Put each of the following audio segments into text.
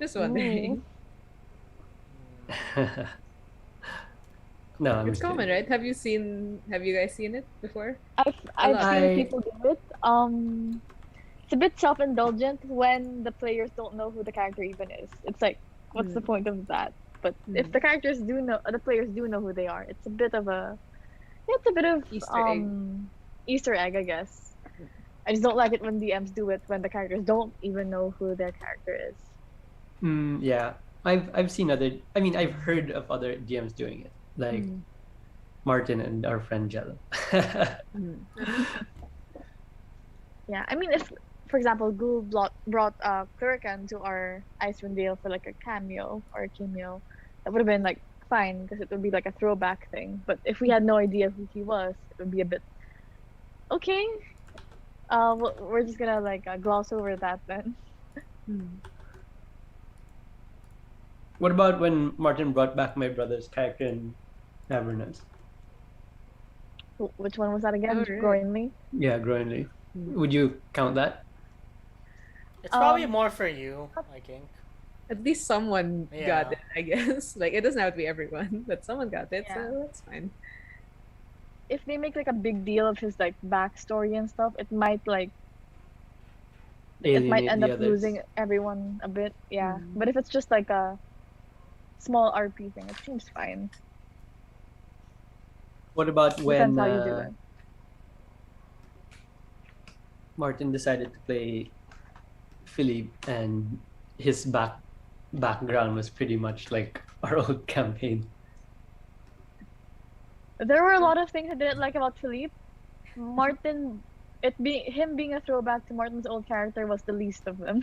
Just Ooh. wondering. No, I'm It's just kidding. common, right? Have you guys seen it before? A I've lot. seen I people do it. It's a bit self-indulgent when the players don't know who the character even is. It's like, what's the Mm, point of that? But if mm. the characters do know, the players do know who they are, it's a bit of a, yeah, it's a bit of Easter egg. Easter egg, I guess. I just don't like it when DMs do it when the characters don't even know who their character is. yeah. I've seen other. I mean, I've heard of other GMs doing it, like Mm, Martin and our friend Jello. mm. Yeah, I mean, if, for example, brought Klurikan to our Icewind Dale for like a cameo or a cameo, that would have been like fine because it would be like a throwback thing. But if we had no idea who he was, it would be a bit okay. We're just gonna like gloss over that then. Mm. What about when Martin brought back my brother's character in Avernus? Which one was that again? All right. Groinly. Yeah, Groenly. Mm. Would you count that? It's probably Um, more for you, I think. At least someone got Yeah. it, I guess. Like it doesn't have to be everyone, but someone got it, yeah. so that's fine. If they make like a big deal of his like backstory and stuff, it might Alienate end the up others. losing everyone a bit. Yeah. Mm. But if it's just like a small RP thing, it seems fine. What about Depends when how you do it. Martin decided to play Philippe and his background was pretty much like our old campaign. There were a lot of things I didn't like about Philippe. Martin, him being a throwback to Martin's old character was the least of them.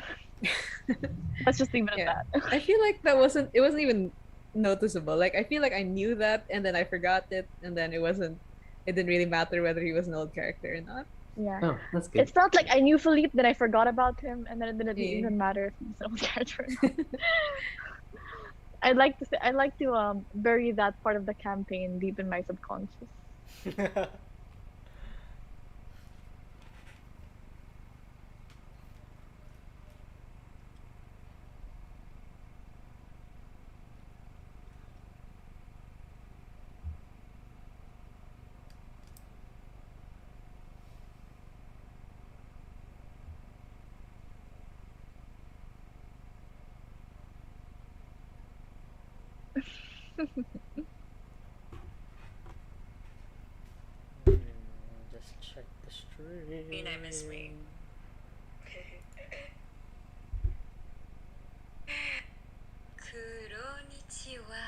Let's just leave it Yeah. at that. I feel like it wasn't even noticeable. Like I feel like I knew that and then I forgot it and then it didn't really matter whether he was an old character or not. Yeah. Oh, that's good. It's not like I knew Philippe, then I forgot about him, and then it didn't Yeah. even matter if he's an old character or not. I'd like to bury that part of the campaign deep in my subconscious. Just check the stream. Mean I miss me. Konnichiwa.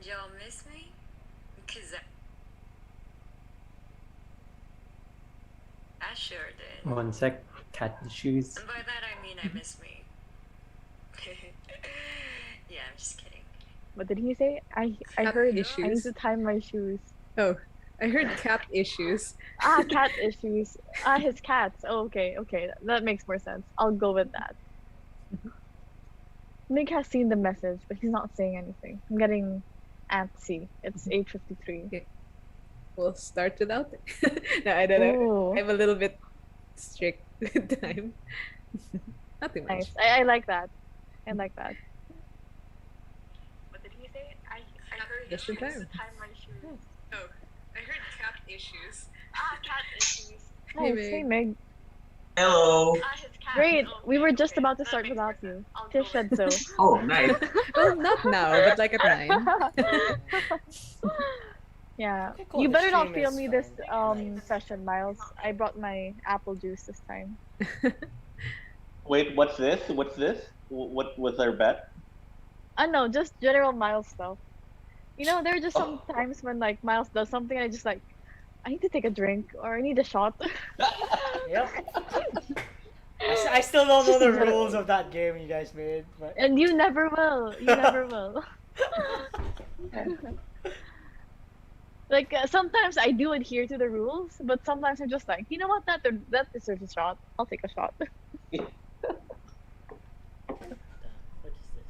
Y'all miss me? Cause I sure did. One sec. Cat issues. And by that I mean I miss me. Yeah, I'm just kidding. What did he say? I Cat heard I need issues. to tie my shoes. Oh, I heard cat issues. Ah, cat issues. Ah, his cats. Oh, okay. That makes more sense. I'll go with that. Nick has seen the message, but he's not saying anything. I'm getting antsy. It's 8:53. We'll start without it. No, I don't know. Ooh, I'm a little bit strict with time. Not too much. nice. I like that. I like that. What did he say? I heard Just in issues. time. Tie my shoes. Oh, I heard cat issues. Cat issues. Hey, Nice. Hey, Meg. Meg. Hello. His cat. Great. Oh, We were just okay. about to That start makes without more you. sense. I'll Tish go said with so. Oh, nice. Well, not now, but like at 9. Yeah. Okay, cool. You The better not stream fail is me this fine. session, Miles. I brought my apple juice this time. Wait, what's this? What's this? What was our bet? No, just general Miles stuff. You know, there are just some times when like Miles does something and I just like, I need to take a drink or I need a shot. Yep. I still don't know the Just a bit- rules of that game you guys made, but And you never will. You never will. Like sometimes I do adhere to the rules, but sometimes I'm just like, you know what, that deserves a shot. I'll take a shot. what is this?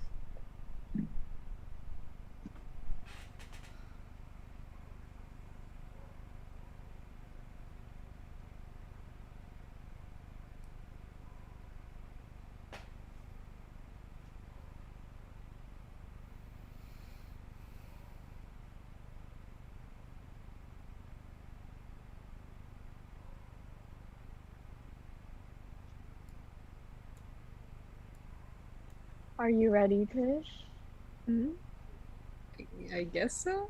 Are you ready, Tish? Mhm. I guess so.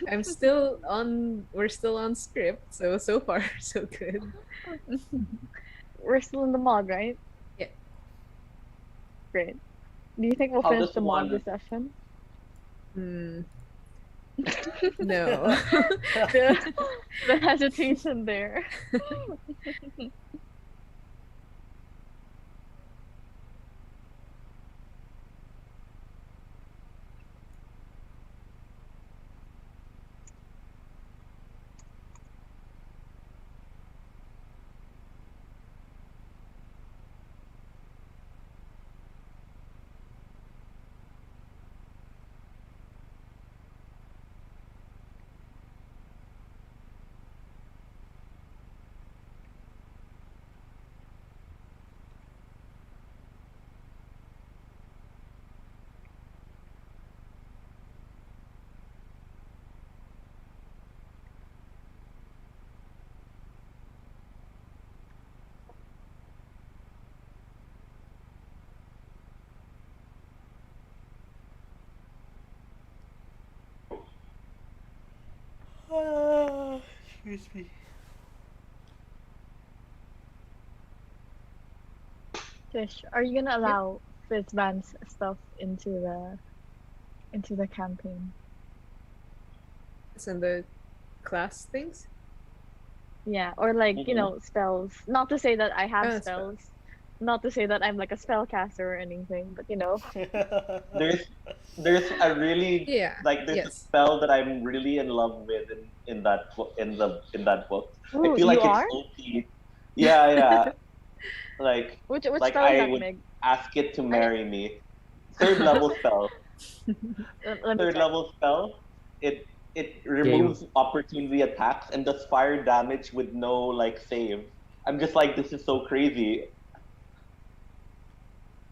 I'm still on. We're still on script, so far so good. We're still in the mod, right? Yeah. Great. Do you think we'll How finish does the mod one? this session? Hmm. No. the the hesitation there. Excuse me. Tish, are you gonna Yep. allow Fizzban's stuff into the campaign? It's in the class things. Yeah, or like, Mhm. spells. Not to say that I have Spell. spells. Not to say that I'm like a spellcaster or anything, but There's there's a really Yeah. like there's a Yes. spell that I'm really in love with in that book in that book. I Ooh, feel you like it's are? OP. Yeah, yeah. Like Which like spell is I that, would Meg? ask it to I marry me. Third level spell. let me Third check. level spell. It Game. removes opportunity attacks and does fire damage with no like save. I'm just like this is so crazy.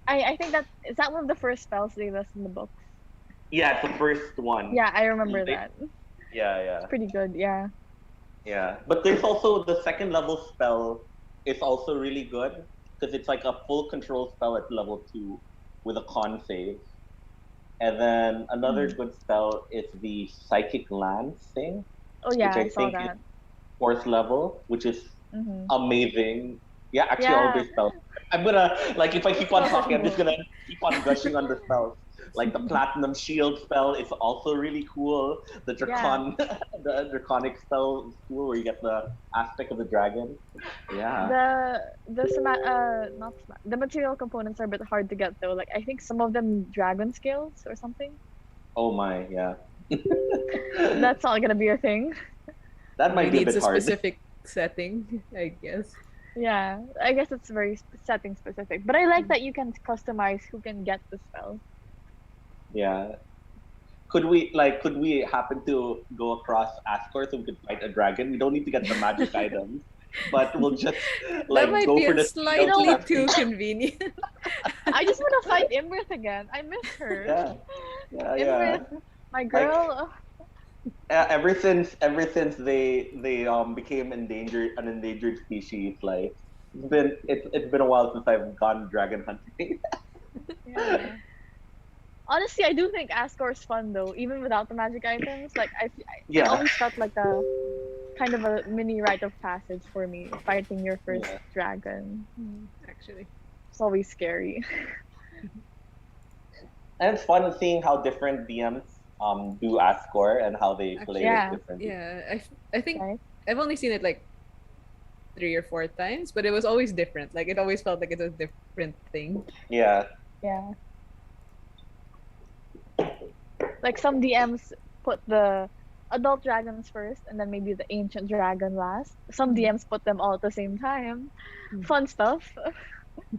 I think that is that one of the first spells they list in the books. Yeah, it's the first one. Yeah, I remember that. Yeah, It's yeah. pretty good, yeah. Yeah, but there's also the second level spell is also really good because it's like a full control spell at level 2 with a con save. And then another Mhm. good spell is the psychic lance thing, Oh which yeah, I I saw think is that. fourth level, which is Hmm. amazing. Yeah, actually all Yeah, their spells. I'm gonna like if I keep on spells are talking, I'm just cool. gonna keep on gushing on the spells. Like the platinum shield spell is also really cool. The Yeah. the draconic spell is cool where you get the aspect of the dragon. Yeah. Not the material components are a bit hard to get though. Like I think some of them dragon scales or something. Oh my, yeah. That's not gonna be a thing. That might Maybe be a needs bit a hard. specific setting, I guess. Yeah, I guess it's very setting specific. But I like that you can customize who can get the spell. Yeah. Could we happen to go across Ascor so we could fight a dragon? We don't need to get the magic items, but we'll just That like might go be for a the speed of slightly campaign. too convenient. I just want to fight Imrith again. I miss her. Yeah, yeah, yeah. Imrith, my Like girl. ever since they became an endangered species, like it's been a while since I've gone dragon hunting. Yeah. Honestly, I do think Asgore is fun though, even without the magic items. Like it Yeah, always felt like a kind of a mini rite of passage for me, fighting your first yeah. dragon. Actually. It's always scary. And it's fun seeing how different DMs do Ascor and how they play Actually, it Yeah, differently. yeah. I think right? I've only seen it like 3 or 4 times, but it was always different. Like it always felt like it's a different thing. Yeah, Yeah. Like some DMs put the adult dragons first and then maybe the ancient dragon last. Some DMs put them all at the same time. Mm. Fun stuff.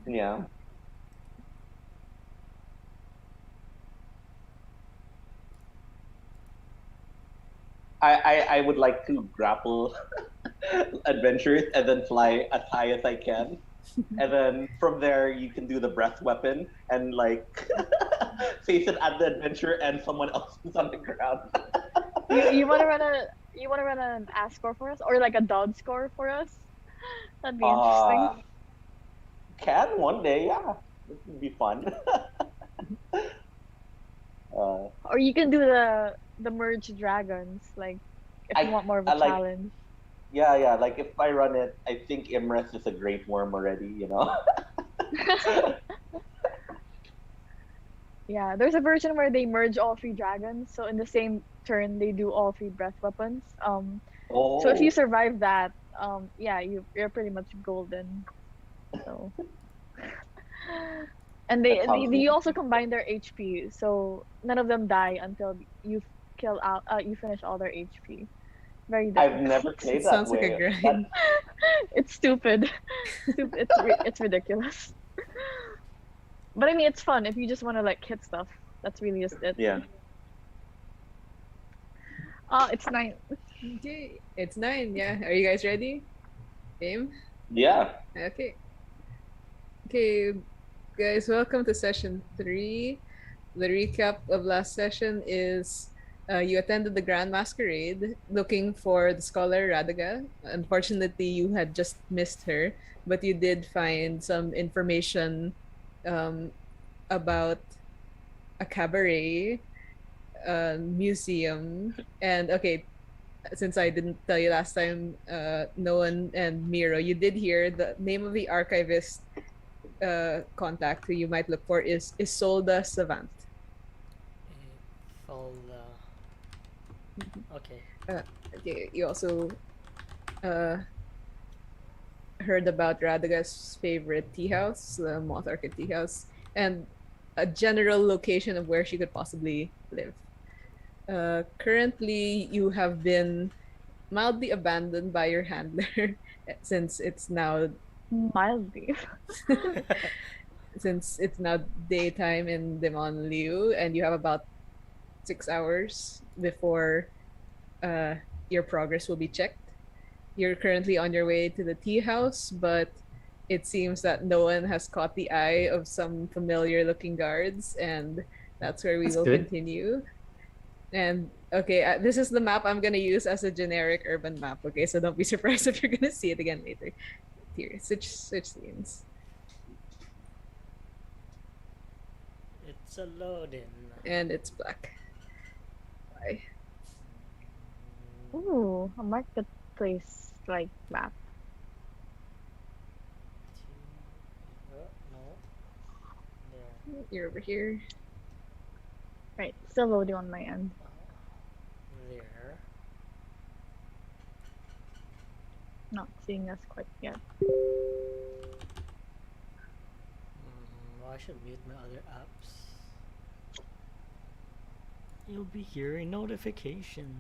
yeah. I would like to grapple adventures and then fly as high as I can. And then from there you can do the breath weapon and like face it at the adventure and someone else is on the ground. You wanna run an ask score for us or like a dodge score for us? That'd be interesting. Can one day, yeah. It would be fun. Or you can do the merge dragons, like if you want more of a I like challenge. yeah. Like if I run it, I think Imreth is a great worm already. You know. Yeah, there's a version where they merge all three dragons, so in the same turn they do all three breath weapons. So if you Oh, survive that, yeah, you're pretty much golden. So, and that sounds you really also good. combine their HP, so none of them die until you finish all their HP. Very I've never difficult. It played that sounds like a way. That grind. It's stupid. It's ridiculous. But I mean, it's fun if you just want to like hit stuff. That's really just it. yeah. Oh, it's 9. Okay, it's 9. Yeah, are you guys ready? Game? Yeah. Okay. Okay, guys, welcome to session 3. The recap of last session is you attended the Grand Masquerade looking for the scholar Radiga. Unfortunately, you had just missed her, but you did find some information um, about a cabaret, museum, and okay, since I didn't tell you last time, Noan and Miro, you did hear the name of the archivist contact who you might look for is Isolda Savant. Folda. Okay. Okay, you also uh, heard about Radaga's favorite tea house, the Moth Orchid Tea House, and a general location of where she could possibly live. Currently, you have been mildly abandoned by your handler since it's now Mildly. since it's now daytime in Demon Liu, and you have about 6 hours before uh, your progress will be checked. You're currently on your way to the tea house, but it seems that no one has caught the eye of some familiar looking guards, and that's where we That's will good. continue. And okay, this is the map I'm gonna use as a generic urban map. Okay, so don't be surprised if you're gonna see it again later. Here, switch scenes. It's a loading. And it's black. Bye. Ooh, a marketplace like map. No. There. You're over here. Right, still loading on my end. There. Not seeing us quite yet. I should mute my other apps. You'll be hearing notifications.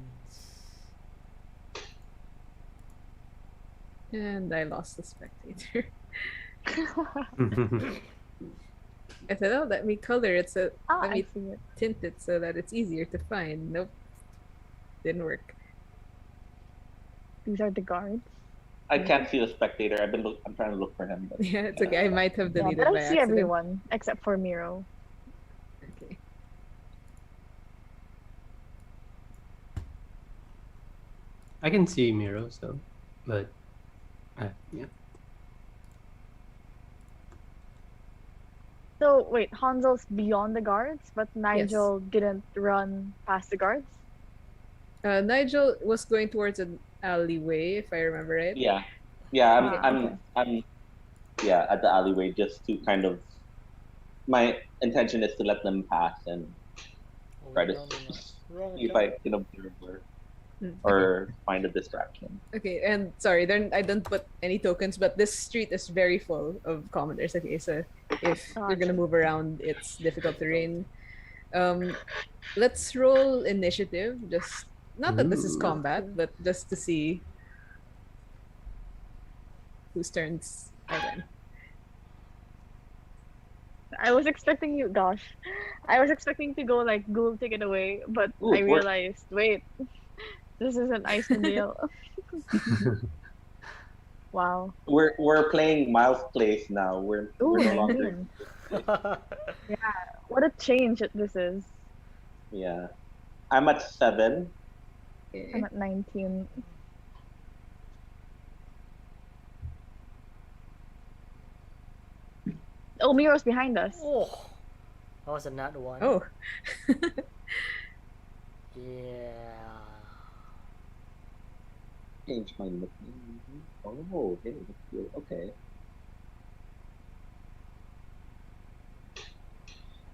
And I lost the spectator. I said, oh, let me color it so Ah, let I me see it. tint it so that it's easier to find. Nope. Didn't work. These are the guards. I can't see the spectator. I'm trying to look for him. But Yeah, it's okay. I might have Yeah, deleted but by I see accident. everyone except for Miro. Okay. I can see Miro, so, but yeah. So wait, Hansel's beyond the guards, but Nigel didn't run past the guards. Nigel was going towards an alleyway, if I remember right. yeah, Okay. I'm at the alleyway just to kind of. My intention is to let them pass and try to see if I can observe or find a distraction. Okay, and sorry, then I don't put any tokens, but this street is very full of commoners. Okay, so if you're gonna move around, it's difficult terrain. Let's roll initiative. Just not that this is Ooh. combat, but just to see whose turns are when. I was expecting you. Gosh, I was expecting to go like Ghoul take it away, but Ooh, I it worked. realized wait, this is an Icewind Dale. Wow. We're playing Miles Place now. We're Ooh, no longer. 19. What a change this is. Yeah, I'm at 7. I'm at 19. Oh, Miro's behind us. Oh, that was a nat one. Oh. Yeah. Change my nickname. Oh, hey, that's good. Okay.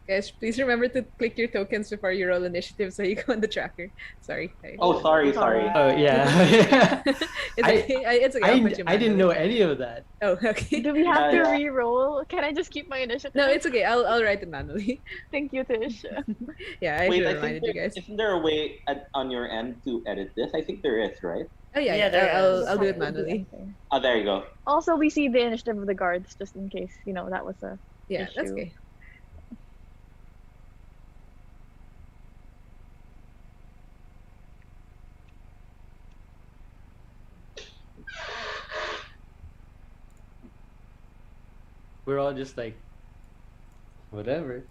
Guys, please remember to click your tokens before you roll initiative so you go on the tracker. Sorry. Oh, sorry, It's sorry. Oh alright. yeah. It's okay. It's okay. I'll put you I didn't know manually. any of that. Oh, okay. Do we have Yeah, to yeah. re-roll? Can I just keep my initiative? No, it's okay. I'll write it manually. Thank you, Tish. Yeah, I Wait, should I have think reminded you guys. isn't there a way on your end to edit this? I think there is, right? Oh yeah, Yeah, yeah. there I'll is, I'll do it yeah. manually. Oh, there you go. Also, we see the initiative of the guards, just in case, that was a Yeah, that's issue. okay. We're all just like, whatever.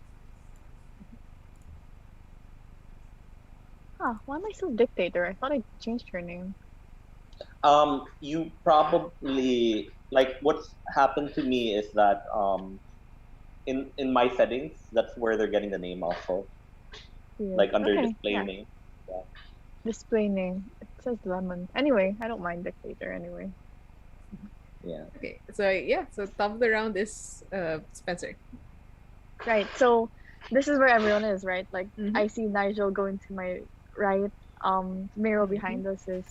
Huh, why am I still dictator? I thought I changed her name. You probably like what's happened to me is that in my settings, that's where they're getting the name also, Weird. like under Okay, display yeah. name. Yeah. Display name. It says lemon. Anyway, I don't mind dictator anyway. Yeah. Okay. So yeah, so top of the round is Spencer. Right, so this is where everyone is, right? Like, Mhm. I see Nigel going to my right. Miro behind us is...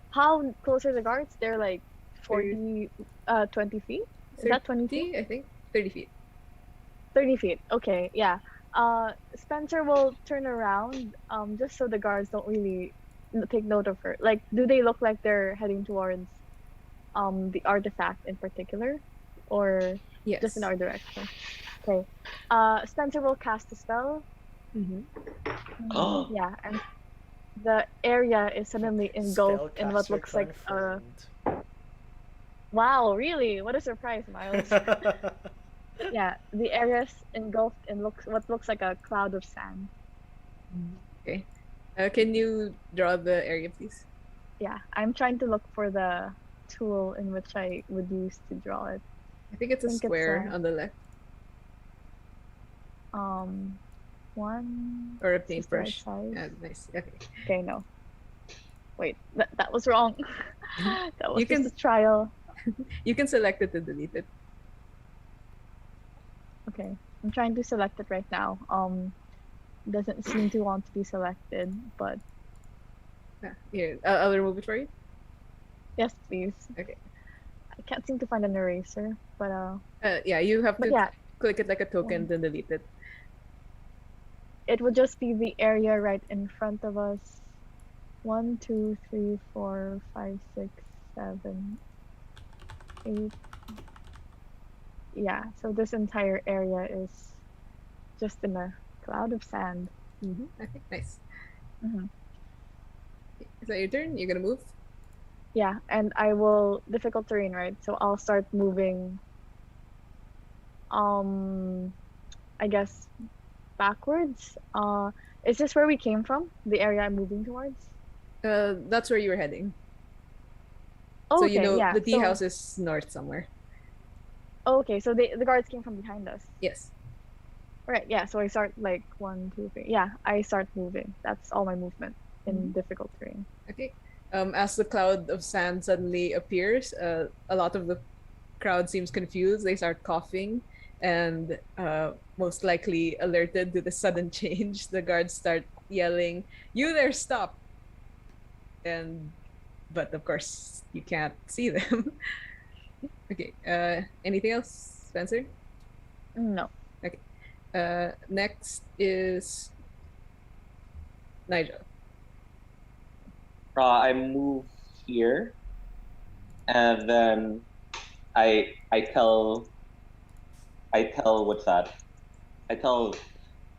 How close are the guards? They're like 20 feet? Is that 20 feet? 30, I think. 30 feet. 30 feet. Okay, yeah. Spencer will turn around, just so the guards don't really take note of her. Like, do they look like they're heading towards the artifact in particular, or Yes. just in our direction? Okay. Spencer will cast a spell. Mhm. Oh. Yeah, and the area is suddenly engulfed in what Spellcaster looks like confirmed. Wow, really? What a surprise, Miles. Yeah, the area is engulfed in what looks like a cloud of sand. Okay. Can you draw the area, please? Yeah, I'm trying to look for the tool in which I would use to draw it. I think it's a think it's, square on the left, One. or a Is this the right paintbrush. size? Nice. Okay. Okay, no. Wait, that was wrong. That was You just can- a trial. You can select it to delete it. Okay, I'm trying to select it right now. Doesn't seem to want to be selected, but Here, I'll remove it for you. yes, please. Okay. I can't seem to find an eraser, but Yeah, you have but to yeah, click it like a token, then delete it. it would just be the area right in front of us. 1, 2, 3, 4, 5, 6, 7, 8. Yeah, so this entire area is just in a cloud of sand. Okay, nice. Mhm. Is that your turn? You're gonna move? Yeah, and I will difficult terrain, right? So I'll start moving. I guess backwards. Is this where we came from? The area I'm moving towards? That's where you were heading. Oh, So okay, you know yeah. the tea So, house is north somewhere. oh, okay, so the guards came from behind us. Yes. Right, yeah. So I start like 1, 2, 3. Yeah, I start moving. That's all my movement in difficult terrain. Okay. As the cloud of sand suddenly appears, a lot of the crowd seems confused. They start coughing, and most likely alerted to the sudden change, the guards start yelling, "You there, stop!" But of course, you can't see them. Okay. Anything else, Spencer? No. Okay. Next is Nigel. I move here, and then I tell what's that?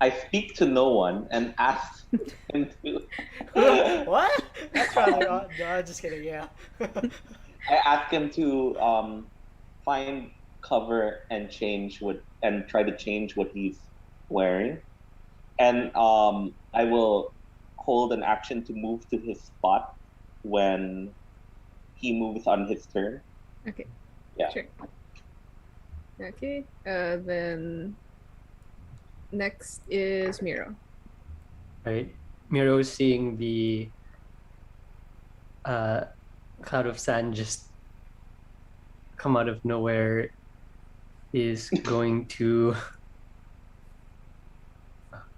I speak to no one and ask him to. What? That's rather odd. No, just kidding. Yeah. I ask him to find cover and try to change what he's wearing, and I will hold an action to move to his spot when he moves on his turn. Okay. Yeah. Sure. Okay. Then next is Miro. Right. Miro seeing the cloud of sand just come out of nowhere is going to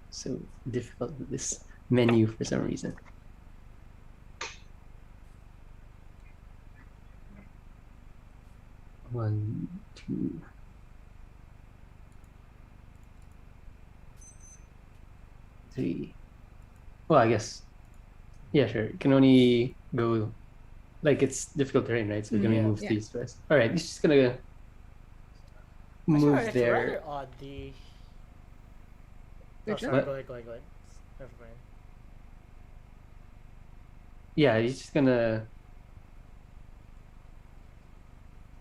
so difficult with this menu for some reason. One, two, three. Well, I guess. Yeah, sure. You can only go like it's difficult terrain, right? So you can only Yeah. move Yeah. three squares. All right, he's just gonna move It's there. rather odd. Which sorry. one? Go ahead. Never mind. Yeah, he's just gonna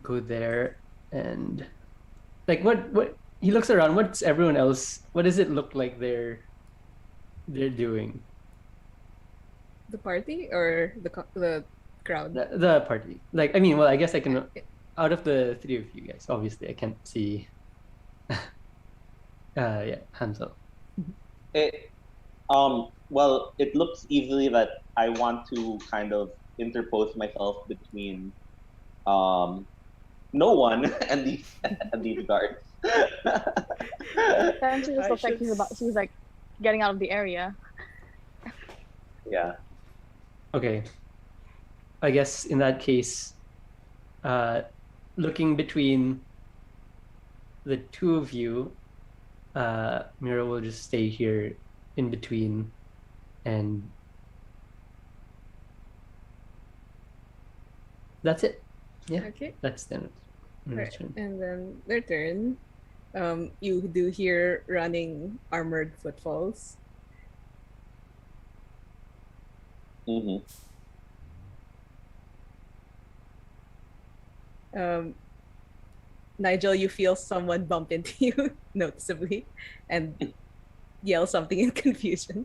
go there and like what he looks around. What's everyone else? What does it look like they're doing? The party or the crowd? The party. Like I mean, well, I guess I can. Out of the three of you guys, obviously, I can't see. Yeah, Hansel. It, well, it looks easily that I want to kind of interpose myself between no one and these guards. Then she just looks like she's like getting out of the area. Yeah. Okay. I guess in that case, looking between the two of you, Mira will just stay here in between and that's it. Yeah, Okay. that's then. Right. And then their turn. You do hear running armored footfalls. Hmm. Nigel, you feel someone bump into you noticeably and yell something in confusion.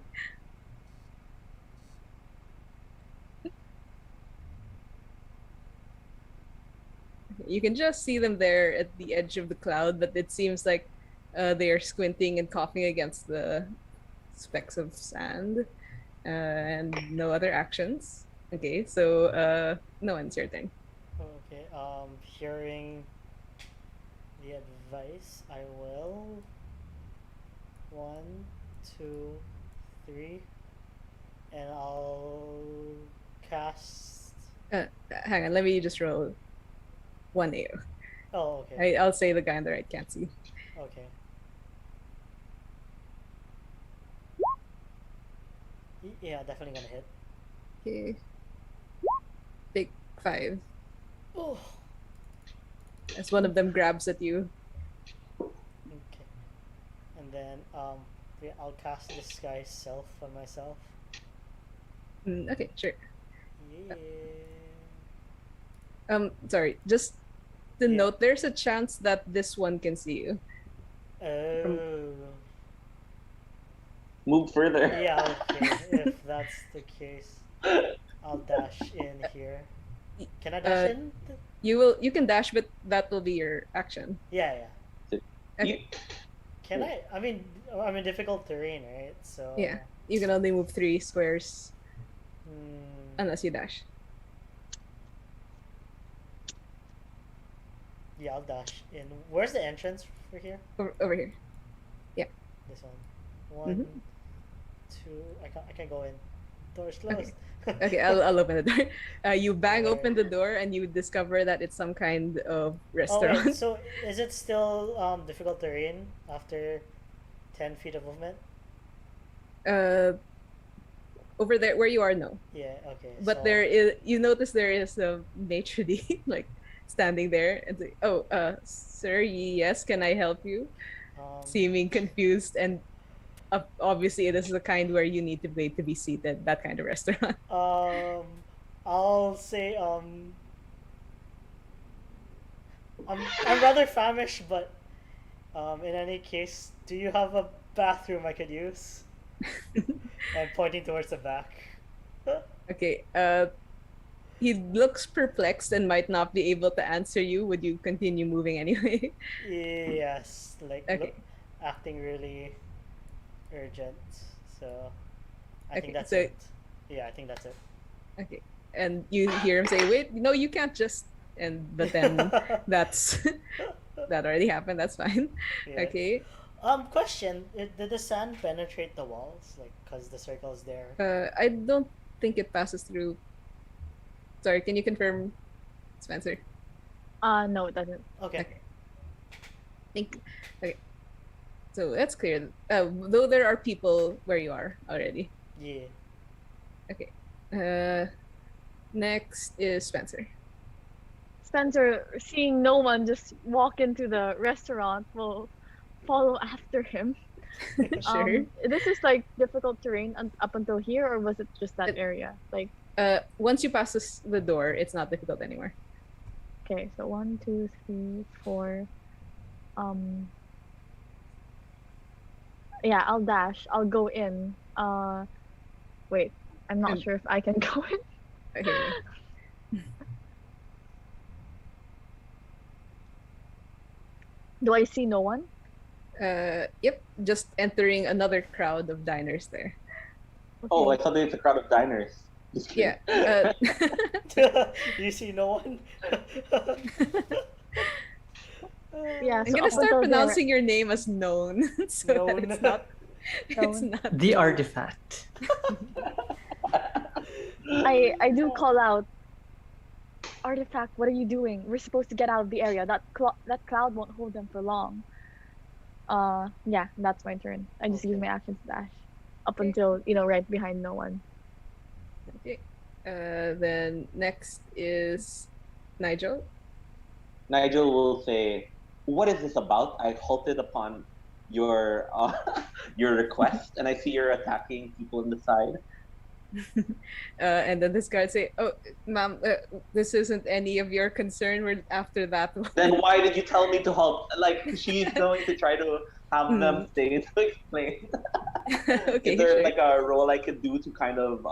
You can just see them there at the edge of the cloud, but it seems like they are squinting and coughing against the specks of sand and no other actions. Okay, so no one's your thing. Okay. Hearing the advice, I will. 1, 2, 3, and I'll cast. Hang on, let me just roll one AO. Oh, okay. I'll say the guy on the right can't see. Okay. Yeah, definitely gonna hit. Okay. Take 5. Oh. As one of them grabs at you. Okay. And then yeah, I'll cast disguise self on myself. Okay, sure. Yeah. Sorry, just to Yeah. note, there's a chance that this one can see you. Oh. Move further. Yeah, okay. If that's the case, I'll dash in here. Can I dash in? You can dash, but that will be your action. Yeah. Okay. Can I? I mean, I'm in difficult terrain, right? So. Yeah. You can only move 3 squares Hmm. unless you dash. Yeah, I'll dash in. Where's the entrance for here? Over here. This one. 1, 2. I can't go in. Door's closed. Okay, I'll open the door. You bang Where? open the door and you discover that it's some kind of Oh restaurant. wait, so is it still difficult terrain after 10 feet of movement? Over there where you are, no. Yeah. Okay. But so, there is, you notice there is a maitre d' like standing there and say, "Oh, sir, yes, can I help you?" Seeming confused and obviously it is the kind where you need to pay to be seated. That kind of restaurant. I'll say I'm rather famished, but in any case, do you have a bathroom I could use? I'm pointing towards the back. Okay. He looks perplexed and might not be able to answer you. Would you continue moving anyway? Yes, like Okay. acting really urgent. So I think Okay, that's so- it. Yeah, I think that's it. Okay. And you hear him say, "Wait, no, you can't just." But then that's that already happened. That's fine. Yeah. Okay. Question: did the sand penetrate the walls, like, cause the circle's there? I don't think it passes through. Sorry, can you confirm, Spencer? No, it doesn't. Okay. Okay. Okay. So that's clear. Though there are people where you are already. Yeah. Okay. Next is Spencer. Spencer, seeing no one just walk into the restaurant, will follow after him. Sure. This is like difficult terrain up until here, or was it just that It- area? Like, Once you pass the door, it's not difficult anymore. okay, so 1, 2, 3, 4. Yeah, I'll dash. I'll go in. Wait, I'm not And- sure if I can go in. Okay. Do I see no one? Yep. Just entering another crowd of diners there. Oh, I Okay. thought it's a crowd of diners. Just kidding. Yeah. You see no one. Yeah, I'm so gonna up start until there- pronouncing your name as known, so Known. that it's not. It's Known. not. The artifact. I do call out, Artifact, what are you doing? We're supposed to get out of the area. That cloud won't hold them for long. Yeah, that's my turn. I just use Okay. my action to dash up Okay. until right behind no one. Okay. Then next is Nigel. Nigel will say, "What is this about? I halted upon your your request, and I see you're attacking people on the side." And then this guard say, "Oh, ma'am, this isn't any of your concern. We're after that one." Then why did you tell me to halt? Like, she's going to try to have them stay to explain. Okay, Is there sure. like a role I could do to kind of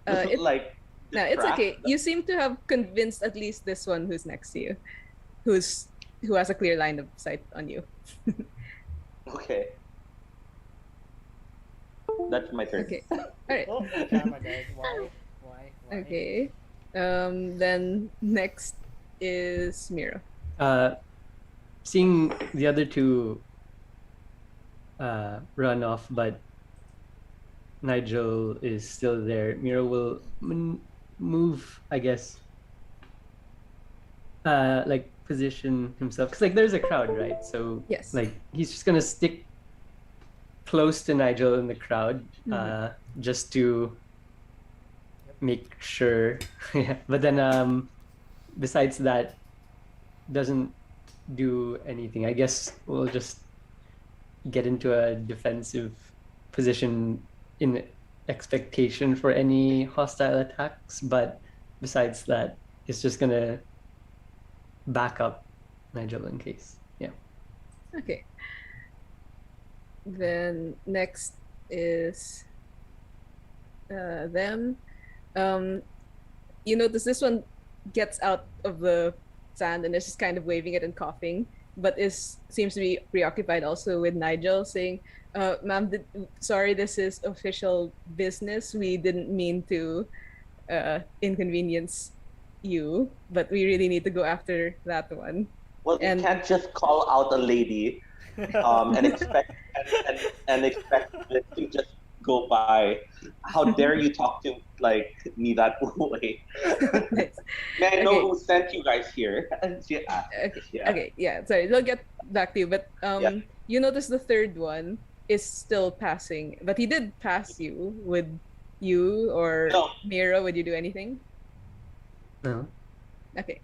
It- like No, it's distract okay. them? You seem to have convinced at least this one who's next to you, who has a clear line of sight on you. Okay. That's my turn. Okay. All right. Oh, the camera died. Why? Why? Okay. Then next is Miro. Seeing the other two run off, but Nigel is still there, Miro will move, I guess, like position himself, because like there's a crowd, right? So Yes. like he's just gonna stick close to Nigel in the crowd, just to make sure. Yeah. But then besides that, doesn't do anything. I guess we'll just get into a defensive position in expectation for any hostile attacks. But besides that, it's just gonna back up Nigel in case. Yeah. Okay. Then next is them. You notice this one gets out of the sand and is just kind of waving it and coughing, but seems to be preoccupied also with Nigel, saying, "Ma'am, sorry, this is official business. We didn't mean to inconvenience you, but we really need to go after that one." Well, you And- can't just call out a lady and expect and expect it to just go by. How dare you talk to like me that way? Nice. May I know Okay. who sent you guys here? Yeah. Okay. Yeah. Okay. Yeah. Sorry. They'll get back to you. But Yeah. you notice the third one is still passing, but he did pass you. Would you or No. Mira? Would you do anything? No. Okay.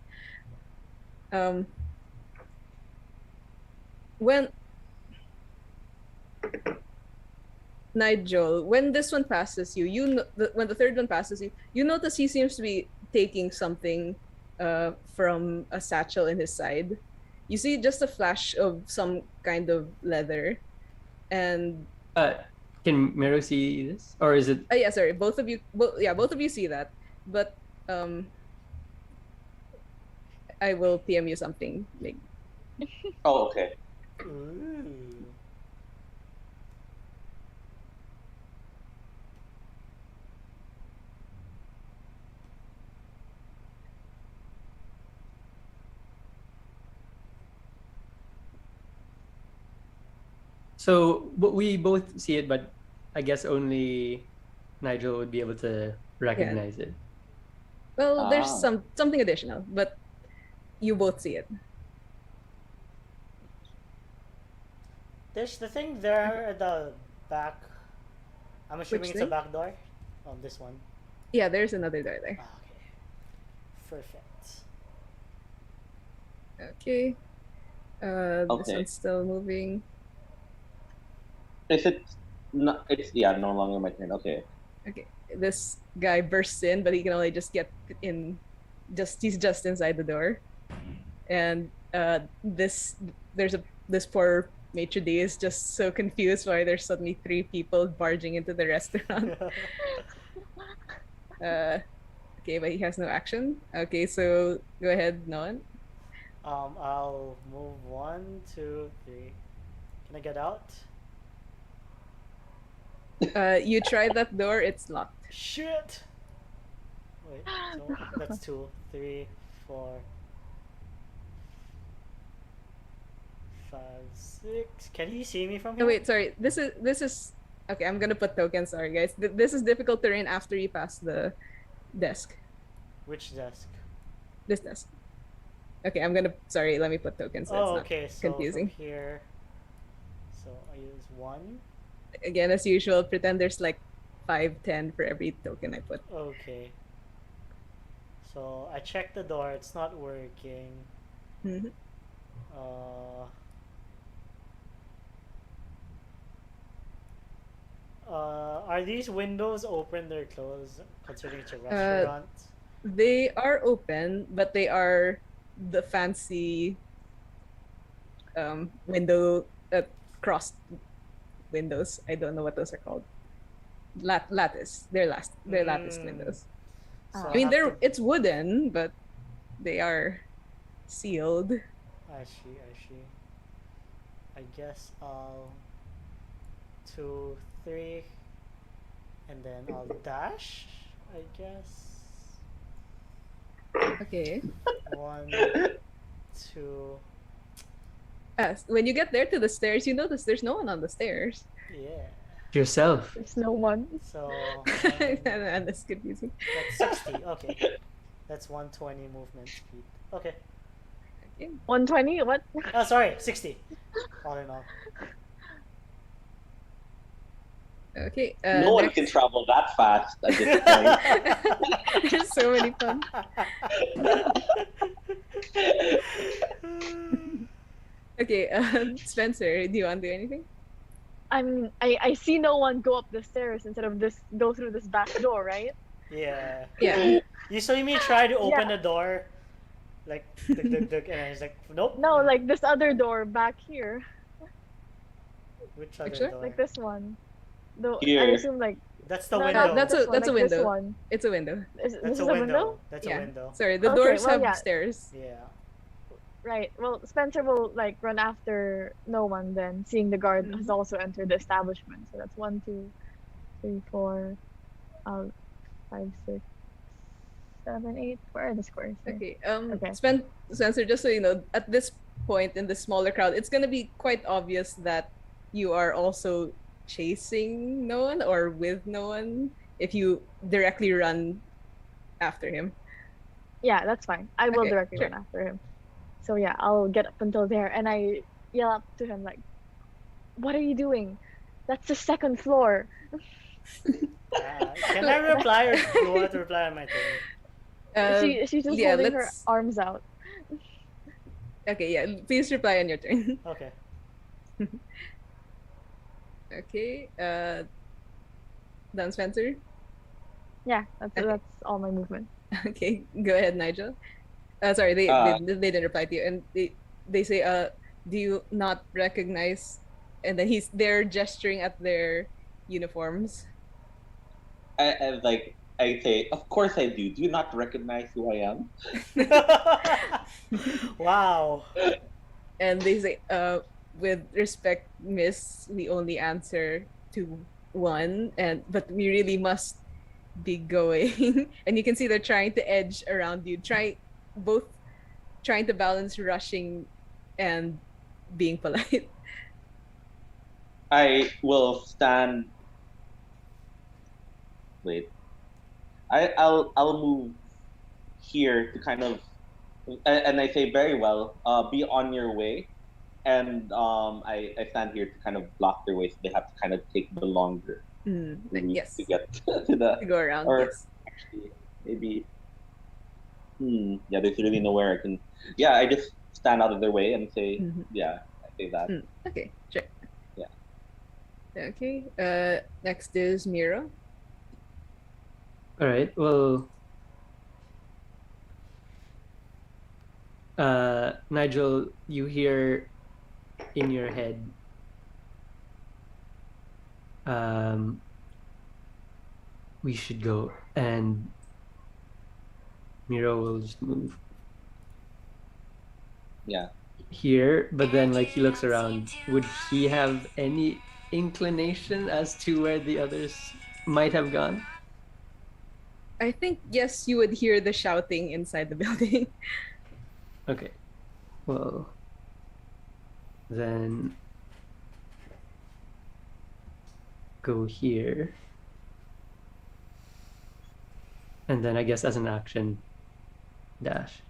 When Nigel, when this one passes you, when the third one passes you, you notice he seems to be taking something from a satchel in his side. You see just a flash of some kind of leather, and Can Miro see this, or is it? yeah, sorry, both of you, both of you see that, but I will PM you something like. Oh, okay. Ooh. So we both see it, but I guess only Nigel would be able to recognize it. Well, there's Ah. something additional, but you both see it. There's the thing there at the back. I'm assuming Which it's a thing? back door. On this one. Yeah, there's another door there. Ah, okay. Perfect. Okay. This Okay. one's still moving. Is it? No, it's no longer my turn. Okay. Okay. This guy bursts in, but he can only just get in. He's just inside the door, and this poor maitre d' is just so confused why there's suddenly 3 people barging into the restaurant. Okay, but he has no action. Okay, so go ahead, Noan. I'll move 1, 2, 3. Can I get out? You tried that door, it's locked. Shit! Wait, so that's 2, 3, 4, 5, 6. Can you see me from here? Oh wait, sorry. This is okay. I'm gonna put tokens. Sorry, guys. This is difficult terrain after you pass the desk. Which desk? This desk. Okay, I'm gonna. Sorry, let me put tokens. So it's Oh, not okay. So confusing. from here. So I use 1. Again, as usual, pretend there's like 5, 10 for every token I put. Okay. So I checked the door. It's not working. Mhm. Are these windows open or closed? Considering it's a restaurant. They are open, but they are the fancy window crossed windows. I don't know what those are called. Lattice. They're lattice windows. So I mean, have to- it's wooden, but they are sealed. I see. I guess I'll 2, 3, and then I'll dash. I guess Okay. 1, 2. When you get there to the stairs, you notice there's no one on the stairs. Yeah. Yourself. There's no one. So And that's confusing. that's 60. Okay. That's 120 movement speed. Okay. Okay. 120? What? Oh, sorry, 60. All in all. Okay. No one next. can travel that fast at this point. There's so many fun. Okay, Spencer, do you want to do anything? I mean, I see no one go up the stairs instead of go through this back door, right? Yeah. Yeah. You saw me try to open Yeah. the door, like duk, duk, duk, and I was like, nope. No, like this other door back here, Which other Picture? door? like this one. Though I Here. assume like That's the no, window. no, That's this a- one, that's a like this window. one. It's a window. This That's is a a window. window? That's Yeah. a window. Sorry, the Okay, doors well, have yeah. stairs. Yeah. Right. Well, Spencer will like run after no one then, seeing the guard has also entered the establishment. So that's 1, 2, 3, 4, 5, 6, 7, 8. Where are the squares? Here? Okay. Okay. Spencer, just so you know, at this point in the smaller crowd, it's gonna be quite obvious that you are also chasing no one or with no one if you directly run after him. Yeah, that's fine. I will Okay, directly sure. run after him. So yeah, I'll get up until there and I yell up to him like, "What are you doing? That's the second floor." Can I reply or do you want to reply on my turn? She's just yeah, holding her let's- arms out. Okay, yeah. Please reply on your turn. Okay. Okay. Done, Spencer. Yeah, Okay. that's all my movement. Okay, go ahead, Nigel. Sorry, they didn't reply to you, and they say, do you not recognize? And then they're gesturing at their uniforms. I say, of course I do. Do you not recognize who I am? Wow. And they say, with respect, miss, we only answer to one, but we really must be going. And you can see they're trying to edge around you, both trying to balance rushing and being polite. I will stand. Wait. I'll move here to kind of, and I say very well. Be on your way, and I stand here to kind of block their way, so they have to kind of take the longer route to Yes. get to the, To go around, or yes. actually maybe. Yeah, there's really nowhere I can. Yeah, I just stand out of their way and say, Mhm. yeah, I say that. Okay, sure. Yeah. Okay. Next is Miro. All right. Well, Nigel, you hear in your head, we should go, and Miro will just move Yeah. here, but then like he looks around. Would he have any inclination as to where the others might have gone? I think yes, you would hear the shouting inside the building. Okay. Well, then go here. And then I guess as an action, dash.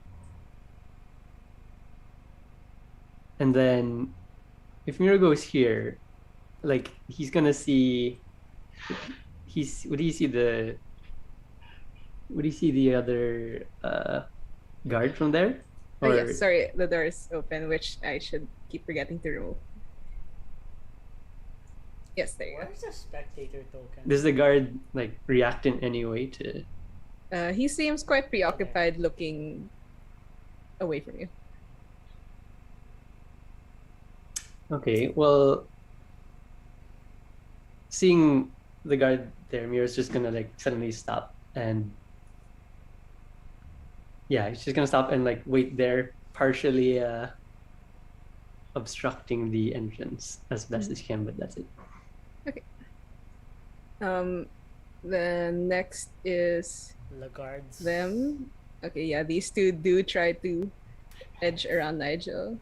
And then if Miro goes here, like he's gonna see would he see the other guard from there? Oh yes, sorry, the door is open, which I should keep forgetting to remove. Yes, there you go. Where's the spectator token? Does the guard like react in any way to? He seems quite preoccupied, looking away from you. Okay, well, seeing the guard there, Mira's just gonna like suddenly stop, and yeah, he's just gonna stop and like wait there, partially obstructing the entrance as best as he can, but that's it. Okay. The next is Lagards. them. Okay, yeah, these two do try to edge around Nigel.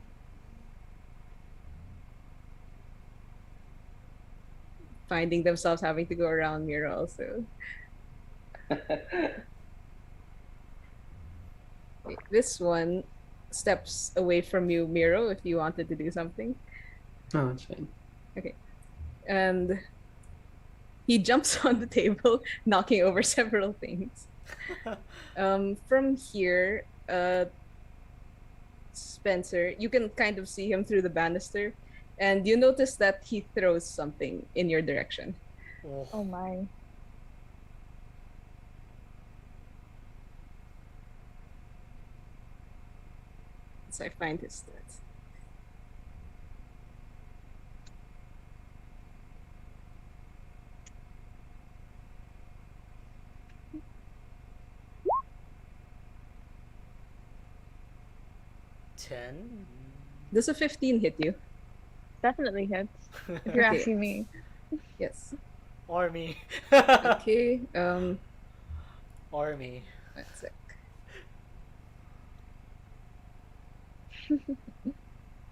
Finding themselves having to go around Mira also. Okay, this one steps away from you, Miro, if you wanted to do something. Oh, that's fine. Okay. And he jumps on the table, knocking over several things. From here, Spencer, you can kind of see him through the banister, and you notice that he throws something in your direction. Oh my. So I find his stats. Ten. Does a 15 hit you? Definitely hits. If you're Okay. asking me. Yes. Or me. Okay. Or me. One sec.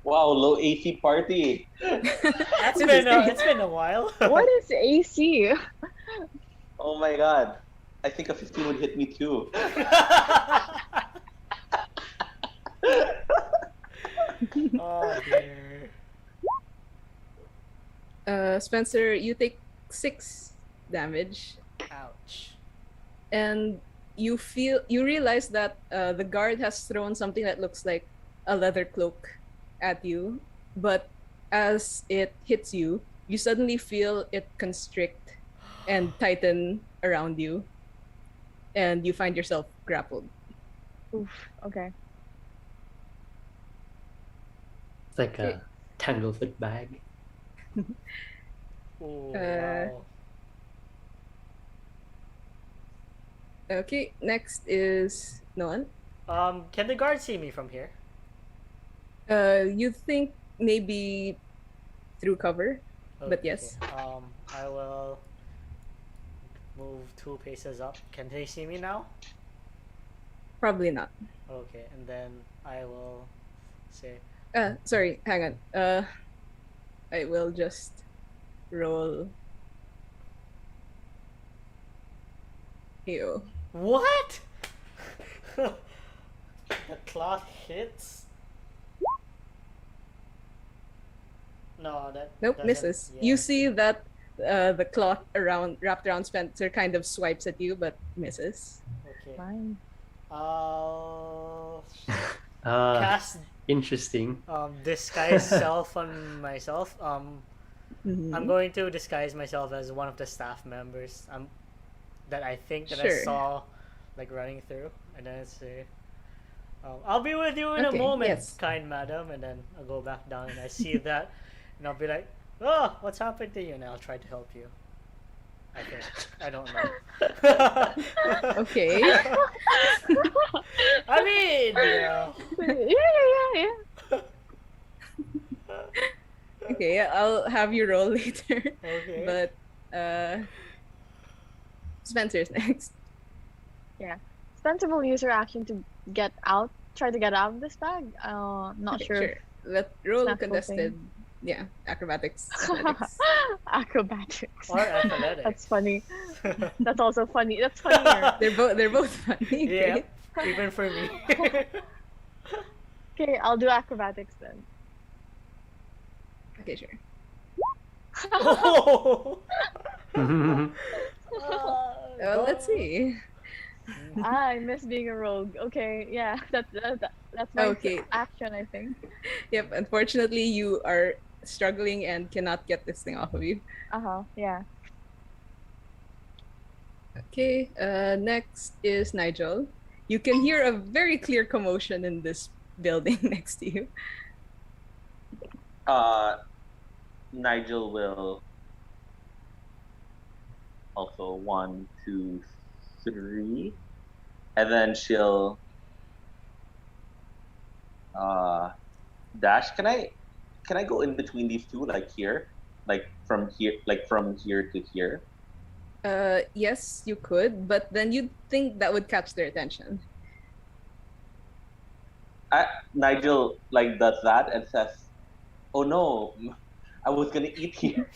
Wow, low AC party. It's This is been a while. What is AC? Oh my god. I think a 15 would hit me too. Oh dear. Spencer, you take 6 damage, Ouch. and you realize that the guard has thrown something that looks like a leather cloak at you, but as it hits you, you suddenly feel it constrict and tighten around you, and you find yourself grappled. Oof. Okay. It's like a tanglefoot bag. Oh, Uh, wow. Okay, next is Noan. Can the guard see me from here? You think maybe through cover, but Okay. yes. I will move 2 paces up. Can they see me now? Probably not. Okay, and then I will say, Sorry, hang on. I will just roll. Ew. What? The cloth hits? No, that Nope, doesn't- misses. yeah. You see that the cloth wrapped around Spencer kind of swipes at you, but misses. Okay. Fine. I'll Ah, cast interesting. disguise self on myself. Mhm. I'm going to disguise myself as one of the staff members. That I think that I Sure. saw, like running through, and then say, "I'll be with you in a Okay, moment, yes. kind madam." And then I'll go back down, and I see that, and I'll be like, "Oh, what's happened to you?" And I'll try to help you. I think I don't know. Okay. I mean, yeah. Yeah. Okay, I'll have you roll later. Okay. But Spencer's next. Spencer will use her action to try to get out of this bag. Not Okay, sure. sure. Let roll Snack whole contested. thing. Yeah, acrobatics. Athletics. Acrobatics. Or athletics. That's funny. That's also funny. That's funnier. They're both funny. Yeah, Great. even for me. Okay, I'll do acrobatics then. Okay, sure. Oh. Let's see. I miss being a rogue. Okay, yeah, that's my Okay. action, I think. Yep, unfortunately you are struggling and cannot get this thing off of you. Yeah. Okay, next is Nigel. You can hear a very clear commotion in this building next to you. Nigel will also 1, 2, 3, and then she'll dash. Can I go in between these two, like here, like from here to here? Yes, you could, but then you'd think that would catch their attention. Nigel like does that and says, "Oh no, I was gonna eat here."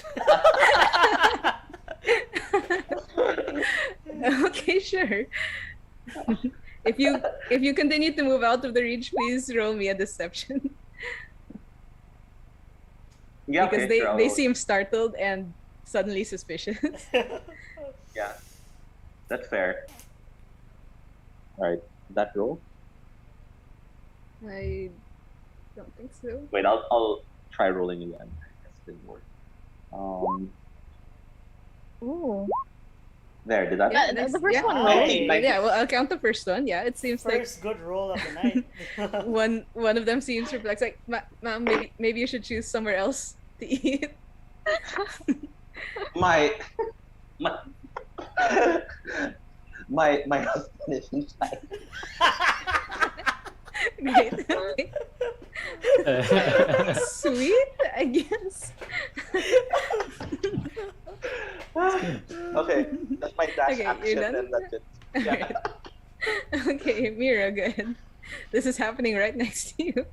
Okay, sure. If you continue to move out of the reach, please roll me a deception. Yeah, Because okay, sure, they I'll- seem startled and suddenly suspicious. Yeah, that's fair. All right, that roll. I don't think so. Wait, I'll try rolling again. That didn't work. Ooh. There, did that? Yeah, the first one rolled. Okay, nice. Yeah, well, I'll count the first one. Yeah, it seems First good roll of the night. like one of them seems perplexed. Like, ma'am, maybe you should choose somewhere else to eat. my my husband is inside. Great. Okay. Sweet, I guess. Okay, that's my dash Okay, action, you're done? and that's it. Alright. Okay, Mira, go ahead. This is happening right next to you.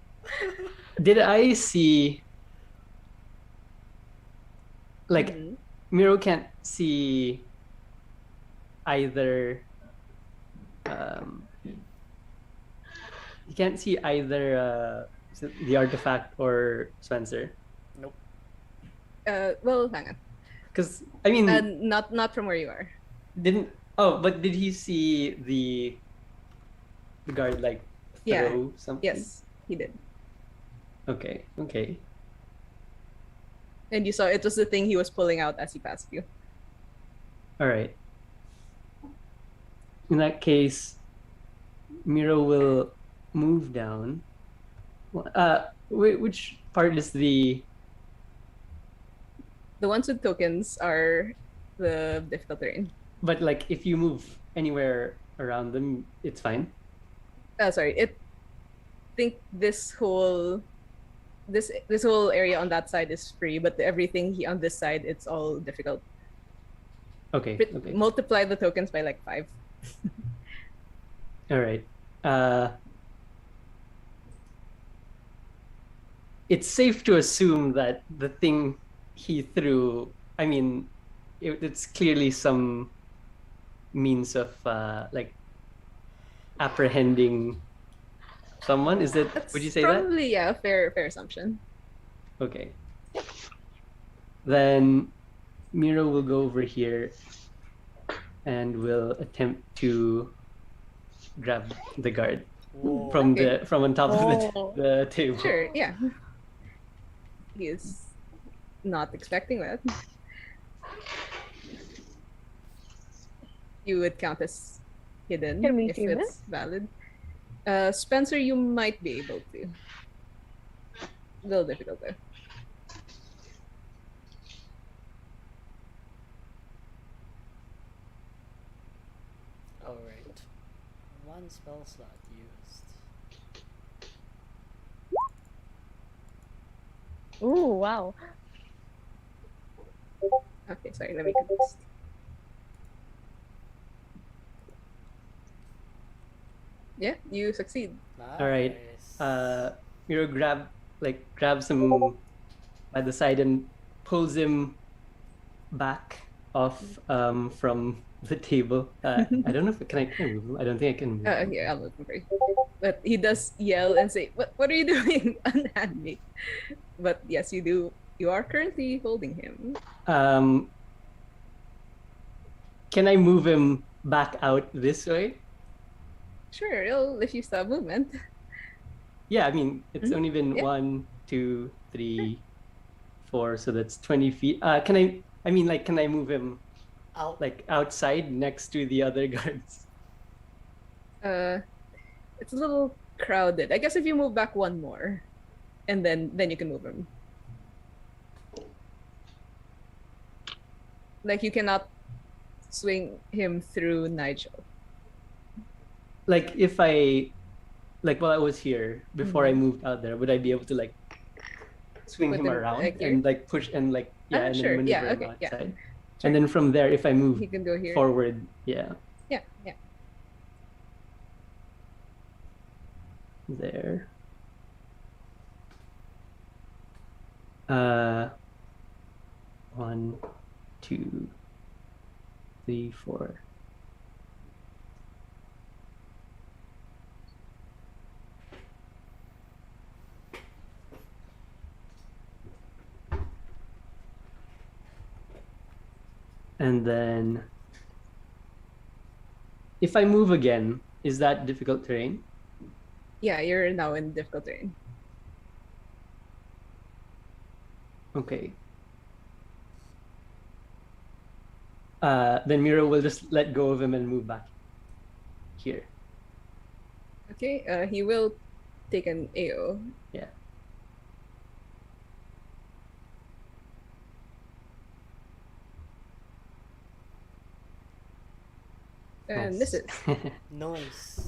Did I see like Mhm. Miro can't see either you can't see either is it the artifact or Spencer? Well, hang on. Because I mean Not from where you are. but did he see the guard like Yeah. throw something? Yes, he did. Okay. And you saw it was the thing he was pulling out as he passed you. All right. In that case, Miro will move down. Which part is the? The ones with tokens are the difficult terrain. But like, if you move anywhere around them, it's fine. Sorry, think this whole area on that side is free, but everything on this side, it's all difficult. Okay. But Okay. multiply the tokens by like 5. All right. It's safe to assume that the thing he threw I mean, it's clearly some means of like apprehending someone. Is it? Would you That's say that? probably a fair assumption. Okay. Then Miro will go over here and will attempt to grab the guard Whoa. from Okay. from on top Oh. of the table. Sure, yeah. He is not expecting that. You would count as hidden Can we if see it's valid. Spencer, you might be able to. A little difficult though. Alright. One spell slot used. Ooh, wow. Okay, sorry, let me cut this. Yeah, you succeed. Nice. All right. Miro grabs him by the side and pulls him back off from the table. I don't know if can I move him. I don't think I can move him. Okay, I'll look for you. But he does yell and say, What are you doing? Unhand me. But yes, you do. You are currently holding him. Can I move him back out this way? Sure, it'll if you stop movement. Yeah, I mean it's Mhm. only been Yeah. 1, 2, 3, 4, so that's 20 feet. Can I move him Out. like outside next to the other guards? It's a little crowded. I guess if you move back one more, and then you can move him. Like you cannot swing him through Nigel. Like if I while I was here before I moved out there, would I be able to like swing Put him him, around like, here? and like push and like Ah, and sure. then Yeah, maneuver him okay, yeah. outside? Sure. And then from there, if I move He can go here. forward, yeah, Yeah. there. 1, 2, 3, 4. And then if I move again, is that difficult terrain? Yeah, you're now in difficult terrain. Okay. Then Miro will just let go of him and move back here. Okay, he will take an AO. Yeah. And Nice. misses. Nice.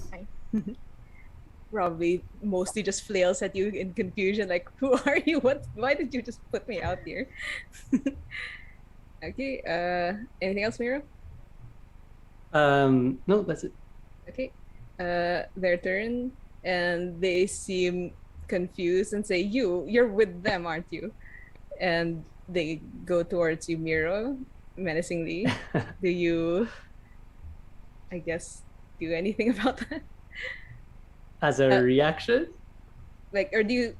Probably mostly just flails at you in confusion, like, who are you? Why did you just put me out here? Okay, anything else, Miro? No, that's it. Okay. Their turn, and they seem confused and say, You're with them, aren't you? And they go towards you, Miro, menacingly. Do you, I guess, do anything about that? As a reaction? Like, or do you,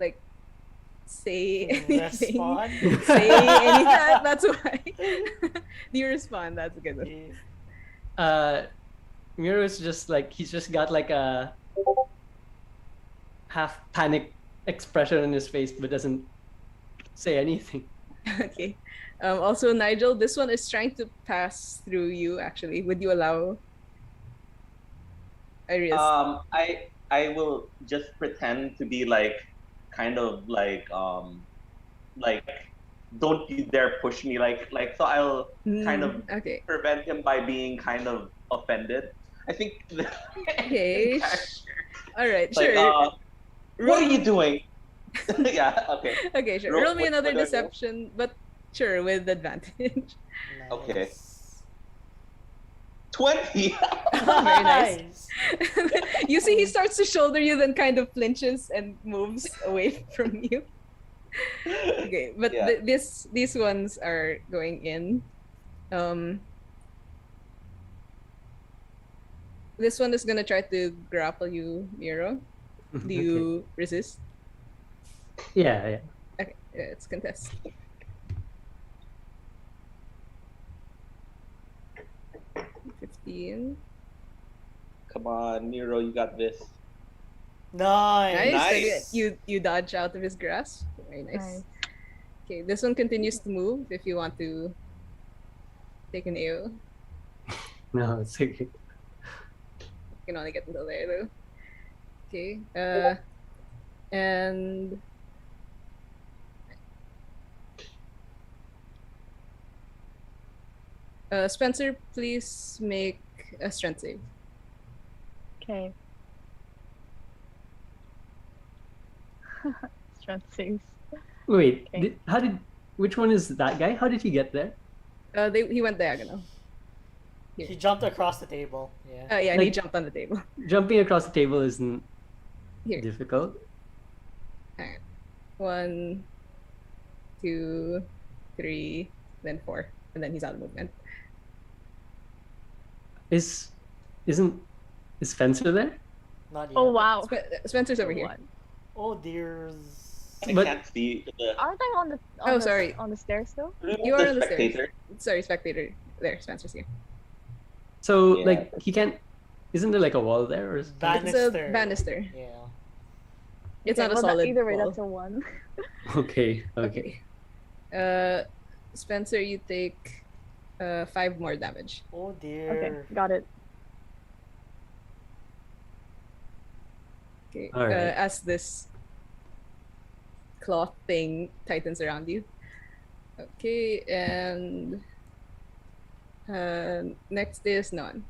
like, say anything? Respond. Say anything? That's why. Do you respond? That's a good one. Miro is just like he's just got like a half panic expression on his face, but doesn't say anything. Okay. Also, Nigel, this one is trying to pass through you. Actually, would you allow? I will just pretend to be like kind of like don't you dare push me so I'll kind of Okay. prevent him by being kind of offended. I think Okay. All right. like Sure. what are you doing? Yeah, okay. Okay. Sure. Roll- Roll me what another do I roll? deception, but sure with advantage. Okay. Nice. 20. Very nice. You see, he starts to shoulder you, then kind of flinches and moves away from you. Okay, but Yeah. these ones are going in. Um, this one is gonna try to grapple you, Miro. Do Okay. you resist? Yeah. Okay, it's contest. $15. Come on, Nero, you got this. Nice. Nice. Nice. Okay, you dodge out of his grasp. Very nice. Nice. Okay, this one continues to move if you want to take an AO. No, it's okay. You can only get until there though. Okay. And Spencer, please make a strength save. Okay. Strength saves. Wait, Okay. which one is that guy? How did he get there? He went diagonal. He jumped across the table. Yeah. Yeah, and he Like- jumped on the table. Jumping across the table isn't Here. difficult. Alright. 1, 2, 3, then 4, and then he's out of movement. Is Spencer there? Not yet. Oh wow. Spencer's over So here. what? Oh dears. I But- can't see the, Aren't I on the sorry. on the stairs though? You are on the spectator. stairs. Sorry, spectator. There, Spencer's here. So Yeah. like he can't. Isn't there like a wall there or something? It's a Banister. banister. Yeah. It's Okay, not a well, solid either way, wall. that's a 1. Okay. Okay. Spencer, you take 5 more damage. Oh dear. Okay, got it. Okay. All right. As this cloth thing tightens around you. Okay, and next is none.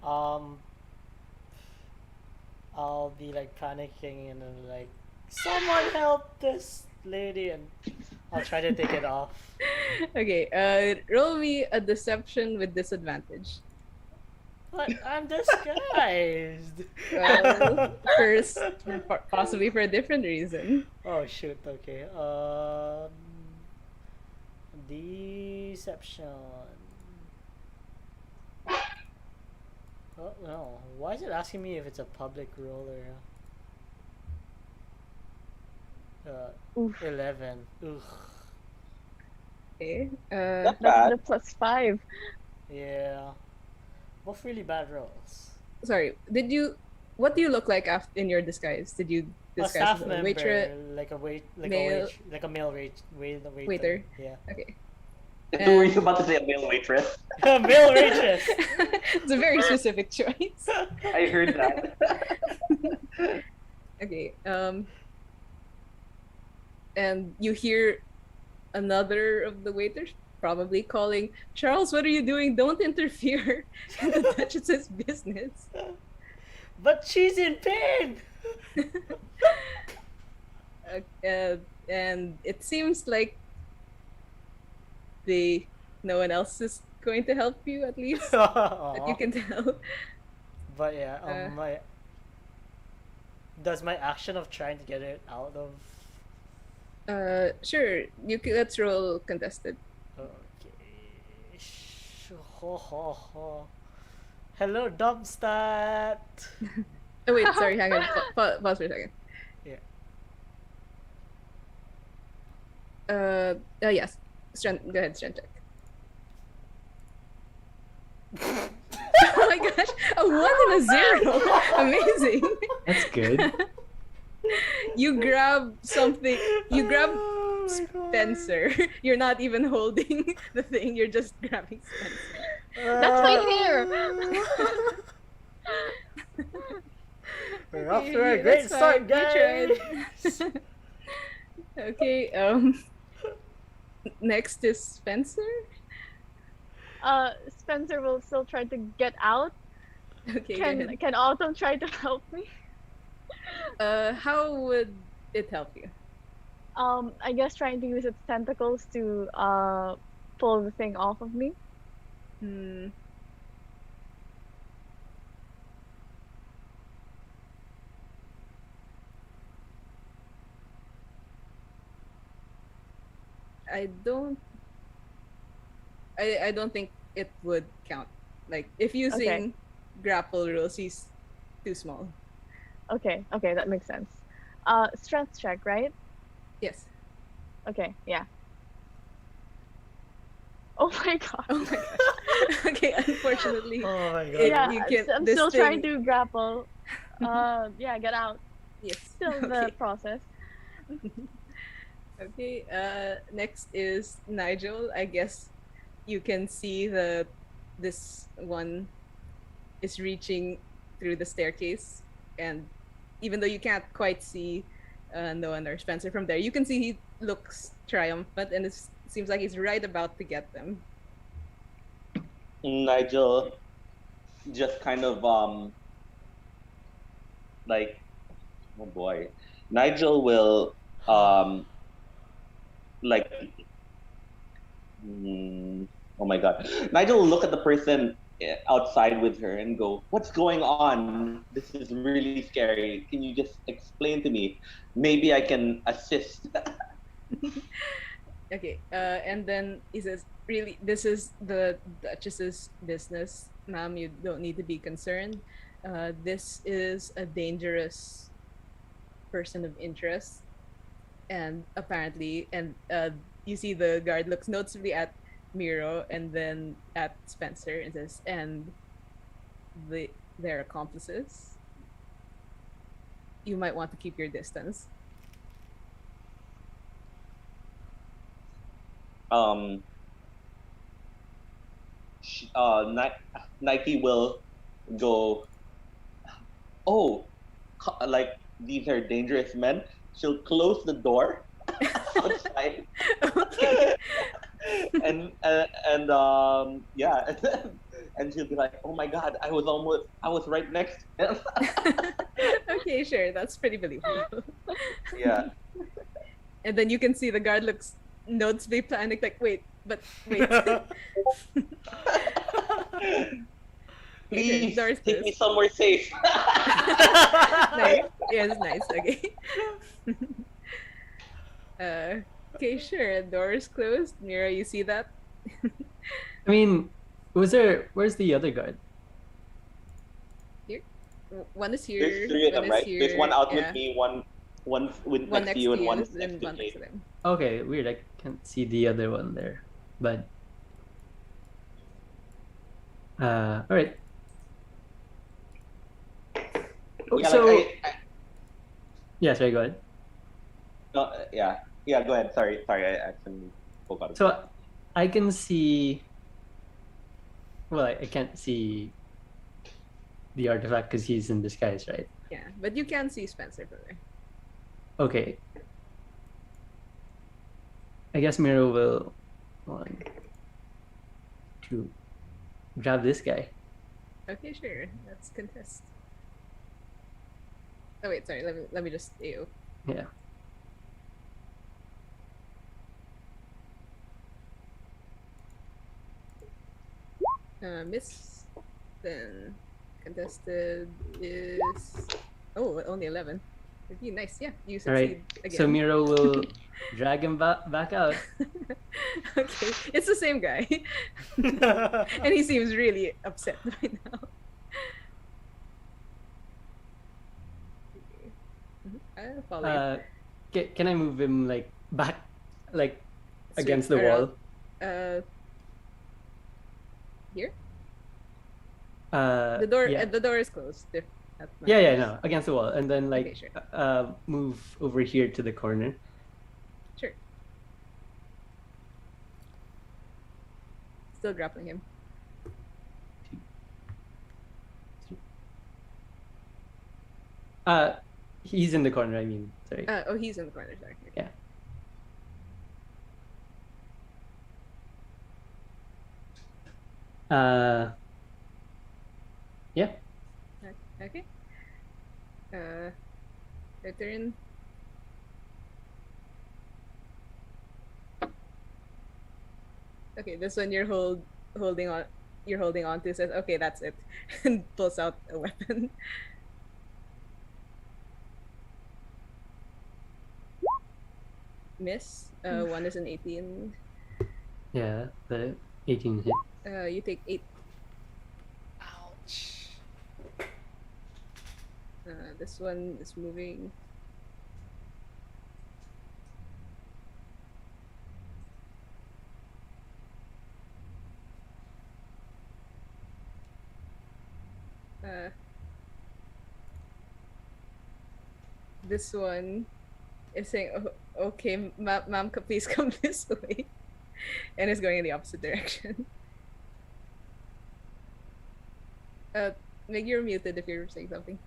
I'll be like panicking and then like, someone help this lady, and I'll try to take it off. Okay. Roll me a deception with disadvantage. But I'm disguised. Well, first, possibly for a different reason. Oh shoot. Okay. Deception. Oh no. Why is it asking me if it's a public roller? Oof. 11. Ugh. Okay. Not That's bad. the +5. Yeah. Both really bad rolls. Sorry. What do you look like in your disguise? Did you A disguise staff as a member, waitress? like a male- male waiter. Waiter. Yeah. Okay. Were you about to say a male waitress? A male waitress. It's a very specific choice. I heard that. Okay. And you hear another of the waiters probably calling, "Charles, what are you doing? Don't interfere." The Duchess's business. But she's in pain. And it seems like no one else is going to help you, at least that you can tell. But yeah, Uh, does my action of trying to get it out of? Sure. Let's roll contested. Okay. Ho ho ho. Hello, Dumpstat. Oh wait, sorry. Hang on. Pause for a second. Yeah. Yes. Strength. Go ahead. Strength check. Oh my gosh! A 1 and a 0. Amazing. That's good. You grab something. You grab Oh my God. Spencer. You're not even holding the thing. You're just grabbing Spencer. That's my hair. We're off Okay, to a great that's start, fine. You guys. tried. Okay. Next is Spencer. Spencer will still try to get out. Okay. Go ahead. Can Autumn try to help me? How would it help you? I guess trying to use its tentacles to pull the thing off of me. Hmm. I don't I don't think it would count. Like if using grapple rules, he's too small. Okay, that makes sense. Strength check, right? Yes. Okay, yeah. Oh my god. Oh my gosh. Okay, unfortunately, Oh my god. Yeah, you can. I'm This still trying thing. to grapple. Yeah, get out. Yes. Still in the Okay. process. Okay. Next is Nigel. I guess you can see this one is reaching through the staircase, and even though you can't quite see Noah or Spencer from there, you can see he looks triumphant, and it seems like he's right about to get them. Nigel just kind of like, oh boy, Nigel will like, oh my god, Nigel will look at the person outside with her and go, "What's going on? This is really scary. Can you just explain to me? Maybe I can assist." Okay, and then he says, "Really, this is the Duchess's business, ma'am. You don't need to be concerned. This is a dangerous person of interest, and apparently, and you see the guard looks noticeably at Miro and then at Spencer and says, and their accomplices. You might want to keep your distance." um, Nike will go, "Oh, like these are dangerous men." She'll close the door outside. Okay. And yeah, and she'll be like, "Oh my god, I was right next to him." Okay, sure, that's pretty believable. Yeah. And then you can see the guard looks noticeably panicked, like, wait. Please Doris take me says. somewhere safe. Nice. Yes, nice. Okay. Okay, sure. Doors closed. Mira, you see that? I mean, where's the other guard? Here. One is here. There's three of One them, is right? here. There's one out yeah. with me, one with One next to you, and one then next to one next to me. them. Okay, weird. I can't see the other one there. But all right. Oh, Yeah, so like yeah, sorry, go ahead. no, yeah. Go ahead. Sorry, I actually forgot. So I can see. Well, I can't see the artifact because he's in disguise, right? Yeah, but you can see Spencer from there. Okay. I guess Miro will want to grab this guy. Okay, sure. Let's contest. Oh wait, sorry. Let me just AO. Yeah. Miss. Then contested is only 11. 15. Nice. Yeah, you All right. succeed again. So Miro will drag him back out. Okay, it's the same guy, and he seems really upset right now. I'll follow you. Can I move him like back, like Sweep against the wall? around. Here. The The door is closed. Yeah, no, against the wall, and then like Okay, sure. move over here to the corner. Sure. Still grappling him. He's in the corner. I mean, sorry. He's in the corner. Sorry. Okay. Yeah. Yeah. Okay. Your turn. Okay, this one holding on. You're holding on to says, "Okay, that's it," and pulls out a weapon. miss. One is an 18. Yeah, the 18 hit. You take 8. Ouch. This one is moving. This one is saying, oh, okay, ma'am, please come this way. And is going in the opposite direction. Meg, you're muted if you're saying something.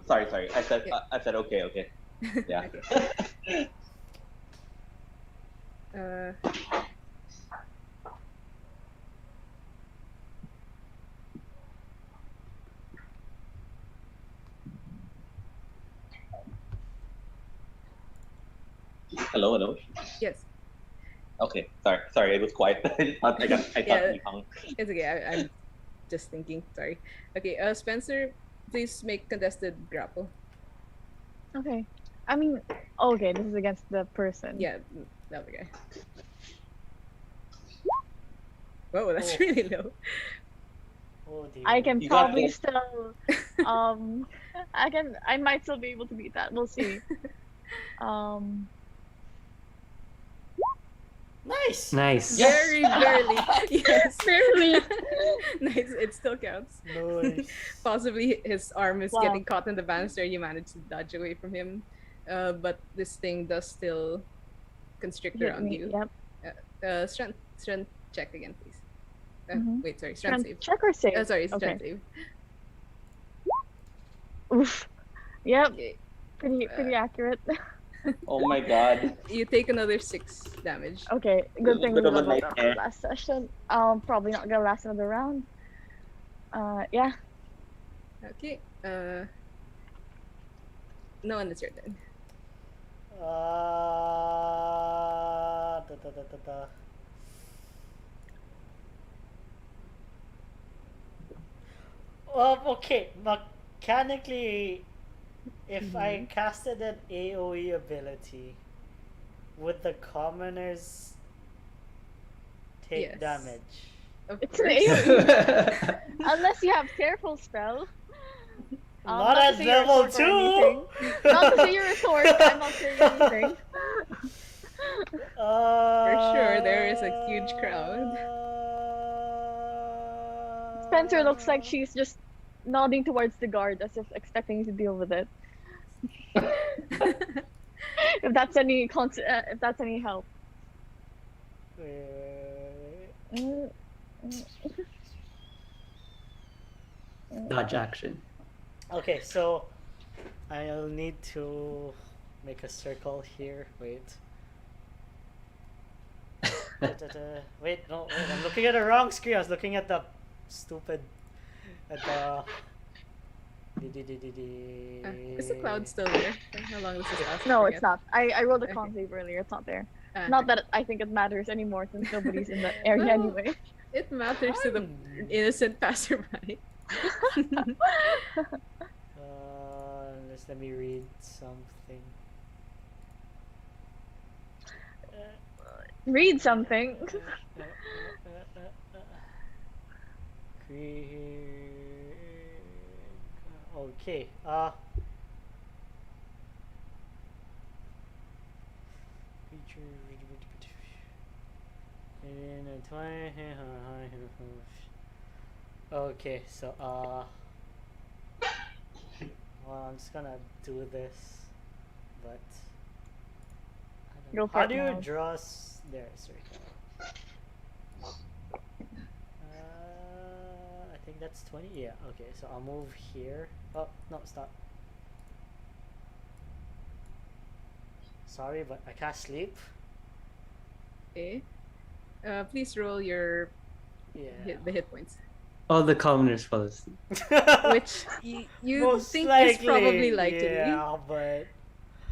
Sorry. I said Yeah. I said okay. Yeah. Okay. Hello. Yes, Okay. Sorry. It was quiet. I thought Yeah. we hung. it's okay. I'm just thinking. Sorry. Okay, Spencer, please make contested grapple. Okay. I mean, okay, this is against the person. Yeah, that guy. Whoa, that's Oh. really low. Oh dear. I can You got probably this. still, I might still be able to beat that. We'll see. Nice. Nice. Very barely. Yes. Barely. Nice. It still counts. Nice. Possibly his arm is Wow. getting caught in the banister. You managed to dodge away from him. But this thing does still constrict Hit around me. you. Yep. Strength check again, please. Mhm. Wait, sorry. Strength Strength save. check or save? Sorry, Okay. strength save. Oof. Yep. Okay. Pretty accurate. Oh my god. You take another 6 damage. Okay. Good thing we Bit of a leveled up nightmare. last session. Probably not gonna last another round. Yeah. Okay. No one, it's your turn. Da. Okay. Mechanically, if I casted an AoE ability, would the commoners take Yes. damage? Of It's an course. AoE. Unless you have careful spell. Not to at say you're a level sword or anything. 2. Not to say you're a sword. I'm not saying anything. For sure, there is a huge crowd. Spencer looks like she's just nodding towards the guard as if expecting you to deal with it. If that's any if that's any help. Mm, Dodge action. Okay, so I'll need to make a circle here. Wait. Wait, no, wait, I'm looking at the wrong screen. I was looking at the stupid. At the. Is the cloud still there? How long does this last? I No, forget. it's not. I rolled a Okay. con save earlier. It's not there. Ah, Not okay. that I think it matters anymore since nobody's in the area Well, anyway. It matters to the innocent passerby. Let me read something. Read something. Okay. Okay, so well, I'm just gonna do this, but I don't Go know. for How it do you now. draw there? Sorry. I think that's 20. Yeah. Okay, so I'll move here. Oh no, stop. Sorry, but I can't sleep. Okay. Please roll your Yeah. the hit points, All the commoners fall asleep. which you Most think likely, is probably likely. Yeah, but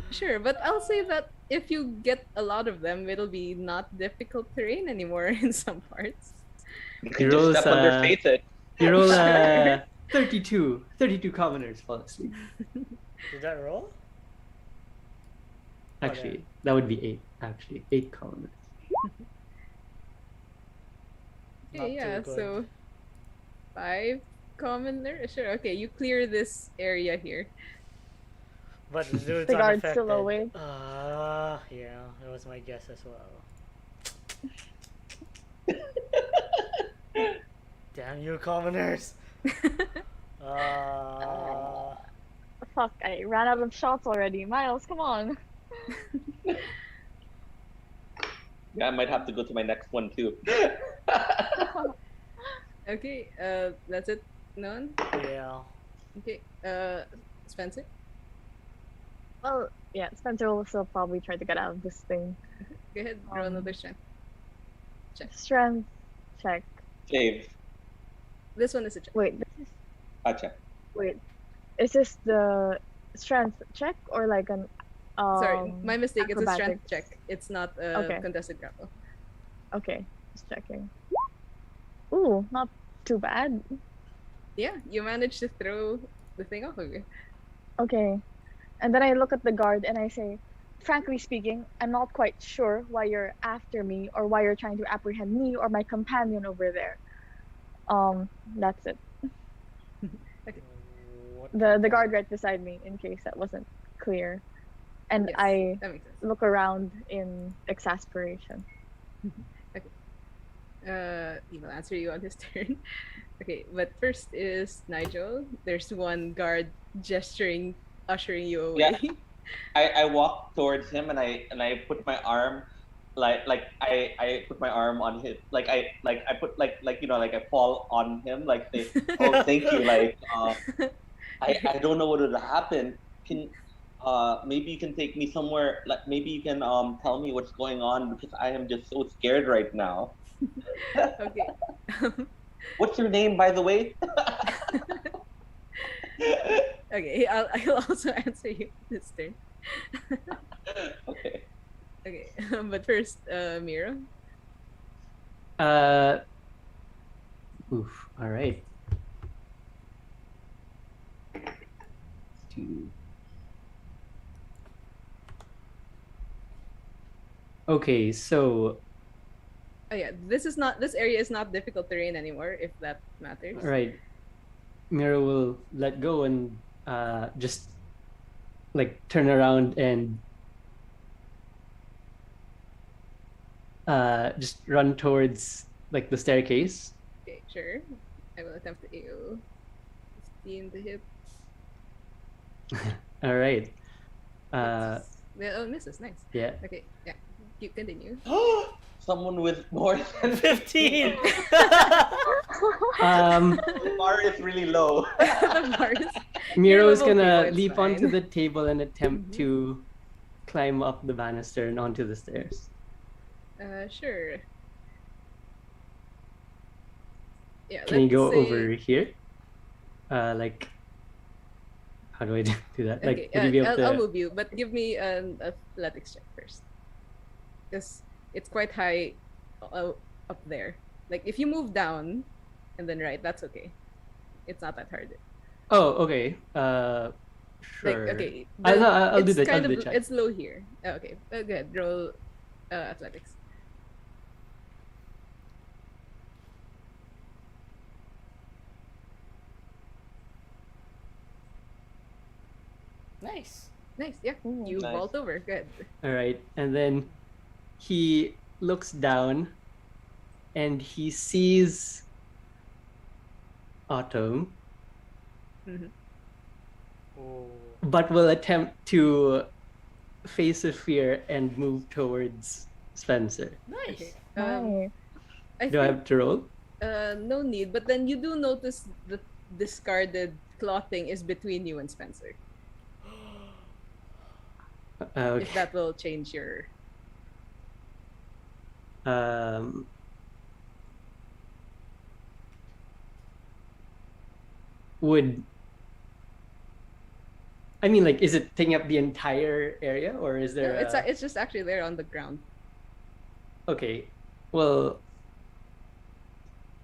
Sure, but I'll say that if you get a lot of them, it'll be not difficult terrain anymore in some parts. You He can just rolls, step underneath it. You roll Sure. 32 commoners fall asleep. did that roll? Actually, that would be 8. Actually, 8 columnists. Not Okay, yeah, too good. so 5 commoner. Sure. Okay, you clear this area here. But the dude's The guard's unaffected. still awake. Yeah, that was my guess as well. Damn you, commoners! Fuck, I ran out of shots already. Miles, come on. Yeah, I might have to go to my next one too. Okay, that's it. None. Yeah. Okay, Spencer. Well, yeah, Spencer will still probably try to get out of this thing. Go ahead, roll another strength. Strength check. Save. This one is a check. Wait, this is Gotcha. is this the strength check or like an Sorry, my mistake. It's a strength acrobatics? check. It's not a Okay. contested grapple. Okay, just checking. Ooh, not too bad. Yeah, you managed to throw the thing off of you. Okay. And then I look at the guard and I say, frankly speaking, I'm not quite sure why you're after me or why you're trying to apprehend me or my companion over there. That's it. What The guard right beside me, in case that wasn't clear. And Yes, I that makes sense. look around in exasperation. He will answer you on his turn. Okay, but first is Nigel. There's one guard gesturing, ushering you away. Yeah. I walk towards him and I put my arm I put my arm on his I put like you know like I fall on him like say, oh thank you I don't know what would happen. Can maybe you can take me somewhere, like maybe you can tell me what's going on because I am just so scared right now. Okay. What's your name, by the way? Okay, I'll also answer you this turn. Okay. Okay, but first, Miro. Oof. All right. 2. Okay, so Oh yeah, this area is not difficult terrain anymore, if that matters. right, Mira will let go and just like turn around and just run towards like the staircase. Okay, sure. I will attempt the AO. 15 to hit. All right. Oh, misses. Nice. Yeah. Okay, yeah. Keep continue. Someone with more than 15! The bar is really low. The bar is. Miro is level gonna 2, it's leap onto fine. the table and attempt to climb up the banister and onto the stairs. Sure. Yeah. Can you let's go say- over here? Like, how do I do that? Like, Okay, would you be able I'll to? move you, but give me an athletics check first, because it's quite high up there. Like if you move down and then right, that's okay. It's not that hard. Oh, okay. Sure. Like okay, I'll do it's the kind I'll do of the check. it's low here. Oh, okay, go ahead. Roll athletics. Nice. Nice, yeah. Ooh. You Nice. vault over. Good. All right, and then he looks down, and he sees Autumn, Oh. but will attempt to face of fear and move towards Spencer. Nice. Nice. I Do I think have to roll? no need, but then you do notice the discarded clothing is between you and Spencer. Okay. If that will change your Would I mean like is it taking up the entire area or is No, there? it's just actually there on the ground. Okay. Well,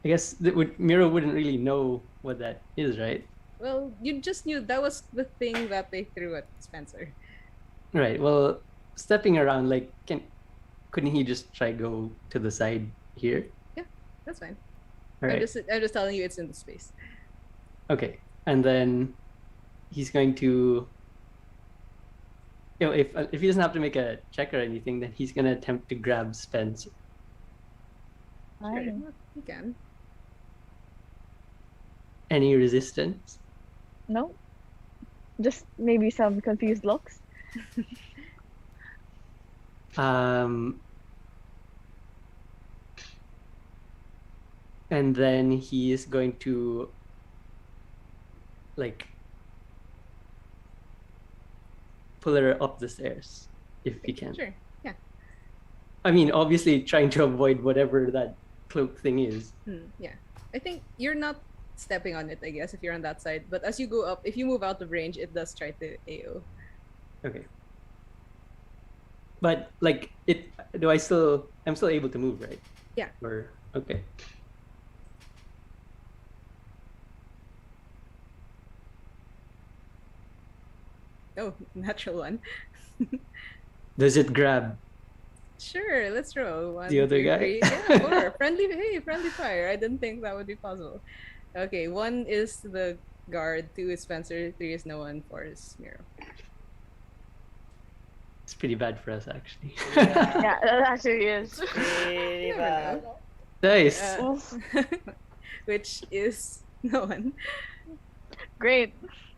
I guess Miro wouldn't really know what that is, right? Well, you just knew that was the thing that they threw at Spencer. Right. Well, stepping around, like, couldn't he just try go to the side here? That's fine. All right. I'm just telling you it's in the space. Okay, and then he's going to, if he doesn't have to make a check or anything, then he's gonna attempt to grab Spencer. Sure, Fine. you can. Any resistance? No. Just maybe some confused looks. And then he is going to, like, pull her up the stairs if he can. Sure. Yeah. I mean, obviously trying to avoid whatever that cloak thing is. Yeah. I think you're not stepping on it, I guess, if you're on that side. But as you go up, if you move out of range, it does try to AO. Okay. But like I'm still able to move, right? Yeah. Or okay. Oh, natural one. Does it grab? Sure, let's roll. One, The other two, guy? three. Yeah, four. Friendly fire. I didn't think that would be possible. Okay, 1 is the guard, 2 is Spencer, 3 is no one, 4 is Miro. It's pretty bad for us, actually. Yeah, that actually is. Pretty Never bad. Nice. Oof. Which is no one. Great.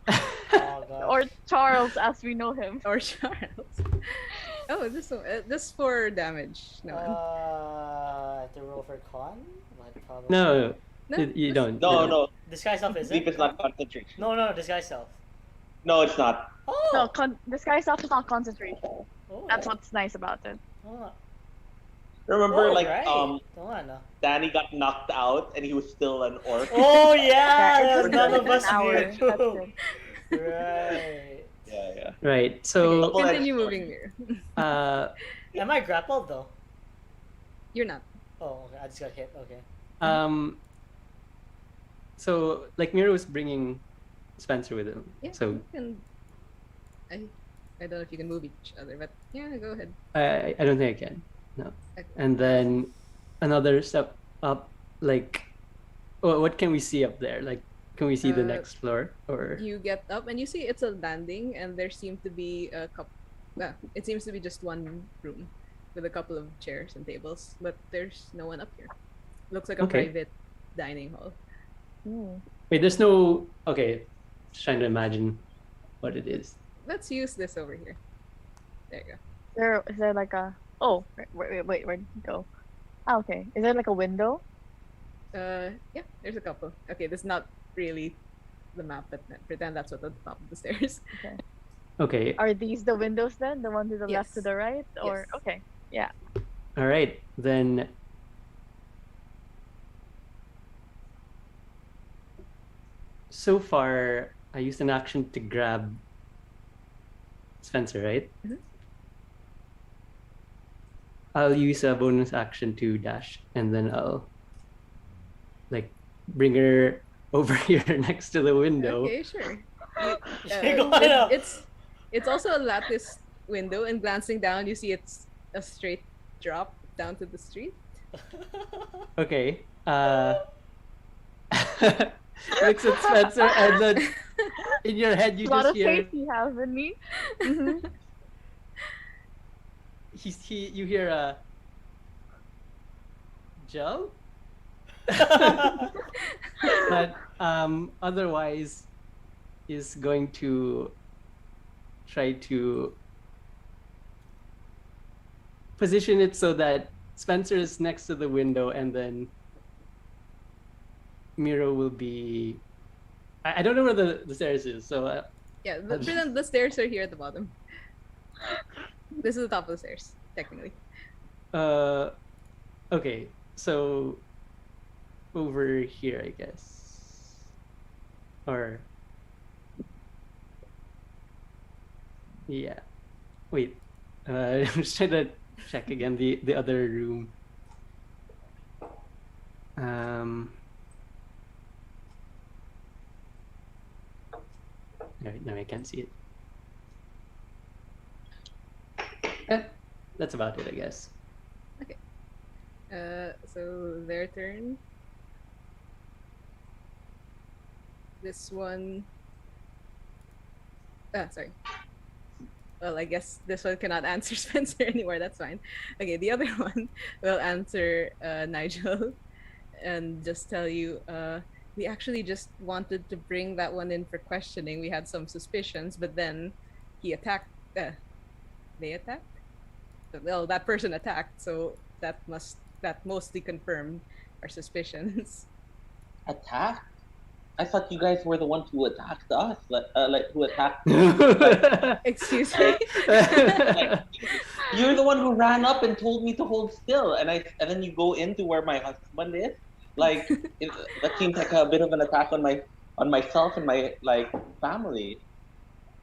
Oh god. Or Charles, as we know him. Or Charles. Oh, this for damage. No one. I have to roll for con? But probably No, No, you this- don't. No, you don't. no. Disguise self is Sleep it? is not concentration. No, disguise self. No, it's not. Oh! No, disguise self is not concentration. Oh. That's what's nice about it. Oh. Remember, Oh, like, right. Oh, ano. Danny got knocked out and he was still an orc. Oh Yeah, yeah, it that took none like of an us hour. knew. That's it. Right. Yeah. Right. So, Okay. Continue moving here. Am I grappled though? You're not. Oh, okay. I just got hit. Okay. so like Miro was bringing Spencer with him. Yeah. So You can... I don't know if you can move each other, but yeah, go ahead. I don't think I can. No. Okay. And then another step up, like, what can we see up there? Like, can we see the next floor or? You get up and you see it's a landing, and there seem to be a couple. Well, it seems to be just one room with a couple of chairs and tables, but there's no one up here. Looks like a Okay. private dining hall. Ooh. Wait, there's no. Okay, just trying to imagine what it is. Let's use this over here. There you Is there like a... Oh, wait, where'd it go? Ah, okay. Is there like a window? go. Yeah, there's a couple. Okay, this is not really the map, but pretend that's at the top of the stairs. Okay. Are these the windows then? The one to the left to Yes. the right? Or Yes. okay. Yeah. All right. Then. So far, I used an action to grab Spencer, right? Mhm. I'll use a bonus action to dash, and then I'll like bring her over here next to the window. Okay, sure. Go ahead. It's also a lattice window, and glancing down, you see it's a straight drop down to the street. Okay. Looks at Spencer, and then in your head you a lot just of hear faith you have in me. Mhm. you hear a Joe? But otherwise is going to try to position it so that Spencer is next to the window, and then Miro will be. I don't know where the stairs is, so Yeah, the stairs are here at the bottom. This is the top of the stairs, technically. okay, so over here, I guess, or yeah. Wait, I'm just trying to check again the other room. No, I can't see it. That's about it, I guess. So their turn. This one. Sorry. Well, I guess this one cannot answer Spencer anymore. That's fine. Okay, the other one will answer Nigel and just tell you we actually just wanted to bring that one in for questioning. We had some suspicions, but then he attacked. They attacked? Well, that person attacked, so that mostly confirmed our suspicions. Attack? I thought you guys were the ones who attacked us. Like who attacked. Excuse me. Like, you're the one who ran up and told me to hold still, and then you go into where my husband is. Like that seems like a bit of an attack on myself and my like family.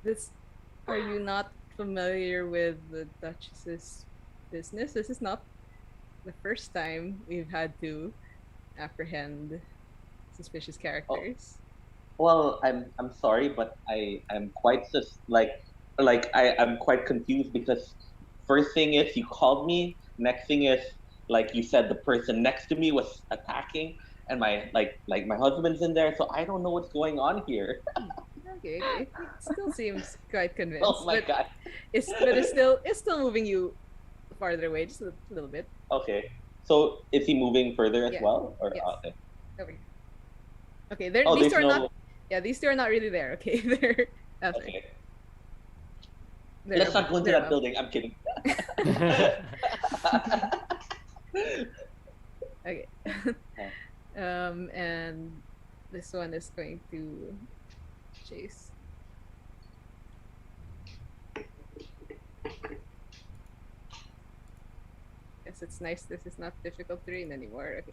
This Are you not familiar with the Duchess's business? This is not the first time we've had to apprehend suspicious characters. Well, I'm sorry, but I'm quite I'm quite confused because first thing is you called me, next thing is like you said the person next to me was attacking, and my husband's in there, so I don't know what's going on here. Okay. It still seems quite convinced, Oh my but god. it's still moving you farther away, just a little bit. Okay, so is he moving further as Yeah. well, or Yes. okay? Over here. Okay, Oh, these there's two are no. not. Yeah, these two are not really there. Okay, they're. Sorry. Okay, They're let's not go into they're that above. building. I'm kidding. Okay. And this one is going to chase. Yes, it's nice. This is not difficult terrain anymore. Okay.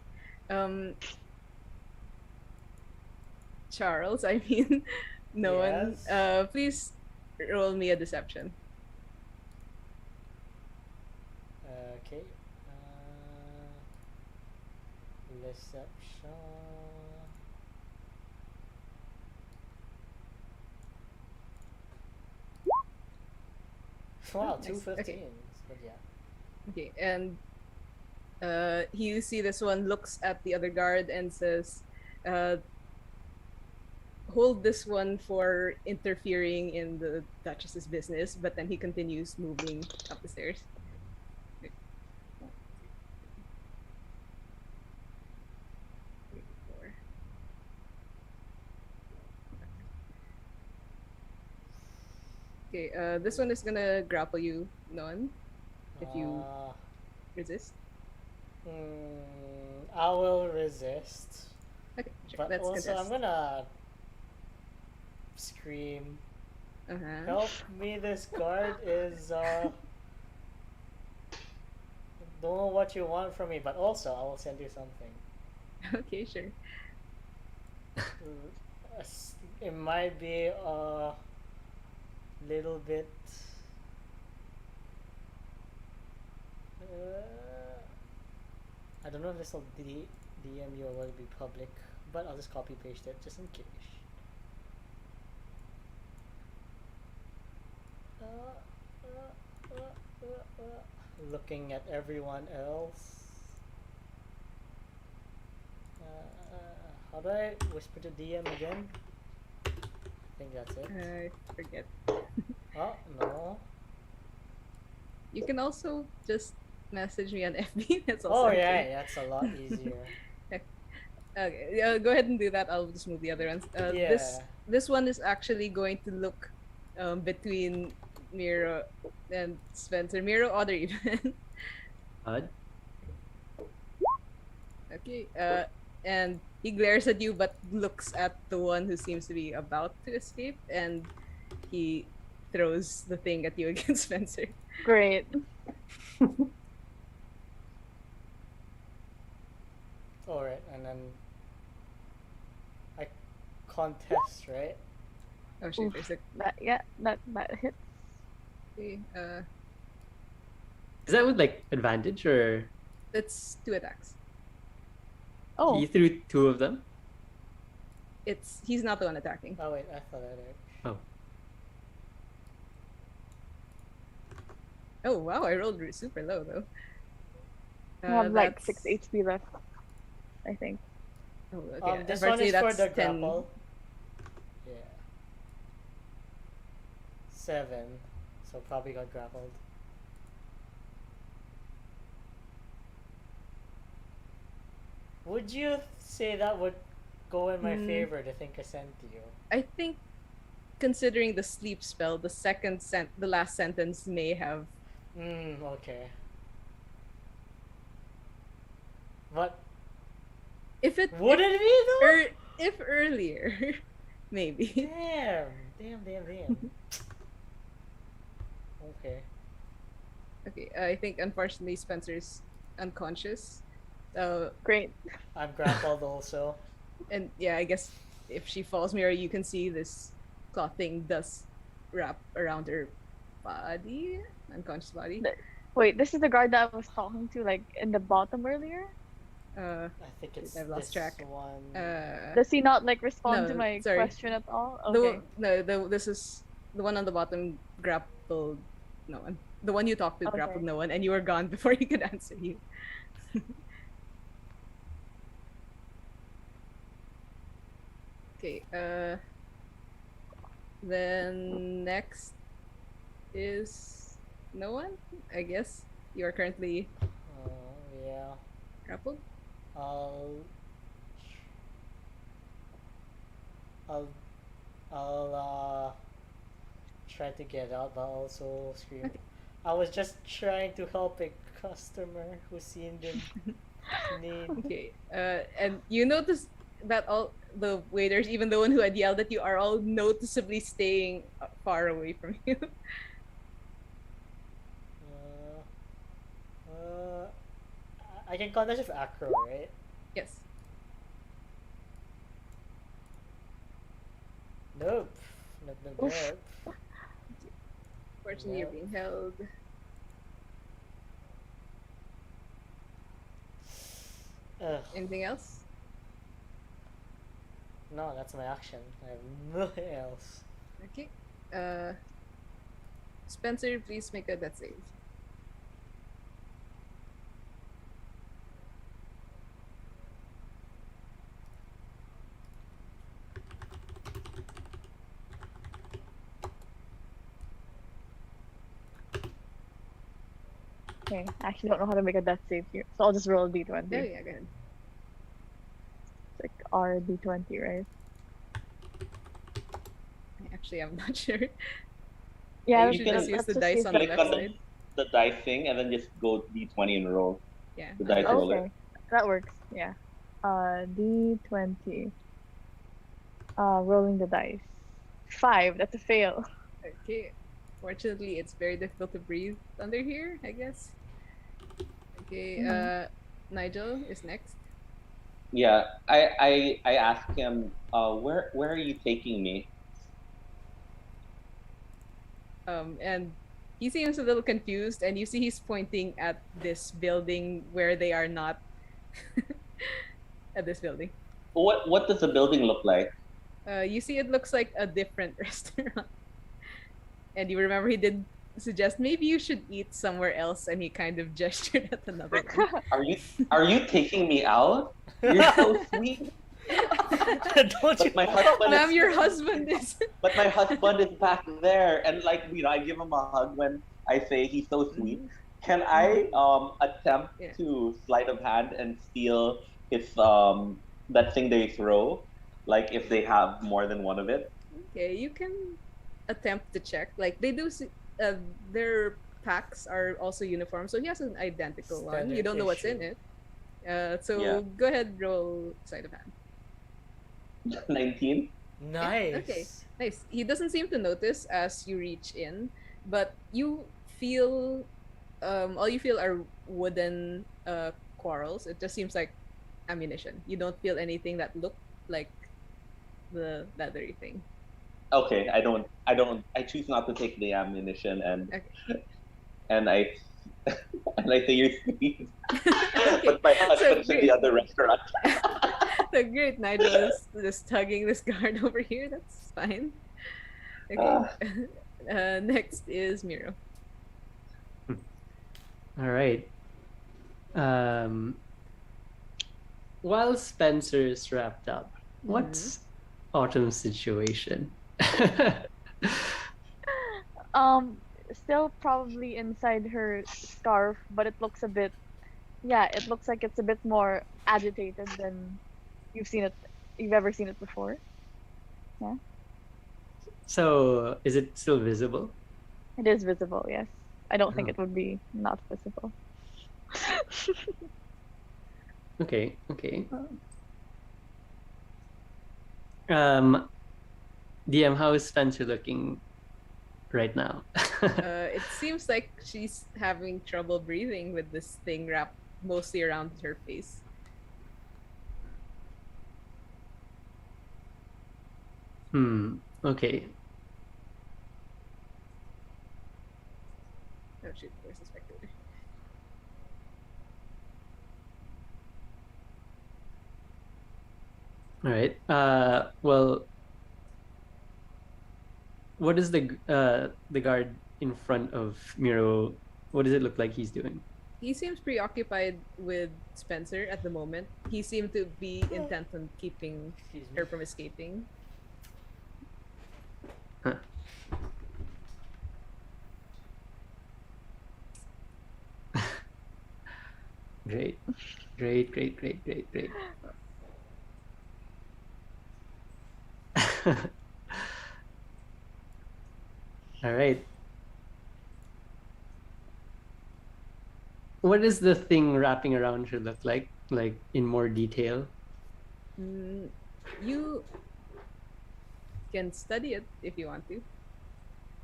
Charles, I mean, no one. Yes? Please roll me a deception. Okay. Reception. Wow, Nice. two Okay. 15s, but yeah. Okay, and you see this one looks at the other guard and says, hold this one for interfering in the Duchess's business, but then he continues moving up the stairs. Wait. 1, 2, 3, 4. Okay, this one is gonna grapple you, Non, if you resist. I will resist. Okay, sure. But Let's also, I'm contest. gonna scream. Uh-huh. Help me, this guard is, don't know what you want from me, but also, I will send you something. Okay, sure. It might be a little bit. I don't know if this will DM you or will it be public, but I'll just copy paste it just in case. Looking at everyone else. How do I whisper to DM again? I think that's it. I forget. Oh, no. You can also just message me on FB. That's also Oh, okay. yeah, that's a lot easier. Okay, go ahead and do that. I'll just move the other ones. Yeah. This one is actually going to look between Miro and Spencer. Miro, other even. Odd. Okay. And he glares at you, but looks at the one who seems to be about to escape, and he throws the thing at you again, Spencer. Great. Alright, and then I contest, right? Oh shoot, Oof. there's a That hits. okay, Is that with like advantage or that's 2 attacks. Oh, he threw two of them? He's not the one attacking. Oh wait, I thought I did. Oh. Oh wow, I rolled super low though. I have like That's 6 HP left, I think. oh okay. This one Unfortunately, is for that's the 10. grapple. Yeah. 7. So probably got grappled. Would you say that would go in my Hmm. favor to think I sent to you? I think considering the sleep spell, the last sentence may have. Okay. But If it would it be though? if earlier, maybe. Damn. Okay. Okay, I think unfortunately Spencer's unconscious. Great. I'm grappled also. And yeah, I guess if she falls, Mira, you can see this cloth thing does wrap around her body, unconscious body. Wait, this is the guard that I was talking to, like in the bottom earlier. Uh, I think it's I've lost this track. one. Does he not like respond to no, my sorry. question at all? Okay. This is the one on the bottom grappled no one. The one you talked to grappled Okay. no one, and you were gone before he could answer you. Okay. Then next is no one. I guess you are currently Yeah. grappled. I'll I'll I'll try to get out, but also scream. Okay. I was just trying to help a customer who seemed in need. Okay. And you notice that all the waiters, even the one who had yelled at you, are all noticeably staying far away from you. I can contact with Acro, right? Yes. Nope. Nope. Fortunately, you're being held. Ugh. Anything else? No, that's my action. I have nothing else. Okay. Spencer, please make a death save. Okay. I actually don't know how to make a death save here, so I'll just roll a d20. Oh yeah, go ahead. It's like R d20, right? Actually, I'm not sure. Yeah, you should just use the dice on the Click left on side. the dice thing and then just go d20 and roll. Yeah. The dice roller. Okay, that works. Yeah. D20. Rolling the dice. 5. That's a fail. Okay. Fortunately, it's very difficult to breathe under here, I guess. Okay, Nigel is next. Yeah, I asked him, where are you taking me? And he seems a little confused, and you see he's pointing at this building where they are not. At this building. What does the building look like? You see it looks like a different restaurant. And you remember he did suggest maybe you should eat somewhere else, and he kind of gestured at another one. Are you taking me out? You're so sweet. Don't you? But my husband Ma'am, is, your husband is. but my husband is back there, and like I give him a hug when I say he's so sweet. Can I attempt Yeah. to sleight of hand and steal his that thing they throw, like if they have more than one of it? Okay, you can attempt to check. Like they do, their packs are also uniform, so he has an identical one. You Standard don't know what's in issue. it. So Yeah. go ahead, roll sleight of hand. 19. Nice. Okay, nice. He doesn't seem to notice as you reach in, but you feel, all you feel are wooden quarrels. It just seems like ammunition. You don't feel anything that looked like the leathery thing. Okay, I choose not to take the ammunition and Okay. and I and I say you're sweet. Okay, But my husband's in great. the other restaurant. So great, Nigel is just tugging this guard over here. That's fine. Okay. Next is Miro. All right. While Spencer's wrapped up, what's Autumn's situation? Still probably inside her scarf, but it looks a bit, yeah, it looks like it's a bit more agitated than you've ever seen it before. Yeah, So, is it still visible? it is visible, yes. I don't think Oh. it would be not visible. Okay. DM, how is Spencer looking right now? It seems like she's having trouble breathing with this thing wrapped mostly around her face. Okay. Oh shoot, where's the spectator? All right. Well, what is the guard in front of Miro? What does it look like he's doing? He seems preoccupied with Spencer at the moment. He seemed to be intent on keeping Excuse me. her from escaping. Huh. Great. All right. What does the thing wrapping around her look like in more detail? You can study it if you want to.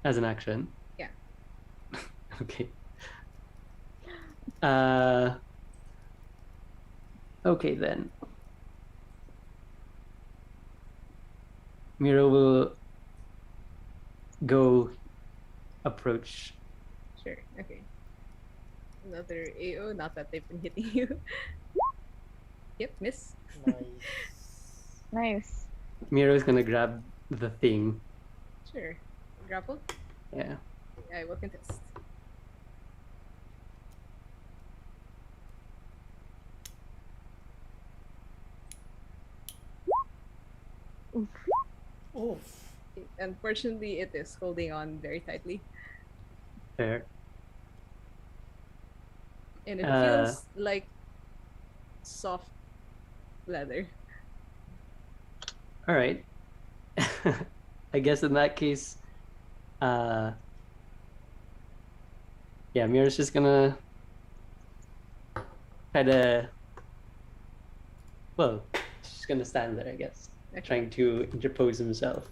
As an action? Yeah. Okay. Okay then. Miro will go approach. Sure. Okay. Another AO. Not that they've been hitting you. Yep, miss. Nice. Nice. Miro's gonna grab the thing. Sure. Grapple. Yeah. I will contest. Oof. Unfortunately, it is holding on very tightly, Fair. and it feels like soft leather. All right. I guess in that case, yeah, Mira's just gonna try to. Well, she's gonna stand there, I guess, Okay. trying to interpose himself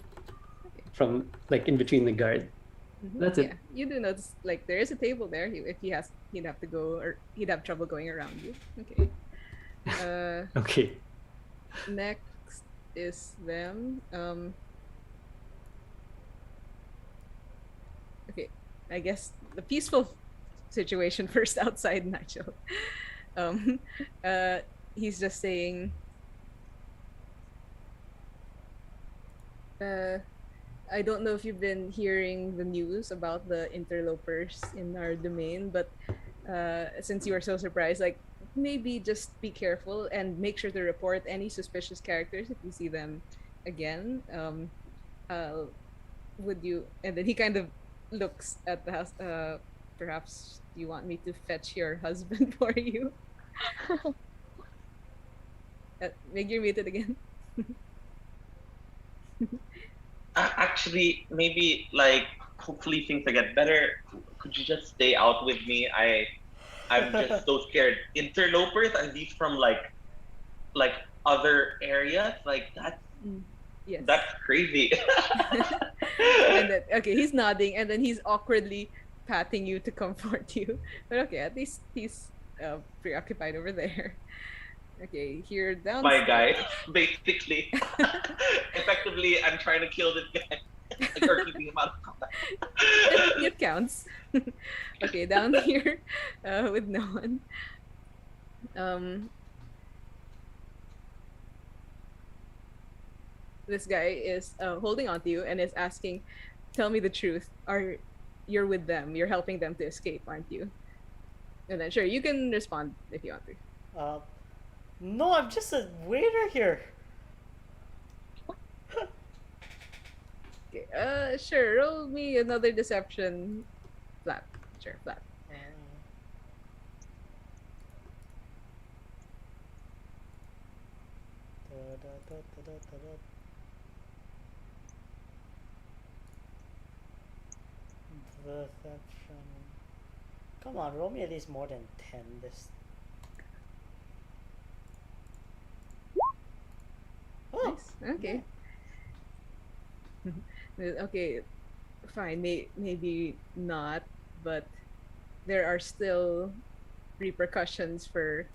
from in between the guard. That's it. Yeah, you do notice like there is a table there. If he has, he'd have to go, or he'd have trouble going around you. Okay. Okay. Next is them. Okay, I guess the peaceful situation first outside Nigel. Um, he's just saying. I don't know if you've been hearing the news about the interlopers in our domain, but since you are so surprised, like maybe just be careful and make sure to report any suspicious characters if you see them again. Would you? And then he kind of looks at the house. Perhaps you want me to fetch your husband for you? Make your muted again. Actually, maybe hopefully things will get better. Could you just stay out with me? I'm just so scared. Interlopers, are these from like other areas? Like Yes. that's crazy. And then, okay, he's nodding, and then he's awkwardly patting you to comfort you. But okay, at least he's preoccupied over there. Okay, here down. My guy, basically. Effectively, I'm trying to kill this guy. Or keeping him out of combat. It counts. Okay, down here with no one. This guy is holding on to you and is asking, "Tell me the truth. You're with them? You're helping them to escape, aren't you?" And then sure, you can respond if you want to. No, I'm just a waiter here. Okay. Sure. Roll me another deception. Flat. Sure, flat. Deception. Come on, roll me at least more than 10 this. Oh, Nice. Okay. Okay. Fine. Maybe not, but there are still repercussions for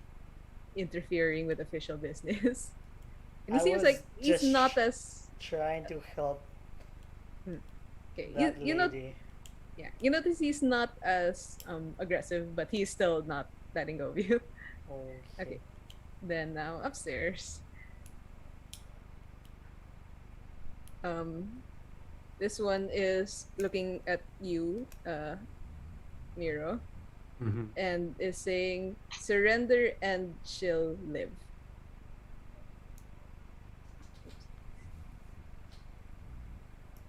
interfering with official business. And he I seems was like he's just not as trying to help okay. that You know, lady. yeah. You notice he's not as aggressive, but he's still not letting go of you. Okay. Okay. Then now upstairs. Um, this one is looking at you, Miro, Mm-hmm. and is saying, "Surrender and she'll live."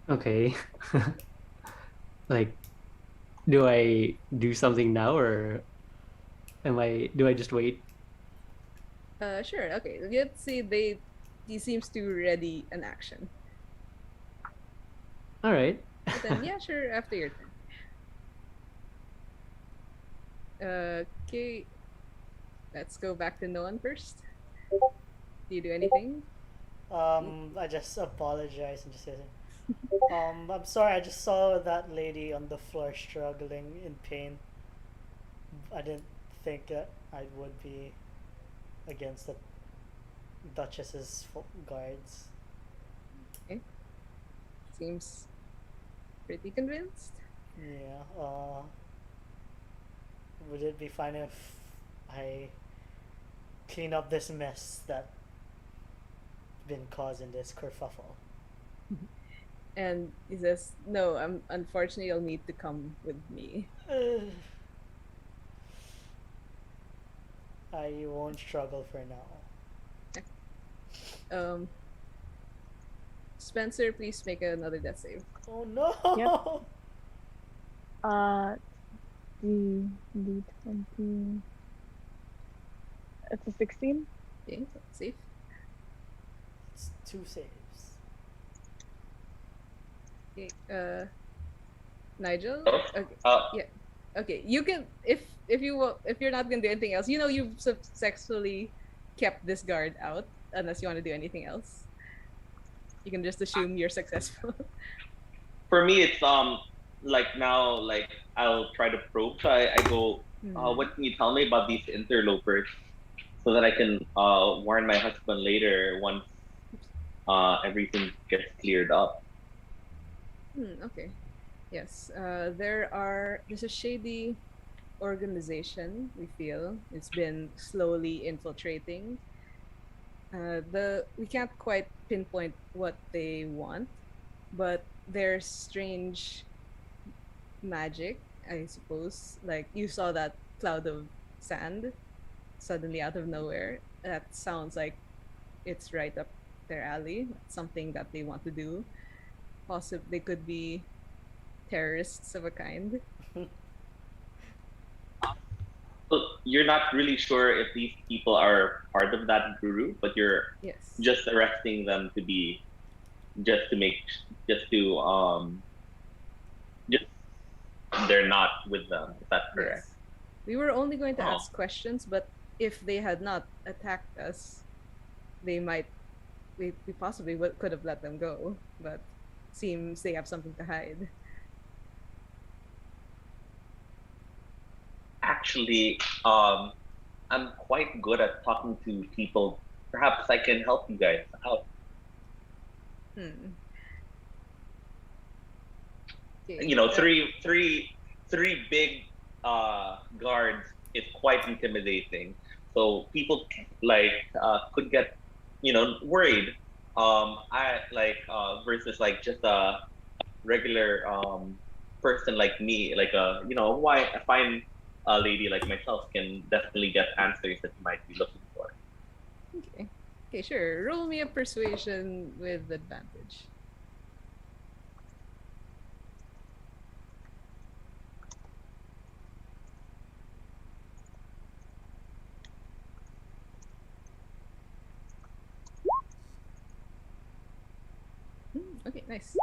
Okay. Like, do I do something now, or do I just wait? Sure. Okay. Let's see. He seems to ready an action. All right. But then, yeah, sure. After your turn. Okay. Let's go back to no one first. Do you do anything? I just apologize and just say, I'm sorry, I just saw that lady on the floor struggling in pain. I didn't think that I would be against the Duchess's guards. Okay. Seems pretty convinced. Yeah, would it be fine if I clean up this mess that's been causing this kerfuffle? And he says, "No, unfortunately you'll need to come with me." I won't struggle for now. Um, Spencer, please make another death save. Oh no! D20. It's a 16. Okay, so safe. It's 2 saves. Okay. Nigel. Oh, Okay. uh, Yeah. Okay. You can if if you're not gonna do anything else, you've successfully kept this guard out. Unless you want to do anything else, you can just assume you're successful. for me, it's like now, like I'll try to probe. So I go, what can you tell me about these interlopers, so that I can warn my husband later once everything gets cleared up. Okay. Yes. There's a shady organization. We feel it's been slowly infiltrating. We can't quite pinpoint what they want, but there's strange magic, I suppose. Like you saw that cloud of sand suddenly out of nowhere. That sounds like it's right up their alley. Something that they want to do. Possibly they could be terrorists of a kind. So you're not really sure if these people are part of that group, but you're Yes. just arresting them to be just to make just to just they're not with them. Is that correct? Yes. We were only going to Oh. ask questions, but if they had not attacked us, they might we possibly could have let them go. But seems they have something to hide. Actually, I'm quite good at talking to people. Perhaps I can help you guys out. Hmm. Okay. You know, three big guards is quite intimidating. So people like could get worried. I like versus like just a regular person like me, like a why I find a lady like myself can definitely get answers that you might be looking for. Okay. Okay, sure. Roll me a persuasion with advantage. Okay, nice.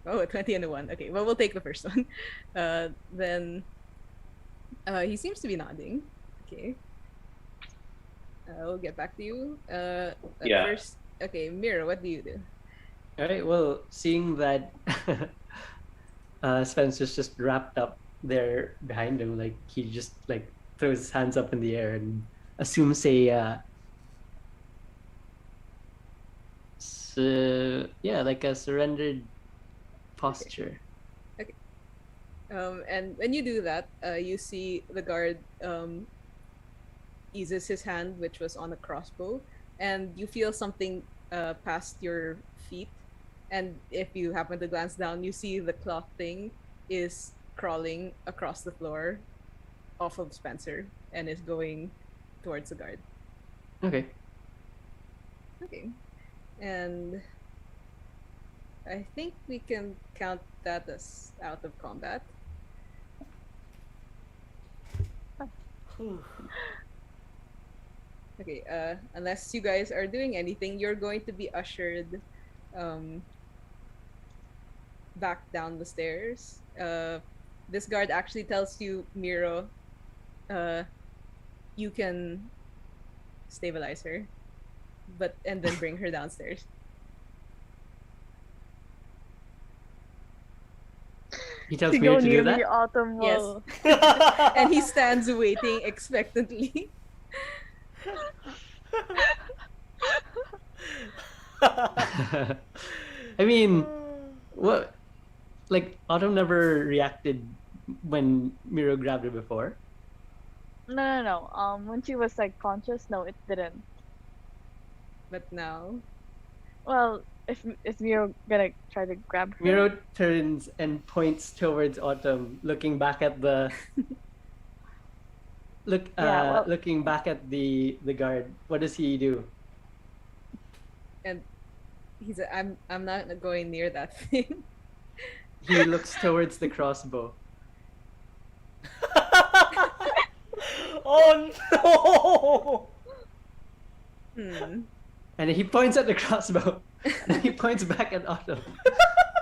Oh, a 20 and a 1. Okay, well, we'll take the first one. Then he seems to be nodding. Okay. I'll get back to you. At Yeah. first, okay, Mira, what do you do? All right. Well, seeing that Spencer's just wrapped up there behind him, like he just like throws his hands up in the air and assumes like a surrendered posture. And when you do that, you see the guard eases his hand, which was on a crossbow, and you feel something past your feet. And if you happen to glance down, you see the cloth thing is crawling across the floor off of Spencer and is going towards the guard. Okay. Okay. And I think we can count that as out of combat. Whew. Okay, unless you guys are doing anything, you're going to be ushered back down the stairs. This guard actually tells you, Miro, you can stabilize her, and then bring her downstairs. He tells To me go to do near that. the autumn Yes. will. And he stands waiting expectantly. I mean, what? Like Autumn never reacted when Miro grabbed her before. No. When she was like conscious, no, it didn't. But now, Well, if you're gonna try to grab her, Miro turns and points towards Autumn, looking back at the looking back at the guard. What does he do? and he's I'm not going near that thing. He looks towards the crossbow. Oh no! And he points at the crossbow. And he points back at Autumn.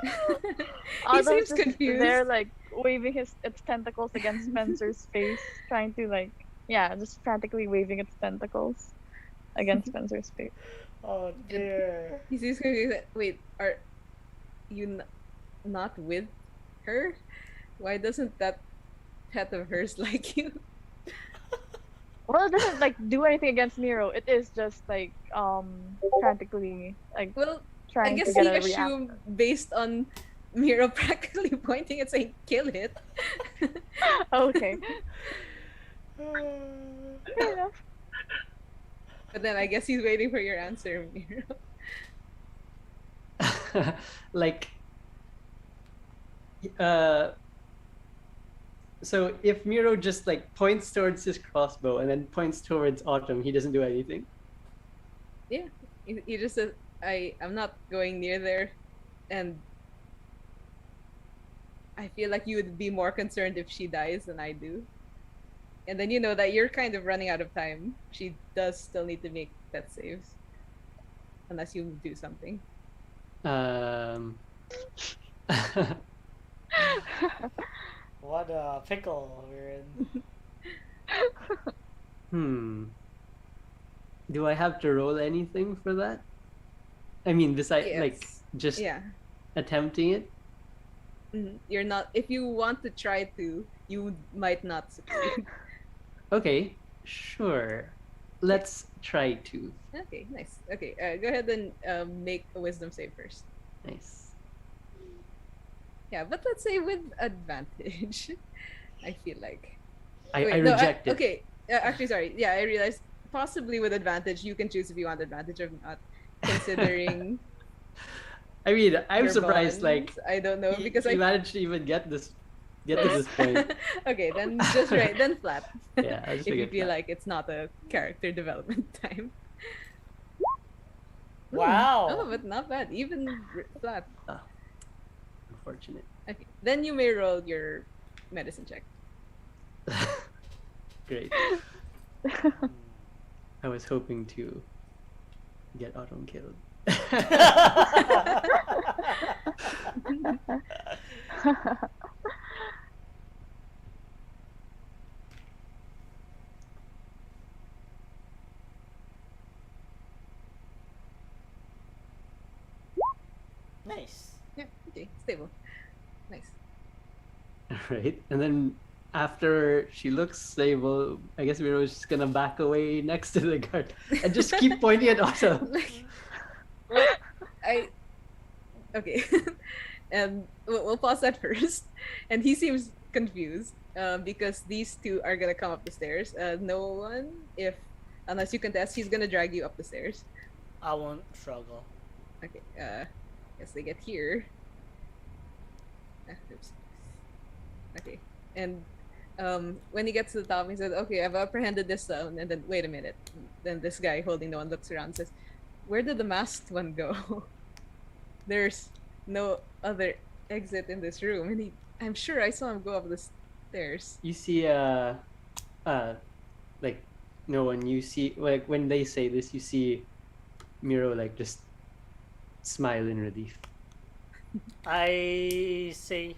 He Autumn's seems just confused. There, like waving its tentacles against Spencer's face, trying to just frantically waving its tentacles against Spencer's face. Oh dear. He seems confused. Wait, are you not with her? Why doesn't that pet of hers like you? Well, it doesn't do anything against Miro. It is just frantically Well, I trying guess to get he a reaction. assumed based on Miro practically pointing and saying, "Kill it." Okay. Fair enough. But then I guess he's waiting for your answer, Miro. Like so if Miro just points towards his crossbow and then points towards Autumn, he doesn't do anything. Yeah, he just says, I'm not going near there, and I feel like you would be more concerned if she dies than I do. And then you know that you're kind of running out of time. She does still need to make death saves. Unless you do something. What a pickle we're in. Do I have to roll anything for that? I mean, besides just Yeah. attempting it? You're not, if you want to try to, you might not succeed. Okay, sure. Let's try to. Okay, nice. Okay, go ahead and make a wisdom save first. Nice. Yeah, but let's say with advantage. I feel like. I Wait, no, reject it. Okay, actually, sorry. Yeah, I realized possibly with advantage, you can choose if you want advantage or not, considering. I mean, I'm your surprised. bonds. I don't know because he I managed to even get this get to this point. Okay, then just right, then flat. Yeah, I just if you figured feel flat. like it's not a character development time. Wow. Oh, but not bad. Even flat. Ah, unfortunate. Okay, then you may roll your medicine check. Great. I was hoping to get auto killed. Nice. Yeah, okay, stable. Nice. Right, and then after she looks stable, I guess we were just gonna back away next to the guard and just keep pointing at Otto. Like, what I okay, and we'll pause that first. And he seems confused because these two are gonna come up the stairs. No one, if unless you contest, he's gonna drag you up the stairs. I won't struggle. Okay, guess they get here. Oops. Okay, and when he gets to the top, he says, "Okay, I've apprehended this zone." And then, wait a minute. Then this guy holding the one looks around and says, "Where did the masked one go? There's no other exit in this room." And I'm sure I saw him go up the stairs. You see, like, no one. You see, like, when they say this, you see Miro like just smile in relief. I say,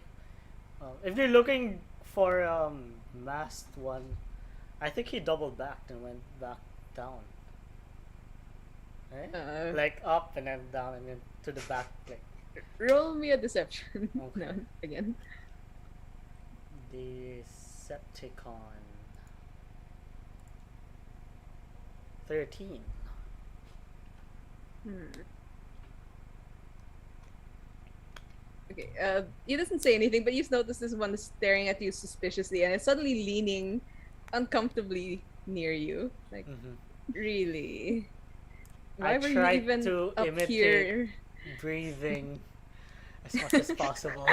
if you're looking for masked one, I think he doubled back and went back down. Right? Like up and then down and then to the back. Like Roll me a deception. Okay. No, again. Decepticon. 13. Okay, he doesn't say anything, but you notice this one is staring at you suspiciously and is suddenly leaning uncomfortably near you. Like, really? Why I were you tried even to up imitate here? breathing as much as possible.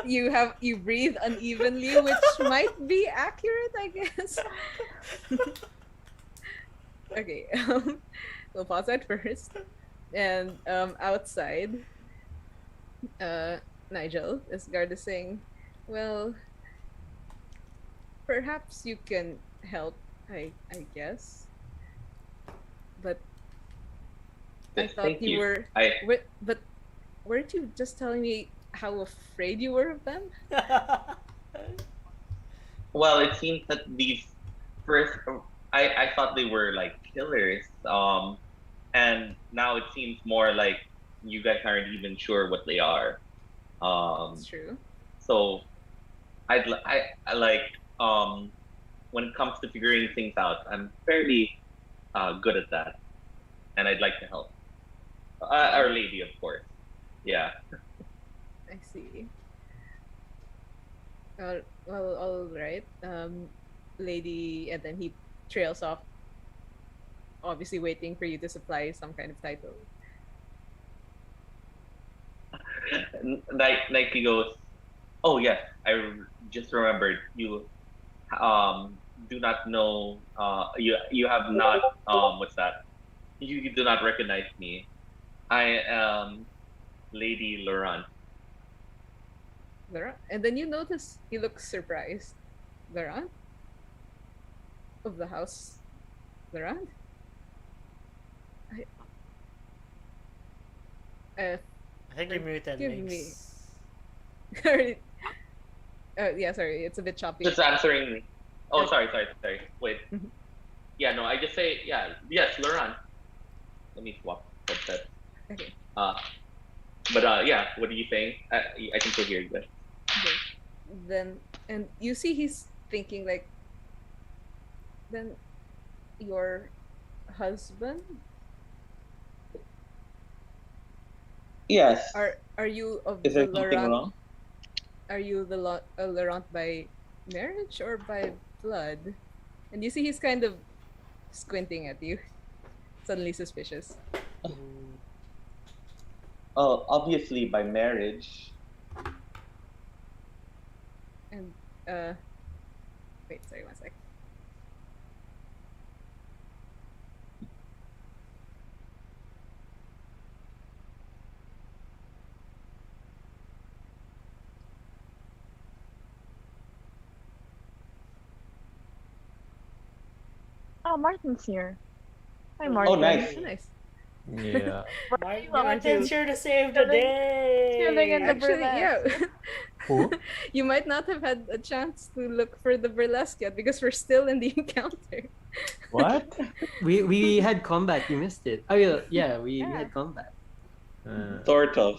You breathe unevenly, which might be accurate, I guess. Okay, we'll pause that first. And outside, Nigel, this guard is saying, "Well, perhaps you can help, I guess. But I thought Thank you were. I But weren't you just telling me how afraid you were of them?" well, it seems that these first I thought they were like killers. And now it seems more like you guys aren't even sure what they are. It's true. So I like when it comes to figuring things out, I'm fairly good at that, and I'd like to help. Our lady, of course. Yeah. I see. Well, all right. Lady, and then he trails off, obviously waiting for you to supply some kind of title. Nike goes, "Oh yes, just remembered you. Do not know. You have not. What's that? You do not recognize me. I am Lady Laurent." Laurent? And then you notice he looks surprised. Laurent? Of the house Laurent? I think you muted Give Minx. Yeah, sorry, it's a bit choppy. Just answering me. Oh, Okay. sorry. Wait. Mhm. Yeah, no, I just say yes, Laurent. Let me swap headset. Okay. But yeah, what are you saying? I can still hear you guys. Okay. Then, and you see he's thinking like, then your husband? Yes. Are you of Is the there something Laurent? wrong? Are you the Laurent by marriage or by blood? And you see he's kind of squinting at you, suddenly suspicious. Oh, obviously by marriage. Uh, wait, sorry, one sec. Oh, Martin's here. Hi, Oh, Martin. nice. Oh, nice. Yeah. What are you up Martin's to? here to save the Chilling- day. chilling in the Actually, yeah. Who? You might not have had a chance to look for the burlesque yet because we're still in the encounter. What? We had combat. You missed it. Oh yeah, we Yeah. had combat. Sort of.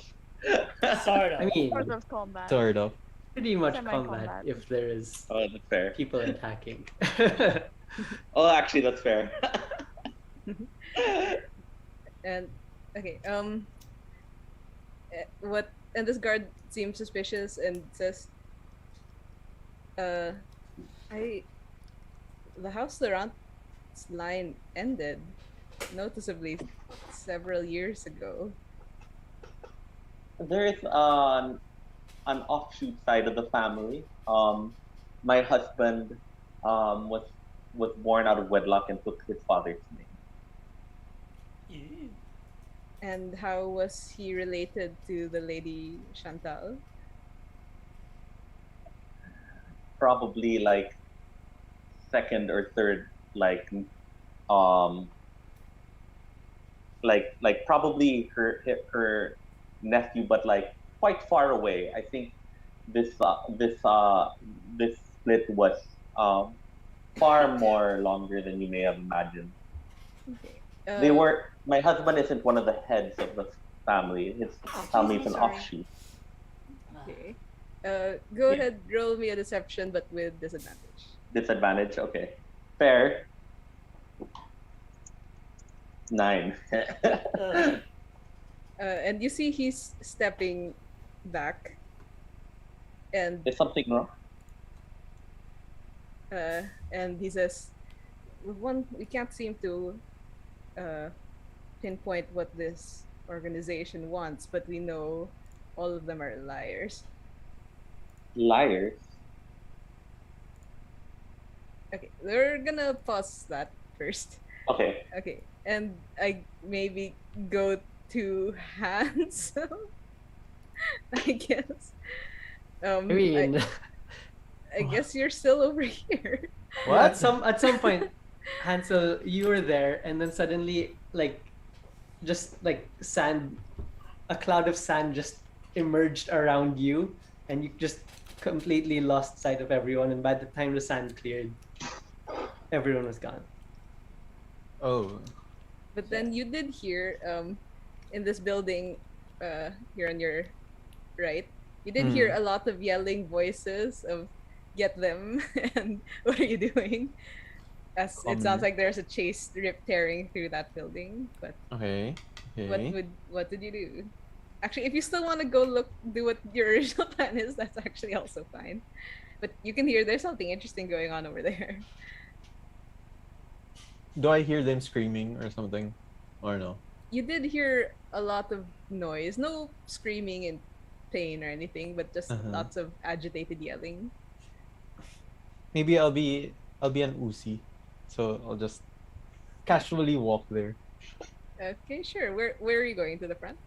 Sort I of. mean, Sort of combat. Sort of. pretty much Semi-combat. combat if there is Oh, that's fair. people attacking. Oh, actually, that's fair. And okay, what? And this guard seems suspicious and says, I the house Laurent's line ended noticeably several years ago." There is an offshoot side of the family. My husband was born out of wedlock and took his father's name. Ew. And how was he related to the lady Chantal? Probably like second or third, um probably her nephew, but like quite far away. I think this split was far more longer than you may have imagined. Okay. My husband isn't one of the heads of the family. His family is I'm an sorry. offshoot. Okay. Go Yeah. ahead, roll me a deception, but with disadvantage. Disadvantage, okay. Fair. 9. And you see he's stepping back, and Is something wrong? and he says, we can't seem to pinpoint what this organization wants, but we know all of them are liars." Liars. Okay, we're gonna pause that first. Okay. Okay, and I maybe go to Hansel, I guess. I mean, I guess you're still over here. at some point, Hansel, you were there, and then suddenly, just like sand, a cloud of sand just emerged around you, and you just completely lost sight of everyone. And by the time the sand cleared, everyone was gone. Oh. But then you did hear, in this building, here on your right, you did hear a lot of yelling voices of "Get them!" and "What are you doing?" As it sounds Commoner. like there's a chase tearing through that building. But Okay. Okay. what did you do? Actually, if you still want to go do what your original plan is, that's actually also fine. But you can hear there's something interesting going on over there. Do I hear them screaming or something? Or no? You did hear a lot of noise, no screaming in pain or anything, but just lots of agitated yelling. Maybe I'll be an Uzi. So I'll just casually walk there. Okay, sure. Where are you going? To the front?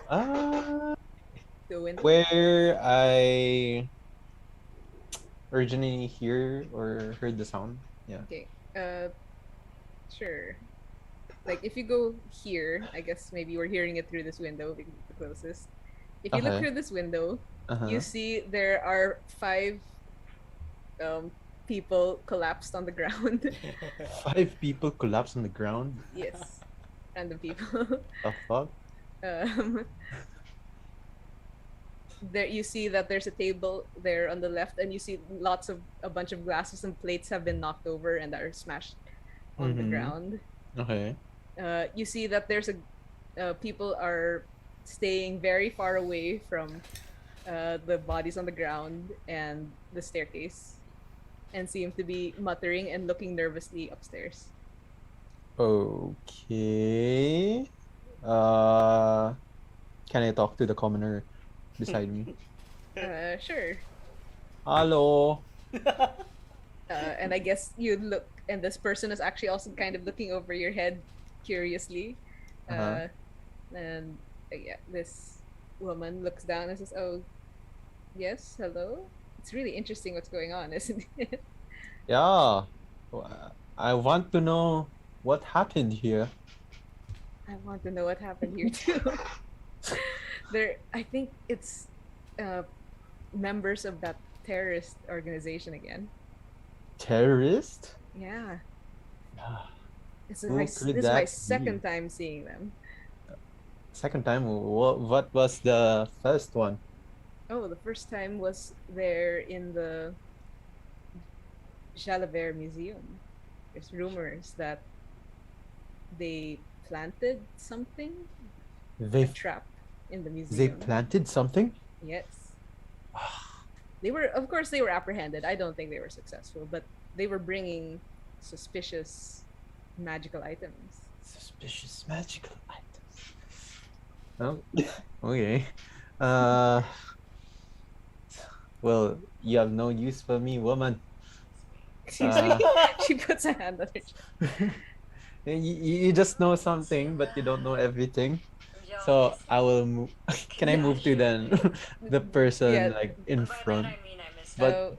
Uh To the window? where I originally hear or heard the sound. Yeah. Okay. Sure. Like if you go here, I guess maybe you were hearing it through this window because it's the closest. If you look Okay. through this window, Uh-huh. you see there are 5 people collapsed on the ground. 5 people collapsed on the ground. Yes, random people. The fuck? um, there you see that there's a table there on the left, and you see a bunch of glasses and plates have been knocked over and are smashed on the ground. Okay. You see that there's people are staying very far away from the bodies on the ground and the staircase, and seem to be muttering and looking nervously upstairs. Okay. Can I talk to the commoner beside me? Sure. Hello. And I guess you look, and this person is actually also kind of looking over your head curiously. Uh-huh. And yeah, this woman looks down and says, "Oh, yes, hello." It's really interesting what's going on, isn't it? Yeah. I want to know what happened here. I want to know what happened here too. There, I think it's uh, members of that terrorist organization again. Terrorist? Yeah, Who this could is my that second be? time seeing them. Second time, what was the first one? Oh, the first time was there in the Jalabert Museum. There's rumors that they planted something, a They trap in the they museum. planted something? Yes. They were, of course, they were apprehended. I don't think they were successful, but they were bringing suspicious magical items. Suspicious magical items. Oh, okay. Uh, well, you have no use for me, woman. She puts a hand on her chest. You just know something, but you don't know everything. So I will move. Can I move to then the person Yeah. like in By that front? I mean I miss But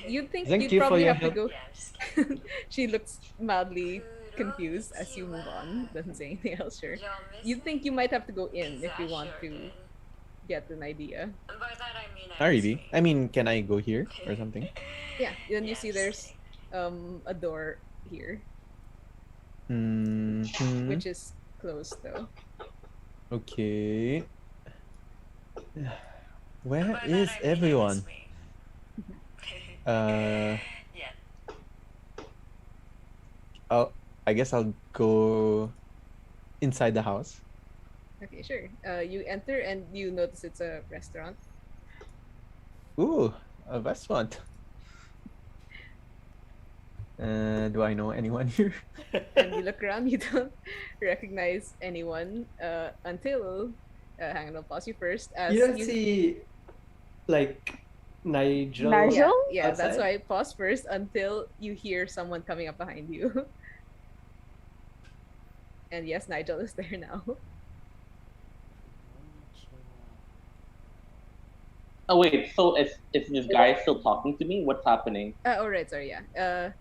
You'd think thank you'd you for probably your have to help. go. Yeah, I'm just kidding. She looks mildly confused as you move on. Konnichiwa. Doesn't say anything else. Sure. Y'all miss You'd think me? you might have to go in 'Cause if you I want sure to did. get an idea. And by that I mean Oh, I miss really? me. I mean, can I go here or something? Yeah. Then you Yeah, see I'm just there's kidding. a door here, Hmm. which is closed though. Okay. Where By that is I mean I everyone? miss me. Uh, Yeah. I guess I'll go inside the house. Okay, sure. You enter and you notice it's a restaurant. Ooh, a restaurant. Do I know anyone here? And you look around, you don't recognize anyone until hang on, I'll pause you first You as don't you see like Nigel yeah, Nigel? yeah, that's outside? why I pause first until you hear someone coming up behind you. And yes, Nigel is there now. Oh wait, so is this guy still talking to me? What's happening? Oh right, sorry, yeah.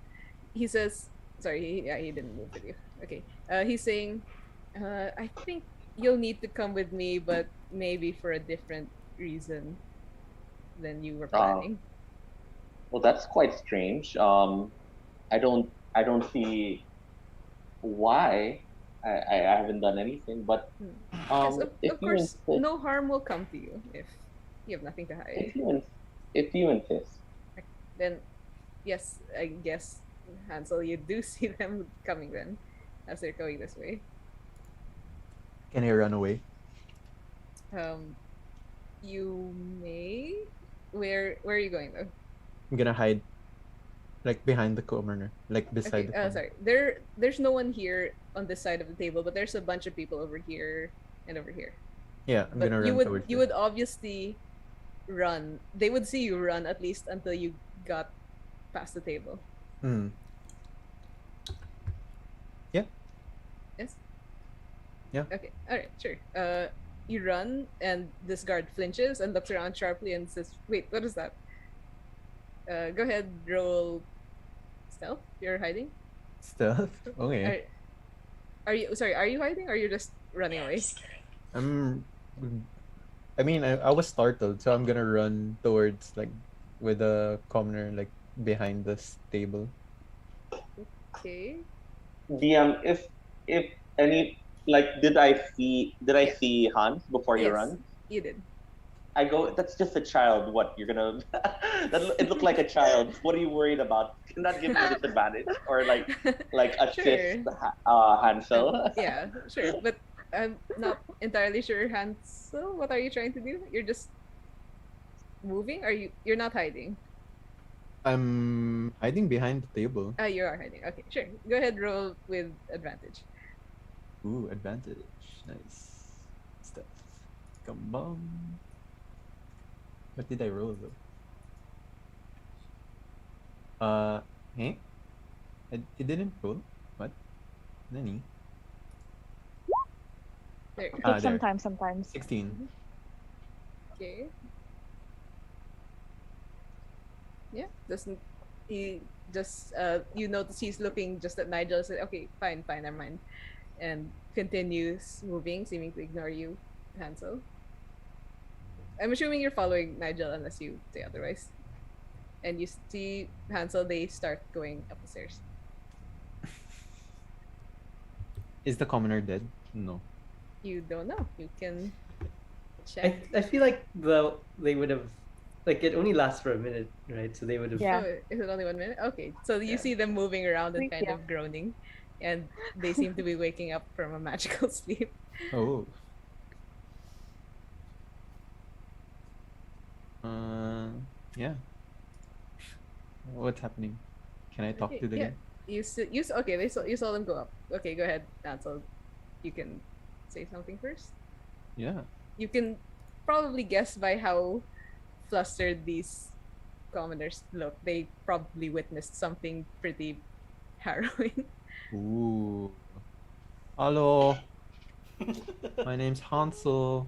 He says sorry, yeah, he didn't move with you. Okay. He's saying, I think you'll need to come with me, but maybe for a different reason than you were Uh, planning. well, that's quite strange. I don't see why. I haven't done anything, but Hmm. Yes, if of you course, insist, no harm will come to you if you have nothing to hide. if you ins- if you insist. Then, yes, I guess, Hansel, you do see them coming then as they're going this way. Can I run away? Um, you may. Where are you going though? I'm gonna hide, like behind the corner, like beside Okay. the corner. Sorry. There's no one here on this side of the table, but there's a bunch of people over here and over here. Yeah, I'm But gonna you run would towards you them. would obviously run. They would see you run at least until you got past the table. Hmm. Yeah. Yes. Yeah. Okay. All right. Sure. You run, and this guard flinches and looks around sharply and says, "Wait, what is that?" Go ahead. Roll stealth. You're hiding. Stealth. Okay. Are you sorry? Are you hiding? Or are you just running Yeah, I'm away? just kidding. I mean, I was startled, so I'm gonna run towards like with a commoner like behind this table. Okay. DM, if any like did I Yeah. see Hans before you Yes, run? you did. I go, that's just a child. What you're gonna? It looked like a child. What are you worried about? Can that give me disadvantage or like assist Sure. Hansel? Yeah, sure. But I'm not entirely sure, Hansel. What are you trying to do? You're just moving? You're not hiding? I'm hiding behind the table. You are hiding. Okay, sure. Go ahead, roll with advantage. Ooh, advantage. Nice. Stealth. Come on. What did I roll though? Hey? It didn't roll. What? Nani? There. Like There. sometimes. 16. Okay. Yeah. Doesn't he just you notice he's looking just at Nigel and said, okay, fine, never mind. And continues moving, seeming to ignore you, Hansel. I'm assuming you're following Nigel unless you say otherwise. And you see Hansel, they start going up the stairs. Is the commoner dead? No. You don't know. You can check. I feel like they would have, like, it only lasts for a minute, right? So they would have. Yeah. Oh, is it only 1 minute? Okay. So you Yeah. see them moving around and Think, kind yeah. of groaning. And they seem to be waking up from a magical sleep. Oh. Yeah. What's happening? Can I talk Okay, to the yeah. guy? Okay, you saw them go up. Okay, go ahead, Ansel. You can say something first. Yeah. You can probably guess by how flustered these commoners look. They probably witnessed something pretty harrowing. Ooh. Hello. My name's Hansel.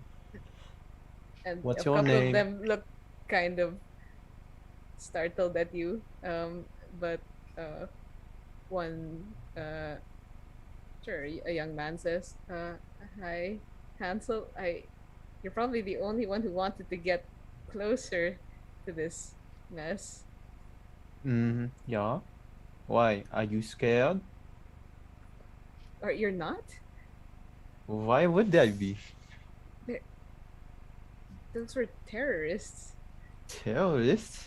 And What's a your couple of name? them look kind of startled at you. But one sure, a young man says, hi, Hansel, you're probably the only one who wanted to get closer to this mess. Yeah. Why? Are you scared? Or you're not? Why would I be? Those were terrorists. Terrorist?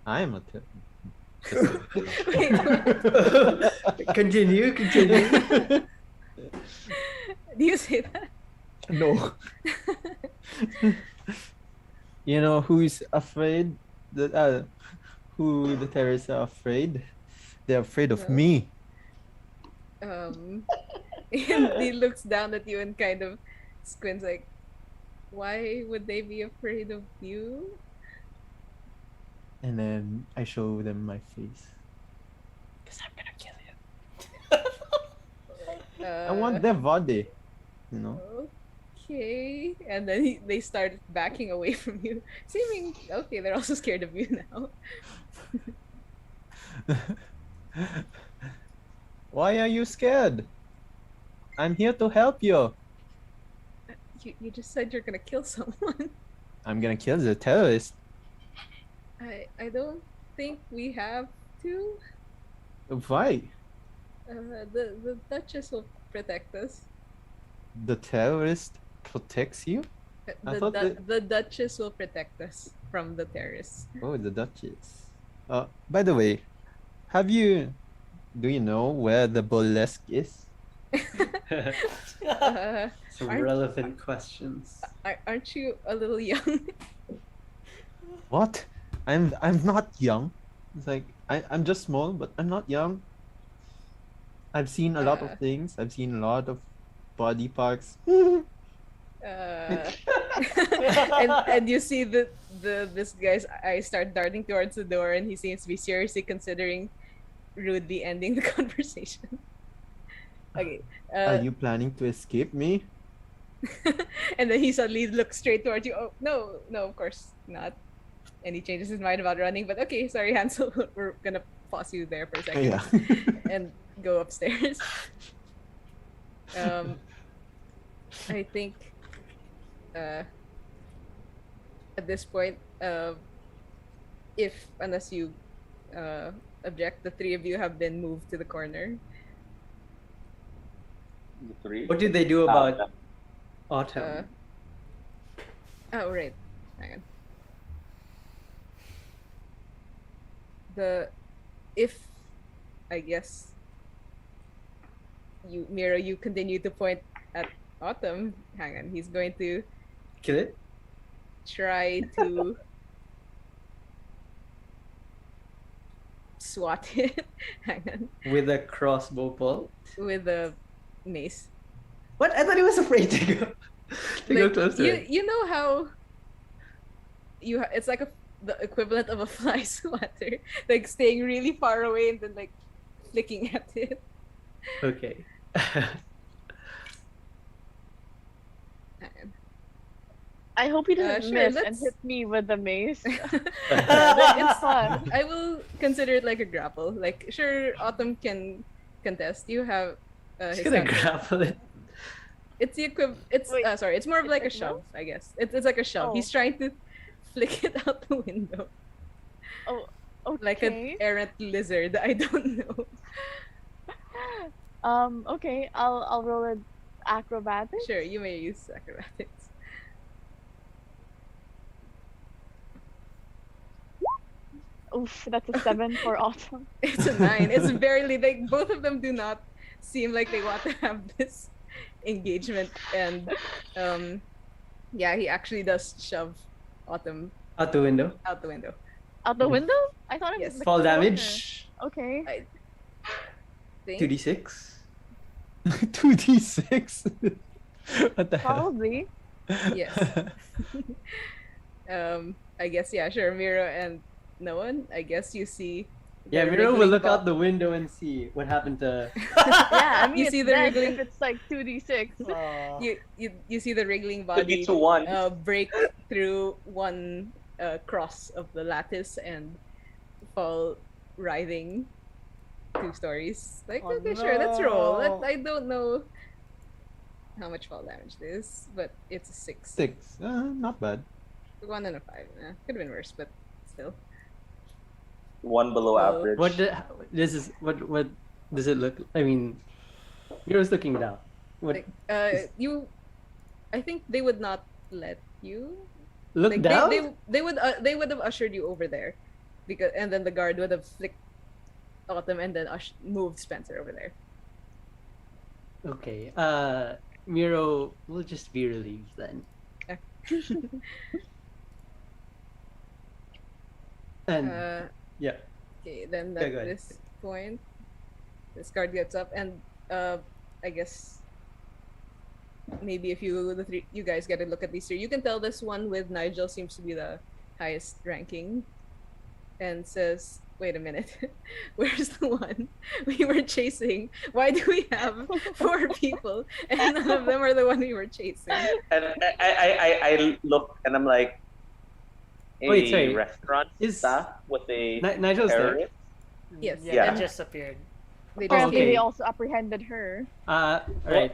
I'm a terrorist. Wait, what? Continue. Do you say that? No. You know who's afraid? Who the terrorists are afraid? They're afraid of No. me. And he looks down at you and kind of squints like, why would they be afraid of you? And then I show them my face. Because I'm gonna kill you. I want their body. You know? Okay. And then they started backing away from you. Seeming, okay, they're also scared of you now. Why are you scared? I'm here to help you. You just said you're gonna kill someone. I'm gonna kill the terrorist. I don't think we have to. Why? The Duchess will protect us. The terrorist protects you? I thought The Duchess will protect us from the terrorists. Oh, the Duchess. By the way, do you know where the burlesque is? Some Aren't- relevant questions. Aren't you a little young? What? I'm not young. It's like I'm just small, but I'm not young. I've seen a lot of things. I've seen a lot of body parts. And you see this guy's eyes start darting towards the door, and he seems to be seriously considering rudely ending the conversation. Okay. Are you planning to escape me? And then he suddenly looks straight towards you. Oh no, of course not. And he changes his mind about running. But okay, sorry, Hansel, we're gonna pause you there for a second. Yeah. And go upstairs. I think at this point, unless you object, the three of you have been moved to the corner. The three. What did they do about Autumn? Oh right, hang on. I guess you continue to point at Autumn. Hang on, he's going to Kill it? try to swat it. Hang on, With a crossbow bolt? with a mace. What? I thought he was afraid to go close to it. You know how it's like the equivalent of a fly swatter, like staying really far away and then like flicking at it. Okay. And, I hope he doesn't sure, miss and let's- hit me with the mace. it's Fun. I will consider it like a grapple. Like, sure, Autumn can contest. You have Just his gonna counter. grapple it. It's the It's Wait, sorry. It's more of it's like a like shove, I guess. It's like a shove. Oh. He's trying to flick it out the window Oh, okay. like an errant lizard. I don't know. Okay. I'll roll an acrobatics. Sure, you may use acrobatics. Oof, that's a 7 for Autumn. It's a 9. It's barely like both of them do not seem like they want to have this engagement, and yeah, he actually does shove Autumn Out the window. out the window. Out the window? I thought it Yes. was the Fall corner. damage. Okay. I think 2d6. 2d6. What the hell? Probably. yes. I guess yeah, sure. Miro and no one. I guess you see. Yeah, the Miro will wriggling look ball- out the window and see what happened to. Yeah, I mean, You it's see the dead wriggling- if it's like 2d6. Aw. You see the wriggling Could be body 2-1. break through one cross of the lattice and fall writhing 2 stories. Like, Oh, okay, sure, let's roll. no. I don't know how much fall damage it is, but it's a 6. 6. Not bad. 1 and a 5. Could have been worse, but still. 1 below Oh. average. What does it look? I mean, Miro's looking down. What? Like, I think they would not let you. Look Like, down. they would have ushered you over there, because and then the guard would have flicked Autumn and then moved Spencer over there. Okay. Miro will just be relieved then. And yeah. Okay, then Okay, at go ahead. this point, this guard gets up and I guess maybe if you guys get a look at these 3, you can tell this one with Nigel seems to be the highest ranking, and says, "Wait a minute, where's the one we were chasing? Why do we have 4 people and none of them are the one we were chasing?" And I look and I'm like, a Wait, sorry. restaurant Is- staff with a Nigel's there. terrorist. Yes. Yeah, Yeah. it just appeared. They just Apparently, okay. they also apprehended her. Right.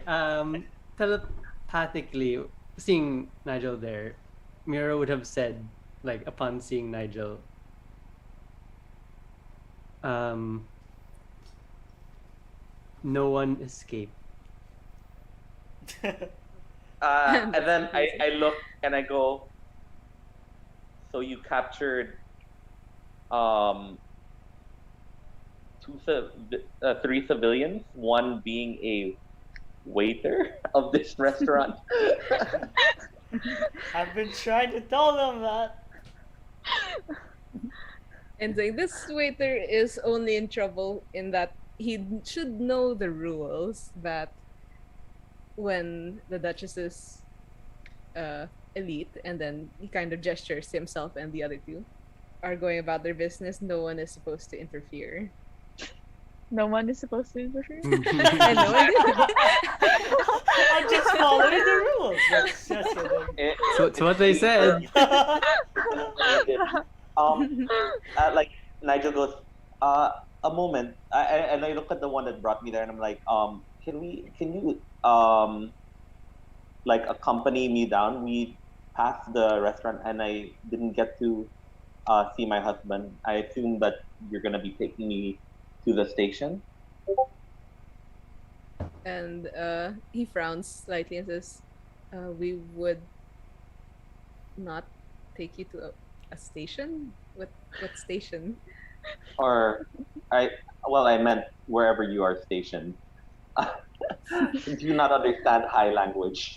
Telepathically, seeing Nigel there, Miro would have said, like, upon seeing Nigel, no one escaped. And then I look and I go, so you captured 3 civilians, one being a waiter of this restaurant. I've been trying to tell them that. And saying this waiter is only in trouble in that he should know the rules, that when the Duchess is elite, and then he kind of gestures to himself and the other 2 are going about their business, no one is supposed to interfere. No one is supposed to interfere. And no one did. I'm just following the rules. That's just kidding. It- So what they said. like Nigel goes, a moment. And I look at the one that brought me there, and I'm like, can you like accompany me down? We passed the restaurant, and I didn't get to see my husband. I assume that you're gonna be taking me to the station. And he frowns slightly and says, "We would not take you to a station. What station?" Or I meant wherever you are stationed. Do you not understand high language?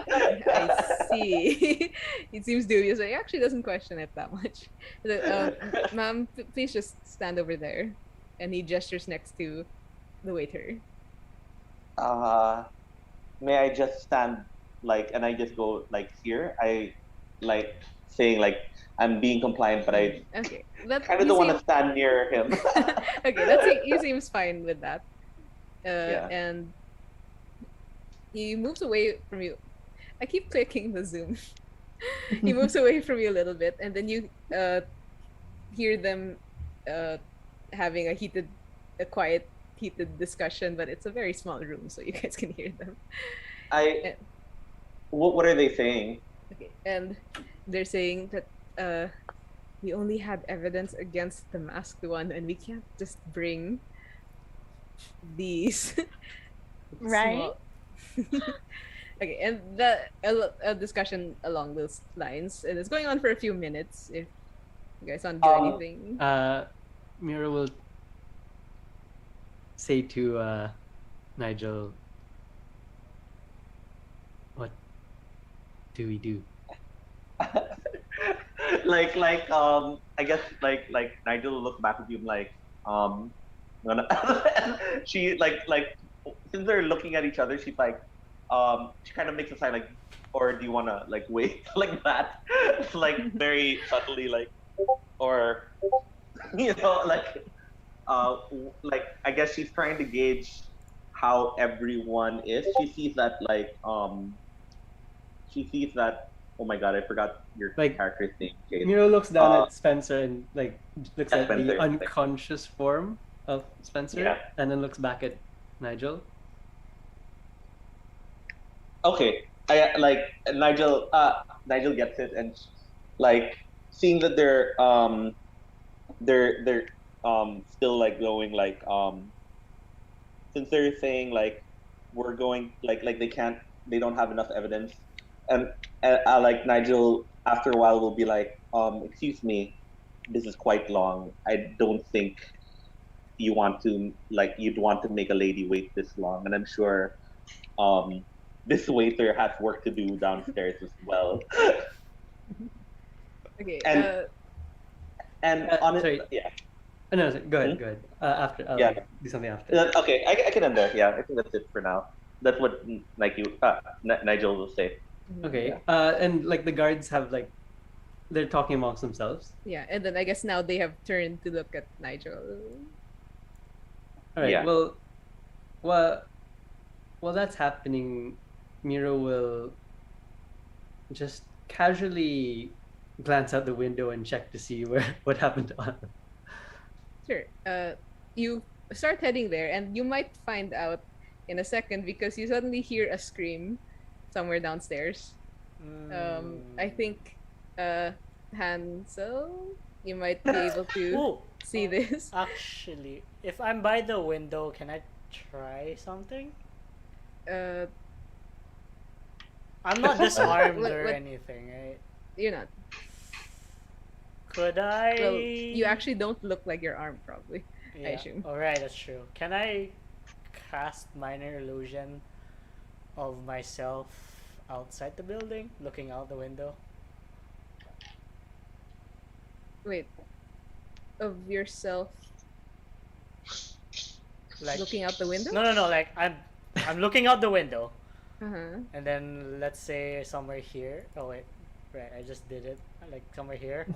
I see. He seems dubious. He actually doesn't question it that much. So, ma'am, please just stand over there. And he gestures next to the waiter. May I just stand and I just go here? I like saying like I'm being compliant, but I Okay, that kind of you don't want seem to stand near him. okay. He seems fine with that. Yeah. And he moves away from you. I keep clicking the zoom. He moves away from you a little bit, and then you hear them uh having a quiet, heated discussion. But it's a very small room, so you guys can hear them. I And, what are they saying? okay, and they're saying that we only had evidence against the masked one, and we can't just bring these Right? small. Okay, and a discussion along those lines, and it's going on for a few minutes. If you guys want to do Um, anything, Mira will say to Nigel, "What do we do?" I guess like Nigel will look back at you and like gonna she like since they're looking at each other, she's like she kind of makes a sign like, or do you wanna like wait like that? It's like very subtly like, or like like I guess she's trying to gauge how everyone is. She sees that, oh my god, I forgot your Like character's name, Jade. Miro looks down Uh, at Spencer and like looks yeah, at the Spencer. unconscious form of Spencer, Yeah. and then looks back at Nigel. Okay. I like Nigel. Nigel gets it, and like seeing that they're still like going like since they're saying like we're going like they don't have enough evidence, and like Nigel after a while will be like excuse me, this is quite long. I don't think you'd want to make a lady wait this long, and I'm sure um this waiter has work to do downstairs as well. okay. and on it, Sorry. yeah. Oh, no, go ahead. Hmm? Go ahead. After I'll Yeah. do something after. Okay, I can end there. Yeah, I think that's it for now. That's what Nigel will say. Okay. Yeah. And like the guards have like they're talking amongst themselves. Yeah, and then I guess now they have turned to look at Nigel. All right. Yeah. While that's happening, Miro will just casually glance out the window and check to see what happened to Anna. Sure. You start heading there, and you might find out in a second because you suddenly hear a scream somewhere downstairs. I think Hansel, you might be able to Ooh, see this. actually, if I'm by the window, can I try something? Uh, I'm not disarmed What- or what- anything, right? you're not. Could I? Well, you actually don't look like you're armed, probably. I assume. Alright, that's true. Can I cast minor illusion of myself outside the building, looking out the window? Wait. Of yourself Like looking out the window? no. Like I'm looking out the window, Uh-huh. and then let's say somewhere here. Oh wait, right. I just did it. Like somewhere here.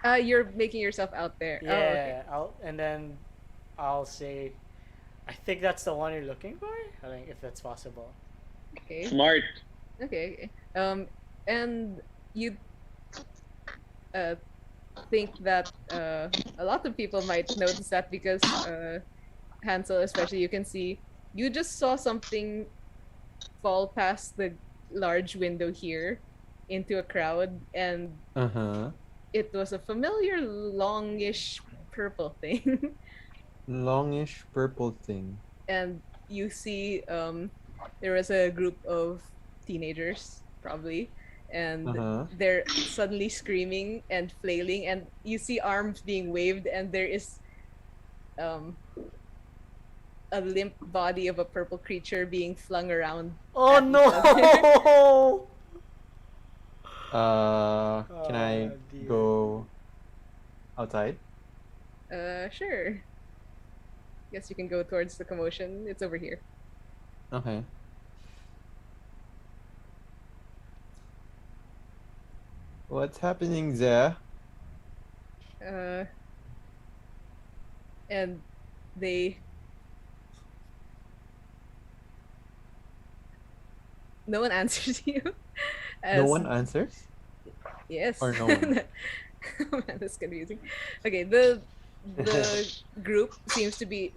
You're making yourself out there. Yeah. Oh, okay. And then I'll say, I think that's the one you're looking for. I think if that's possible. Okay. Smart. Okay. And you think that a lot of people might notice that because Hansel, especially, you can see you just saw something fall past the large window here into a crowd, and Uh-huh. it was a familiar longish purple thing. Longish purple thing. And you see there was a group of teenagers probably, and Uh-huh. they're suddenly screaming and flailing, and you see arms being waved, and there is a limp body of a purple creature being flung around. Oh at each other. no! Can I dear. go outside? Sure. Guess you can go towards the commotion. It's over here. Okay. What's happening there? And they no one answers you. No As one answers? yes. Or no one? Oh man, that's confusing. Okay, the group seems to be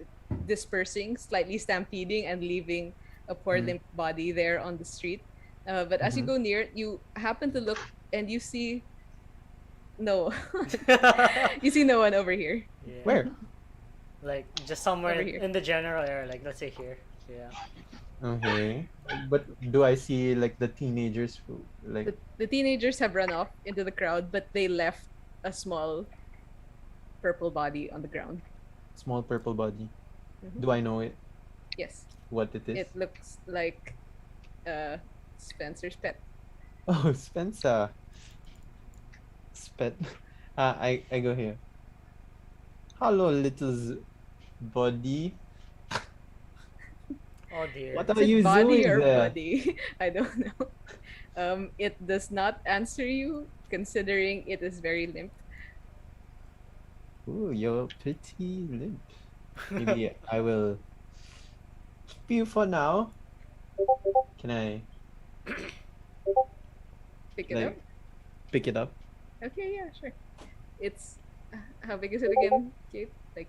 dispersing, slightly stampeding, and leaving a poor Mm. limp body there on the street. But as you Mhm. go near, you happen to look and you see no, you see no one over here. Yeah. Where? Like just somewhere Over here. in the general area, like let's say here. Yeah. Okay. But do I see like the teenagers who like The teenagers have run off into the crowd, but they left a small purple body on the ground. small purple body? Mhm. Do I know it? Yes, What it is? it looks like Spencer's pet. Oh, Spencer. Spet. I go here. Hello, little body. Oh dear. What Is are it you body doing or there? buddy? I don't know. It does not answer you, considering it is very limp. Ooh, you're pretty limp. Maybe I will keep you for now. Can I Pick it like up. pick it up? Okay, yeah, sure. It's how big is it again, Kate? Like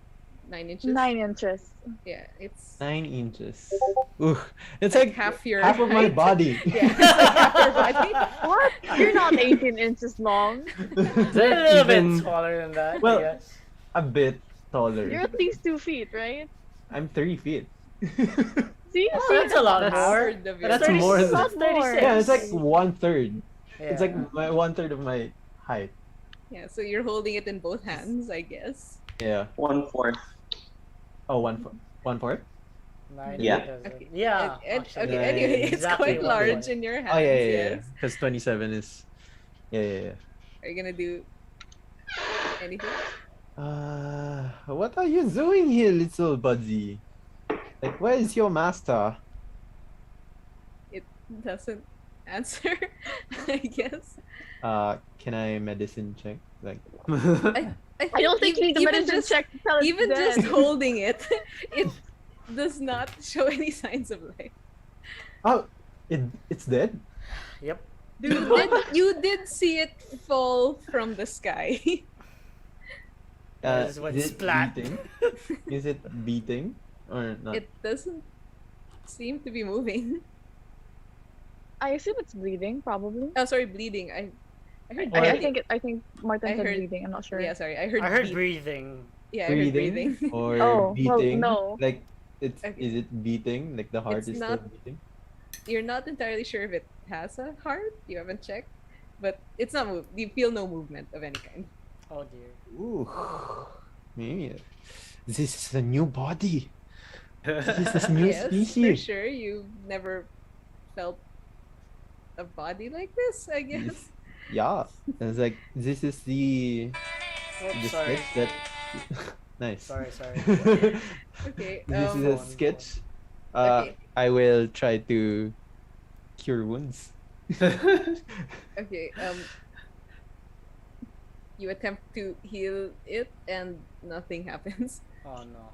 9 inches. 9 inches. Yeah, it's 9 inches. Ooh, it's like like half your half of my height. body. Yeah, it's like half your body. What? You're not 18 inches long. Is A that little even? bit taller than that. Well, Yes. A bit taller. You're at least 2 feet, right? I'm 3 feet. See? Oh, See? that's a lot That's- more. Third of your that's 30 more than- that's 36. Yeah, it's like 1/3. It's like Yeah. my 1/3 of my height. Yeah, so you're holding it in both hands, I guess. Yeah. 1/4. Oh, 1/4. Nine Yeah. doesn't- Okay. Yeah. And, actually. okay, anyway, it's Exactly quite one large point. in your hands. Oh yeah, yeah, yeah. Yes. Because 27 is. Yeah. Are you gonna do anything? What are you doing here, little buddy? Like, where is your master? It doesn't answer, I guess. Can I medicine check? Like, I don't think you need the even medicine just, check to tell it's even dead. just holding it, it does not show any signs of life. oh, it's dead. Yep. You did see it fall from the sky. This is what Is it splat. beating? Is it beating or not? It doesn't seem to be moving. I assume it's bleeding, probably. Oh, sorry, bleeding. I heard I think Martin I said heard- bleeding. I'm not sure. Yeah, sorry. I heard. I heard beat. breathing. Yeah, I heard breathing. or Oh, well, beating? no. Like, is Okay. it beating? Like the heart It's is still not- beating? You're not entirely sure if it has a heart. You haven't checked, but it's not move. You feel no movement of any kind. Oh dear. Ooh, maybe this is a new body. This is a new Yes, for species. sure. You've never felt a body like this, I guess. Yeah, it's like this is the Oops, sketch sorry. that nice. Sorry. Okay. This is a Phone. sketch. Okay. I will try to cure wounds. Okay. You attempt to heal it, and nothing happens. Oh no.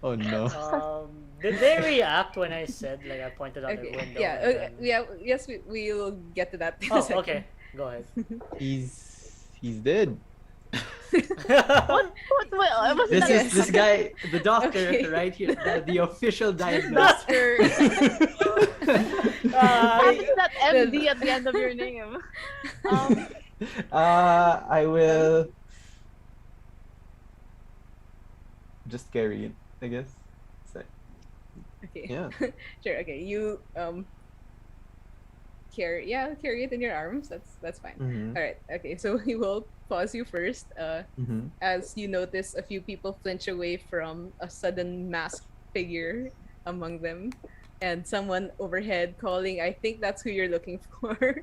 Oh no. Did they react when I said like I pointed out the Okay. window? Yeah. and then- Yeah. Yes, we'll get to that. In a Oh, second. okay. Go ahead. He's dead. What? Well, was This that is this guy, the doctor, Okay. right here, the official This diagnosis. doctor. happens to that MD at the end of your name. I will just carry it, I guess. It's like, Okay. yeah. Sure. Okay. You carry it in your arms. That's fine. Mm-hmm. All right. Okay. So we will pause you first. Mm-hmm. As you notice, a few people flinch away from a sudden masked figure among them, and someone overhead calling. I think that's who you're looking for.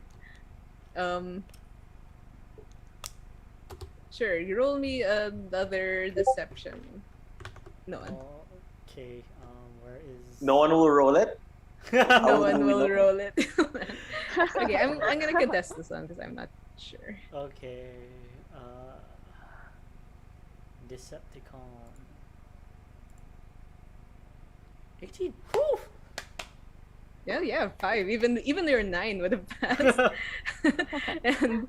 Sure. You roll me another deception. No one. Okay. Where is? No one will roll it. No How one do we will know? roll it. Okay, I'm gonna contest this one because I'm not Sure. Okay. Decepticon. 18. Whew! Yeah, 5. Even your 9 would have passed. And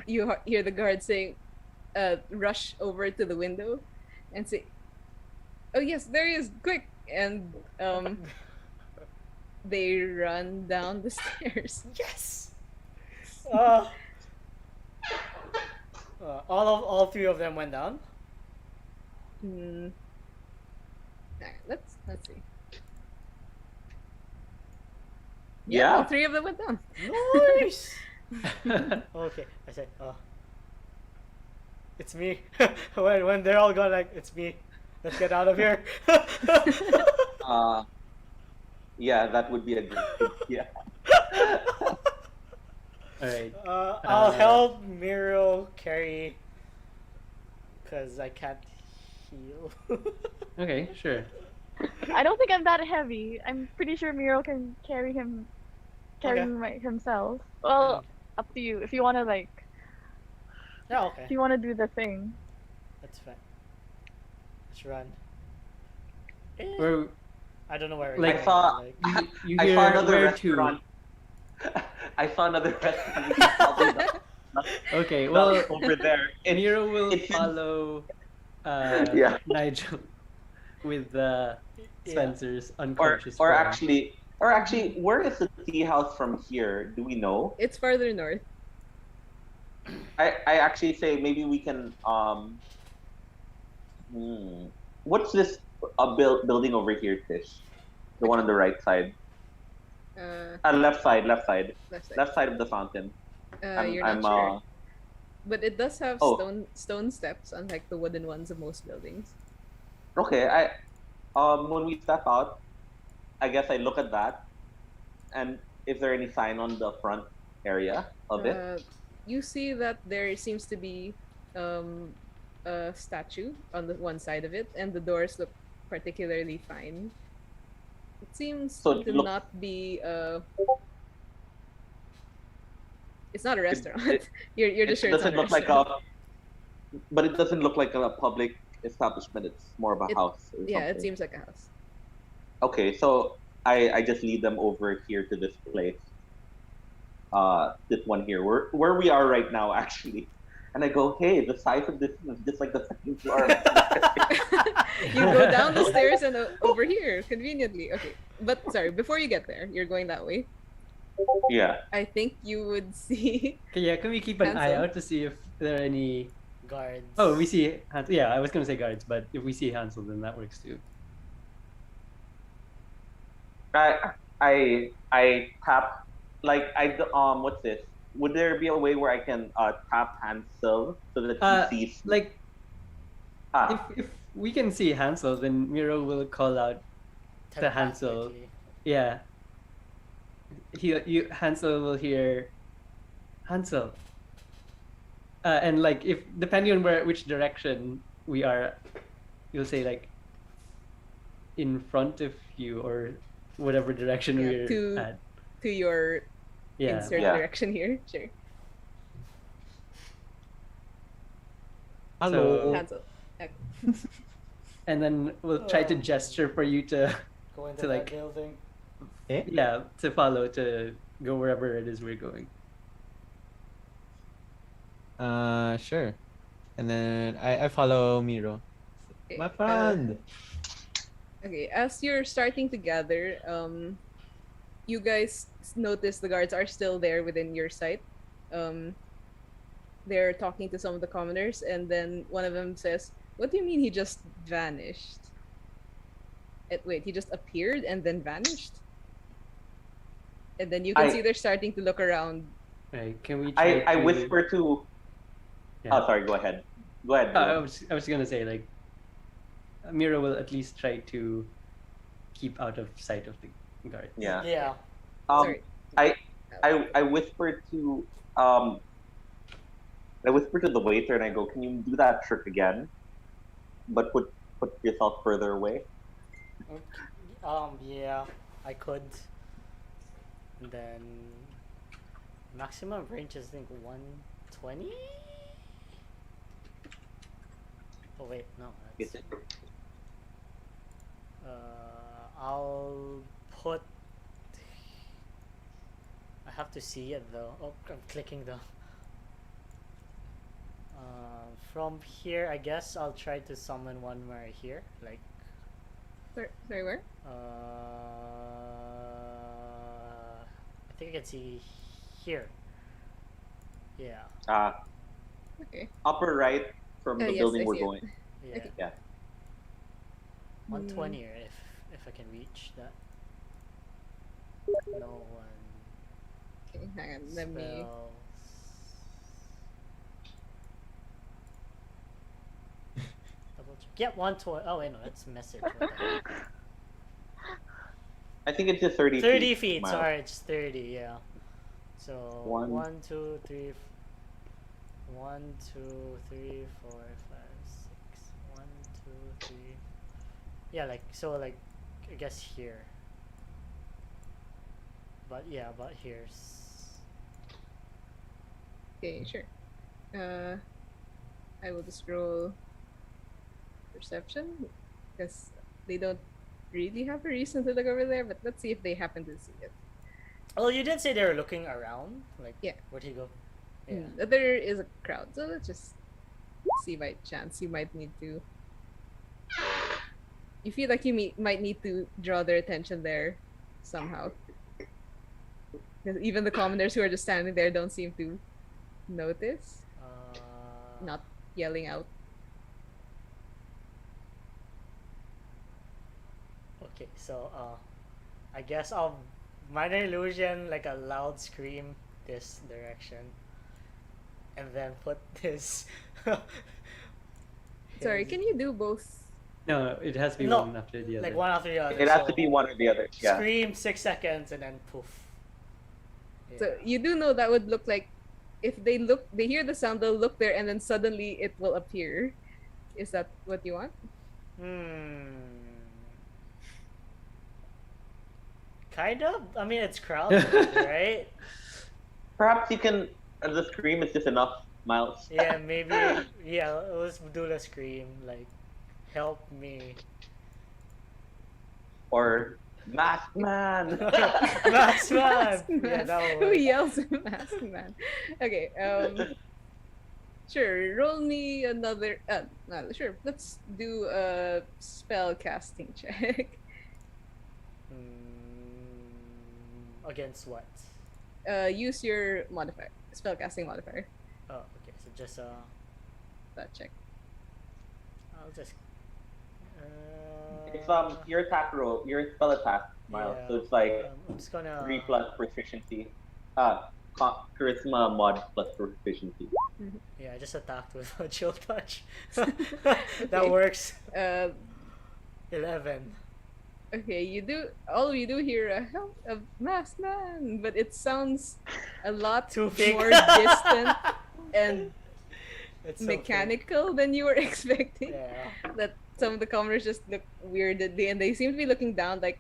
you hear the guard saying, rush over to the window and say, "Oh yes, there he is! Quick!" And they run down the stairs. Yes. Uh, all three of them went down. Hmm. Alright, let's see. Yeah, all Yeah. 3 of them went down. Nice. Okay, I said, it's me. when they're all gone, like, it's me. Let's get out of here. Yeah, that would be a good idea. Alright. I'll help Miro carry, cause I can't heal. Okay, sure. I don't think I'm that heavy. I'm pretty sure Miro can carry Okay. himself. Well, up to you. If you wanna Yeah, okay. if you wanna do the thing. That's fine. Let's run. Or I don't know where Like, we're I saw- going. Like, you I hear saw another where to. restaurant. I saw another restaurant. which is probably not Okay, well, over there. Nero will it's- follow Yeah. Nigel with Spencer's or unconscious or form. actually, where is the tea house from here? Do we know? It's farther north. I actually say maybe we can what's this building over here, Tish? The one on the right side. Left side. Left side. Left side of the fountain. You're not I'm sure. But it does have Oh. stone steps, unlike the wooden ones of most buildings. okay. When we step out, I guess I look at that, and is there any sign on the front area of it? You see that there seems to be a statue on the one side of it, and the doors look particularly fine. It seems So it to looks- not be it's not a restaurant. it- you're It just sure it's doesn't not look like restaurant. but it doesn't look like a public establishment. It's more of a house. Or Yeah, it something. seems like a house. Okay, so I just lead them over here to this place. This one here, where we are right now, actually. And I go, hey, the size of this is just like the second floor. You go down the stairs and over here conveniently. Okay, but sorry, before you get there, you're going that way. Yeah. I think you would see. Okay, yeah, can we keep an eye Hansel? out to see if there are any? guards. Oh, we see Hansel. Yeah, I was gonna say guards, but if we see Hansel, then that works too. I tap what's this? Would there be a way where I can tap Hansel so that he sees? Like, Ah, if we can see Hansel, then Miro will call out to Hansel. Telepathically. Yeah. Hansel will hear Hansel. And like, if depending on which direction we are, you'll say like in front of you or whatever direction Yeah, we're to- at. to your Yeah. insert Yeah. direction here. Sure. Hello. Hansel. Okay. And then we'll try to Oh. gesture for you to Go into to, that like- building. yeah, to follow, to go wherever it is we're going. Sure. And then I follow Miro. Okay, My friend. Okay, as you're starting to gather, you guys notice the guards are still there within your sight. They're talking to some of the commoners, and then one of them says, "What do you mean he just vanished?" Wait, he just appeared and then vanished? And then you can I- see they're starting to look around. Right? Can we? Try I to... whisper to. Yeah. Oh, sorry. Go ahead. Go ahead. I was gonna say like, Miro will at least try to keep out of sight of the guard. Yeah. Yeah. Sorry. I whisper to the waiter and I go, "Can you do that trick again? But put yourself further away." Yeah, I could. And then Maximum range is I think 120. Oh wait, no. Is That's, it? I'll put. I have to see it though. Oh, I'm clicking though. From here, I guess I'll try to summon one right here, like. Sorry, where? I think I can see here. Yeah. Okay. Upper right from the Yes, building I we're see it. going. Yeah. Okay. Yeah. 120 if I can reach that. No one. Okay, hang on. Let me. Spells. Double check. Yeah, 120. Oh wait, no, that's message. What the heck? I think it's just 30 30 feet. feet. Miles. Sorry, it's 30. Yeah. So One. 1, 2, 3. 1, 2, 3, 4, 5, 6. 1, 2, 3. Yeah, like so, like I guess here. But yeah, but here's. Okay, sure. I will just roll perception because they don't really have a reason to look over there. But let's see if they happen to see it. Oh, you did say they were looking around. Like, Yeah. Where'd he go? Yeah. There is a crowd, so let's just see by chance. You might need to. You feel like you might need to draw their attention there somehow. Because even the commoners who are just standing there don't seem to notice. Not yelling out. Okay, so I guess I'll minor illusion like a loud scream this direction, and then put this. Sorry, his- can you do both? No, it has to be No, one after the other. like one after the other? It has so to be one or the other. Yeah. Scream 6 seconds and then poof. So Yeah. you do know that would look like if they hear the sound, they'll look there and then suddenly it will appear. Is that what you want? Kind of. I mean, it's crowded, right? Perhaps you can. The scream is just enough, Miles. Yeah, maybe. Yeah, let's do the scream. Like, help me. Or Masked Man. Masked Man! Masked Yeah, Man. that will Who work. yells Masked Man? Okay, sure, roll me another no, sure, let's do a spell casting check. Against what? Use your modifier, spell casting modifier. Oh, okay. So just That check. I'll just. It's your attack roll, your spell attack, Miles. Yeah, So it's like I'm just gonna. 3 plus proficiency. Charisma mod plus proficiency. Yeah, I just attacked with a chill touch. Okay. That works. Okay, 11. all of you do hear a masked man, but it sounds a lot Too fake. more distant and It's so fake. mechanical than you were expecting. Yeah. That some of the commoners just look weird and they seem to be looking down like,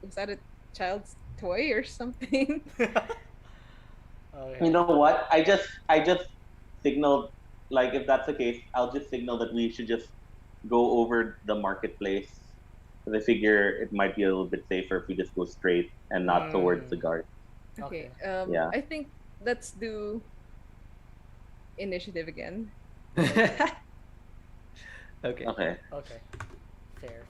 was that a child's toy or something? Okay. You know what? I just signaled, like, if that's the case, I'll just signal that we should just go over the marketplace. Because I figure it might be a little bit safer if we just go straight and not towards the guard. Okay. Yeah. I think let's do initiative again. Okay. Okay. Okay. Fair.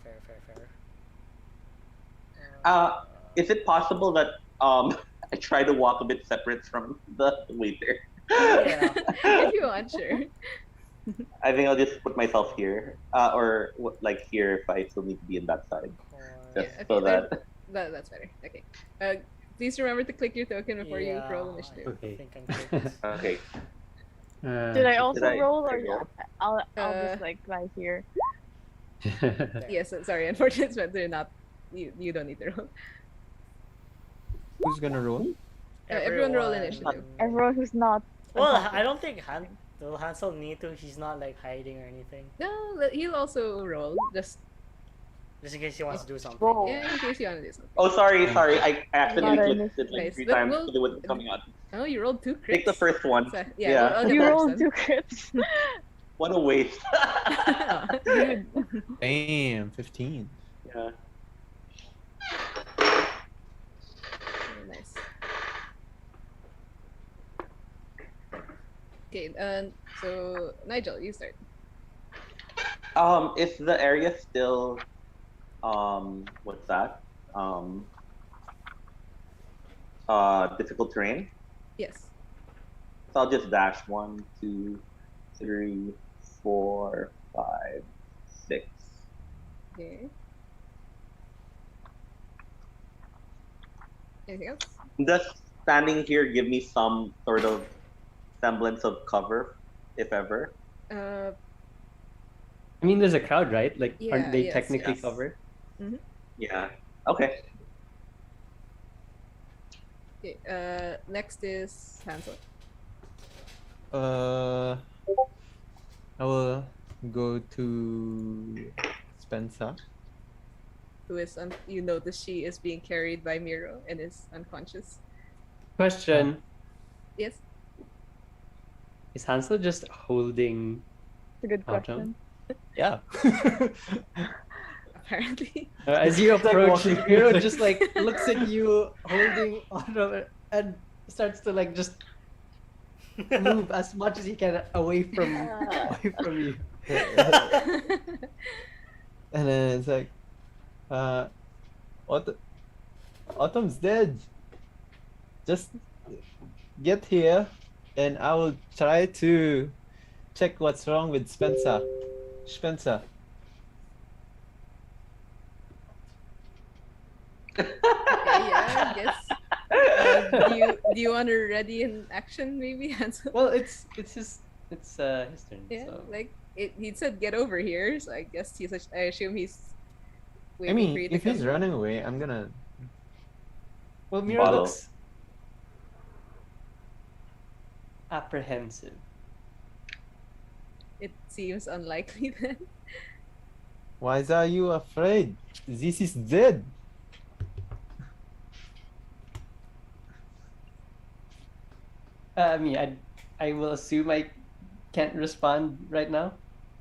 Is it possible that I try to walk a bit separate from the waiter? Yeah. If you want, sure. I think I'll just put myself here, or like here if I still need to be in that side, just Yeah, so okay, that. That's better. Okay. Please remember to click your token before you Yeah, roll initiative. I Okay. think I'm good. Okay. Did I also I- roll or I roll? I'll Uh, just like lie here. Yes, sorry, unfortunately, Spencer, not you don't need to roll. Who's gonna roll? Everyone roll initiative. Everyone who's not. Well, unconscious. I don't think will Hansel need to. He's not like hiding or anything. No, he'll also roll. Just Just in case he wants to do something. Whoa. Yeah, in case you want to do something. Oh, sorry. I accidentally Not clicked it like Nice. 3 But times, we'll- so they wouldn't coming on. Oh, you rolled 2 crits. Take the first one. So, Yeah. I'll get You the rolled first 2 crits. What a waste. one. Dude. Damn, 15. Yeah. Very nice. Okay, so Nigel, you start. Is the area still what's that? Difficult terrain? Yes. So I'll just dash 1, 2, 3, 4, 5, 6. Okay. Anything else? Does standing here give me some sort of semblance of cover, if ever? Uh, I mean, there's a crowd, right? Like, Yeah, aren't they yes, technically yes. covered? Yeah. Okay. okay. Next is Hansel. I will go to Spencer. Who is you notice she is being carried by Miro and is unconscious. Question: Yes. Is Hansel just holding? It's a good Autumn? question. Yeah. Apparently. As you It's like approach, walking- Miro just like looks at you holding Autumn and starts to like just move as much as he can away from you. And then it's like, Autumn's dead. Just get here, and I will try to check what's wrong with Spencer. Spencer. Okay, yeah, I guess. Do you want to ready in action, maybe, Hansel? Well, it's his turn. Yeah, So. like he said, get over here. So I guess I assume he's I waiting for mean, you to if he's come. running away, I'm gonna. Well, Miro Follow. looks apprehensive. It seems unlikely then. Why are you afraid? This is dead. I mean, I will assume I can't respond right now.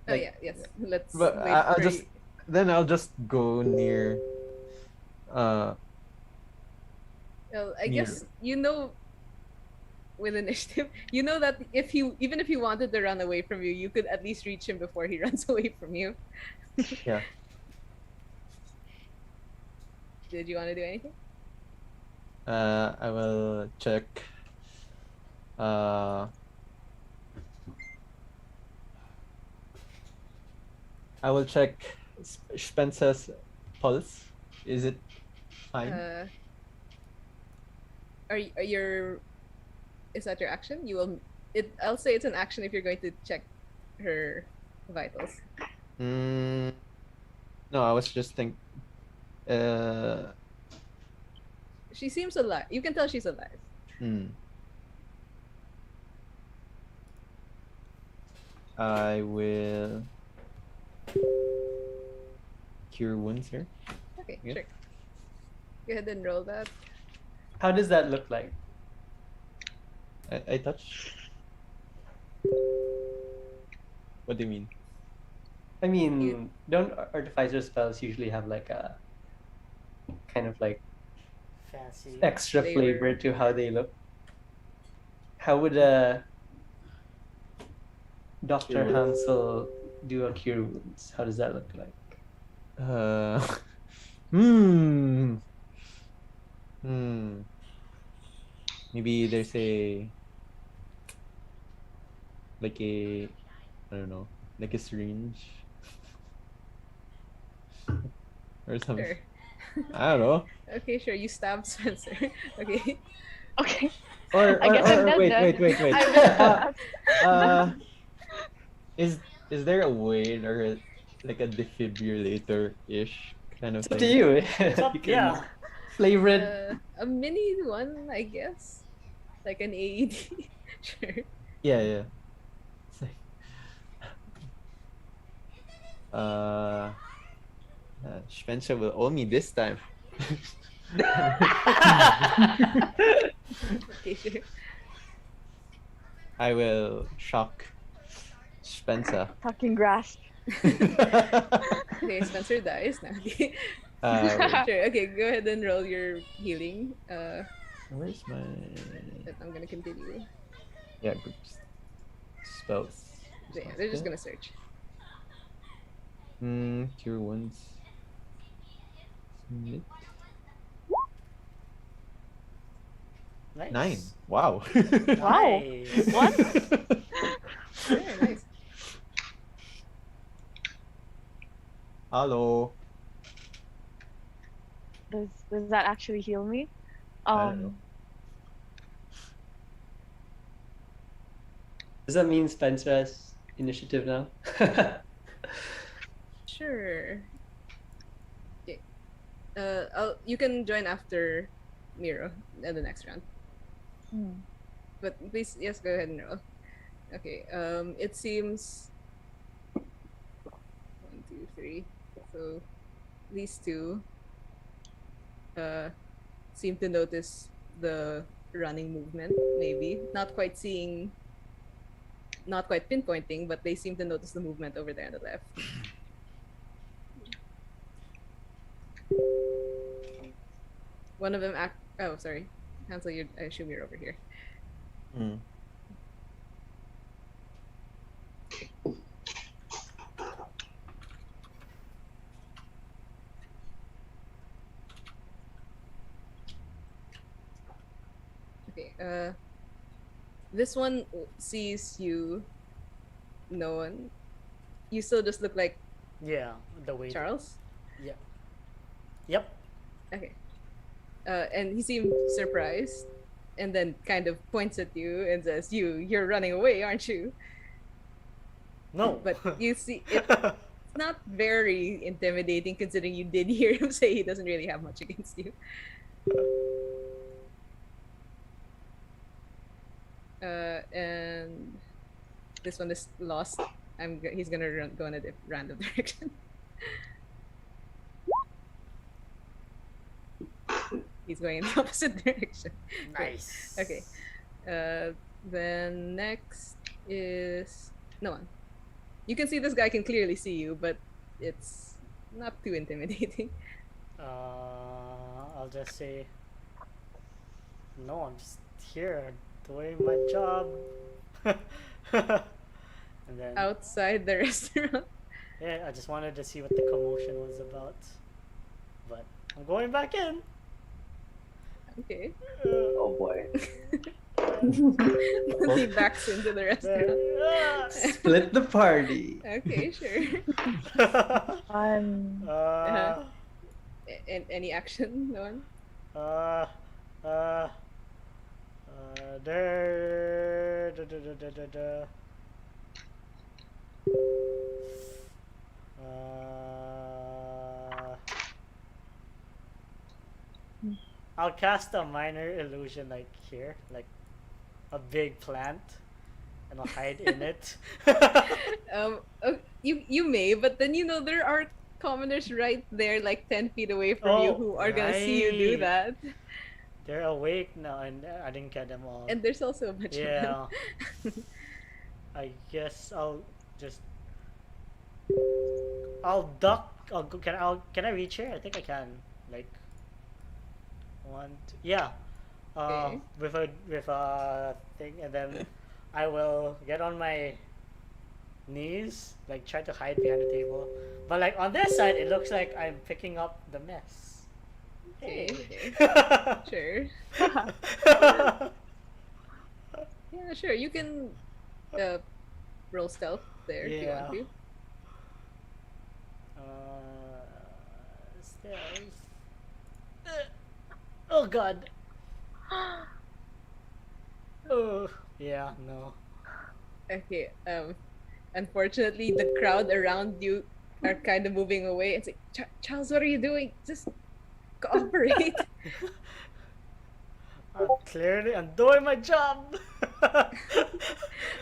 Oh Like- yeah, yes. Let's But wait I'll for just then I'll just go near. Well, I Near. guess with initiative, you know that even if he wanted to run away from you, you could at least reach him before he runs away from you. Yeah. Did you want to do anything? I will check. I will check Spencer's pulse. Is it fine? Are your is that your action? You will I'll say it's an action if you're going to check her vitals. No, I was just think. She seems alive. You can tell she's alive. I will cure wounds here. Okay, Yeah. sure. Go ahead and roll that. How does that look like? I touch. What do you mean? I mean, You- don't artificer spells usually have like a kind of like Fancy. extra Flavor. flavor to how they look? How would Dr. Cure Hansel do a cure wounds? How does that look like? Hmm. Maybe there's like a, I don't know, like a syringe or something. Sure. I don't know. Okay, sure. You stabbed Spencer. Okay. Okay. Or, I guess I'm dead wait, then. wait. I'm dead. Uh, is there a way or like a defibrillator ish kind of It's up to thing? you. It's up- You can yeah. flavor it. A mini one, I guess. Like an AED. Sure. Yeah. It's like, dash. Spencer will owe me this time. Okay, sure. I will shock Spencer. Talking grass. Okay, Spencer dies now. Okay. Wait, Sure. Okay, go ahead and roll your healing. where's my But I'm gonna continue. group spells? So yeah, they're just gonna search. Cure wounds. Submit. Nice. 9. Wow. Wow. Nice. What? Yeah, nice. Hello. Does that actually heal me? I don't know. Does that mean Spencer has initiative now? Sure. Okay. You can join after Miro in the next round. Hmm. But please, yes, go ahead and roll. Okay. It seems 1, 2, 3. So these two seem to notice the running movement. Maybe not quite seeing, not quite pinpointing, but they seem to notice the movement over there on the left. One of them oh, sorry. Hansel, I assume you're over here. Hmm. Okay. This one sees you. No one. You still just look like Yeah, the way. Charles. Yeah. Yep. Okay. And he seemed surprised, and then kind of points at you and says, "You're running away, aren't you?" No. But you see, it's not very intimidating considering you did hear him say he doesn't really have much against you. And this one is lost. He's gonna go in a random direction. He's going in the opposite direction. Nice. Okay. Then next is no one. You can see this guy can clearly see you, but it's not too intimidating. I'll just say, no, I'm just here doing my job. And then, Outside the restaurant. yeah, I just wanted to see what the commotion was about. But I'm going back in. Okay. Oh boy. He backs into the restaurant. Split the party. Okay, sure. Fun. Any action? No one? There. Da, da, da, da, da, da. I'll cast a minor illusion like here, like a big plant, and I'll hide in it. You may, but then there are commoners right there, like 10 feet away from you, Oh, who are gonna see you do right. that. They're awake now, and I didn't get them all. And there's also a bunch of yeah, them. I guess I'll just. I'll duck. Can I reach here? I think I can. Like. 1, 2, yeah. Okay. With a thing, and then I will get on my knees, like try to hide behind the table. But like on this side, it looks like I'm picking up the mess. Okay, Hey. Sure. Yeah, sure. You can roll stealth there if you Yeah. want to. Stairs. Oh god. Oh yeah, no. Okay. Unfortunately, the crowd around you are kind of moving away and say, "Charles, what are you doing? Just cooperate." Clearly, I'm doing my job.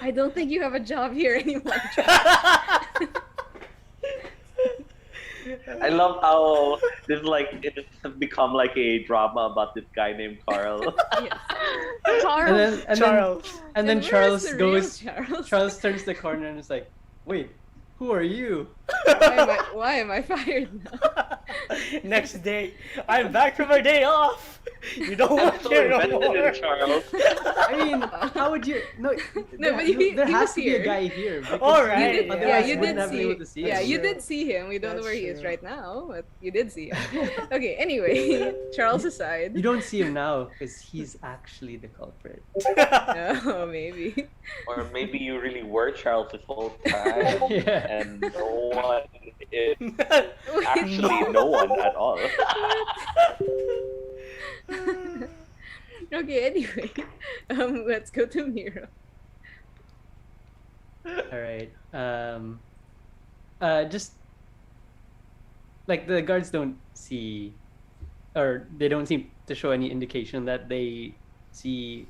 I don't think you have a job here anymore. I love how this it has become like a drama about this guy named Carl. Yes. And Charles. then and then Charles. and then And where's Charles the real goes. Charles? Charles turns the corner and is like, "Wait, who are you?" Why am I fired now? Next day, I'm back from my day off. You don't I'm work so here no invested more. in Charles. I mean, how would you? No, No, but there he has was to be a here. guy here. Because All right, You did, yeah, yeah, otherwise you we did wouldn't have been see. able to see Yeah, him. you true. did see him. We don't know That's where he is true. right now, but you did see him. Okay. Anyway, Charles aside. You don't see him now because he's actually the culprit. Oh, maybe. Or maybe you really were Charles this whole time, Yeah. and no one is Wait, actually no one at all. Okay. Anyway, let's go to Miro. All right. Just like the guards don't see, or they don't seem to show any indication that they see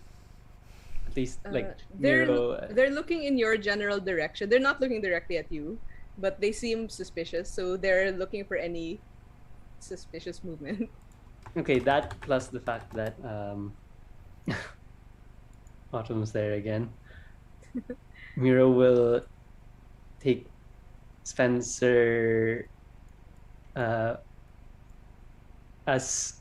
at least like Miro. They're looking in your general direction. They're not looking directly at you, but they seem suspicious. So they're looking for any suspicious movement. Okay, that plus the fact that Autumn's there again. Miro will take Spencer as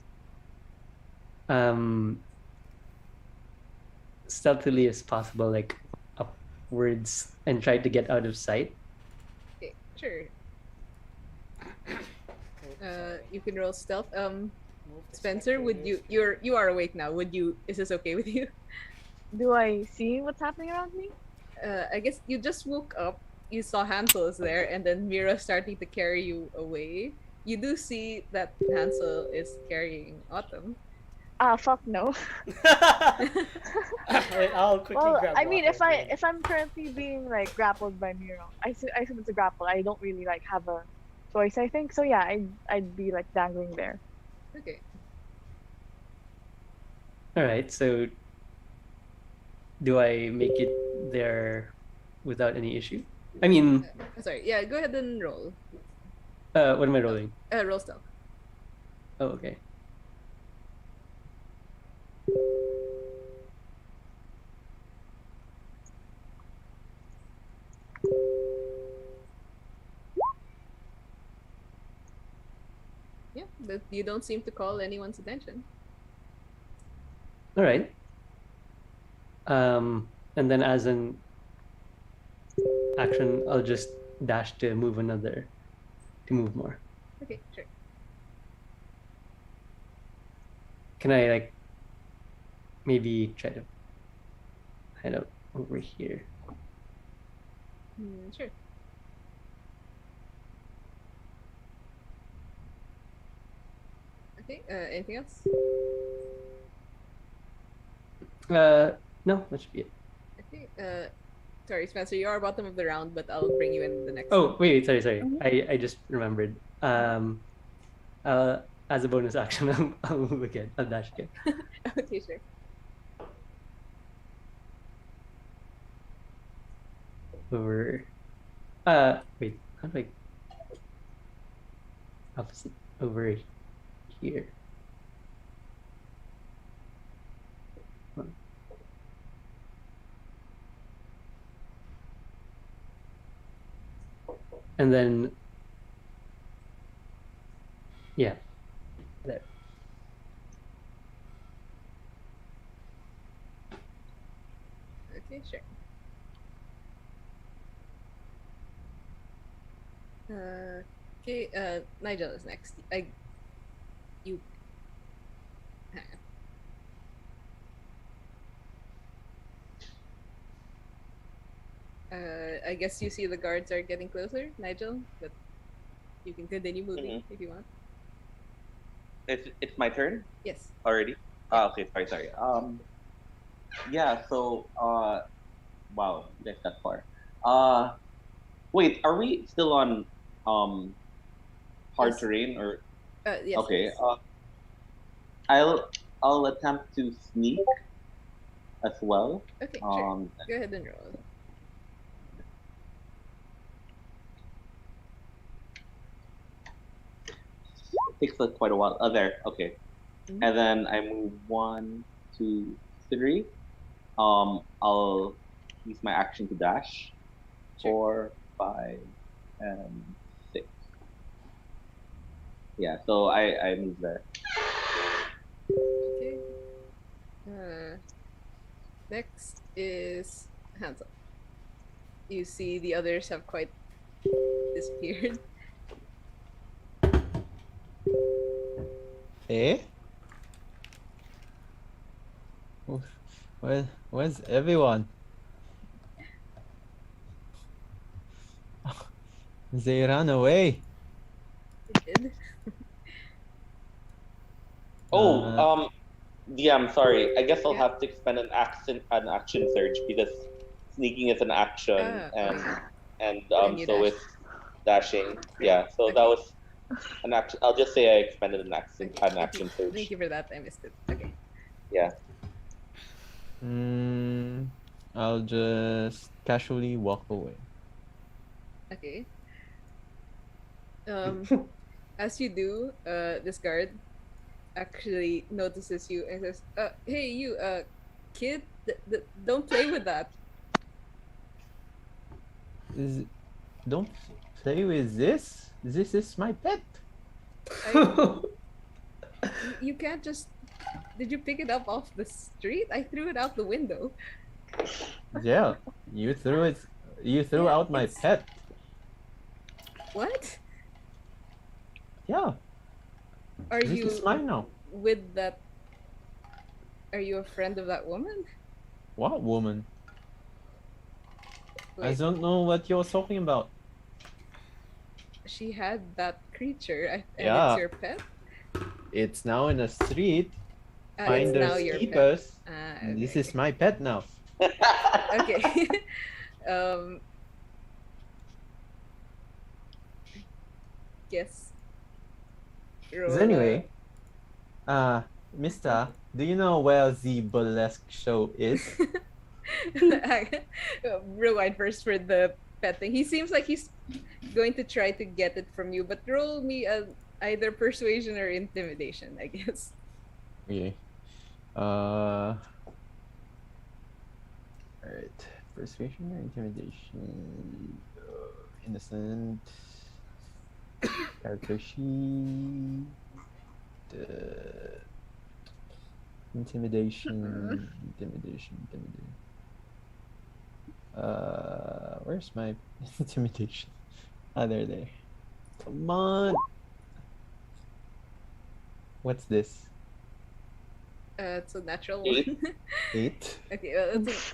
stealthily as possible, like upwards, and try to get out of sight. Okay, sure. You can roll stealth. Spencer, would you are awake now? Is this okay with you? Do I see what's happening around me? I guess you just woke up. You saw Hansel is there, and then Mira starting to carry you away. You do see that Hansel is carrying Autumn. Fuck no. Wait, I'll quickly Well, grab I mean, water. if I'm currently being like grappled by Miro, I assume it's a grapple. I don't really like have a choice. I think so. Yeah, I'd be like dangling there. Okay. All right, so do I make it there without any issue? I mean, Sorry. Yeah. Go ahead and roll. what am I rolling? Roll stealth. Oh, okay. Yeah, but you don't seem to call anyone's attention. All right. And then as an action, I'll just dash to move more. Okay, sure. Can I like maybe try to hide out over here? Sure. Okay. Anything else? No, that should be it. Okay. Sorry, Spencer. You are bottom of the round, but I'll bring you in the next. Oh, wait, sorry. Mhm. I just remembered. As a bonus action, I'll move again. I'll dash again. Okay, sure. Over. Wait. How do I? Opposite over here. And then, yeah, there. Okay, sure. Okay, Nigel is next. You. Hang on. I guess you see the guards are getting closer, Nigel, but you can continue moving if you want. It's my turn Yes. already. Okay, sorry. Yeah. So wow, you guys that far. Wait, are we still on hard Yes. terrain or? Yes. Okay. yes. I'll attempt to sneak as well. Okay, sure. Go ahead and roll. takes quite a while. Oh, there. Okay. Mhm. And then I move 1, 2, 3. I'll use my action to dash. Sure. 4, 5, and 6. Yeah. So I move there. Okay. Next is Hansel. You see the others have quite disappeared. Eh? Where's everyone? They ran away. They did. Oh, Uh, yeah. I'm sorry. I guess I'll Yeah. have to expend an action surge because sneaking is an action, Okay. and And you so dash. is dashing. Yeah. So that Okay. was an action. I'll just say I expended Okay. an Thank you. action Thank surge. you for that. I missed it. Okay. Yeah. mm, I'll just casually walk away. Okay. Um, as you do, this guard actually notices you and says, hey, you, kid, don't play with that. Is Don't play with this. This is my pet. I, you can't just. Did you pick it up off the street? I threw it out the window. Yeah, you threw it. You threw Yeah, out my it's pet. what? Yeah, Are this is you mine now. with that? Are you a friend of that woman? What woman? I Wait, don't know what you're talking about. she had that creature, and it's Yeah, your pet. it's now in the street. It's now Finders your pet. keepers. This Okay, is my pet now. okay. um, guess So roll. anyway, Mister, do you know where the burlesque show is? Rewind first for the pet thing. He seems like he's going to try to get it from you, but roll me either persuasion or intimidation, I guess. Okay. All right. Persuasion or intimidation? Innocent. Character sheet. Intimidation. Intimidation. Where's my intimidation? Ah, there. Come on. What's this? It's a natural 8. one. 8? Okay,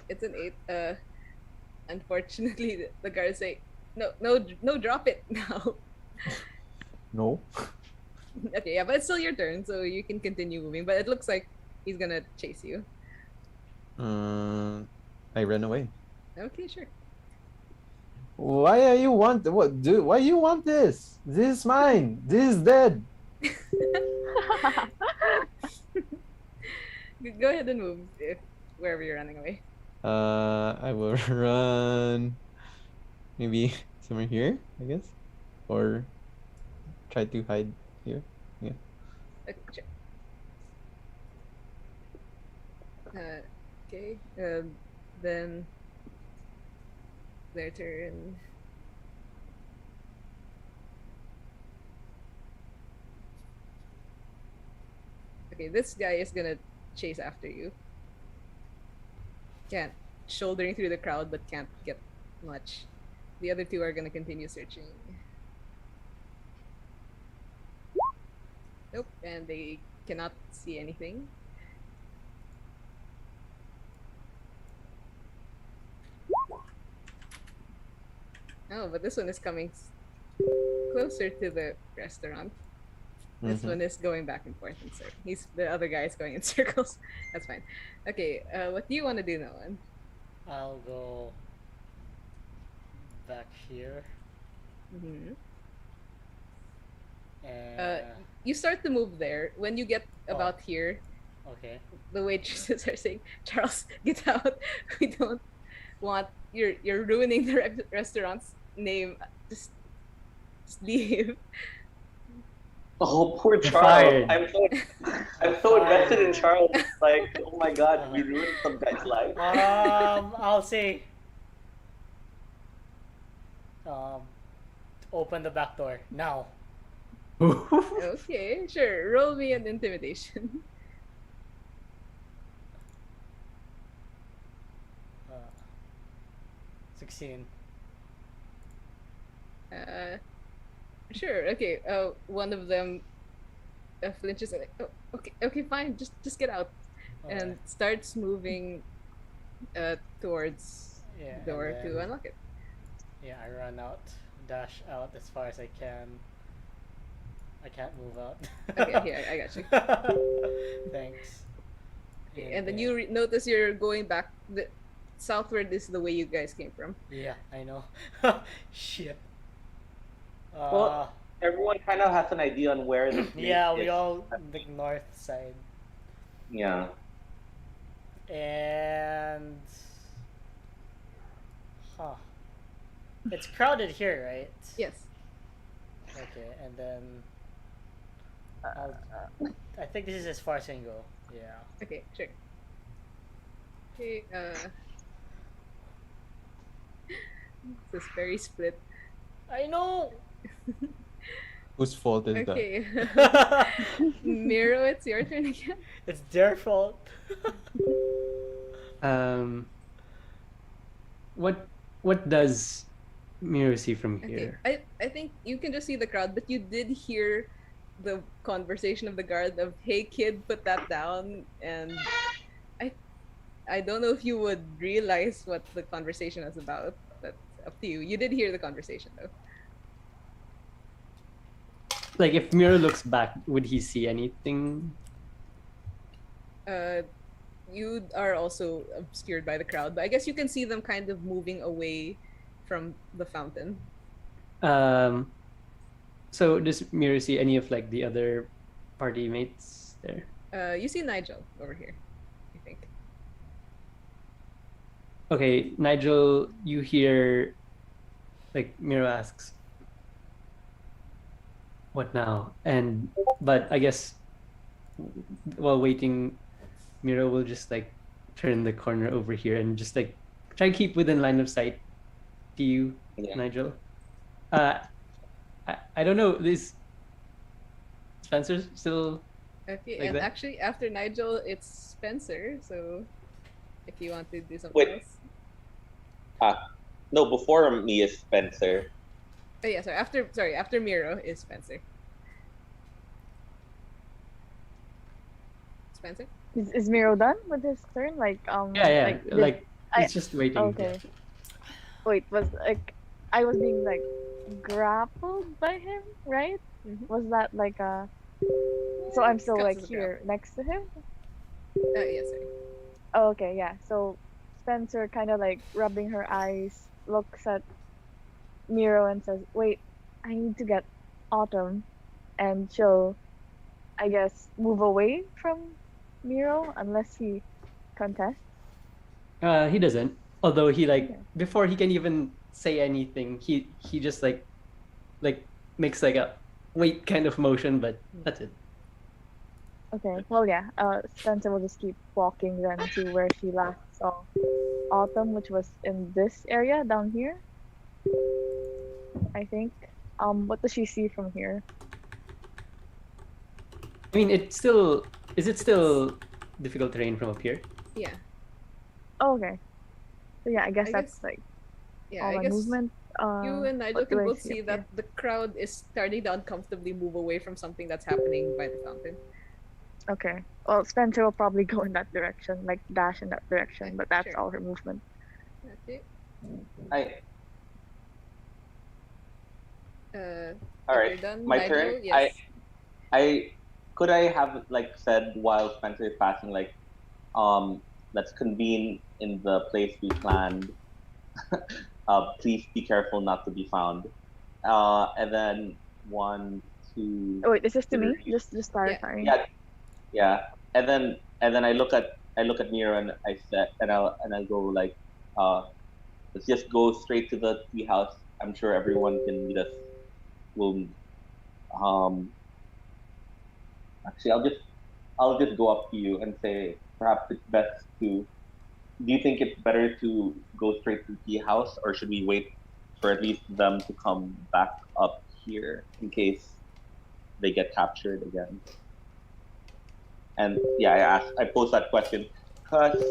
it's an 8. Unfortunately, the guards say, no, drop it now. No. Okay, yeah, but it's still your turn, so you can continue moving. But it looks like he's gonna chase you. I ran away. Okay, sure. Why you want this? This is mine. This is dead. Go ahead and move if wherever you're running away. I will run maybe somewhere here, I guess. Or try to hide here. Yeah. Sure. Okay. Then their turn. Okay, this guy is gonna chase after you. Can't shouldering through the crowd, but can't get much. The other two are gonna continue searching. Nope, and they cannot see anything. Oh, but this one is coming closer to the restaurant. This Mhm. one is going back and forth in circles. The other guy is going in circles. That's fine. Okay, what do you want to do, Nolan? I'll go back here Mm-hmm. and You start to move there. When you get about here, okay. the waitresses are saying, "Charles, get out. We don't want you're ruining the restaurant's name. Just leave." Oh, poor You're Charles. fired. I'm so invested in Charles. Like, oh my god, we ruined some guy's life. I'll say. Um, open the back door now. Okay, sure. Roll me an intimidation. 16. Sure. Okay. One of them flinches and like, oh, okay, fine. Just get out, and starts moving towards Yeah, the door and to then, unlock it. yeah, I run out, dash out as far as I can. I can't move out. Okay, here I got you. Thanks. And then you notice you're going back the southward is the way you guys came from. Yeah, I know. Shit. Well, everyone kind of has an idea on where the place yeah, we is. all the north side. Yeah. And it's crowded here, right? Yes. Okay, and then I think this is as far as I can go. Yeah. Okay, sure. Okay, this is very split. I know. Whose fault is that? Okay. Miro, it's your turn again. It's their fault. What does Miro see from Okay. here? I think you can just see the crowd, but you did hear the conversation of the guard of, "Hey kid, put that down," and I don't know if you would realize what the conversation was about. That's up to you. You did hear the conversation though. Like, if Miro looks back, would he see anything? You are also obscured by the crowd, but I guess you can see them kind of moving away from the fountain. So does Miro see any of like the other party mates there? You see Nigel over here, I think. Okay, Nigel, you hear like Miro asks, "What now?" But I guess while waiting, Miro will just like turn the corner over here and just like try to keep within line of sight to you, Yeah. Nigel. I don't know, this Spencer's still Okay, like and that? actually after Nigel, it's Spencer. So if you want to do something Wait. else. No, before me is Spencer. Oh yeah, sorry. After Miro is Spencer. Spencer. Is Miro done with his turn? Yeah, like I- he's just waiting. Okay. Wait, was like I was being like grappled by him, right? Mhm. Was that like a? So I'm still Counts like as a here next to him. Yes, sorry. Oh, okay, yeah. So Spencer kind of like rubbing her eyes, looks at Miro and says, "Wait, I need to get Autumn," and she'll, I guess, move away from Miro unless he contests. He doesn't. Although he like Okay. before he can even say anything, he just like makes like a wait kind of motion, but that's it. Okay, well, yeah. Spencer will just keep walking then to where she last saw Autumn, which was in this area down here. I think. What does she see from here? I mean, is it still difficult terrain from up here? Yeah. Oh, okay. So yeah, I guess I that's guess- like Yeah, all I my guess movement. you and Nigel what do can I both see see up that the crowd is starting to uncomfortably move away from something that's happening by the fountain. Okay. Well, Spencer will probably go in that direction, like dash in that direction, Okay, but that's sure. all her movement. Okay. I All all right. done, My Nigel? turn. Yes. I could I have like said while Spencer is passing, like, let's convene in the place we planned. Please be careful not to be found. And then 1, 2. Oh wait, is this to me? Three. Just clarifying. Yeah. And then I look at Mira and I said and I go like, let's just go straight to the tea house. I'm sure everyone can meet us. Will Actually, I'll just go up to you and say perhaps it's best to. Do you think it's better to go straight to the tea house, or should we wait for at least them to come back up here in case they get captured again? And yeah, I posed that question because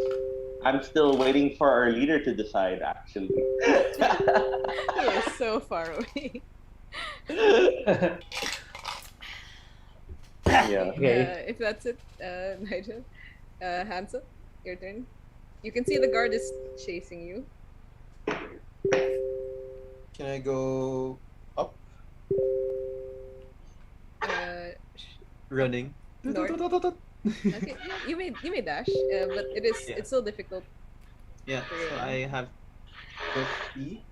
I'm still waiting for our leader to decide. Actually, Who is so far away. yeah. Okay. If that's it, Nigel, Hansel, your turn. You can see the guard is chasing you. Can I go up? North. Running. Okay, yeah, you may dash, but it's so difficult. Yeah, so Terrain. I have 50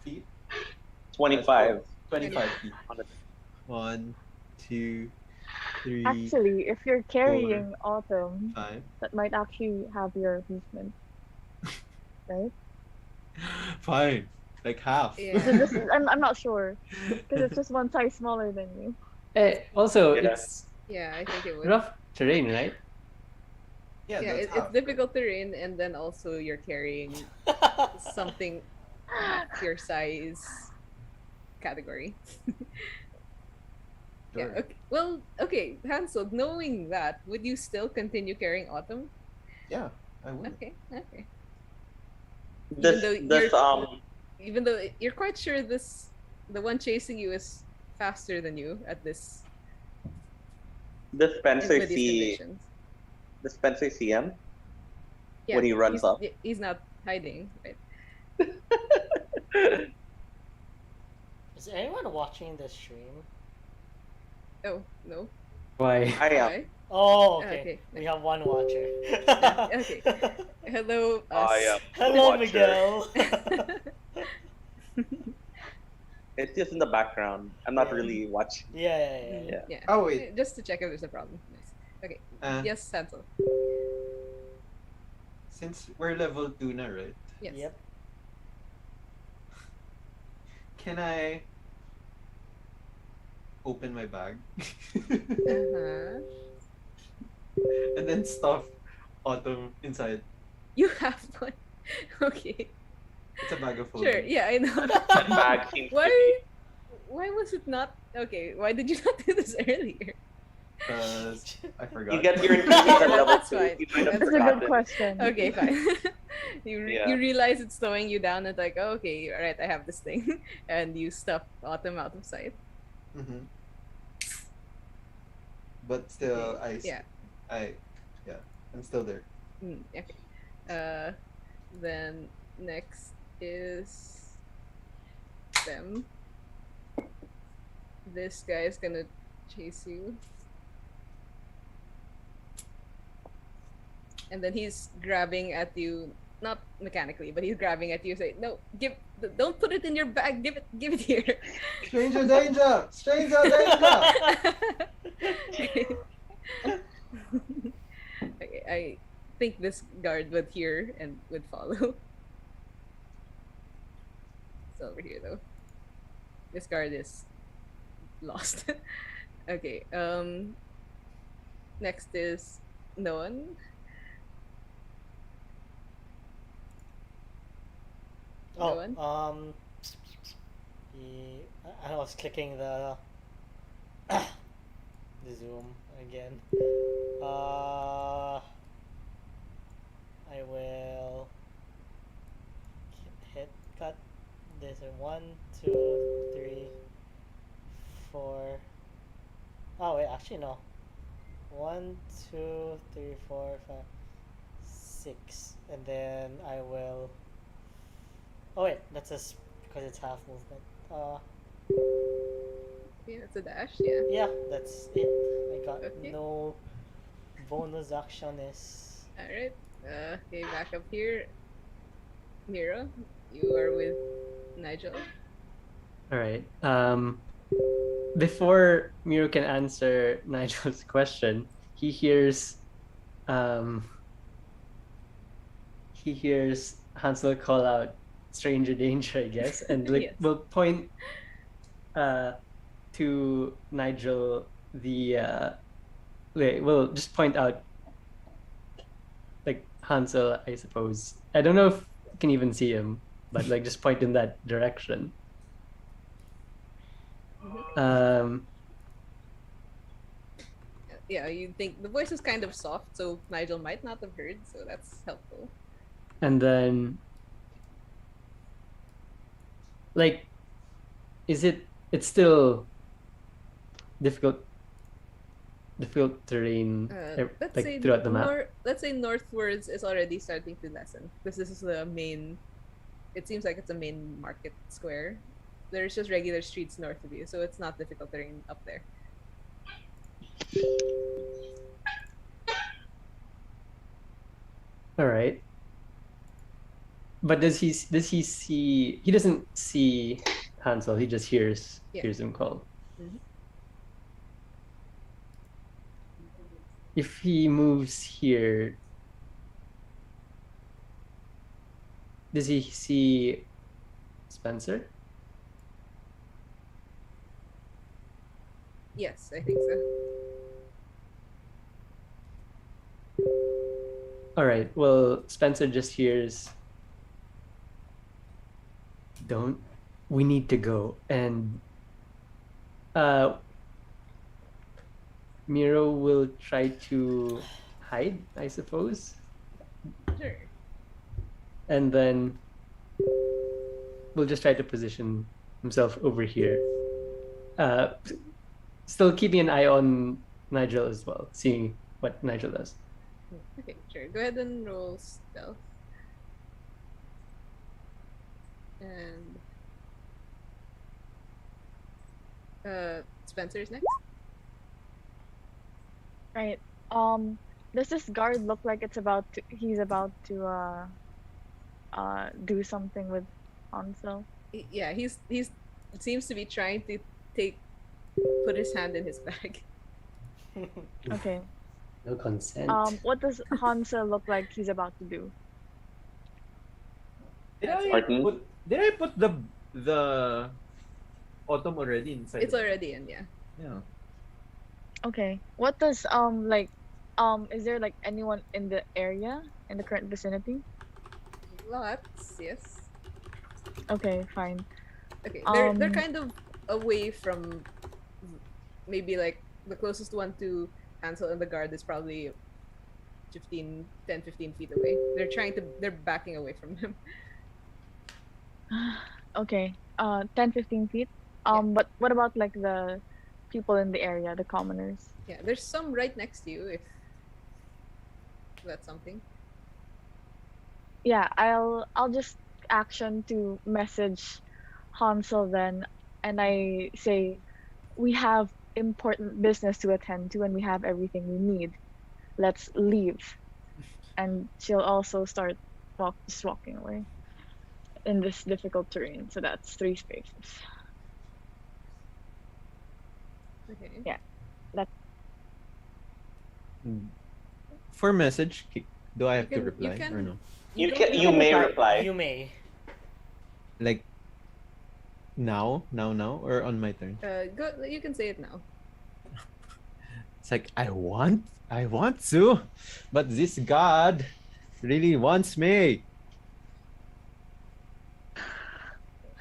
feet. 25. 25 feet. 1, 2, 3, Actually, if you're carrying Autumn, 5. that might actually have your movement, right? Fine. Like half. Yeah. So this is, I'm not sure because it's just one size smaller than you. Also, Yeah. it's Yeah, I think it would. rough terrain, right? Yeah, Yeah, that's it's half. difficult terrain, and then also you're carrying something half your size category. Sure. Yeah. Okay. Well, okay, Hansel. Knowing that, would you still continue carrying Autumn? Yeah, I would. Okay. Okay. This Even though you're quite sure the one chasing you is faster than you at this this Spencer with these conditions. the Spencer see him Yeah, when he runs up. He's not hiding, right? Is anyone watching this stream? Oh no. Why? I am. Why? Oh, okay. Okay. We have one watcher. Okay. Hello, us. I am. Hello, Watcher. Miguel. It's just in the background. I'm not Yeah. really watching. Yeah. Yeah. Oh, wait. Just to check if there's a problem. Nice. Okay. Yes, Hansel. Since we're level 2 now, right? Yes. Yep. Can I open my bag Uh-huh. and then stuff Autumn inside? You have one. Okay. It's a bag of Sure. holding. Yeah, I know. That bag seems Why was it not okay? Why did you not do this earlier? Because I forgot. You get your increases at level That's 2. fine. You might have That's a forgotten. good question. Okay, fine. Yeah. You realize it's slowing you down and like, oh, okay, all right, I have this thing, and you stuff Autumn out of sight. Mm-hmm. But still, Yeah. I'm still there. Okay. Then next is them. This guy is gonna chase you. And then he's grabbing at you, not mechanically, but he's grabbing at you, saying, "No, don't put it in your bag. Give it here." Stranger danger! Stranger danger! Okay, I think this guard would hear and would follow. It's over here though. This guard is lost. Okay. Next is no one. Oh, Go I was clicking the the zoom again. I will hit cut this. 1, 2, 3, 4. Oh wait, actually no. 1, 2, 3, 4, 5, 6, and then I will. Oh wait, that's just because it's half movement. Yeah, it's a dash. Yeah. Yeah, that's it. I got Okay. no bonus actions. All right. Okay, back up here. Mira, you are with Nigel. All right. Before Miro can answer Nigel's question, he hears Hansel call out "stranger danger," I guess, and like Yes. will point to Nigel the Okay, we'll just point out, like Hansel, I suppose. I don't know if you can even see him, but like just point in that direction. Um, Yeah, you think the voice is kind of soft, so Nigel might not have heard, so that's helpful. and then, like, it's still difficult terrain, Let's like say throughout the map. let's say northwards is already starting to lessen because this is the main. It seems like it's a main market square. There's just regular streets north of you, so it's not difficult terrain up there. All right. But does he see? He doesn't see Hansel. He just hears Yeah. hears him call. Mhm. If he moves here, does he see Spencer? Yes, I think so. All right. Well, Spencer just hears. Don't. We need to go, and Miro will try to hide, I suppose, Sure. and then we'll just try to position himself over here. Still keeping an eye on Nigel as well, seeing what Nigel does. Okay, sure. Go ahead and roll stealth. And Spencer's next. Right. Does this guard look like he's about to do something with Hansel? Yeah, he's it seems to be trying to put his hand in his bag. Okay. No consent. What does Hansel look like he's about to do? Did I Pardon? put the autumn already inside? It's already in, yeah. Yeah. Okay. What does is there like anyone in the area in the current vicinity? Lots, yes. Okay, fine. Okay, they're kind of away from maybe like the closest one to Hansel and the guard is probably 10, 15 feet away. They're backing away from him. Okay. 10, 15 feet. But what about like the people in the area, the commoners? Yeah, there's some right next to you if that's something. Yeah, I'll just action to message Hansel then, and I say we have important business to attend to and we have everything we need. Let's leave. And she'll also start just walking away in this difficult terrain. So that's 3 spaces. Okay. Yeah. That For message, do I have You to can- you reply can- or no? You may reply. You may. Like now, or on my turn? Go. You can say it now. It's like I want to, but this god really wants me.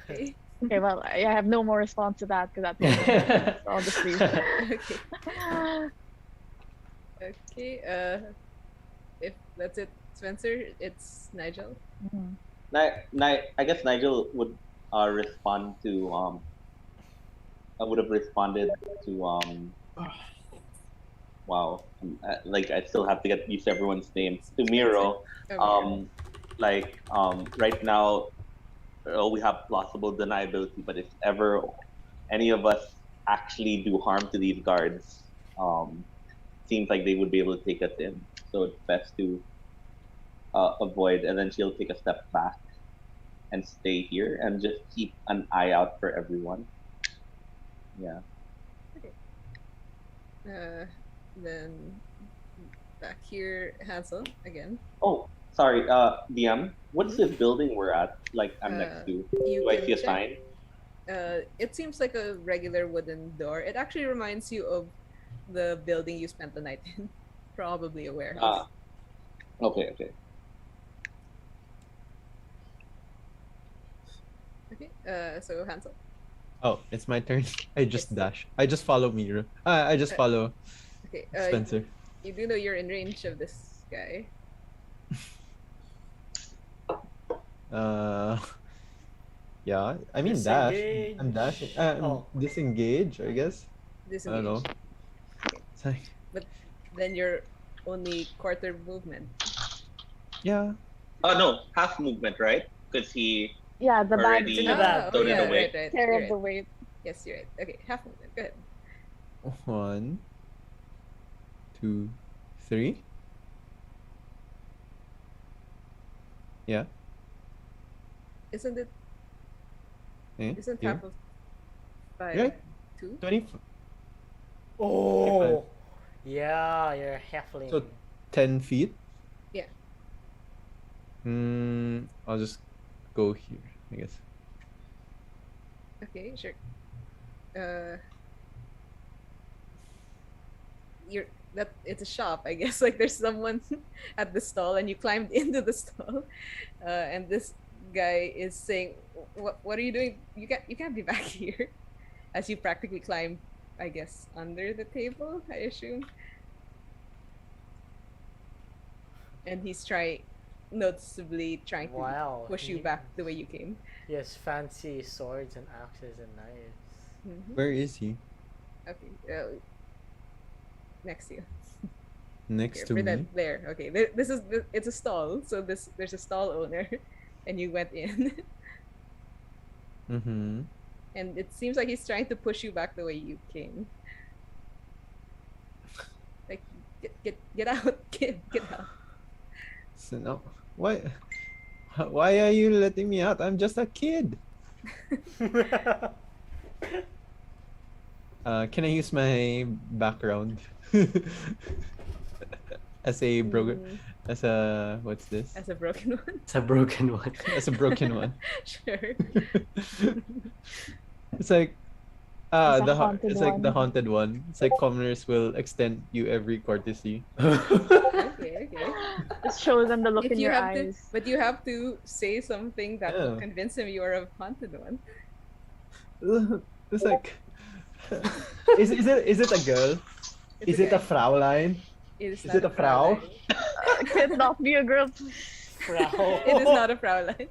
Okay. okay, well, I have no more response to that because that's so I'll just leave. Okay. Okay. If that's it, Spencer, it's Nigel. Mhm. I guess Nigel would respond to I would have responded to wow, like I still have to get used to everyone's names. To Miro, right now we have plausible deniability, but if ever any of us actually do harm to these guards, seems like they would be able to take us in. So it's best to avoid, and then she'll take a step back and stay here and just keep an eye out for everyone. Yeah. Then back here, Hansel again. Oh, sorry, DM. What's this building we're at? Like I'm next to. You Do I can see a check. sign? It seems like a regular wooden door. It actually reminds you of the building you spent the night in. Probably a warehouse. Ah, okay, okay. Okay. So Hansel. Oh, it's my turn. I just dash. I just follow Mira. I just follow Okay. Spencer. You do know you're in range of this guy. Yeah. I mean dash. Disengage. I'm dashing. Oh. Disengage, I guess. Disengage. I don't know. Okay. It's like, But then you're only quarter movement. yeah. Oh no, half movement, right? Because he Yeah, the bag already in the bag. Don't yeah, need to wait. right. care You're of the right. weight. Yes, you're right. Okay, half movement. Go ahead. 1, 2, 3. Yeah. Isn't it? Eh? Isn't Here. half of 5 Yeah. 2? 20. Oh. Yeah, you're a halfling. So 10 feet. Yeah. I'll just go here, I guess. Okay, sure. It's a shop, I guess. Like there's someone at the stall, and you climbed into the stall, and this guy is saying, "What are you doing? You can't be back here." As you practically climb, I guess, under the table, I assume. And he's noticeably trying to Wow. push you back the way you came. Yes, fancy swords and axes and knives. Mhm. Where is he? Okay. Next to you. Next Here, to me? pretend there. Okay, it's a stall. So there's a stall owner, and you went in, Mm-hmm. and it seems like he's trying to push you back the way you came. Like get out, get out. So no, why are you letting me out? I'm just a kid. Can I use my background as a broken, as a what's this? As a broken one. It's a broken one. As a broken one. Sure. It's like It's a the haunted it's like the one. haunted one. It's like commoners will extend you every courtesy. Okay. Just show them the look If in you your have eyes. to, but you have to say something that will Yeah. convince him you are a haunted one. It's like, is it a girl? It's Is it a Fraulein? Is Is it a Frau? Can it not be a girl? Frau. It is not a Fraulein.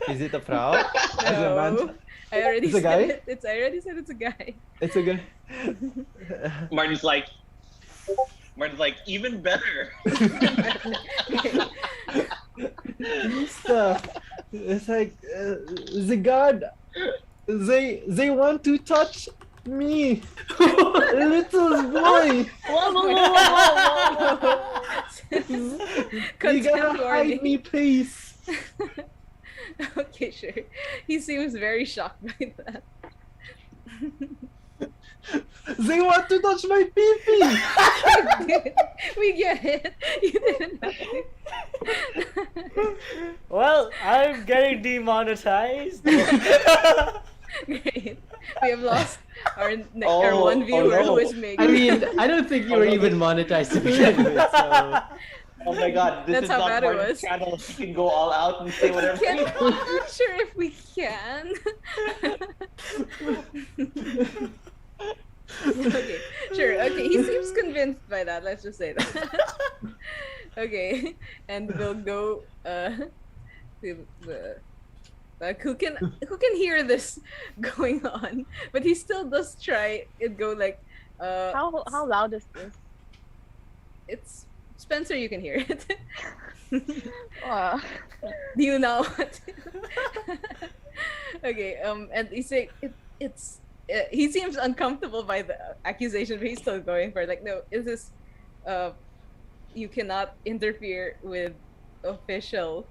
Is it a Frau? Is it a man? No, I already It's a said guy? it. I already said it's a guy. It's a girl. Martin's like, even better. Stuff. It's like the god. They want to touch me, little boy. You Contempt gotta warning. hide me, please. Okay, sure. He seems very shocked by that. They want to touch my pee-pee. We get it. You didn't have to. Well, I'm getting demonetized. Great. We have lost our Oh, our one oh viewer no. who is Meg. I mean, I don't think you were even monetized to begin with, so Oh my god, this That's is how not bad it Martin's was. channel. He can go all out and say whatever he I'm wants. not sure if we can. Okay, sure. Okay, he seems convinced by that. Let's just say that. Okay, and we'll go to the who can hear this going on, but he still does try it. Go like How loud is this? it's Spencer. You can hear it. Do you now want to? Okay, and he's saying it's he seems uncomfortable by the accusation, but he's still going for it. Like, no, is this you cannot interfere with official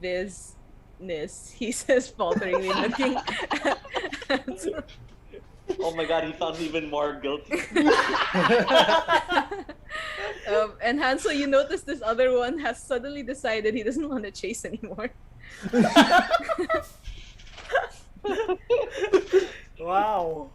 business, he says falteringly, looking at Hansel. Oh my god, he sounds even more guilty. And Hansel, you notice this other one has suddenly decided he doesn't want to chase anymore. Wow.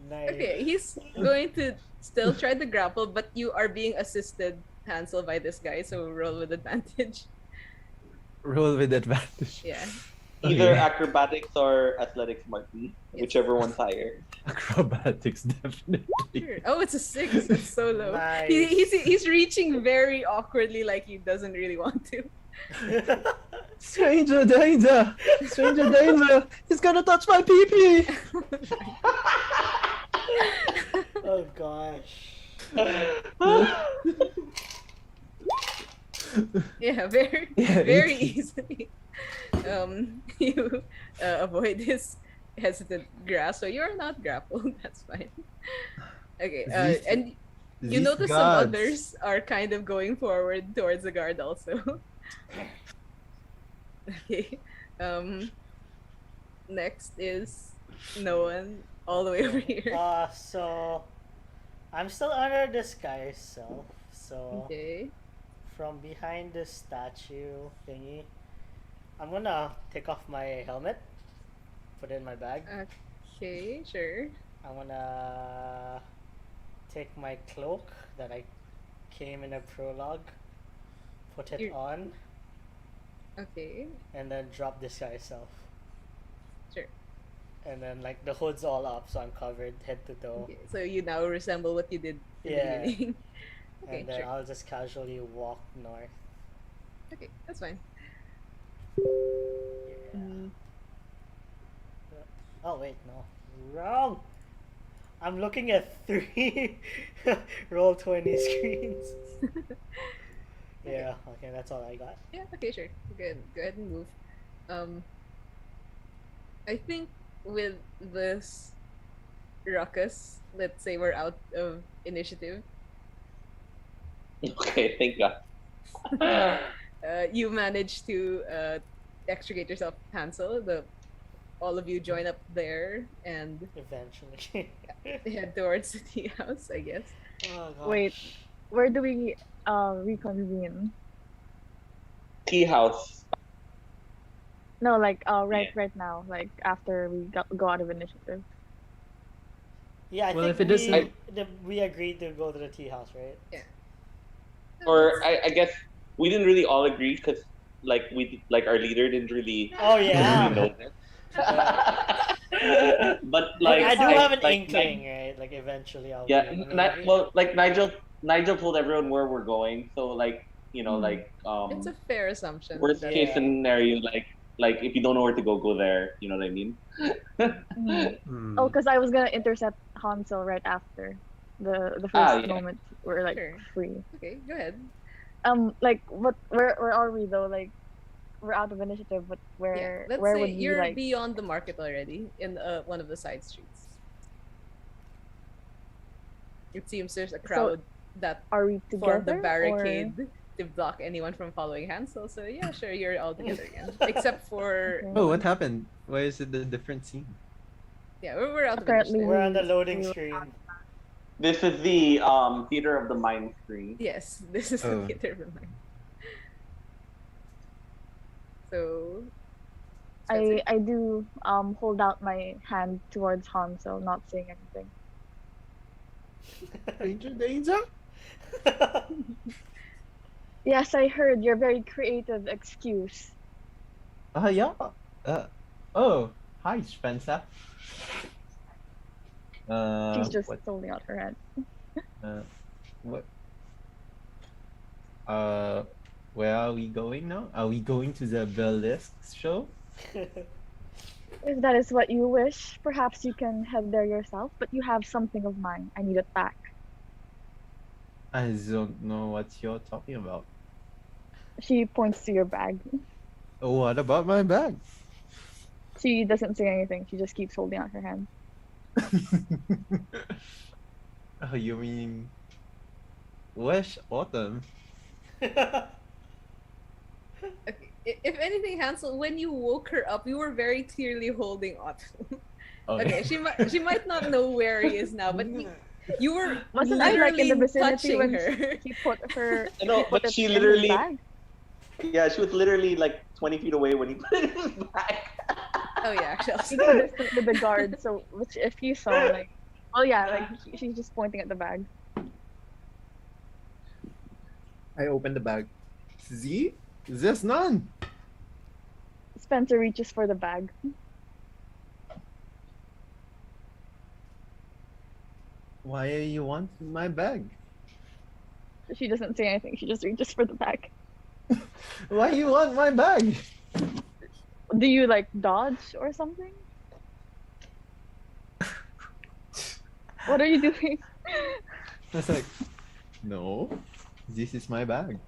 Nice. Okay, he's going to still try to grapple, but you are being assisted, Hansel, by this guy, so roll with advantage. Roll with advantage. Yeah. Either Okay. acrobatics or athletics, Martin. Yes. Whichever one's higher. Acrobatics, definitely. Sure. Oh, it's a 6. That's so low. Nice. He's reaching very awkwardly, like he doesn't really want to. Stranger danger! Stranger danger! He's gonna touch my pee-pee! Oh gosh. Yeah, very Yeah, very it's- easily. You avoid his hesitant grasp, so you're not grappled. That's fine. Okay, These- and you These notice some gods. others are kind of going forward towards the guard also. Okay. Next is no one all the way over here. So I'm still under this guy's self. So Okay. from behind this statue thingy, I'm gonna take off my helmet, put it in my bag. Okay, sure. I'm gonna take my cloak that I came in a prologue, put it You're- on, Okay, and then drop this guy's self. sure. And then like the hood's all up, so I'm covered head to toe. Okay, so you now resemble what you did in Yeah. the beginning. Okay, And then sure. I'll just casually walk north. Okay, that's fine. Yeah. Mm, Oh wait, no. Wrong! I'm looking at 3 roll 20 screens. Yeah, okay, that's all I got. yeah, okay, sure. Go ahead and move. I think with this ruckus, let's say we're out of initiative. Okay, thank God. You manage to extricate yourself, Hansel. All of you join up there and Eventually. head towards the tea house, I guess. Oh, gosh. Wait. Where do we reconvene? Tea house. No, like Yeah. right now, like after we go out of initiative. Yeah, I Well, think if it doesn't- we agreed to go to the tea house, right? Or I guess we didn't really all agree because like our leader didn't really Oh yeah. know this. But like I do have an like, inkling, right? Like eventually I'll Yeah, be maybe. well, like Nigel told everyone where we're going, so like like It's a fair assumption. worst that- case Yeah. scenario, like if you don't know where to go there. You know what I mean? Hmm. Oh, because I was gonna intercept Hansel right after the first yeah. moment we're like Sure. free. Okay, go ahead. Like where are we though? Like we're out of initiative, but Yeah, let's where say would we you're like? beyond the market already in one of the side streets. It seems there's a crowd that Are we together? formed the or- barricade to block anyone from following Hansel. So yeah, sure, you're all together again, except for Okay. Oh, what happened? Why is it a different scene? yeah, we're out of Apparently initiative. We're on the we- loading we- screen. This is the theater of the mind screen. Yes, this is Oh. the theater of the mind. So I do hold out my hand towards Hansel, not saying anything. Stranger danger? Yes, I heard your very creative excuse. Yeah. Oh, hi, Spencer. She's just What? holding out her hand. What? Where are we going now? Are we going to the burlesque show? If that is what you wish, perhaps you can head there yourself, but you have something of mine. I need it back. I don't know what you're talking about. She points to your bag. What about my bag? She doesn't say anything. She just keeps holding out her hand. Oh, you mean Wish Autumn? okay, if anything, Hansel, when you woke her up, you were very clearly holding Autumn. Okay, she might not know where he is now, but you were Wasn't I like in the literally vicinity touching when her. he put her? No, put but it she in his literally, bag? yeah, she was literally like 20 feet away when he put it in his bag. Oh yeah, actually. equidistant with the guard. So, which if you saw, like, oh yeah, like she's just pointing at the bag. I open the bag. See? There's none. Spencer reaches for the bag. Why you want my bag? She doesn't say anything. She just reaches for the bag. Why you want my bag? Do you like dodge or something? What are you doing? I was like, no, this is my bag.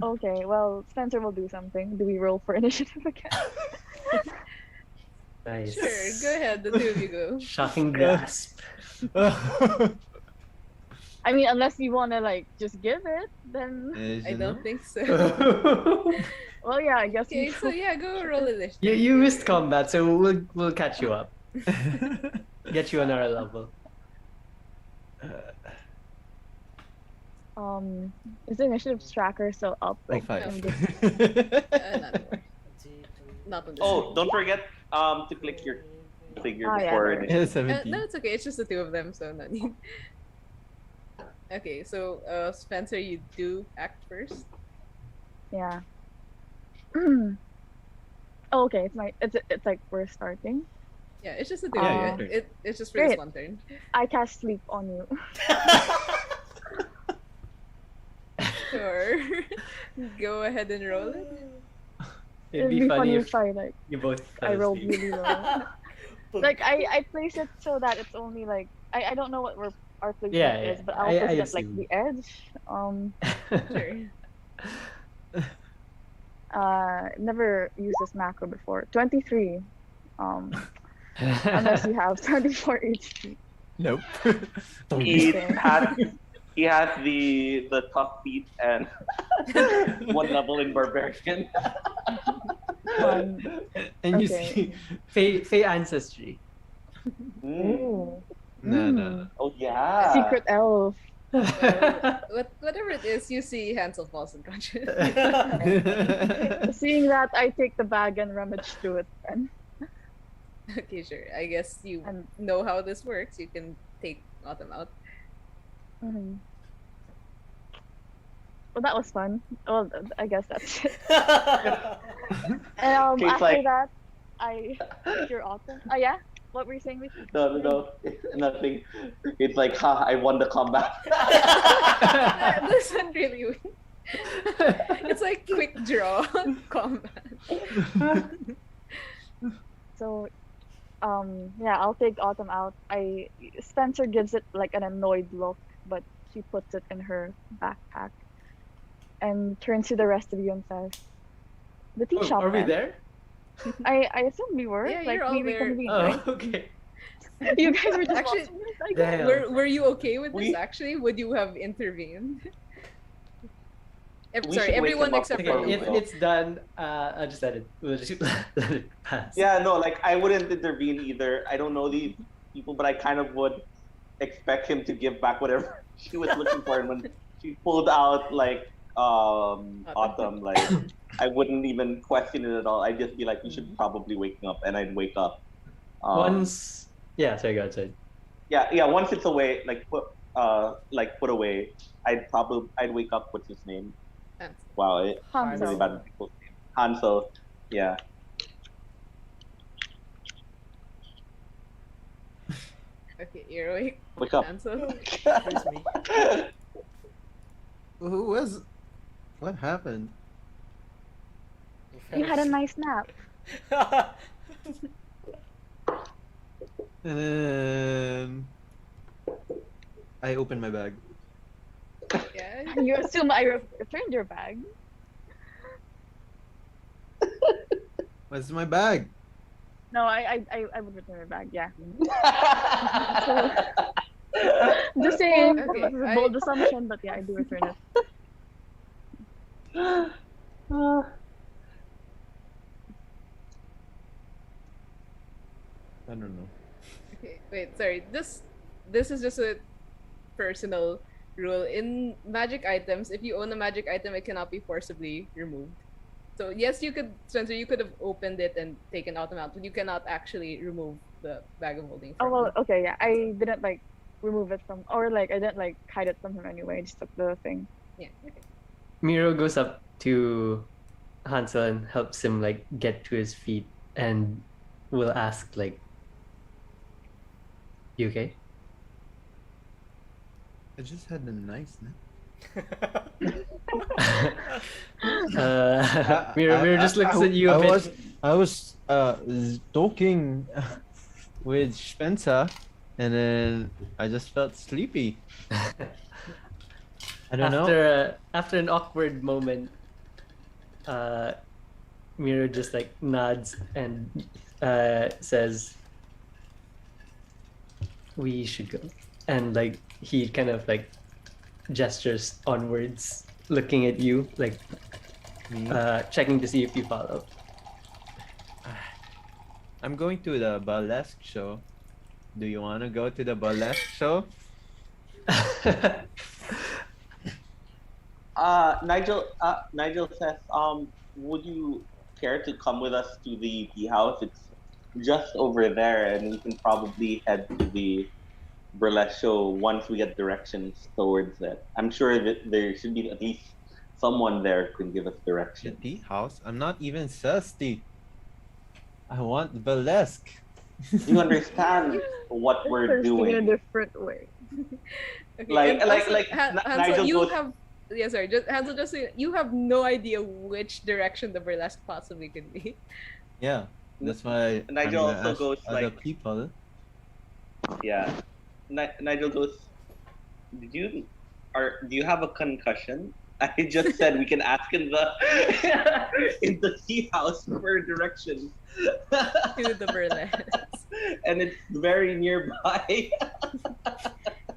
Okay, well, Spencer will do something. Do we roll for initiative again? Nice. Sure, go ahead. The two of you go. Shocking grasp. I mean, unless you want to like just give it, then I don't think so. well, yeah, I guess Okay, you so yeah, go roll initiative. You missed combat, so we'll catch you up. Get you on our level. Is the initiative tracker still up? Oh, Like, 5. I'm just- Not anymore. Not on this. Oh, don't forget to click your figure Oh, yeah, before there. it. Yeah, No, 17. it's okay. It's just the two of them, so no need. Okay, so Spencer, you do act first. yeah. oh, okay, it's like we're starting. Yeah, it's just the two Yeah, of you. yeah. It's just for this Great. one turn. I cast sleep on you. Sure. Go ahead and roll it. It'd be funny if I like you both I fell rolled asleep. really low. Like I place it so that it's only like I don't know what our placement Yeah, is, yeah. but I'll I place it at like assume. the edge. Sure. Never used this macro before. 23. Unless you have 24 HP. Nope. He Okay. has the tough feet and one level in barbarian. And you Okay. see, Fey ancestry. Ooh. no. Oh yeah. Secret elf. Whatever it is, you see Hansel falls unconscious. Seeing that, I take the bag and rummage through it. And Okay, sure. I guess you And- know how this works. You can take Autumn out. mhm. Well, that was fun. Well, I guess that's it. And Okay, it's after like- that, I take your autumn. Oh yeah, what were you saying? Vicky? No, nothing. It's like, ha! I won the combat. This one really win. It's like quick draw combat. So, yeah, I'll take Autumn out. Spencer gives it like an annoyed look, but she puts it in her backpack and turns to the rest of you and says, "The tea shop." Are we then." there? I assume we were. Yeah, like you're all we there. reconvened, Oh, right? okay. You guys were just Actually, watching this, I guess. Damn. Were you okay with this We- actually? Would you have intervened? We Sorry, should wake everyone him up except before for we If go. it's done, I'll just let it pass. Yeah, no, like I wouldn't intervene either. I don't know these people, but I kind of would expect him to give back whatever she was looking for. And when she pulled out like Autumn, like I wouldn't even question it at all. I'd just be like, you should probably wake up, and I'd wake up. Once, yeah, sorry, go ahead. Sorry. Yeah. Once it's away, put away, I'd wake up. What's his name? Hansel. Wow, I'm Hansel. really bad with people's names. Hansel. Yeah. Okay, you're awake. Wake up. Hansel. Excuse me. Who was? What happened? You had a nice nap. And then I opened my bag. Yeah. You assume I returned your bag. Where's my bag? No, I would return your bag. Yeah. Just saying. Okay, That was a bold assumption, but yeah, I do return it. I don't know. Okay, wait, sorry. This is just a personal rule. In magic items, if you own a magic item, it cannot be forcibly removed. So yes, you could, Spencer, you could have opened it and taken out amount, but you cannot actually remove the bag of holding Oh from. well, okay, yeah. I didn't like remove it from, or like I didn't like hide it from him anyway. I just took the thing. Yeah. Okay. Miro goes up to Hansel and helps him like get to his feet and will ask like, "You okay?" I just had a nice nap. Miro just looks at you a bit. I was talking with Spencer, and then I just felt sleepy. I don't know. After an awkward moment, Miro just like nods and says, "We should go," and like he kind of like gestures onwards, looking at you, like Me? checking to see if you follow. I'm going to the burlesque show. Do you want to go to the burlesque show? Nigel says, would you care to come with us to the tea house? It's just over there, and we can probably head to the burlesque show once we get directions towards it. I'm sure that there should be at least someone there who can give us The directions. tea house? I'm not even thirsty. I want burlesque. You understand what we're Thirsting in a doing? different way. Okay. Like- and like- also, like Hansel, Nigel you goes- have. Yeah, sorry. Just Hansel, just so you have no idea which direction the burlesque possibly could be. Yeah, that's why Nigel I'm gonna also ask goes other like- people. Yeah. Nigel goes, do you have a concussion? I just said we can ask in the in the tea house for directions. To the burlesque. And it's very nearby.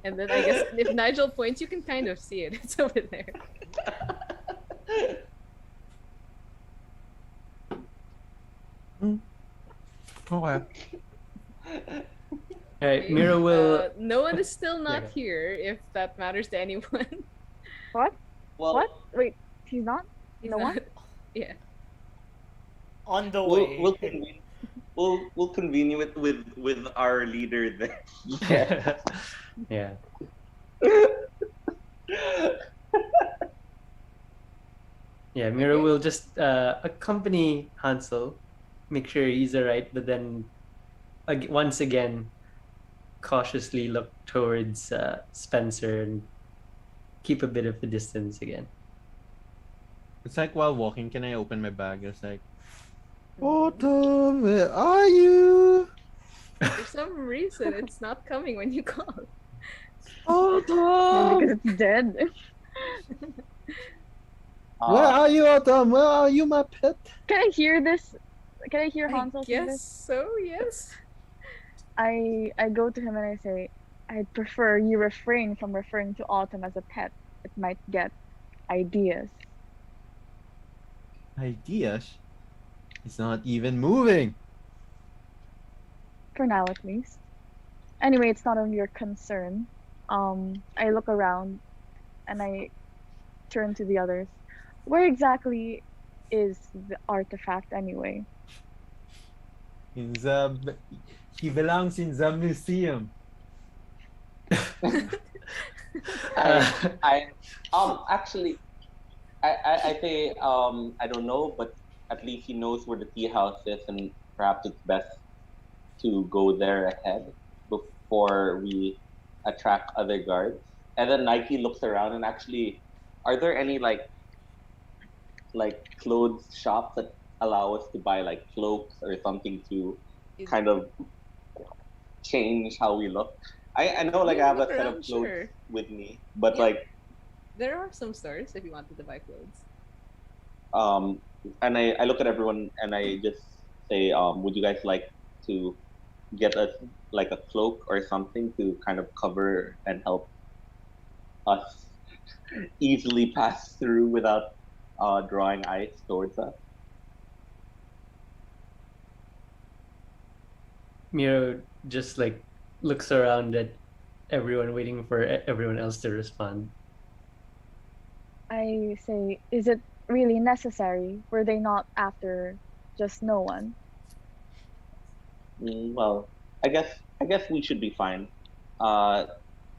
And then I guess if Nigel points, you can kind of see it. It's over there. Okay. All right, Miro will. No one is still not Yeah. here, if that matters to anyone. What? Well, What? Wait, he's not? He's No one? not- Yeah. On the way. we'll convene with our leader there. Yeah. Yeah, Miro will just accompany Hansel, make sure he's alright, but then once again, cautiously look towards Spencer and keep a bit of a distance again. It's like while walking, can I open my bag? It's like, Autumn, where are you? For some reason, it's not coming when you call. Autumn, Because it's dead. where are you, Autumn? Where are you, my pet? Can I hear this? Can I hear I Hansel say guess this? so, yes. I go to him and I say, I'd prefer you refrain from referring to Autumn as a pet. It might get ideas. Ideas? It's not even moving. For now, at least. Anyway, it's not of your concern. I look around and I turn to the others. Where exactly is the artifact anyway? In the, he belongs in the museum. I actually I say I don't know, but at least he knows where the tea house is, and perhaps it's best to go there ahead before we attract other guards. And then Nike looks around and actually, are there any like clothes shops that allow us to buy like cloaks or something to Is- kind of change how we look? I know like You I have a look set of around, clothes sure. with me, but Yeah. like There are some stores if you wanted to buy clothes. and I look at everyone and I just say, would you guys like to get us like a cloak or something to kind of cover and help us easily pass through without drawing eyes towards us? Miro just like looks around at everyone, waiting for everyone else to respond. I say, is it really necessary? Were they not after just no one? Well, I guess we should be fine. Uh,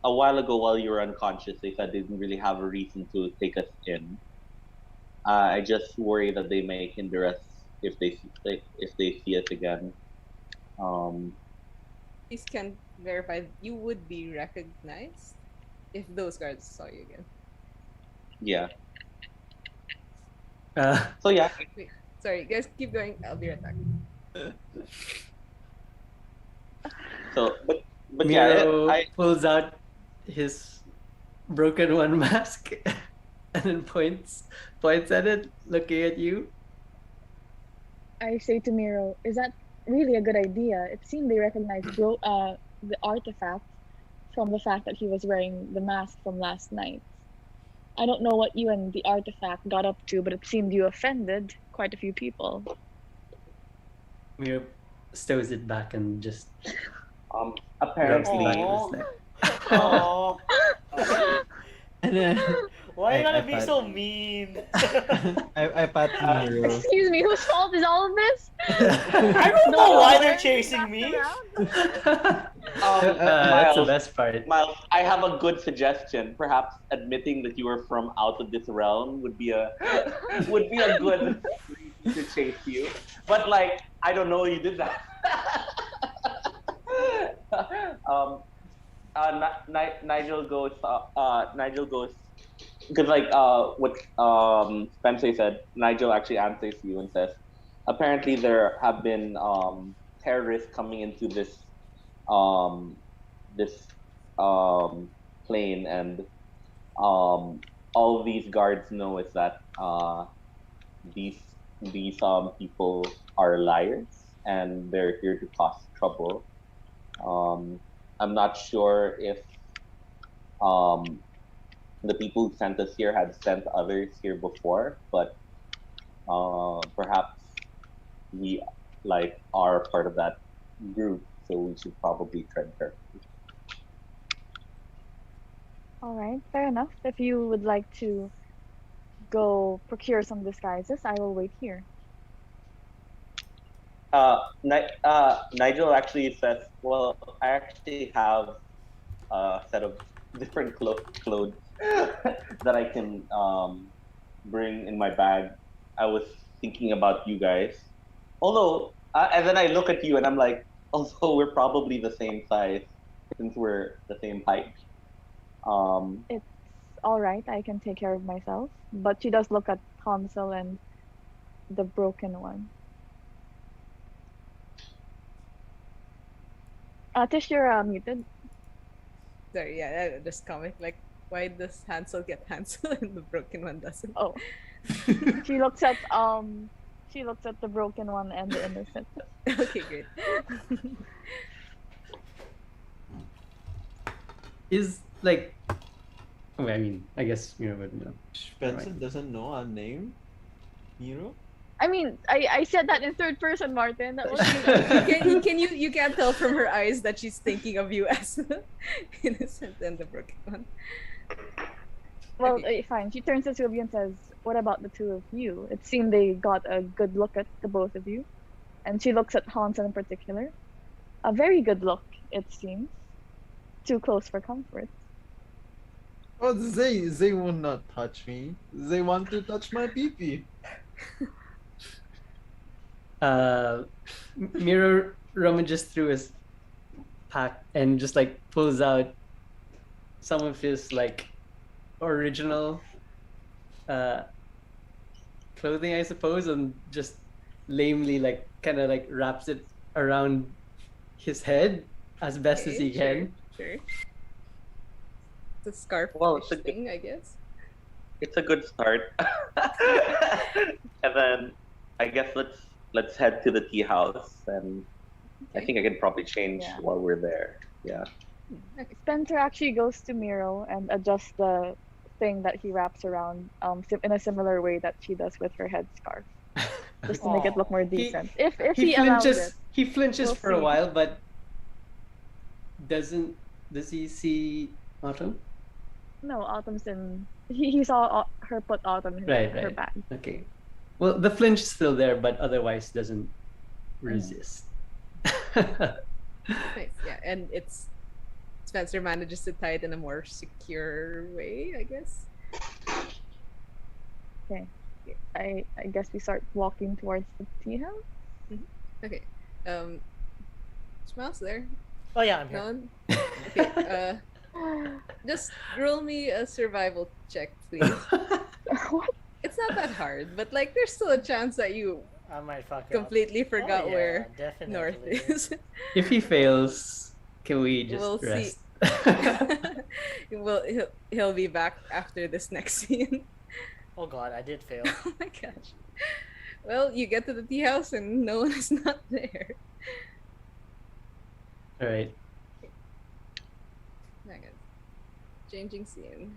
a while ago, while you were unconscious, they said they didn't really have a reason to take us in. I just worry that they may hinder us if they see us again. Um, Please can verify you would be recognized if those guards saw you again. yeah. Uh, So yeah. Wait, sorry, guys, keep going. I'll be right back. So but yeah, Miro I pulls out his broken one mask and then points at it, looking at you. I say to Miro, is that really a good idea? It seemed they recognized the artifact from the fact that he was wearing the mask from last night. I don't know what you and the artifact got up to, but it seemed you offended quite a few people. Miro stows it back and just rubs the apparently back of his neck. Aww. And then Why are you I gonna be pat- so mean? I pat Miro. Excuse me, whose fault is all of this? I don't know why they're chasing me. That's the Miles, best part. Miles, I have a good suggestion. Perhaps admitting that you were from out of this realm would be a good reason to chase you. But like, I don't know you did that. Nigel goes. Nigel goes because like what Spencer said. Nigel actually answers you and says, apparently there have been terrorists coming into um this plane, and all these guards know is that these people are liars and they're here to cause trouble. I'm not sure if um, the people who sent us here had sent others here before, but perhaps we like are part of that group, so we should probably tread carefully. All right, fair enough. If you would like to go procure some disguises, I will wait here. Nigel actually says, "Well, I actually have a set of different clothes that I can bring in my bag. I was thinking about you guys. Although, and then I look at you and I'm like, although we're probably the same size since we're the same height. It's all right, I can take care of myself. But she does look at Hansel and the broken one. Tish, you're muted. Sorry, yeah, just comment like, why does Hansel get Hansel and the broken one doesn't? Oh, she looks at the broken one and the innocent. Okay, great. Is like, well, I mean, I guess Miro would know. Spencer doesn't know our name. Miro? I mean, I said that in third person, Martin. That was You can't tell from her eyes that she's thinking of you as the innocent and the broken one. well, Okay. fine. She turns to two of you and says, "What about the two of you? It seemed they got a good look at the both of you." And she looks at Hansel in particular. A very good look, it seems. Too close for comfort. Oh, they will not touch me. They want to touch my pee-pee. Miro rummages through his pack and just like pulls out some of his like original clothing, I suppose, and just lamely like kind of like wraps it around his head as best as he can. Sure. It's a scarf Well, thing, I guess. it's a good start. And then I guess let's head to the tea house, and I think I can probably change Yeah. while we're there. Yeah. Spencer actually goes to Miro and adjusts the thing that he wraps around in a similar way that she does with her headscarf, just to make it look more decent. If he allows it. He flinches We'll for a see. while, but does he see Autumn? No, Autumn's in he saw her put autumn in Right, her right. bag. Okay. Well, the flinch is still there, but otherwise doesn't resist. Nice. Yeah, and Spencer manages to tie it in a more secure way, I guess. Okay. I guess we start walking towards the tea house. Okay. Smiles there. Oh yeah, I'm No here. one. Okay. Just roll me a survival check, please. What? It's not that hard, but like, there's still a chance that you I might fuck up. completely forgot Oh, yeah, where definitely. north is. If he fails, can we just We'll see. rest? He'll be back after this next scene. Oh god, I did fail. Oh my gosh. Well, you get to the tea house and no one is not there. All right. Hang on. Changing scene.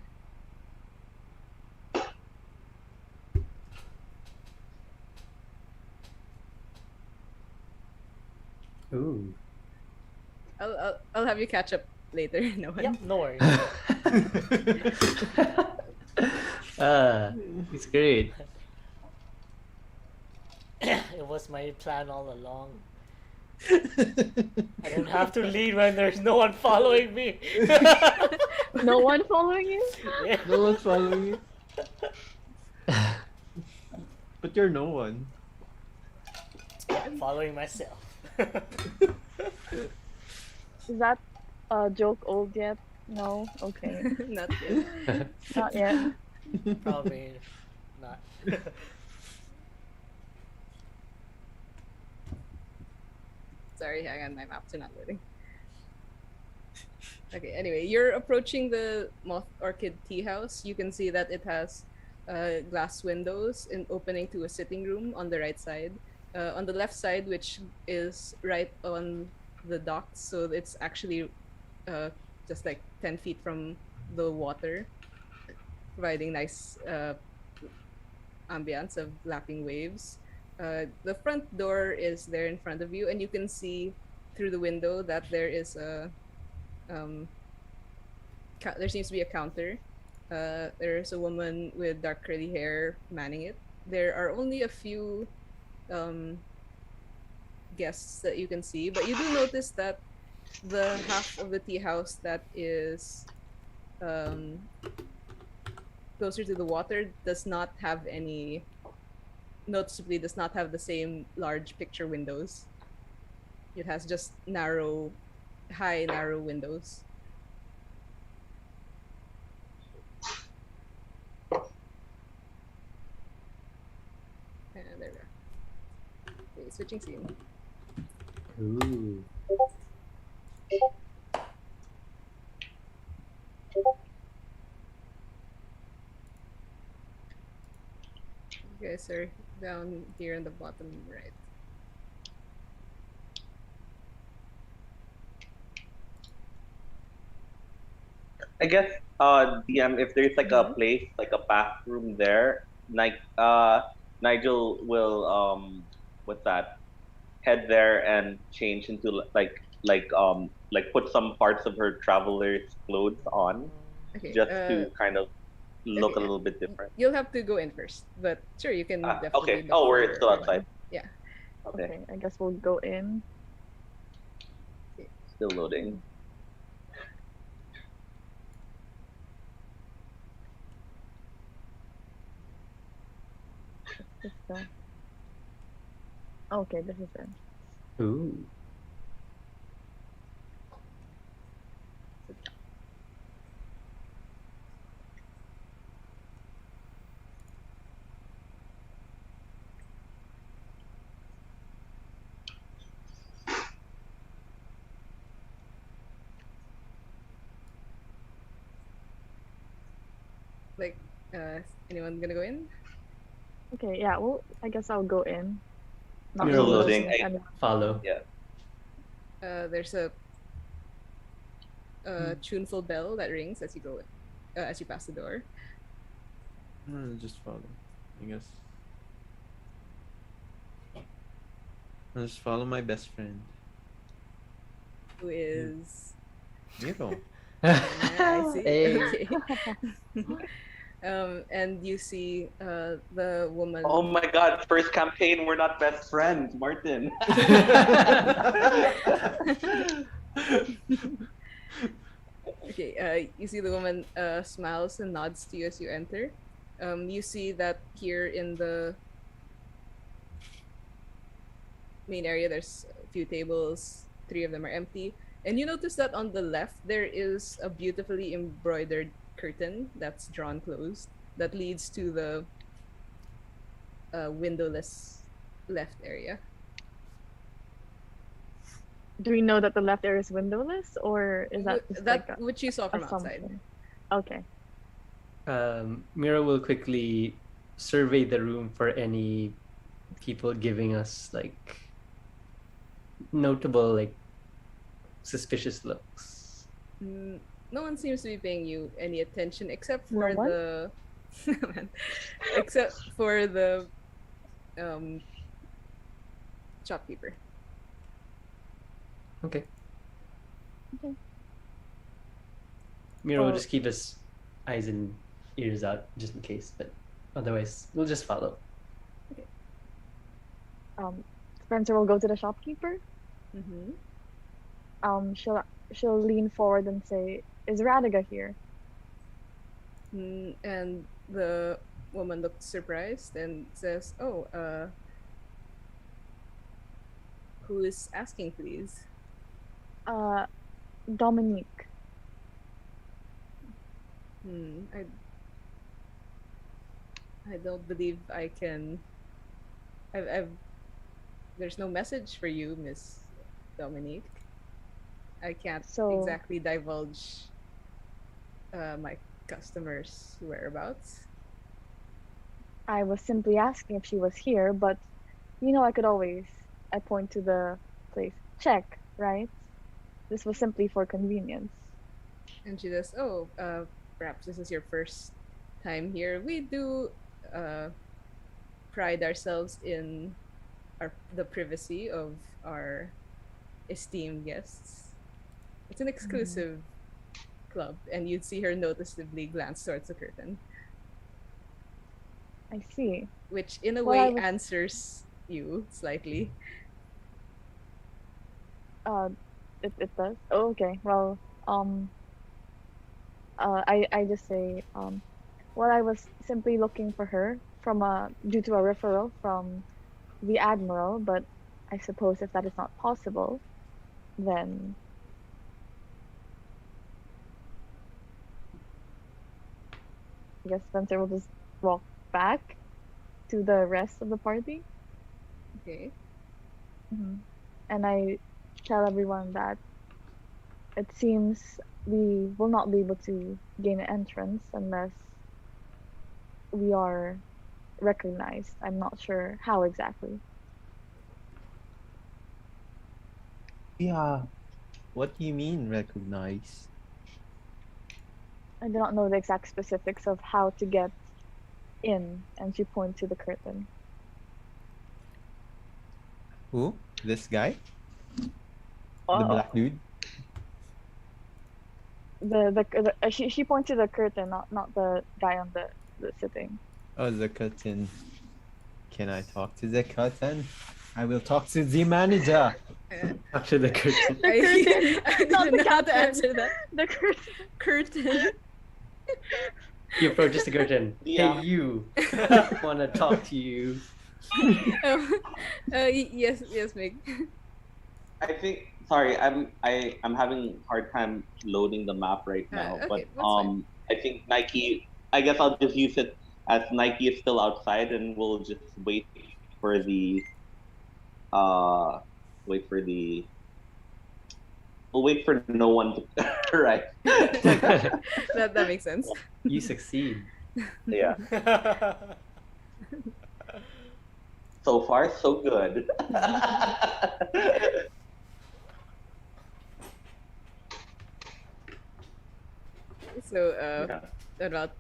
Ooh. I'll have you catch up later. No one. Yep, no worries. It's great. It was my plan all along. I don't have to lead when there's no one following me. No one following you? Yeah. No one's following you. But you're no one. I'm following myself. Is that joke old yet? No? Okay. Not yet. Not yet. Probably not. Sorry, hang on, my maps are not loading. Okay, anyway, you're approaching the Moth Orchid Tea House. You can see that it has glass windows and opening to a sitting room on the right side. On the left side, which is right on the docks, so it's actually just like 10 feet from the water, providing nice ambience of lapping waves. The front door is there in front of you, and you can see through the window that there is a there seems to be a counter. There's a woman with dark curly hair manning it. There are only a few guests that you can see, but you do notice that the half of the tea house that is closer to the water does not have any, noticeably does not have the same large picture windows. It has just narrow windows. And there we go. Okay, switching scene. Ooh. You guys are down here in the bottom right. I guess DM, if there's like a place, like a bathroom there, Nigel will what's that? Head there and change into like put some parts of her traveler's clothes on, Okay. just to kind of look okay, a little bit different. You'll have to go in first, but sure, you can definitely. Okay. look Oh, we're for- still outside. Yeah. Okay. Okay, I guess we'll go in. Still loading. Let's go. Okay, this is it. Ooh. Like, anyone gonna go in? Okay, yeah, well, I guess I'll go in. You're really loading. listening to anyone. Follow. There's a tuneful bell that rings as you go, as you pass the door. Just follow, I guess. I'll just follow my best friend. Who is? Miro. I see. Hey. Okay. And you see the woman. Oh my god, first campaign, we're not best friends, Martin. Okay, you see the woman smiles and nods to you as you enter. You see that here in the main area, there's a few tables, three of them are empty. And you notice that on the left, there is a beautifully embroidered curtain that's drawn closed that leads to the windowless left area. Do we know that the left area is windowless, or is that just that like which you saw a from outside? assumption? Okay. Mira will quickly survey the room for any people giving us like notable, like suspicious looks. No one seems to be paying you any attention except No for one? the except for the um shopkeeper. Okay. Okay. Mira will Well- just keep his eyes and ears out just in case, but otherwise we'll just follow. Spencer will go to the shopkeeper. Mm-hmm. She'll lean forward and say, "Is Radiga here?" And the woman looks surprised and says, "Oh, who is asking, please?" Dominique. I don't believe I can. I've there's no message for you, Miss Dominique. I can't So- exactly divulge my customers' whereabouts. I was simply asking if she was here, but I could always. I point to the place. Check, right? This was simply for convenience. And she says, "Oh, perhaps this is your first time here. We do pride ourselves in the privacy of our esteemed guests. It's an exclusive club," and you'd see her noticeably glance towards the curtain, I see. which in a Well, way I was- answers you slightly. It does. Oh, okay. Well, I just say, well, I was simply looking for her due to a referral from the admiral, but I suppose if that is not possible, then I guess Spencer will just walk back to the rest of the party. Okay. And I tell everyone that it seems we will not be able to gain entrance unless we are recognized. I'm not sure how exactly. Yeah. What do you mean recognize? I do not know the exact specifics of how to get in, and she points to the curtain. Who? This guy? The Oh. black dude? She points to the curtain, not the guy on the sitting. Oh, the curtain. Can I talk to the curtain? I will talk to the manager. After the curtain. The curtain, I not didn't the know how to captain. answer that. The curtain. Curtain. He approaches the curtain. Yeah. Hey, you. Wanna talk to you? Yes, Meg. I think sorry, I'm having a hard time loading the map right now. okay, But that's fine. I think Nike, I guess I'll just use it as Nike is still outside and we'll just wait for the wait for the we'll wait for no one to right. that makes sense. You succeed. Yeah. So far so good. So, Yeah. about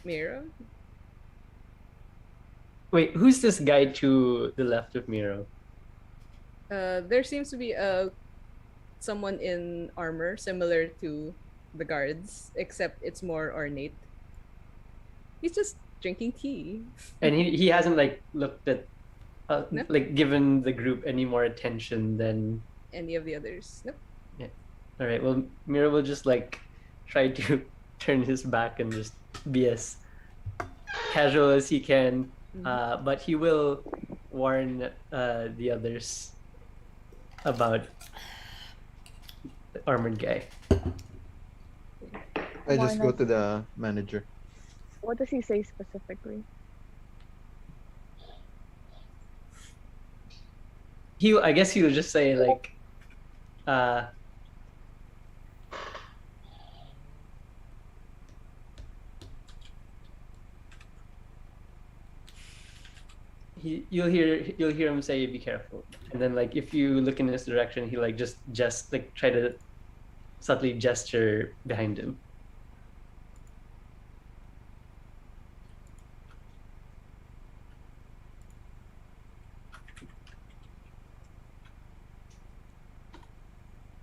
Miro. Wait, who's this guy to the left of Miro? There seems to be someone in armor similar to the guards, except it's more ornate. He's just drinking tea. And he hasn't like looked at No. like given the group any more attention than Any of the others? Nope. all right. Well, Miro will just like try to turn his back and just be as casual as he can, but he will warn the others about the armored guy. I just Why go not? to the manager. What does he say specifically? I guess he'll just say like, you'll hear him say, "Be careful," and then like if you look in his direction, he like just like try to subtly gesture behind him.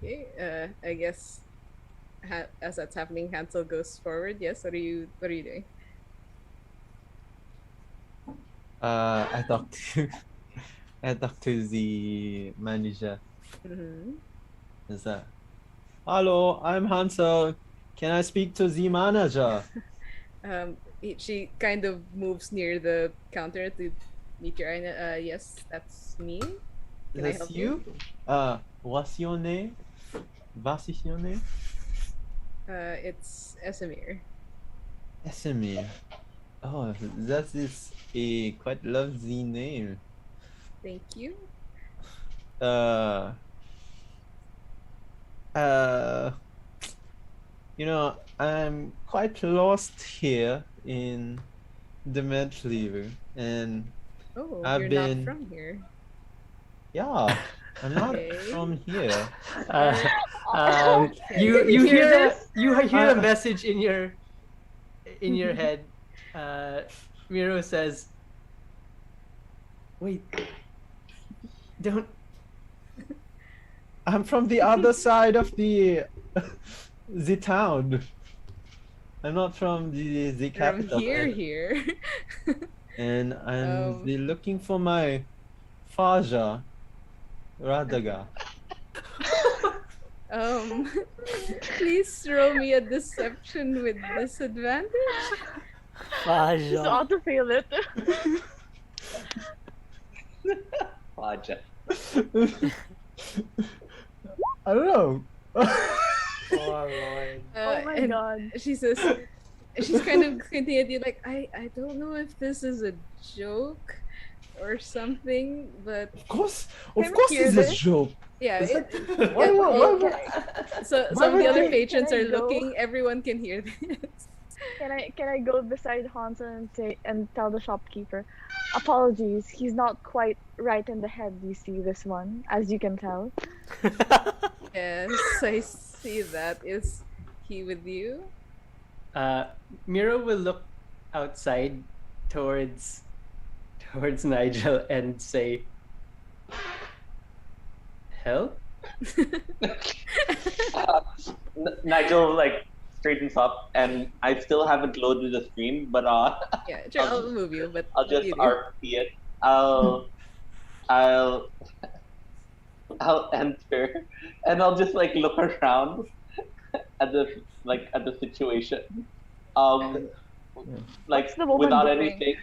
Okay. I guess as that's happening, Hansel goes forward. Yes. What are you doing? I talk to I talk to the manager. Mm-hmm. Is that? Hello, I'm Hansel. Can I speak to the manager? She kind of moves near the counter to meet your eye. Yes, that's me. Can I That's help you? What's your name? Was is your name? It's Esamir. Esamir. Oh, that is a quite lovely name. Thank you. Uh, uh, I'm quite lost here in the Medlever, and Oh, I've you're been, not from here. yeah, I'm not Okay. from here. You Did you hear hear this? you hear a Uh, message in your head. Miro says, "Wait, don't." I'm from the other side of the the town. I'm not from the From capital. here. And I'm Um. looking for my Faja Radaga. Please roll me a deception with disadvantage. Just Faja. auto-fail it. Faja. I don't know. Oh Lord. Oh my and god. she says, she's kind of hinting at you like, I don't know if this is a joke or something, but Of course Can we it's hear a this? joke. yeah. It's It, like, why- so why some of the would other I- patrons can I are go? looking. Everyone can hear this. Can I go beside Hansel and say and tell the shopkeeper, apologies, he's not quite right in the head. You see this one, as you can tell. Yes, I see that. Is he with you? Miro will look outside towards Nigel and say, "Help." Nigel like straightens up, and I still haven't loaded the stream, but Yeah, sure, I'll move you, but I'll just you do. RP it. I'll enter, and I'll just like look around at the situation. Like What's the woman without doing? anything.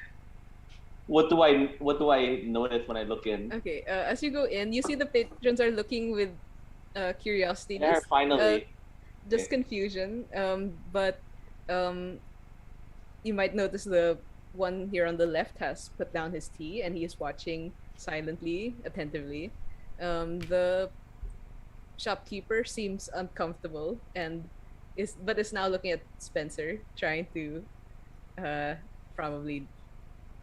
What do I notice when I look in? Okay, as you go in, you see the patrons are looking with curiosity, There, finally. just Okay. confusion. But you might notice the one here on the left has put down his tea and he is watching silently, attentively. The shopkeeper seems uncomfortable and is now looking at Spencer, trying to probably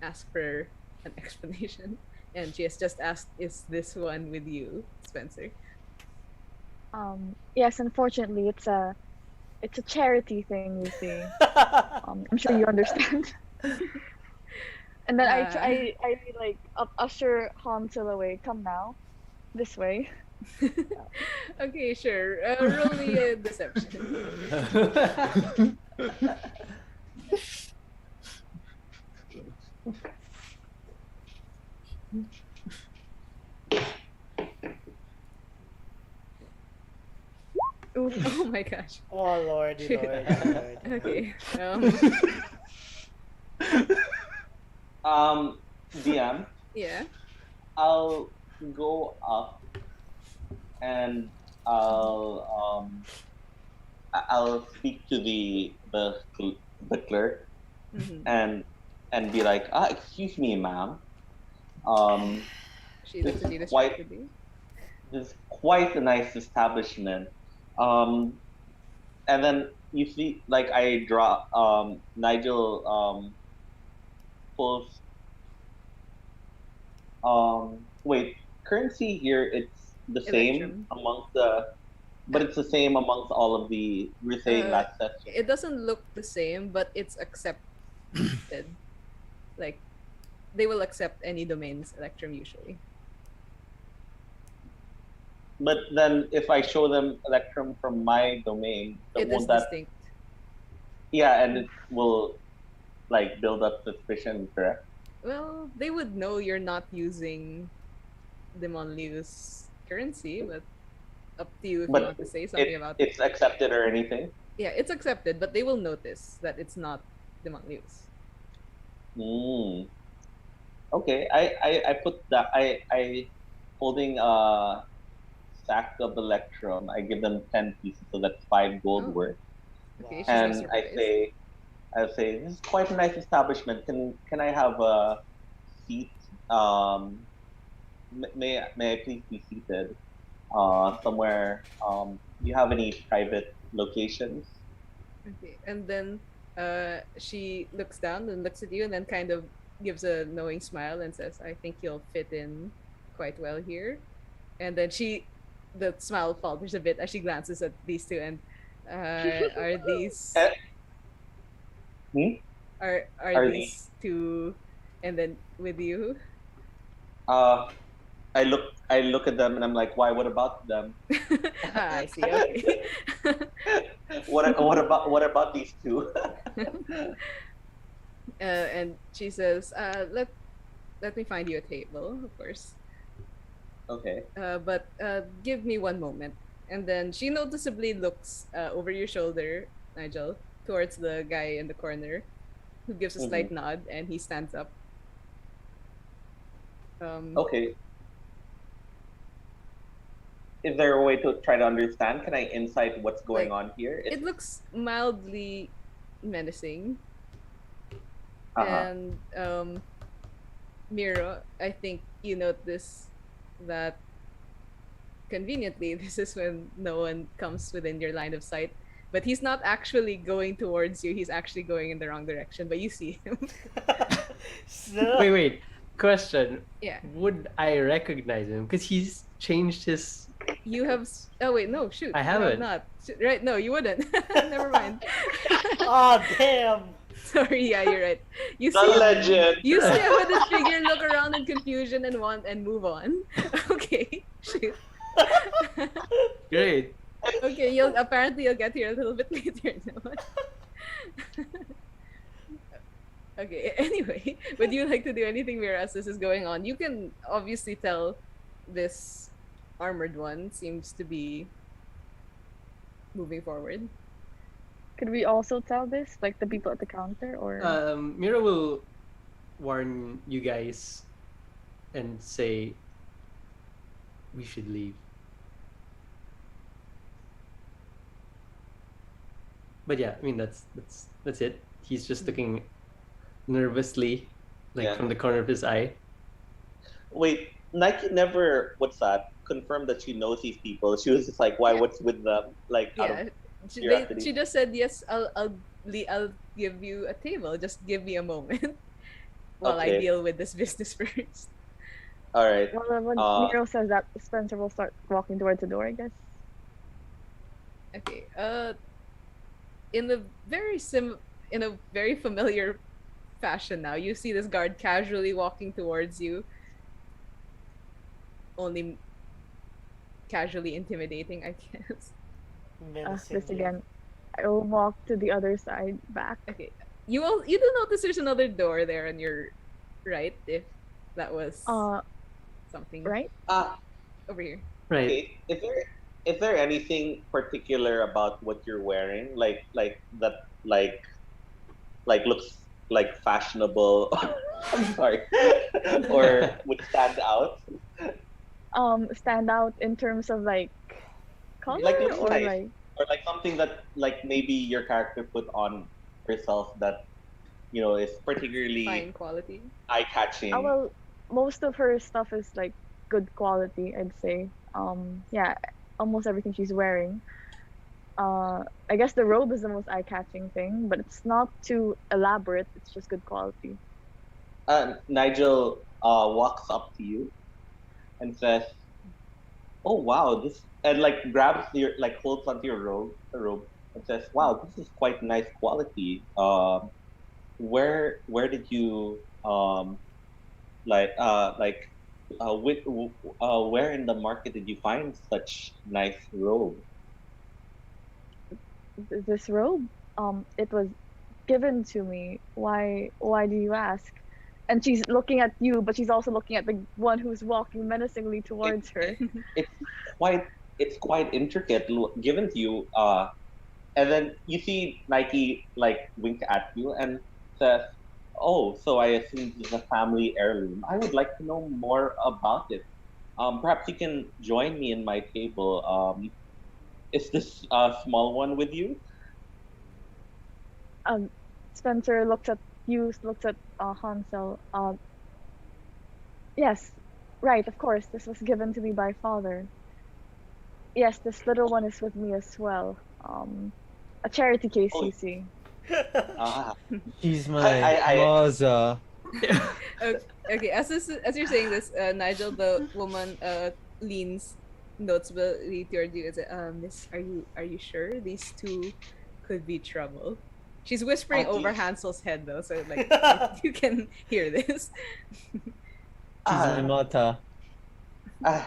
ask for an explanation. And she has just asked, "Is this one with you, Spencer?" Yes, unfortunately, it's a charity thing. You see, I'm sure you understand. And then I like usher Hansel away. Come now, this way. Okay, sure. Roll me a deception. you. Oh my gosh. Oh lordy, lordy. Okay. DM, Yeah. I'll go up and I'll speak to the clerk Hmm. and be like, excuse me, ma'am. Um, She this looks is at you quite distractedly. this is quite a nice establishment. Um, and then you see, like I draw Nigel pulls wait, currency here it's the same Electrum. amongst the but it's the same amongst all of the we were saying Uh, last session. it doesn't look the same, but it's accepted. Like they will accept any domains Electrum usually. But then if I show them Electrum from my domain, It is won't that distinct. yeah, and it will like build up suspicion, correct? Well, they would know you're not using Demonlius currency, but up to you if you But want to say something about it. it's accepted or anything. Yeah, it's accepted, but they will notice that it's not Demonlius. Mm. Okay, I put that I holding a stack of Electrum. I give them 10 pieces, so that's 5 gold Oh, worth. okay, she's not And surprised. I say this is quite a nice establishment. Can I have a seat? May I please be seated? Somewhere. Do you have any private locations? Okay, and then she looks down and looks at you and then kind of gives a knowing smile and says, I think you'll fit in quite well here. And then the smile falters a bit as she glances at these two and are these Eh, hmm? are Are the these two and then with you? uh I look at them and I'm like, why? What about them? I see. Okay. What about these two? And she says, let me find you a table, of course. Okay. But give me one moment. And then she noticeably looks over your shoulder, Nigel, towards the guy in the corner, who gives a slight nod, and he stands up. Okay. Is there a way to try to understand? Can I insight what's going on here? It looks mildly menacing. Uh-huh. And Miro, I think you notice that conveniently this is when no one comes within your line of sight. But he's not actually going towards you, he's actually going in the wrong direction, but you see him. So, Wait. Question. Yeah. Would I recognize him? Because he's changed his. You have. Oh, wait, no, shoot. I You have haven't. not. Right, no, you wouldn't. Never mind. oh damn. Sorry, yeah, you're right. You The see, legend. you see a hooded figure look around in confusion and move on. Okay, shoot. Great. Okay, you'll get here a little bit later. No? Okay, anyway, would you like to do anything Mira as this is going on? You can obviously tell this armored one seems to be moving forward. Could we also tell this, like the people at the counter, or Mira will warn you guys and say we should leave. But yeah, I mean that's it. He's just looking nervously, like Yeah. from the corner of his eye. Wait, Nike never what's that? Confirmed that she knows these people. She was just like, why? Yeah. What's with them? Like, out Yeah, of she curiosity. just said yes. I'll give you a table. Just give me a moment while I Okay. deal with this business first. All right. well, when Nero says that, Spencer will start walking towards the door, I guess. Okay. In a in a very familiar fashion now, you see this guard casually walking towards you. Only casually intimidating, I guess. This Menacingly. again. I will walk to the other side back. Okay. You do notice there's another door there on your right, if that was something Right? Ah, over here. Right. okay. is there anything particular about what you're wearing, like that, looks like fashionable? I'm sorry, or would stand out? Stand out in terms of like color Like looks or nice, like or like something that like maybe your character put on herself that is particularly Fine quality. eye-catching. well, most of her stuff is like good quality, I'd say. Yeah, almost everything she's wearing. I guess the robe is the most eye-catching thing, but it's not too elaborate. It's just good quality. Nigel walks up to you and says, "Oh wow, this," and like grabs your like holds onto your robe and says, "Wow, this is quite nice quality. Where did you like where in the market did you find such nice robe?" This robe, it was given to me. Why do you ask? And she's looking at you, but she's also looking at the one who's walking menacingly It, towards her. it's quite it's quite intricate, given to you. And then you see Nike like wink at you and says, "Oh, so I assume this is a family heirloom. I would like to know more about it. Perhaps you can join me in my table. Is this small one with you?" Um, Spencer looks at you, looks at Hansel. Yes, right, of course. This was given to me by father. Yes, this little one is with me as well. A charity case, Oh, you see. ah, She's my I mother. Okay, as you're saying this, Nigel, the woman, leans noticeably toward you and says, "Miss, are you sure these two could be trouble?" She's whispering do over you, Hansel's head though, so like you can hear this. She's my ah, mother. ah,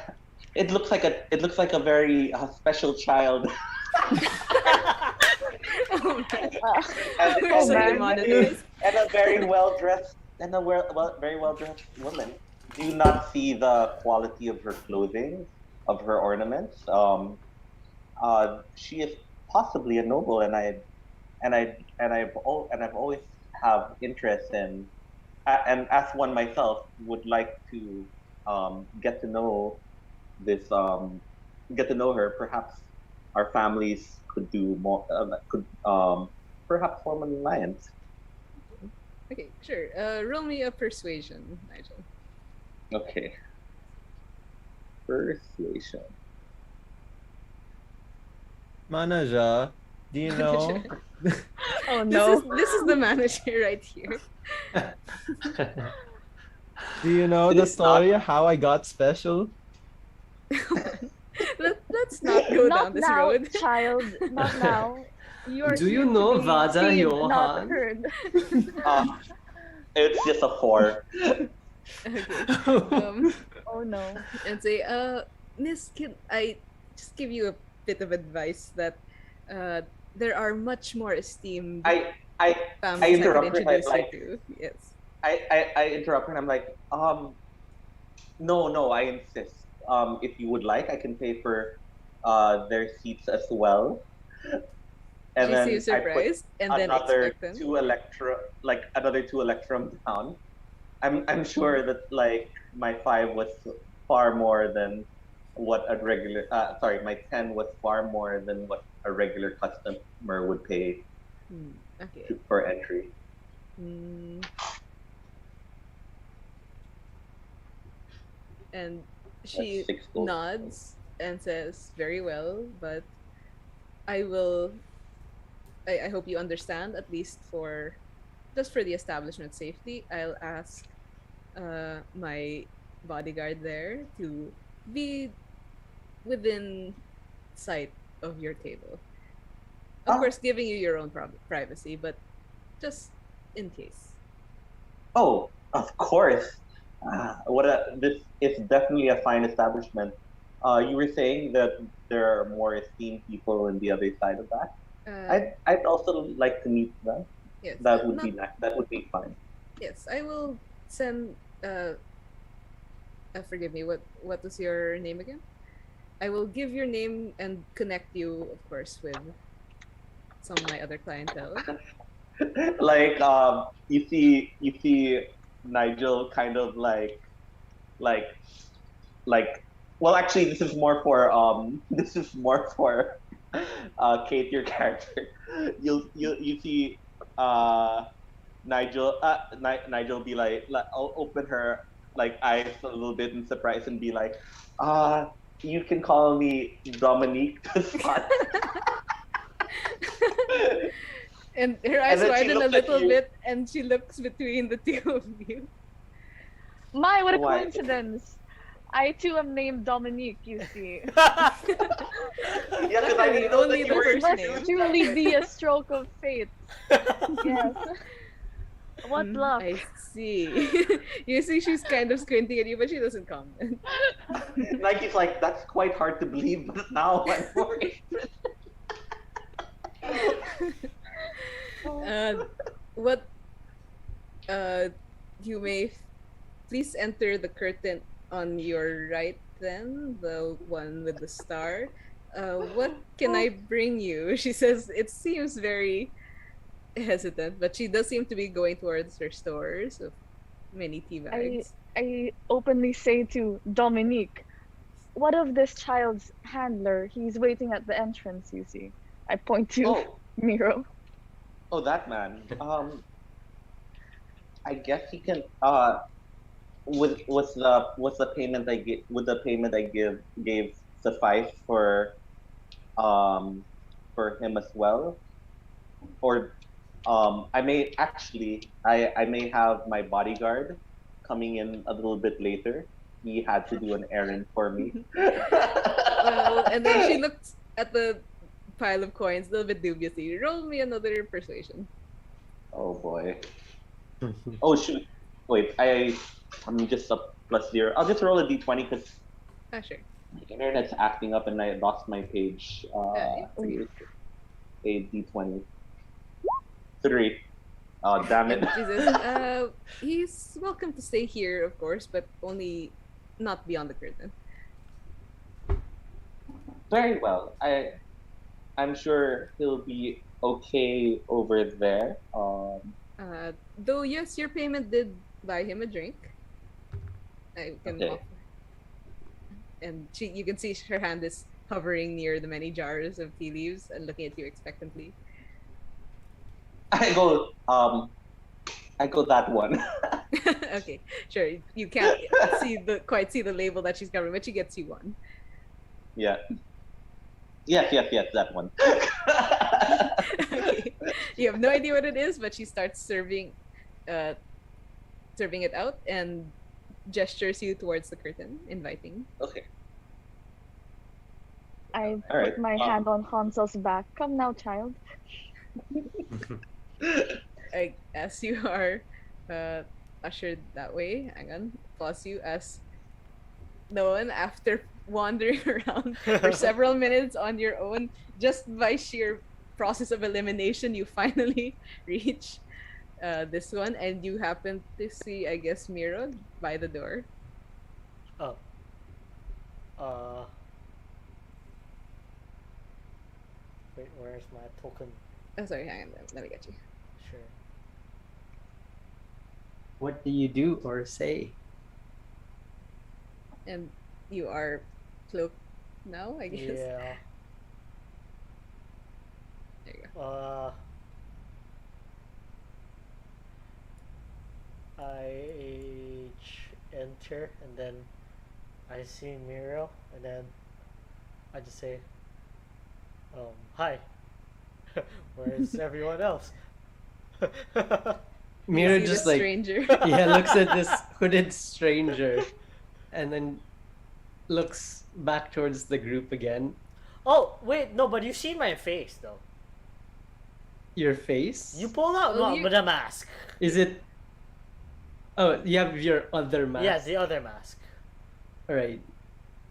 it looks like a very special child. Oh man, and, we're Oh and, so man. demonetized. and a very well dressed very well dressed woman. Do you not see the quality of her clothing, of her ornaments? She is possibly a noble, and I've always have interest in, and as one myself would like to get to know this get to know her. Perhaps our families could do more. Could perhaps form an alliance. Okay, sure. Roll me a persuasion, Nigel. Okay. Persuasion. Manager, do you know? Oh This no. is the manager right here. Do you know It the is not. story how I got special? Let's not go Not down this now, road. child. Not now. You are Do you here to know be Vada seen, not Johan? heard. It's just a 4. Okay. Oh no. And say, Miss, can I just give you a bit of advice that there are much more esteemed I I families I could interrupt her. introduce you Like to. Yes. I interrupt her and I'm like, no, I insist. If you would like, I can pay for their seats as well. And She then seems I put surprised and then expectant. another two electrum down. I'm sure that like my 5 was far more than what a regular sorry, my 10 was far more than what a regular customer would pay Okay. for entry. Mm. And That's she 6 gold. nods and says, "Very well, but I will. I hope you understand, at least for just for the establishment safety. I'll ask my bodyguard there to be within sight of your table. Of Ah, course, giving you your own privacy, but just in case." oh, of course. This is definitely a fine establishment. You were saying that there are more esteemed people in the other side of that. Uh, I'd also like to meet them. yes, That would not be nice. That would be fine. yes. I will send. Forgive me. What was your name again? I will give your name and connect you, of course, with some of my other clientele. Like you see Nigel kind of like like well actually this is more for this is more for Kate, your character. You see Nigel be like I'll open her like eyes a little bit in surprise and be like, you can call me Dominique the Spot. And her And eyes then she widen a looks at little you. bit, and she looks between the two of you. My, what a Why? coincidence! I too am named Dominique, you see. Yeah, because I Luckily, didn't know only that you the were This first must name. truly be a stroke of fate. Yes. What luck. I see. You see, she's kind of squinting at you, but she doesn't comment. Nike's like, that's quite hard to believe, but now I'm worried. Uh, what you may please enter the curtain on your right, then the one with the star. What can I bring you? She says. It seems very hesitant, but she does seem to be going towards her stores of many tea I bags. I openly say to Dominique, what of this child's handler? He's waiting at the entrance, you see. I point to Oh, Miro. oh, that man. I guess he can. With the payment I give, with the payment I gave suffice um for him as well, or I may actually I may have my bodyguard coming in a little bit later. He had to do an errand for me. Well, and then she looks at the pile of coins a little bit dubiously. Roll me another persuasion. Oh boy. Oh shoot. Wait, I'm just a plus zero. I'll just roll a d20 because Ah, sure. my internet's acting up and I lost my page. It's okay. A d20. 3. Oh damn it. And she says, he's welcome to stay here, of course, but only not beyond the curtain. Very well. I'm sure he'll be okay over there. Though, yes, your payment did buy him a drink. I can Okay. offer. And you can see her hand is hovering near the many jars of tea leaves and looking at you expectantly. I go that one. Okay, sure. You can't quite see the label that she's covering, but she gets you one. Yeah. Yes, that one. Okay. You have no idea what it is, but she starts serving it out and gestures you towards the curtain, inviting. Okay. I All put right. my hand on Hansel's back. Come now, child. As you are ushered that way, hang on, pause you as no one, after wandering around for several minutes on your own, just by sheer process of elimination, you finally reach this one, and you happen to see, I guess, Miro by the door. Oh. Wait, where's my token? Oh, sorry, hang on, let me get you. Sure. What do you do or say? And you are cloaked now, I guess. Yeah. There you go. I enter and then I see Miro and then I just say, hi. Where's everyone else? Mira You see just the like stranger. looks at this hooded stranger, and then looks back towards the group again. Oh wait, no, but you've seen my face though. Your face? You pulled out Oh, the mask. Is it? Oh, you have your other mask. Yeah, the other mask. All right.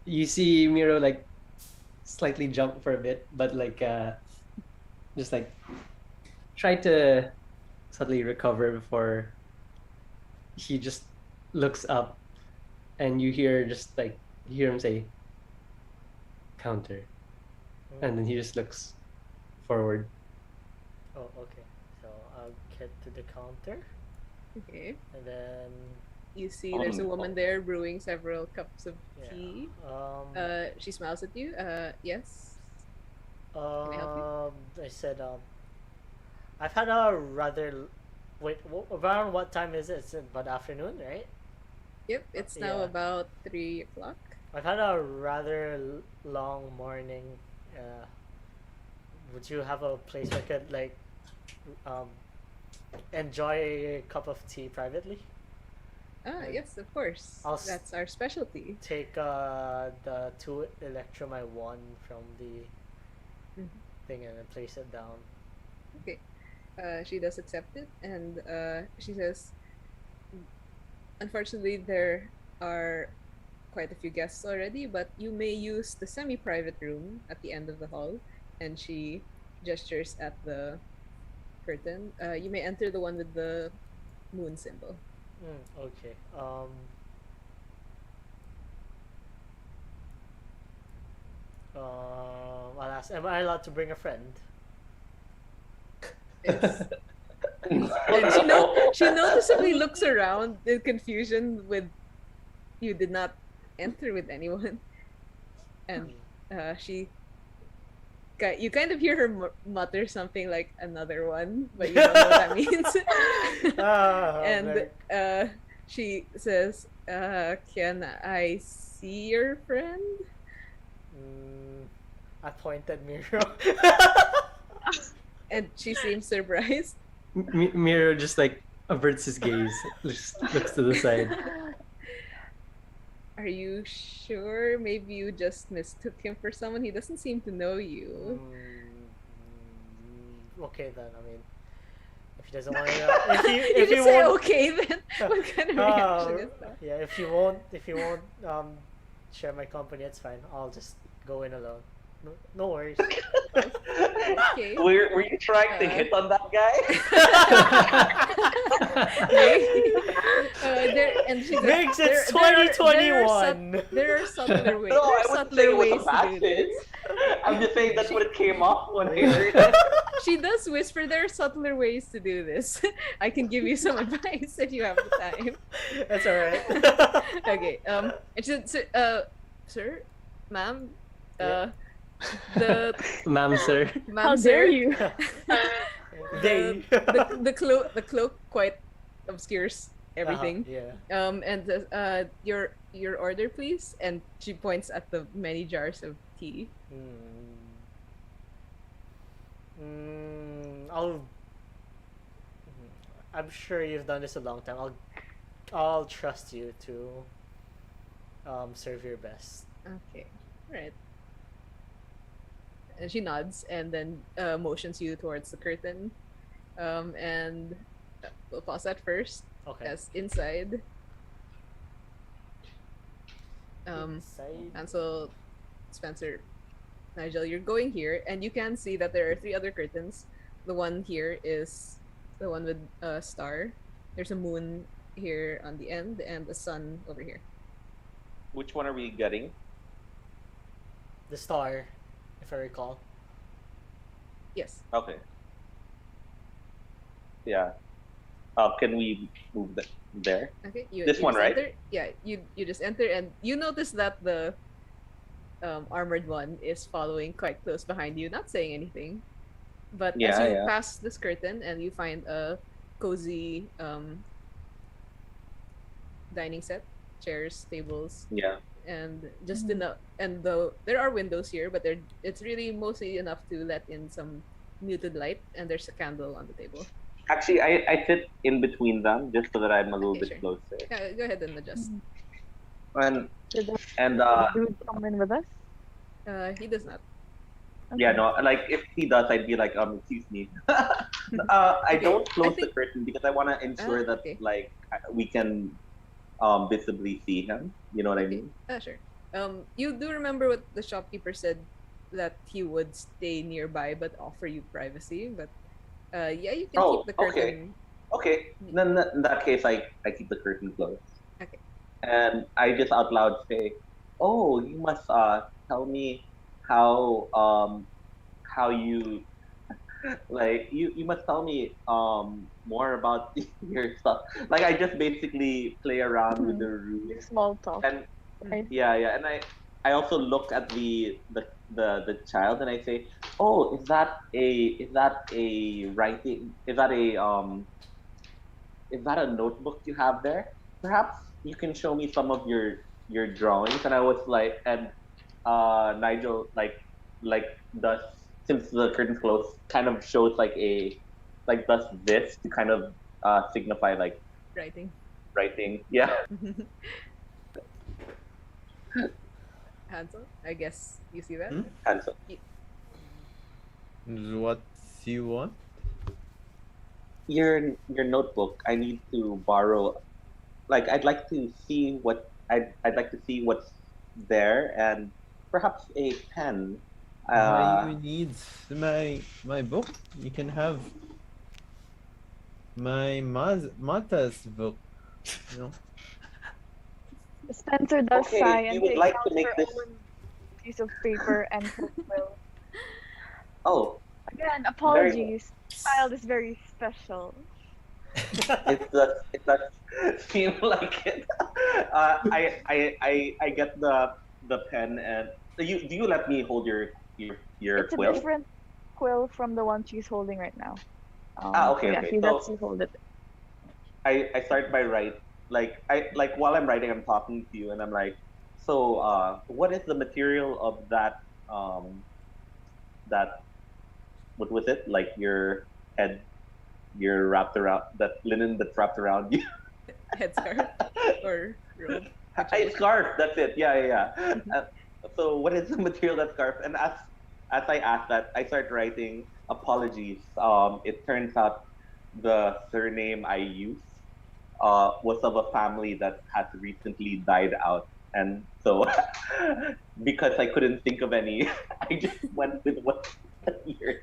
You see Miro like slightly jump for a bit, but like just like try to suddenly recover before he just looks up, and you hear him say, counter, and then he just looks forward. Oh, okay. So I'll get to the counter, Okay. and then You see there's a woman there brewing several cups of yeah. tea. Um. She smiles at you. Yes. I help you? I said I've had a rather wait. Around what time is it? It's about afternoon, right? Yep. It's now Yeah. about 3 o'clock. I've had a rather long morning. Uh, would you have a place where I could like um enjoy a cup of tea privately? Yes, of course. I'll That's our specialty. Take the two electrum I won from the Mhm. thing and then place it down. Okay. She does accept it, and she says, "Unfortunately, there are quite a few guests already, but you may use the semi-private room at the end of the hall." And she gestures at the curtain. You may enter the one with the moon symbol. Okay. I'll ask. Am I allowed to bring a friend? It's, and she noticeably looks around in confusion with you did not enter with anyone, and she you kind of hear her mutter something like another one, but you don't know what that means. And she says, "Can I see your friend?" I pointed Miro. And she seems surprised. Miro just like averts his gaze, looks to the side. Are you sure? Maybe you just mistook him for someone. He doesn't seem to know you. Okay then. I mean, if he doesn't want to, if You he just say won't, okay then. What kind of reaction is that? yeah. If you won't share my company, it's fine. I'll just go in alone. No worries. Okay. Were you trying to hit on that guy? And she goes, Migs, it's there are 2021. There are subtler ways. No, There I are wouldn't say subtler it was ways a bad to do thing. this. I'm just saying that's what it came off when I heard it. She does whisper, there are subtler ways to do this. I can give you some advice if you have the time. That's alright. Okay. And she said, sir, ma'am, Yeah. the Ma'am, sir. ma'am, How sir, dare you? They. the cloak quite obscures everything. Yeah. And your order, please. And she points at the many jars of tea. I'm sure you've done this a long time. I'll trust you to serve your best. Okay, right. And she nods and then motions you towards the curtain. And we'll pause that first. Okay. As inside, Inside. Ansel, Spencer, Nigel, you're going here, and you can see that there are 3 other curtains. The one here is the one with a star. There's a moon here on the end, and a sun over here. Which one are we getting? The star, if I recall. Yes. Okay. Yeah. Can we move there? Okay. This you one, just right? Enter. Yeah. You just enter, and you notice that the armored one is following quite close behind you, not saying anything. But as Yeah, you yeah. pass this curtain and you find a cozy dining set, chairs, tables, Yeah. and just enough. And there are windows here, but it's really mostly enough to let in some muted light. And there's a candle on the table. Actually, I sit in between them just so that I'm a little Okay, bit sure. closer. Yeah, go ahead and adjust. Did the And dude come in with us? He does not. yeah, no, like if he does, I'd be like, excuse me. I don't close the think- curtain because I want to ensure that okay. like we can visibly see him. You know what I mean? Sure. You do remember what the shopkeeper said, that he would stay nearby but offer you privacy. But yeah, you can Oh, keep the curtain. Okay. Then in that case, I keep the curtain closed. Okay. And I just out loud say, "Oh, you must tell me how how you like you must tell me more about your stuff. Like I just basically play around with the Do rules small talk. and Right? yeah, and I also look at the child and I say, oh, is that a writing? Is that a notebook you have there? Perhaps you can show me some of your drawings. And I was like, and Nigel like does, since the curtain's closed, kind of shows like a like does this to kind of signify like Writing. writing. Yeah. Hansel, I guess you see that? Hmm? And so What you want? your notebook. I need to borrow. Like I'd like to see I'd like to see what's there and perhaps a pen. Why Uh, you need my book? You can have my Mata's book. You know. Spencer does okay, sigh if you and would takes like to out make her this. own piece of paper and her quill. Oh, Again, very. apologies. Child is very special. It does seem like it. I get the pen and do you let me hold your It's a quill? different quill from the one she's holding right now. Okay, Yeah, okay. he lets So you hold it. I start by while I'm writing, I'm talking to you and I'm like, so what is the material of that what was it, like your head, your wrapped around, that linen that's wrapped around you? Headscarf or robe. A scarf, that's it. Yeah. So what is the material that scarf? And as I ask that, I start writing apologies. It turns out the surname I use was of a family that has recently died out, and so because I couldn't think of any, I just went with what's here.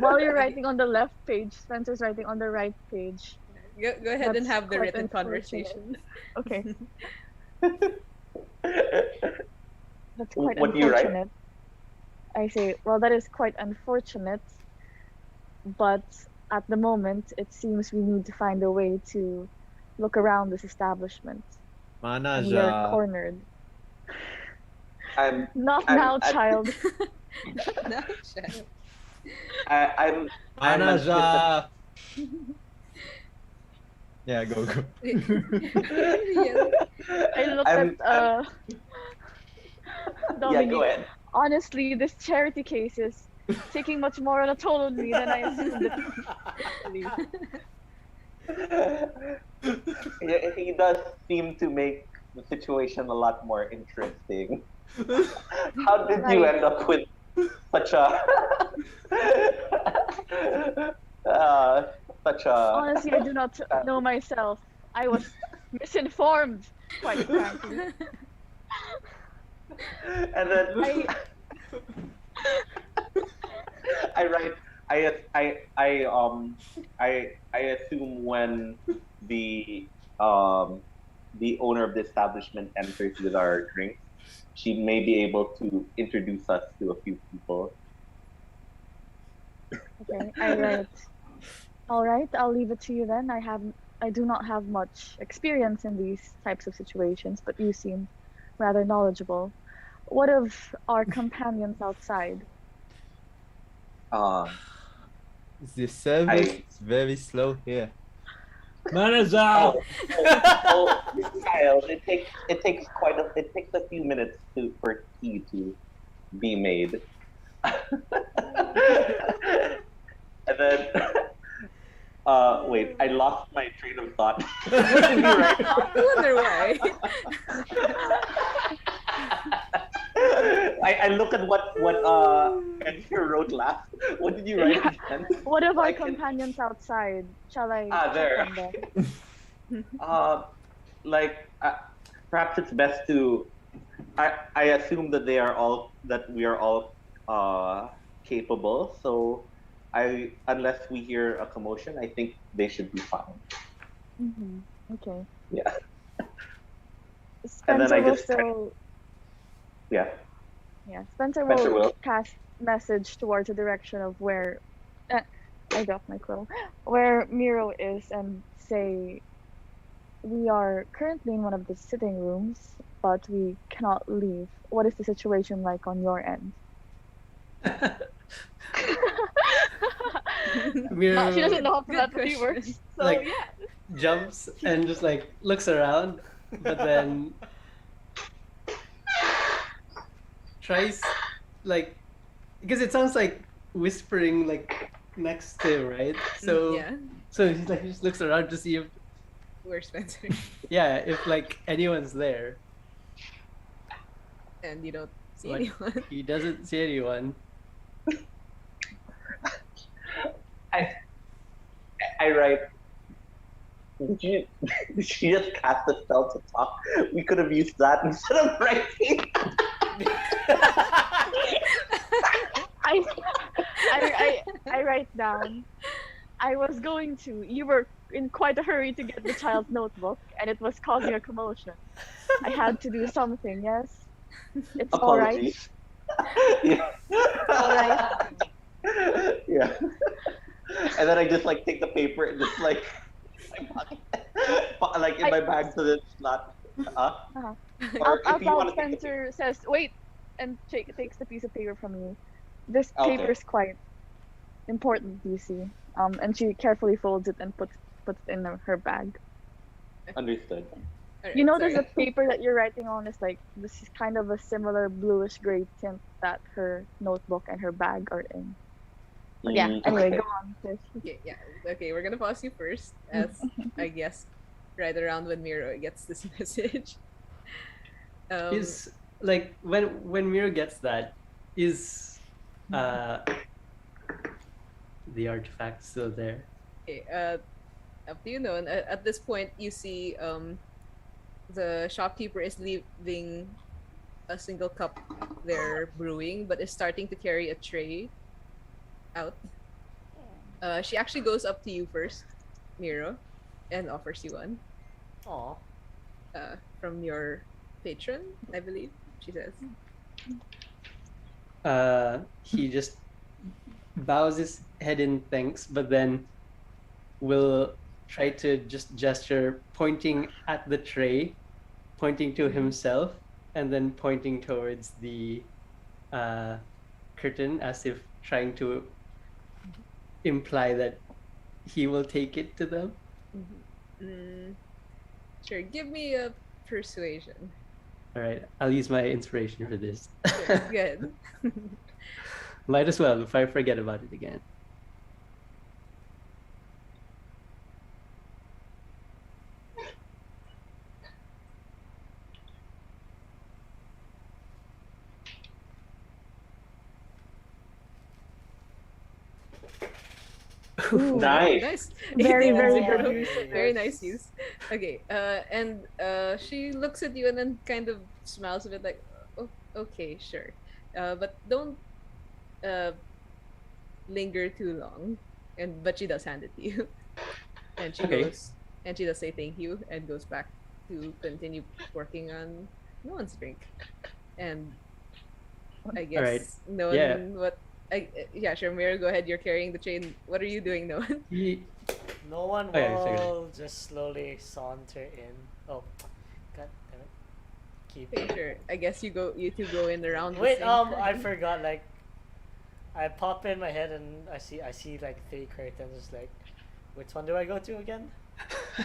While you're writing on the left page, Spencer's writing on the right page. Go ahead and That's have the quite written unfortunate. conversation. Okay, that's quite What do you write? unfortunate. I say, well, that is quite unfortunate, but at the moment, it seems we need to find a way to look around this establishment, and we are Manaja. cornered. I'm Not I'm now, I'm child. No, shut up. I'm anxious. Manaja. Yeah, go. Yeah. I looked I'm at yeah. Dominic. Go ahead. Honestly, this charity case is taking much more on a toll on me than I assumed it would be. He does seem to make the situation a lot more interesting. How did you Right. end up with such a uh, such a Honestly, I do not know myself. I was misinformed, quite frankly. and then I I write I assume when the um the owner of the establishment enters with our drinks, she may be able to introduce us to a few people. okay. I write. All right, I'll leave it to you then. I do not have much experience in these types of situations, but you seem rather knowledgeable. What of our companions outside? Um, The service I is very slow here. Manager! oh, Kyle, it takes a few minutes for tea to be made. And then wait, I lost my train of thought. What did you write? I wonder why. I look at what Edgar wrote last. What did you write again? What of So our I can companions outside? Shall I check there. on them? Uh, like perhaps it's best to. I assume that we are all capable. So unless we hear a commotion, I think they should be fine. Mm-hmm. Okay. Yeah. And then Spencer I will just still Yeah. Yeah, Spencer Spencer will will. cast message towards the direction of where I dropped my quill, where Miro is, and say, "We are currently in one of the sitting rooms, but we cannot leave. What is the situation like on your end?" Miro She doesn't know how Good telepathy question. works, so Like- yeah. jumps and just like looks around, but then tries like because it sounds like whispering like next to him, right? So Yeah, so he's like he just looks around to see if where's Spencer? if like anyone's there. And you don't see But anyone. he doesn't see anyone. I write. Did she just cast a spell to talk? We could have used that instead of writing. I, I write down. I was going to. You were in quite a hurry to get the child's notebook, and it was causing a commotion. I had to do something. Yes, it's all right. Apologies. Yeah. All right. Yeah. And then I just like take the paper and just like my pocket, like in my bag so that it's not. Uh-huh. Or Out if you loud, want to take the Spencer says, "Wait," and takes the piece of paper from you. This Okay. paper is quite important, you see. And she carefully folds it and puts it in her bag. Understood. Alright, You notice sorry. the paper that you're writing on is like this is kind of a similar bluish gray tint that her notebook and her bag are in. But yeah, anyway, Okay. go on, sis. Okay, yeah. Okay, we're gonna pause you first, as I guess right around when Miro gets this message. Is like when Miro gets that, is the artifact still there? Okay, up to you, know. And at this point, you see the shopkeeper is leaving a single cup there brewing, but is starting to carry a tray out. She actually goes up to you first, Miro, and offers you one Aw. from your patron, I believe. She says. He just bows his head in thanks, but then will try to just gesture, pointing at the tray, pointing to himself, and then pointing towards the curtain as if trying to imply that he will take it to them. Sure, give me a persuasion. All right, I'll use my inspiration for this. Sure, good. Might as well if I forget about it again. Ooh, Nice. Nice. Very, 18 and very zero. good use of Very this. nice use. Okay, and she looks at you and then kind of smiles a bit like, oh, okay, sure. But don't linger too long. But she does hand it to you. And she Okay. goes, and she does say thank you and goes back to continue working on no one's drink. And I guess Alright. no one Yeah. yeah, sure, Mira, go ahead. You're carrying the chain. What are you doing, no one? He, No one Oh, yeah, sorry. will just slowly saunter in. Oh, god damn it. Keep. Okay, sure. I guess you two go in around. the Wait, same I time. forgot. Like, I pop in my head and I see like 3 curtains. Just like, which one do I go to again?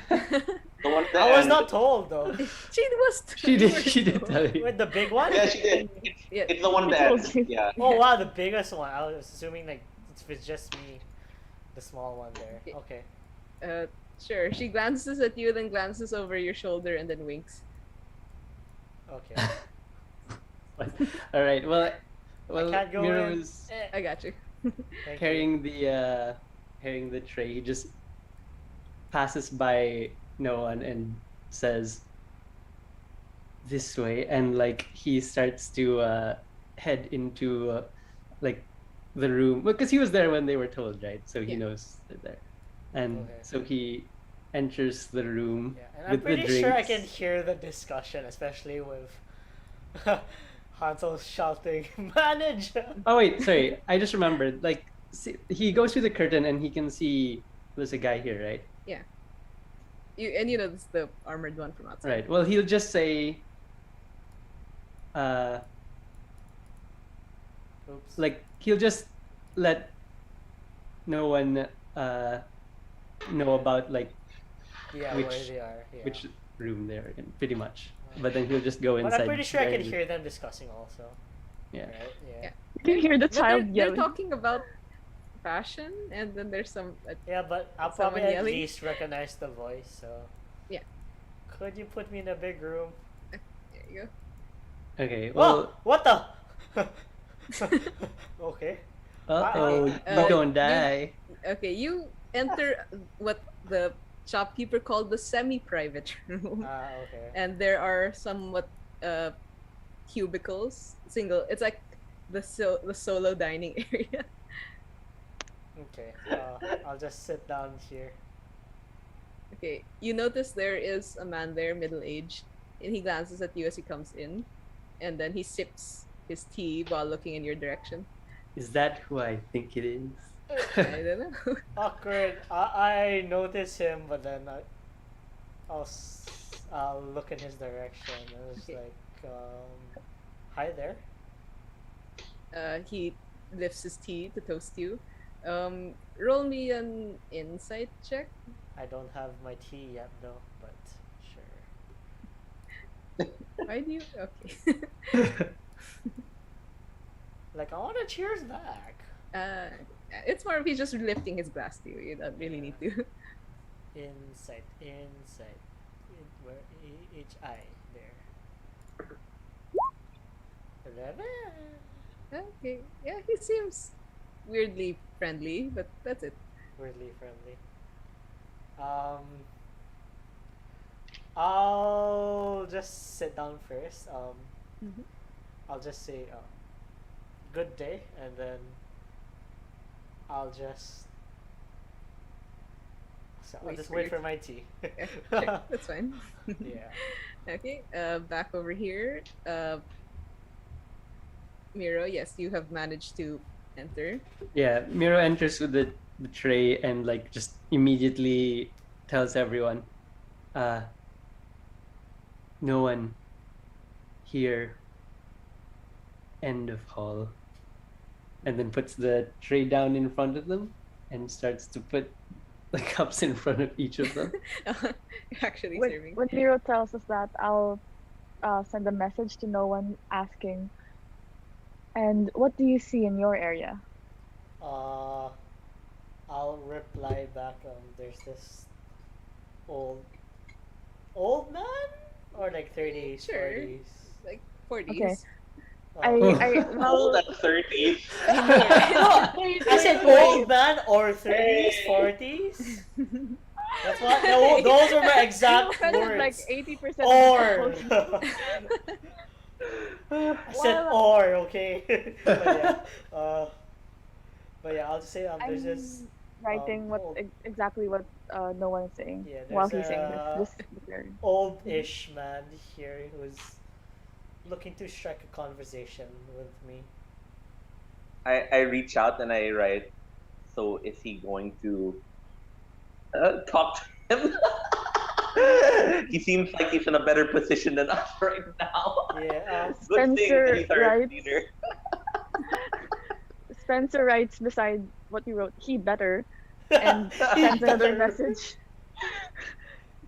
The one at the I was end. not told though. she did tell you. Wait, the big one? Yeah, she did. Yeah. It's the one at the I told end. you. Yeah. Oh wow, the biggest one. I was assuming like it's just me, the small one there. Okay. Sure. She glances at you, then glances over your shoulder, and then winks. Okay. All right. Well, can't go Miro in. was I got you. Thank carrying the tray. He just passes by no one and says, "This way," and like he starts to head into like the room because he was there when they were told, right? So he Yeah. knows they're there, and Okay. so he enters the room Yeah, and I'm with the pretty drinks. sure I can hear the discussion, especially with Hansel's shouting, manage! Oh wait, sorry. I just remembered. Like, see, he goes through the curtain and he can see there's a guy here, right? You know, it's the armored one from outside. Right. Well, he'll just say, Oops. like he'll just let no one know about like Yeah, which- where they are. Yeah. which room they're in, pretty much. But then he'll just go But inside. I'm pretty sure I there can and- hear them discussing also. Yeah. Right? Yeah. Yeah. You can hear the But child they're yelling. talking about fashion, and then there's some. Yeah, but I'll Someone probably at yelling? least recognize the voice, so. Yeah. Could you put me in a big room? There you go. Okay. Oh! Well. What the? Okay. Uh-oh, Uh, you're gonna you- die. Okay, you enter what the shopkeeper called the semi-private room, Okay. and there are somewhat cubicles. It's like the solo dining area. Okay. I'll just sit down here. Okay, you notice there is a man there, middle-aged, and he glances at you as he comes in, and then he sips his tea while looking in your direction. Is that who I think it is? I don't know. Awkward. I notice him, but then I'll look in his direction. And it's Okay. like, hi there. He lifts his tea to toast you. Roll me an insight check. I don't have my tea yet though, but sure. Why do you? Okay. Like I want to cheers back. It's more of he's just lifting his glass to you. You don't really need to. Insight. Where HI there. 11. Okay. Yeah, he seems weirdly friendly, but that's it. Weirdly friendly. I'll just sit down first. Mhm. I'll just say, good day, and then I'll just. So I'll Wait just for wait you for to- my tea. Yeah, sure, that's fine. Yeah. Okay. Back over here. Miro, yes, you have managed to enter. Yeah, Miro enters with the tray and like just immediately tells everyone, no one here. End of hall. And then puts the tray down in front of them and starts to put the cups in front of each of them. Actually When, serving. when Miro tells us that, I'll send a message to no one asking, and what do you see in your area? I'll reply back. There's this old man, or like 30s, Sure. 40s. Like 40s. Okay. Oh. Old Well, at 30s. I said old man or 30s, 40s. That's what. No, those are my exact kind of words. like 80% Or. of I said Well, or, okay. But yeah, I'll just say I'm there's this. writing what old- exactly what no one is saying Yeah, while there's he's saying a- this. This is Old-ish man here who's looking to strike a conversation with me. I reach out and I write, so is he going to talk to him? He seems like he's in a better position than us right now. Yeah. Good thing Spencer that he's our writes- leader. Spencer writes beside what you wrote, he better, and sends another message.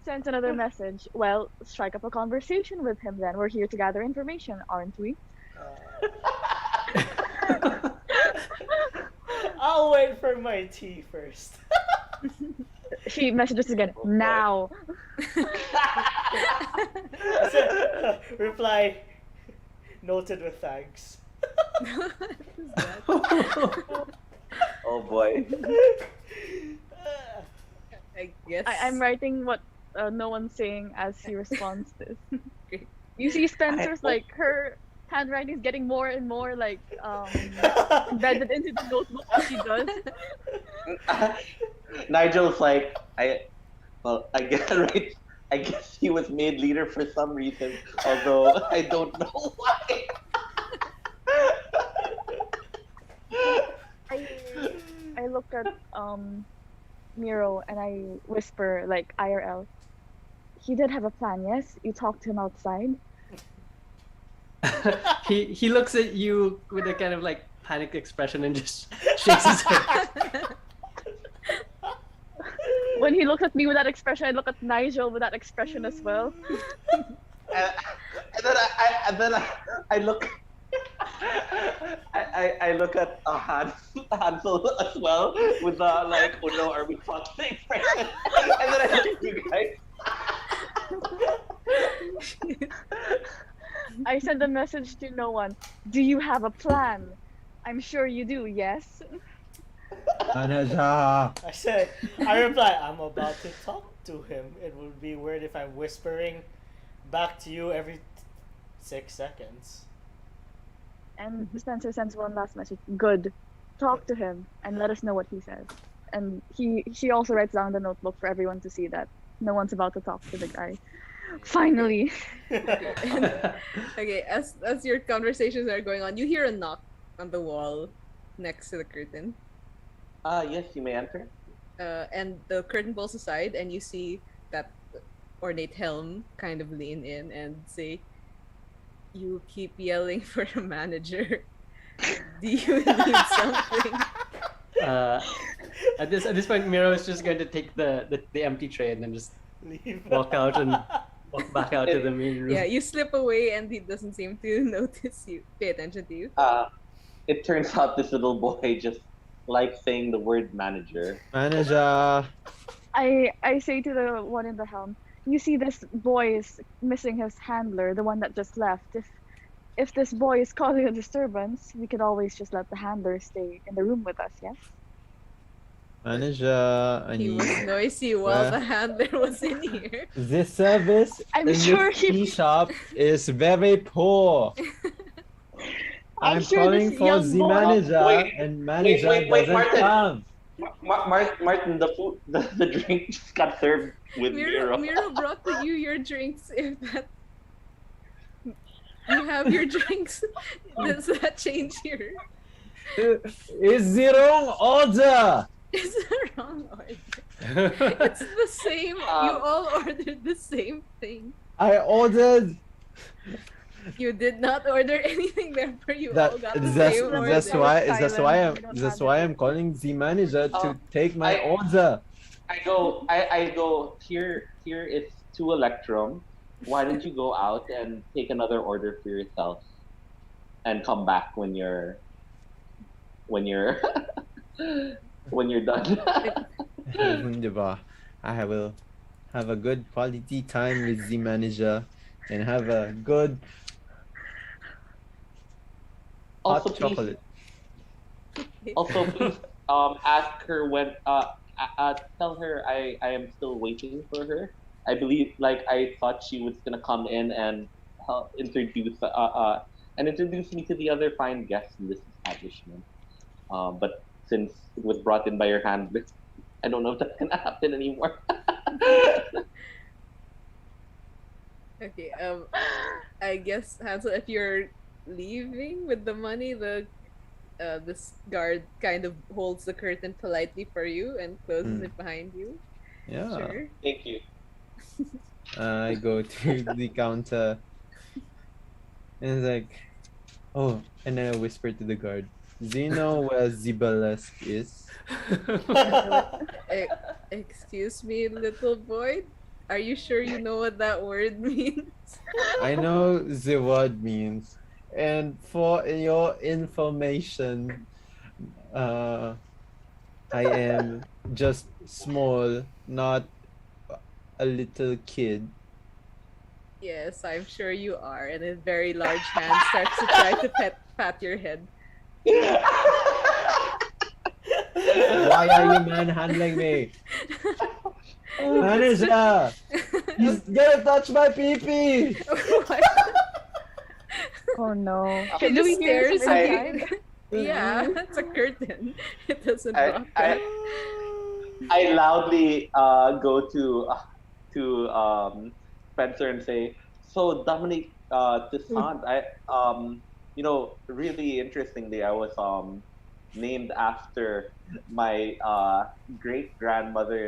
Sends another message. Well, strike up a conversation with him then. We're here to gather information, aren't we? I'll wait for my tea first. She messages again, Oh, boy. now. I said, reply noted with thanks. Oh boy. I guess. I'm writing what no one's saying as he responds this. Great. You see Spencer's I- like her handwriting is getting more and more like embedded into the notebook as she does. Nigel's like, I guess right. I guess he was made leader for some reason, although I don't know why. look at Miro and I whisper like IRL. He did have a plan, yes? You talked to him outside. he looks at you with a kind of like panicked expression and just shakes his head. When he looks at me with that expression, I look at Nigel with that expression as well. And then I look. I look at Hansel as well with the like, oh no, are we fucked expression? And then I look at you guys. I send a message to no one. Do you have a plan? I'm sure you do, yes? Manager. I reply, I'm about to talk to him. It would be weird if I'm whispering back to you every 6 seconds. And Spencer sends one last message. Good. Talk to him and let us know what he says. And she also writes down the notebook for everyone to see that no one's about to talk to the guy. Finally. Okay, as your conversations are going on, you hear a knock on the wall next to the curtain. Yes, you may enter. And the curtain pulls aside, and you see that ornate helm kind of lean in and say, "You keep yelling for a manager. Do you need something?" At this point, Miro is just going to take the empty tray and then just Leave. walk out and walk back out to the main room. Yeah, you slip away, and he doesn't seem to notice you. Pay attention to you. It turns out this little boy just likes saying the word manager. Manager. I say to the one in the helm, you see this boy is missing his handler, the one that just left. If this boy is causing a disturbance, we could always just let the handler stay in the room with us, yes? Manager, I He need. was noisy while Well- the handler was in here. The service I'm in sure this tea shop is very poor. I'm sure calling this for young the boy- manager, Wait, and manager wait, doesn't Martin. come. Martin, the food, the drink just got served with Miro. Miro brought to you your drinks. If that you have your drinks, does that change your? It's the wrong order. Is the wrong order? It's the same. You all ordered the same thing. I ordered You did not order anything, therefore you that. all got the That's same order. that's why that's Silent. why We don't that's have why it. I'm calling the manager to take my I- order. I go, here is 2 Electrum. Why don't you go out and take another order for yourself and come back when you're when you're done. Diba? I will have a good quality time with the manager and have a good hot Also, please, chocolate. also please ask her when tell her I am still waiting for her. I believe like I thought she was gonna come in and introduce me to the other fine guests in this establishment. But since it was brought in by your handler, I don't know if that's gonna happen anymore. Okay. I guess Hansel, if you're leaving with the money, this guard kind of holds the curtain politely for you and closes it behind you. Yeah. Sure. Thank you. I go to the counter and it's like, oh, and then I whisper to the guard, do you know where Zibalesque is? Excuse me, little boy. Are you sure you know what that word means? I know the word means. And for your information, I am just small, not a little kid. Yes, I'm sure you are. And a very large hand starts to try to pat your head. Why are you manhandling me? Manager! He's gonna touch my pee-pee! Oh no. He Do we just hear this stares from at inside? you. Yeah, it's a curtain. It doesn't I, block that. I loudly go to Spencer and say, so Dominic Toussaint, really interestingly, I was named after my great grandmother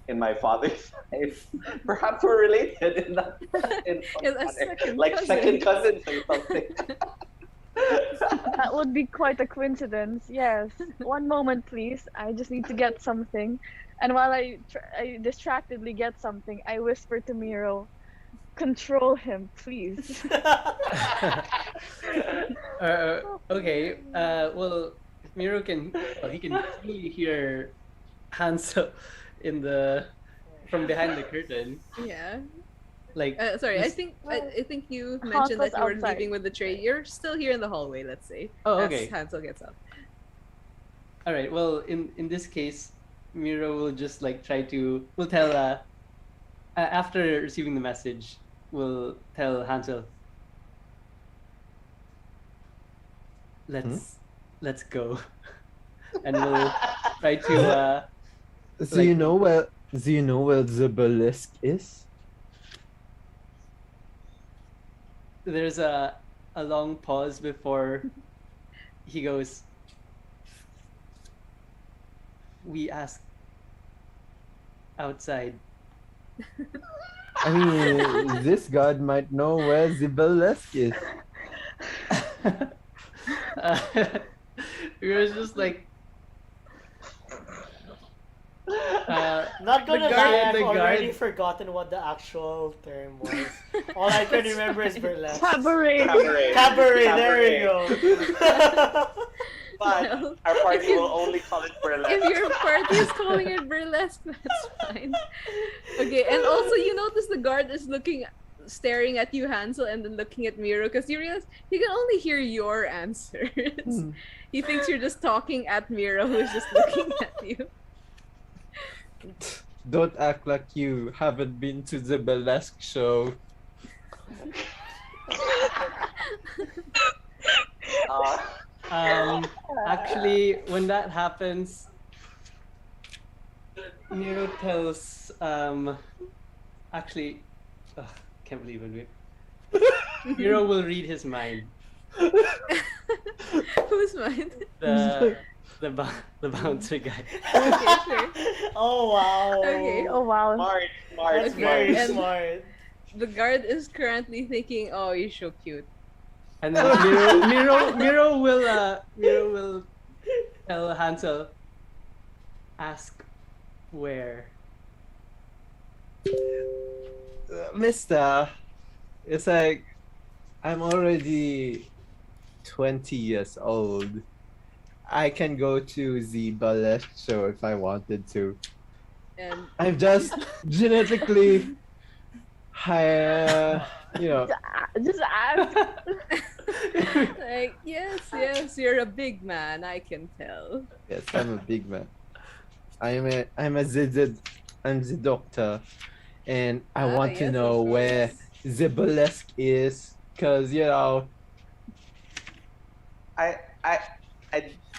in my father's side. Perhaps we're related in that in some As a manner. second Like second cousin. cousins or something. That would be quite a coincidence. Yes. One moment, please. I just need to get something. And while I distractedly get something, I whisper to Miro, "Control him, please." Okay. Well, Miro can. Well, he can clearly hear Hansel in the from behind the curtain. Yeah. Like. Sorry, I this- think Well, I think you mentioned Hansel's that you were outside. leaving with the tray. You're still here in the hallway, let's say. Oh, as okay. Hansel gets up. All right. Well, in this case, Miro will just like try to. Will tell. After receiving the message, will tell Hansel. Let's go, and we'll try to. Do Like- you know where? Do you know where the obelisk is? There's a long pause before he goes. We asked outside. I mean, this god might know where the obelisk is. We were just like. Not gonna the lie, guard- I've the already guard- forgotten what the actual term was. All I can remember is burlesque. Cabaret. Cabaret. Cabaret, there you go. But Well, our if party you- will only call it burlesque. If your party is calling it burlesque, that's fine. Okay, and also you notice the guard is staring at you, Hansel, and then looking at Miro, because you realize he can only hear your answers. He thinks you're just talking at Miro, who's just looking at you. Don't act like you haven't been to the burlesque show. Uh, Actually, when that happens, Nero tells actually, can't believe it. Nero will read his mind. Who's mine? The bouncer guy. Okay, sure. Oh wow. Okay. Oh wow. smart, That's very And- smart. The guard is currently thinking, "Oh, you're so cute." And then Miro will tell Hansel, ask where. Mister, it's like I'm already 20 years old. I can go to the burlesque show if I wanted to. And I'm just genetically higher, you know. Just ask. like, yes, you're a big man. I can tell. Yes, I'm a big man. I'm the doctor, and I want to yes, know of where course. the burlesque is, cause you know.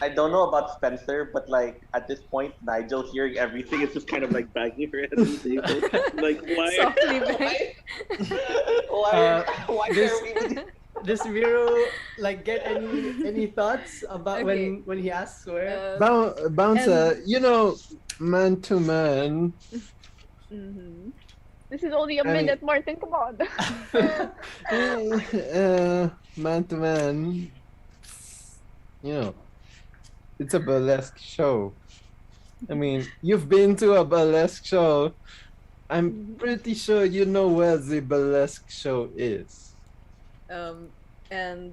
I don't know about Spencer, but like at this point, Nigel hearing everything is just kind of like banging her head on the table. Like why? Softly bang. Why this- are we with Does Miro like get any thoughts about Okay. when he asks where? Bouncer, you know, man to man. Mhm. This is only a I mean- minute, Martin. Come on. Man to man. You know, it's a burlesque show. I mean, you've been to a burlesque show. I'm pretty sure you know where the burlesque show is. And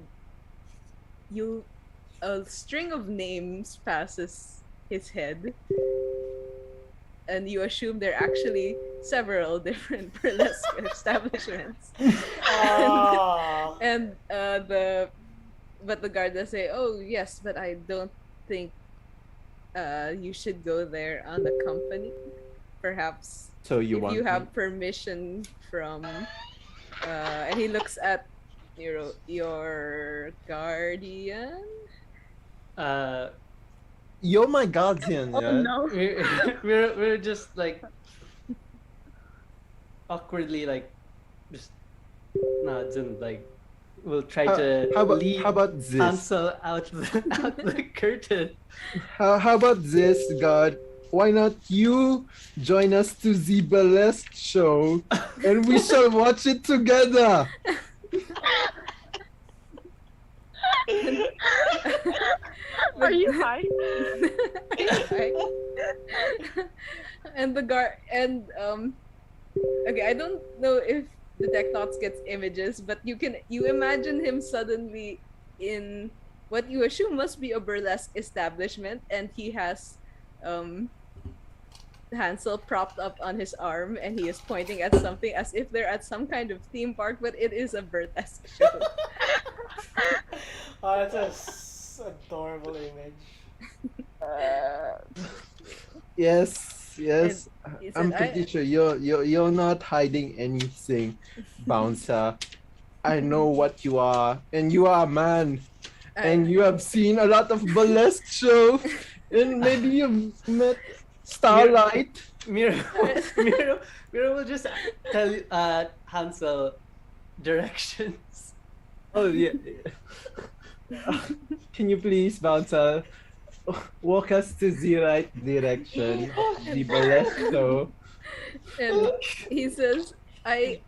a string of names passes his head, and you assume there are actually several different burlesque establishments. Ah. And but the guard does say, "Oh yes, but I don't think you should go there unaccompanied. Perhaps So you if want you me- have permission from." And he looks at your guardian. You're my guardian, Oh yeah? no. We're just like awkwardly like just nods and like will try How- to how about- lead how about this? Hansel out the curtain. How about this, God? Why not you join us to the burlesque show and we shall watch it together? Are you high? And the guard and okay, I don't know if the Technots gets images, but you imagine him suddenly in what you assume must be a burlesque establishment, and he has Hansel propped up on his arm, and he is pointing at something as if they're at some kind of theme park, but it is a burlesque show. Oh, that's a adorable image. Yes, yes. He said, I'm pretty sure you're not hiding anything, Bouncer. I know what you are, and you are a man, and you have seen a lot of burlesque show, and maybe you've met Starlight. Miro will just tell Hansel directions. Oh yeah. Can you please, Bouncer, walk us to the right direction of the burlesque show? And he says, it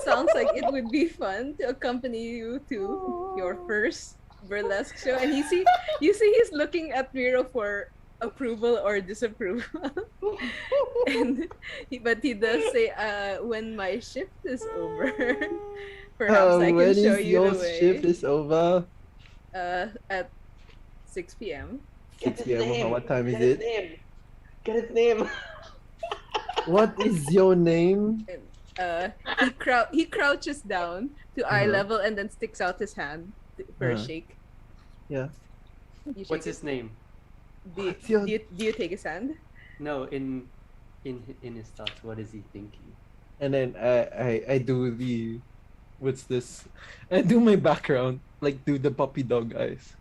sounds like it would be fun to accompany you to your first burlesque show. And you see he's looking at Miro for approval or disapproval. But he does say, when my shift is over, perhaps I When can show is you your the way. shift is over? At 6 p.m. 6 p.m. What time is it? Get his name. What is your name? And he crouches down to eye level and then sticks out his hand for a shake. Yeah. You shake What's it. his name? Do What's your- you take his hand? No, in his thoughts, what is he thinking? And then I do the, what's this? I do my background, like do the puppy dog eyes.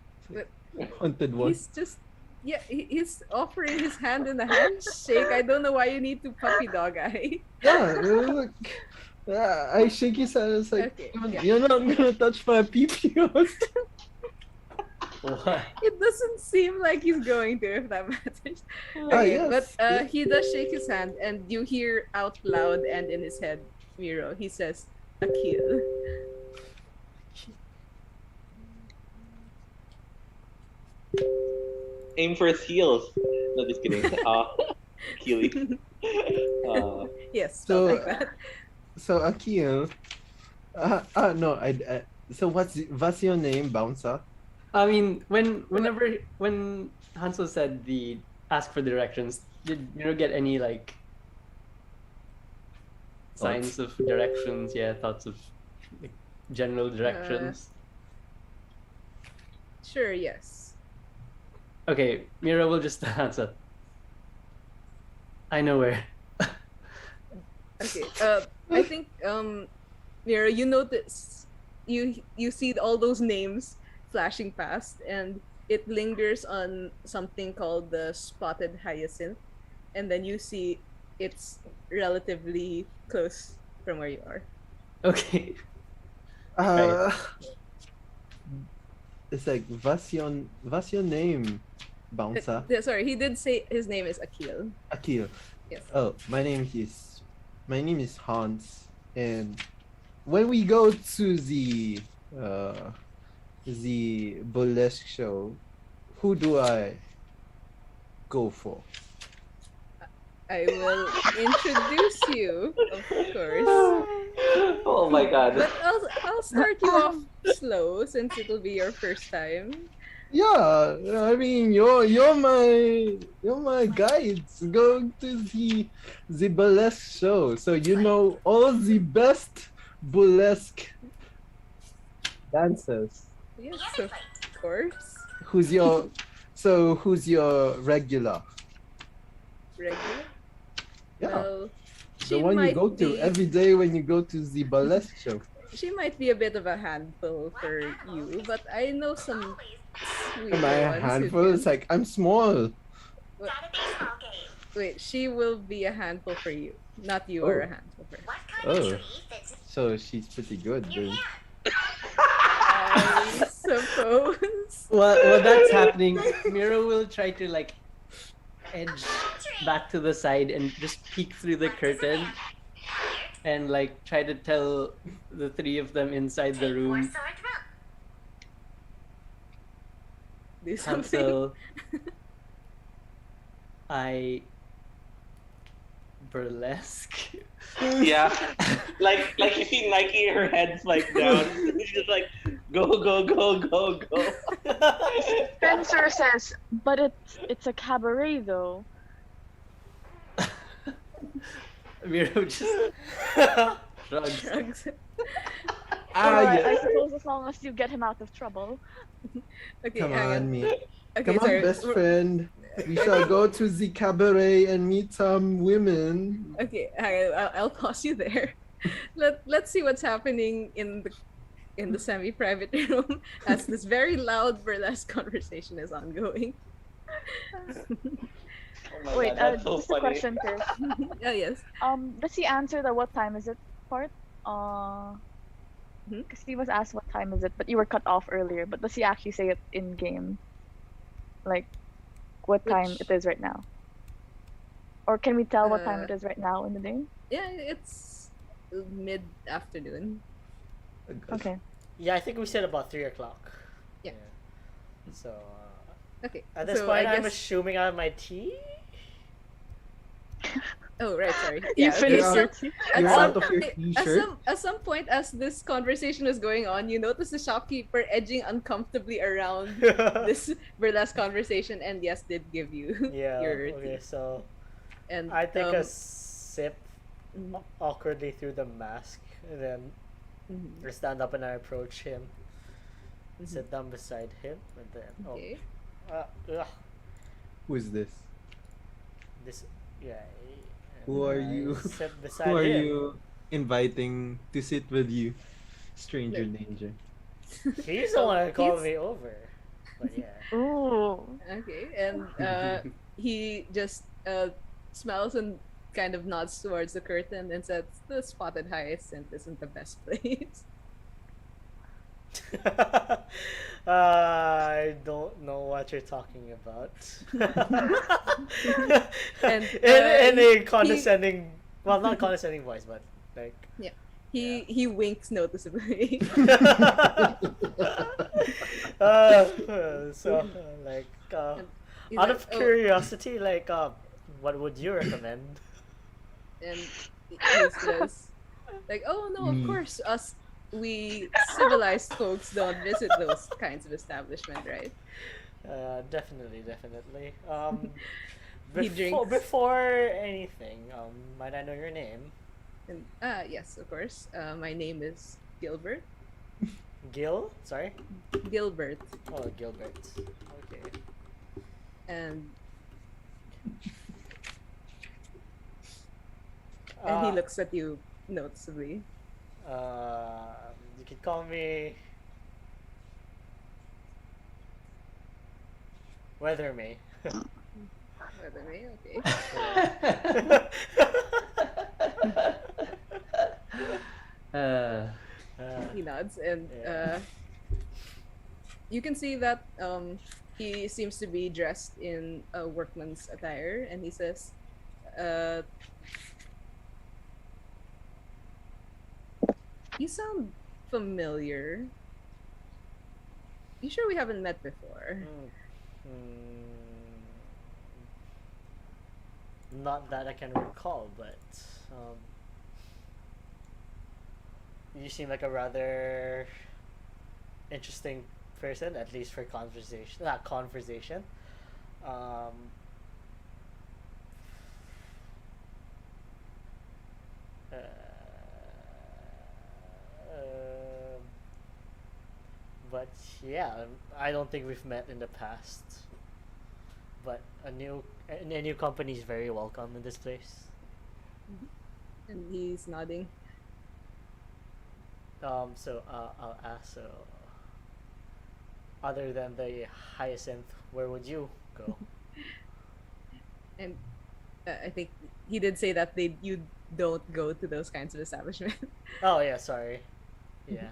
Haunted one. He's just he's offering his hand in a handshake. I don't know why you need to puppy dog eye. Yeah, look. I shake his hand. It's like, Okay, you're not gonna touch my pee-pee. What? It doesn't seem like he's going to, if that matters. Okay, yes, but yes. he does shake his hand, and you hear out loud and in his head, Miro, he says, Akil. Aim for his heels. No, just kidding. Keely. Yes, So- like that. So Akil, no, so what's your name, Bouncer? I mean, when Hansel said the ask for directions, did Miro get any like signs of directions? Yeah, thoughts of like, general directions. Sure, yes. Okay, Miro will just answer. I know where. Okay. I think Miro, you notice you see all those names flashing past, and it lingers on something called the spotted hyacinth, and then you see it's relatively close from where you are. Okay. It's like what's your name, Bouncer? Sorry, he did say his name is Akil. Akil. Yes. Oh, my name is Hans, and when we go to the burlesque show, who do I go for? I will introduce you, of course. Oh my god. But I'll start you off slow since it'll be your first time. Yeah, I mean you're my guides going to the burlesque show, so you know all the best burlesque dancers. Yes, of course. Who's your regular? Regular. Yeah, Well, the she one you might go to be- every day when you go to the burlesque show. She might be a bit of a handful for you, but I know some sweet Am I a ones who handful? can- It's like I'm small. Wait, she will be a handful for you. Not you are Oh. a handful for her. Oh, so she's pretty good then. I suppose. While that's happening, Miro will try to like edge back to the side and just peek through the curtain and like try to tell the three of them inside the room, Do something. Hansel, I burlesque. Yeah, like you see Nike, her head's like down. She's just like go go go go go. Spencer says, but it's a cabaret though. Miro just shrugs. Drugs. Alright, I yes. suppose as long as you get him out of trouble. Okay, Come hang on, me. Okay, Come on, sorry. best friend. We shall go to the cabaret and meet some women. Okay, hang on. I'll pause you there. Let's see what's happening in the semi-private room as this very loud burlesque conversation is ongoing. Oh my Wait, God, that's so just a funny. question, Chris. Oh yes. Does he answer the what time is it part? Hmm? Because he was asked what time is it, but you were cut off earlier. But does he actually say it in game? Like, what time Which- it is right now? Or can we tell what time Uh, it is right now in the day? Yeah, it's mid-afternoon. Okay. Yeah, I think we said about 3 o'clock. Yeah. So Okay. at this so point, I I'm guess. assuming I have my tea. Oh right, sorry. You Yeah, finished yeah. your tea. At You're some- out of your at t-shirt. at some point, as this conversation was going on, you notice the shopkeeper edging uncomfortably around this burlesque conversation, and yes, did give you Yeah. your Okay, tea. so And I take a sip mhm, awkwardly through the mask, and then mhm, I stand up and I approach him, mhm. sit down beside him, and then Okay. ugh, Who is this? this yeah. Who are I you? Sit beside Who are him. you inviting to sit with you? Stranger Look. danger. He's the Oh, one who called he's- me over. But yeah. Ooh. Okay, and he just smells and kind of nods towards the curtain and says, "The spotted hyacinth isn't the best place." I don't know what you're talking about. And, in a he- condescending, well, not condescending voice, but like. He winks noticeably. So like, And he's out like, of "Oh," curiosity, like, what would you recommend? and he says, like, "Oh no, of Me. course, we civilized folks don't visit those kinds of establishment, right?" Definitely, definitely. He drinks. Before anything, might I know your name? And yes, of course. My name is Gilbert. Gil? Sorry. Gilbert, Oh, Gilbert. Okay. and Uh, he looks at you noticeably. You could call me Weatherme. By the way, okay. Uh, He nods, and Yeah. you can see that he seems to be dressed in a workman's attire, and he says, "You sound familiar. You sure we haven't met before?" Not that I can recall, but you seem like a rather interesting person, at least for conversation. Not conversation. Um, uh, um, but yeah, I don't think we've met in the past. But a new company is very welcome in this place. And he's nodding. So I'll ask. So, other than the hyacinth, where would you go? And I think he did say that you don't go to those kinds of establishments. Oh yeah, sorry. Yeah.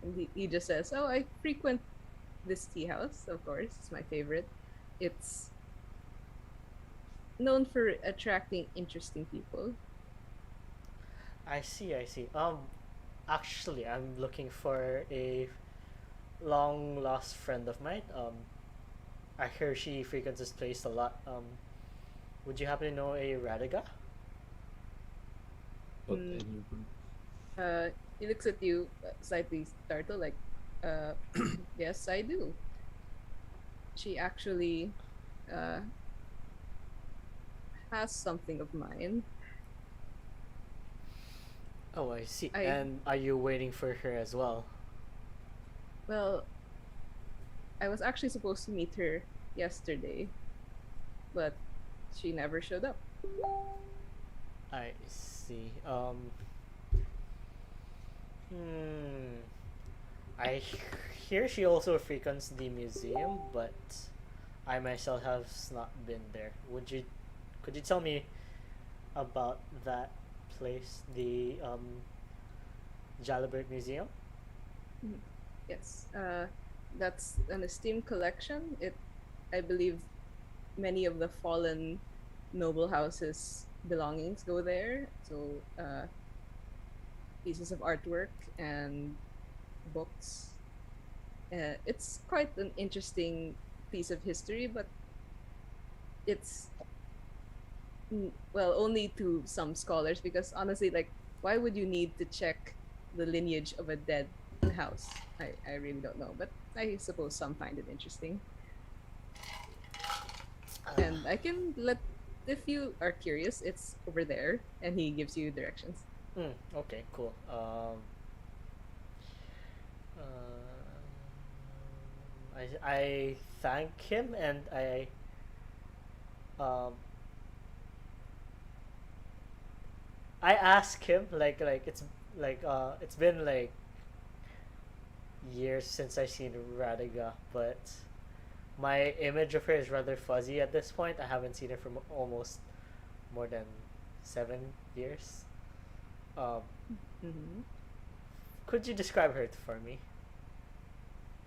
And he just says, "Oh, I frequent this tea house. Of course, it's my favorite. It's known for attracting interesting people." I see, I see. Actually, I'm looking for a long lost friend of mine. I hear she frequents this place a lot. Would you happen to know a Radiga? But Mm. anyone. He looks at you, slightly startled, like, uh, "Yes, I do." She actually uh, has something of mine. Oh, I see. I And are you waiting for her as well? Well, I was actually supposed to meet her yesterday, but she never showed up. I see. Hmm. I hear she also frequents the museum, but I myself have not been there. Could you tell me about that place, the Jalabert Museum? Mhm. Yes, that's an esteemed collection. I believe, many of the fallen noble houses' belongings go there. So, pieces of artwork and books. It's quite an interesting piece of history, but it's well, only to some scholars, because honestly, like, why would you need to check the lineage of a dead house? I really don't know, but I suppose some find it interesting. And I can let, if you are curious, it's over there, and he gives you directions. Okay, cool. I thank him and um I ask him it's been like years since I've seen Radiga, but my image of her is rather fuzzy at this point. I haven't seen her for almost more than 7 years. Um, Mm-hmm. could you describe her for me?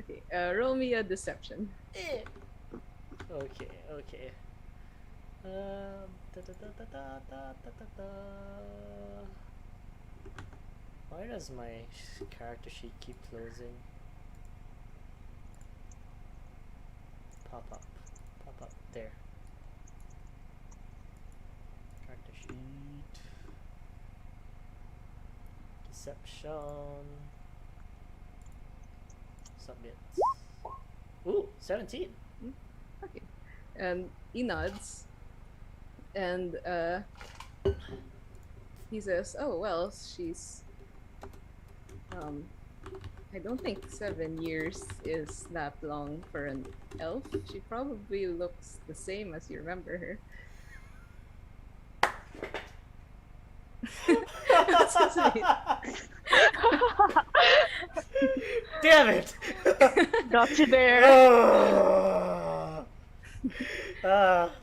Okay, roll me a deception. Okay, okay. Da, da, da, da, da, da, da, da, da. Why does my character sheet keep closing? Pop up. Pop up. There. Character sheet. Deception. Submit. Ooh, 17. Okay, and he nods, and he says, "Oh well, she's um I don't think 7 years is that long for an elf. She probably looks the same as you remember her." That's so sweet. Damn it! Got you there. Oh.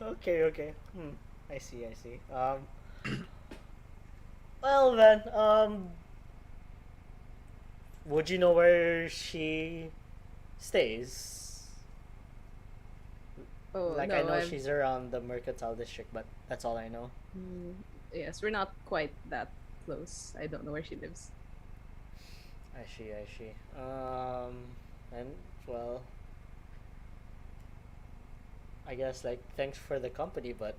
Okay, okay. I see, I see. Well then, would you know where she stays? Oh Like, I no, know she's around the Mercantile District, but that's all I know. mm, yes, we're not quite that close. I don't know where she lives. I see, I see. And, well, I guess, like, thanks for the company, but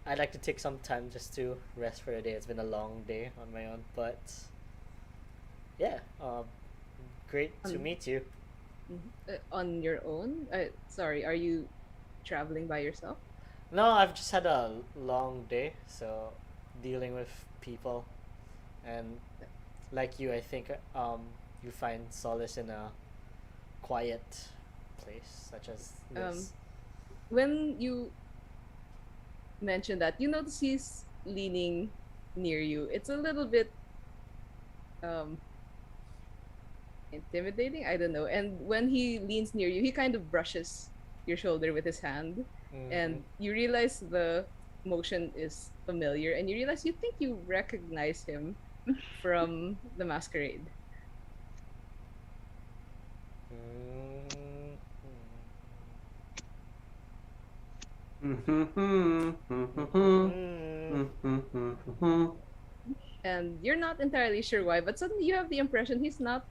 I'd like to take some time just to rest for a day. It's been a long day on my own, but yeah, great to Um, meet you. on your own? Sorry, are you traveling by yourself? No, I've just had a long day, so dealing with people, and like you, I think you find solace in a quiet place such as Um, this. when you mention that, you notice he's leaning near you. It's a little bit um intimidating. I don't know. And when he leans near you, he kind of brushes your shoulder with his hand, Mm-hmm. and you realize the motion is familiar, and you realize you think you recognize him from the masquerade. Mm, And you're not entirely sure why, but suddenly you have the impression he's not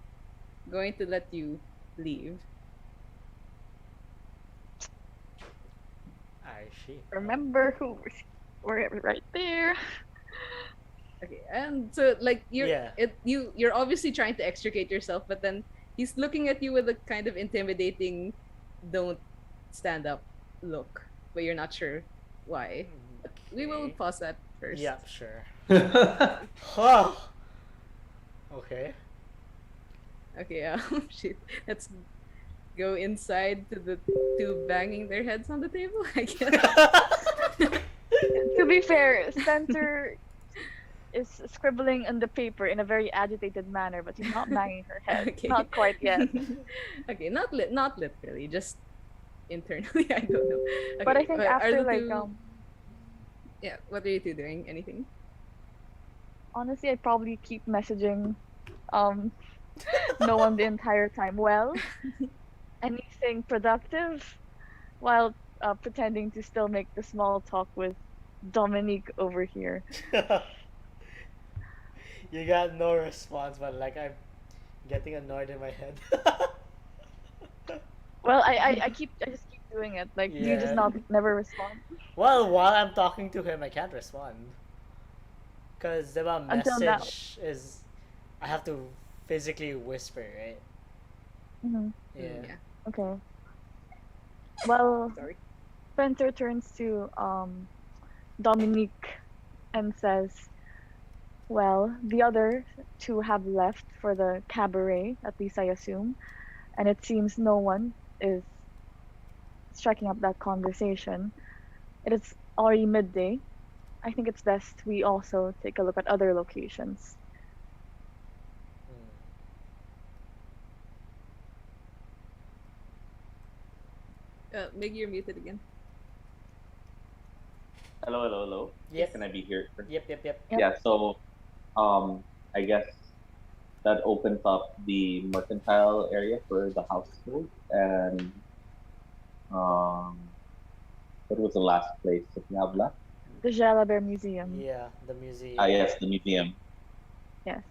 going to let you leave. I see. Remember who we're right there. Okay, and so like Yeah. you're obviously trying to extricate yourself, but then he's looking at you with a kind of intimidating, don't stand up look, but you're not sure why. But we will Okay. pause that first. Yeah, sure. Oh. Okay. Okay, shit. Let's go inside to the two banging their heads on the table, I guess. To be fair, Spencer is scribbling on the paper in a very agitated manner, but she's not banging her head. Okay. Not quite yet. Okay, not literally, just internally. I don't know. Okay, But I think are after the like two? Yeah, what are you two doing? Anything? honestly, I'd probably keep messaging um no one the entire time. Well, anything productive while pretending to still make the small talk with Dominique over here. You got no response, but like I'm getting annoyed in my head. Well, I just keep doing it. Like you just Yeah. not never respond Well, while I'm talking to him, I can't respond. Because the until now. message is. I have to physically whisper, right? Hmm. Yeah. Yeah. Okay. Well, Sorry. Spencer turns to Dominique and says, "Well, the other two have left for the cabaret, at least I assume, and it seems no one is striking up that conversation. It is already midday. I think it's best we also take a look at other locations." Mig, you're muted again. Hello, hello, hello. Yep. Can I be here? Yep. Yep. Yeah. So, I guess that opens up the mercantile area for the household, and what was the last place that we have left? The Jalabert Museum. Yeah, the museum. Ah, yes, the museum. Yes.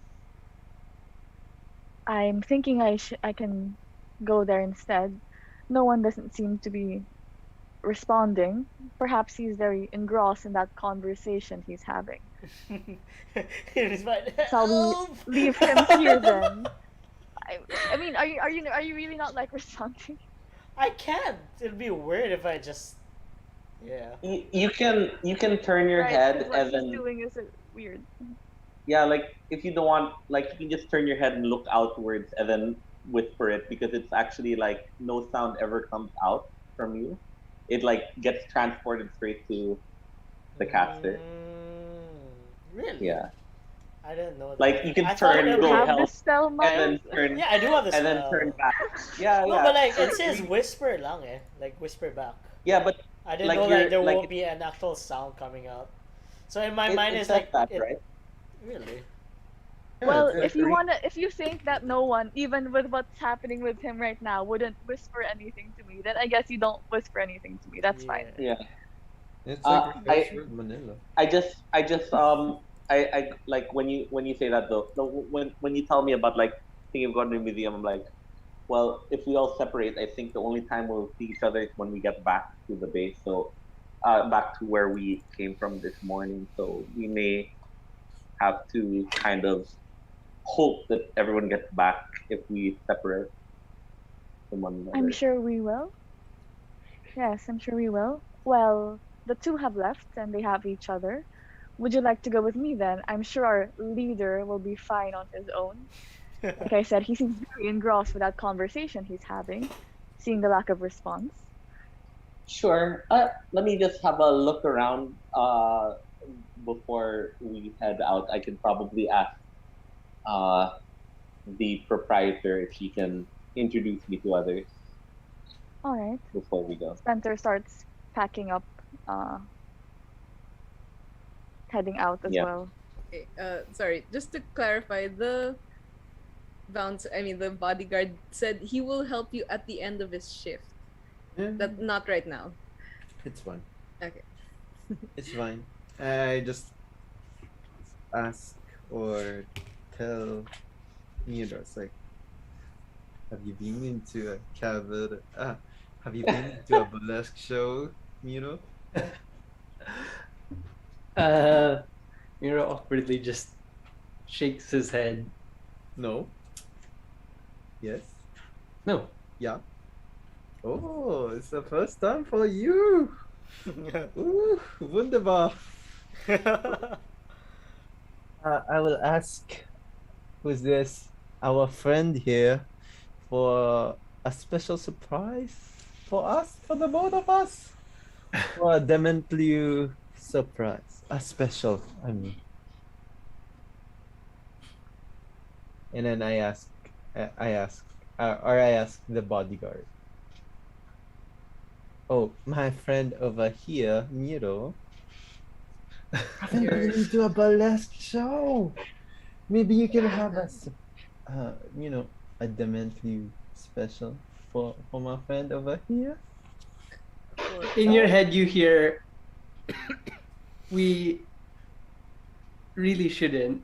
I'm thinking I can go there instead. No one doesn't seem to be responding. Perhaps he's very engrossed in that conversation he's having. Here's my Shall we help! leave him here then? I mean, are you really not like responding? I can't. It'd be weird if I just. Yeah. You can turn your Right, head because what and he's then doing is weird. yeah, like if you don't want, like you can just turn your head and look outwards and then whisper it because it's actually like no sound ever comes out from you. It like gets transported straight to the caster. Really? Yeah, I didn't know that. like you can I thought turn, You it go would- have help, this spell, and Miles? then turn, Yeah, I do have the and then spell. turn back. Yeah, No, yeah. but like So it says whisper lang eh. Like whisper back. yeah, but I didn't like know you're that there like won't be an actual sound coming out. So in my mind it it's says like that, it, right? really. Well, Yeah, if you think that no one, even with what's happening with him right now, wouldn't whisper anything to me, then I guess you don't whisper anything to me. That's fine. Yeah. it's like I Professor Manila. I like when you say that though. When you tell me about like thinking of going to the museum, I'm like, well, if we all separate, I think the only time we'll see each other is when we get back to the base. So, back to where we came from this morning. So we may have to kind of hope that everyone gets back if we separate from one another. I'm sure we will. Yes, I'm sure we will. Well, the two have left and they have each other. Would you like to go with me then? I'm sure our leader will be fine on his own. Like I said, he seems very engrossed with that conversation he's having, seeing the lack of response. Sure. Let me just have a look around before we head out. I can probably ask uh, the proprietor if she can introduce me to others All right. before we go. Spencer starts packing up, heading out as Yeah. well. Okay, sorry, just to clarify, the the bodyguard said he will help you at the end of his shift. Yeah, That not right now. it's fine. Okay. It's fine. I just ask or tell Miros like, have you been into a cabaret? Have you been into a burlesque show, Miro? Miro awkwardly just shakes his head. No. Yes. No. Yeah. Oh, it's the first time for you. Ooh, wunderbar. I will ask, who's this? Our friend here, for a special surprise for us, for the both of us. For a demently surprise. A special, I mean. And then I ask, or I ask the bodyguard. Oh, my friend over here, Miro, haven't been into a burlesque show. Maybe you can have a demently special for my friend over here. In your head, you hear, we really shouldn't.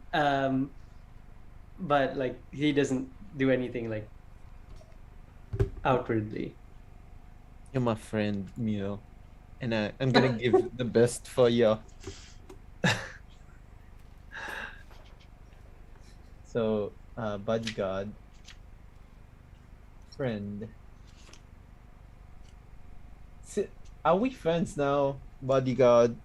But like he doesn't do anything like outwardly. You're my friend, Miro, and I'm gonna give the best for you. So, bodyguard, friend. Are we friends now, bodyguard?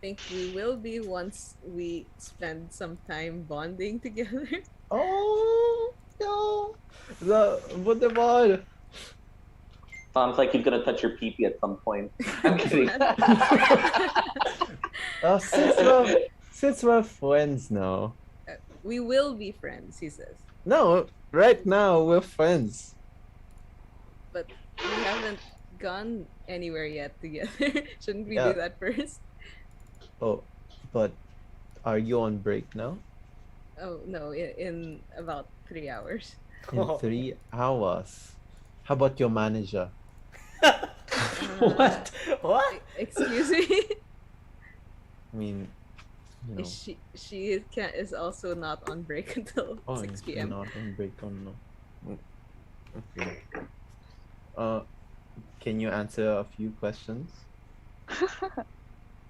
Think we will be once we spend some time bonding together. Oh, no. The wunderbar. Sounds like he's gonna touch your pee-pee at some point. I'm kidding. Since we're friends now. We will be friends, he says. No, right now we're friends. But we haven't gone anywhere yet together. Shouldn't we Yeah. do that first? Oh, but are you on break now? Oh no, in about 3 hours. In 3 hours. How about your manager? What? What? Excuse me. I mean, you know. She is also not on break until 6 you're p.m. not on break on no. Okay. Can you answer a few questions?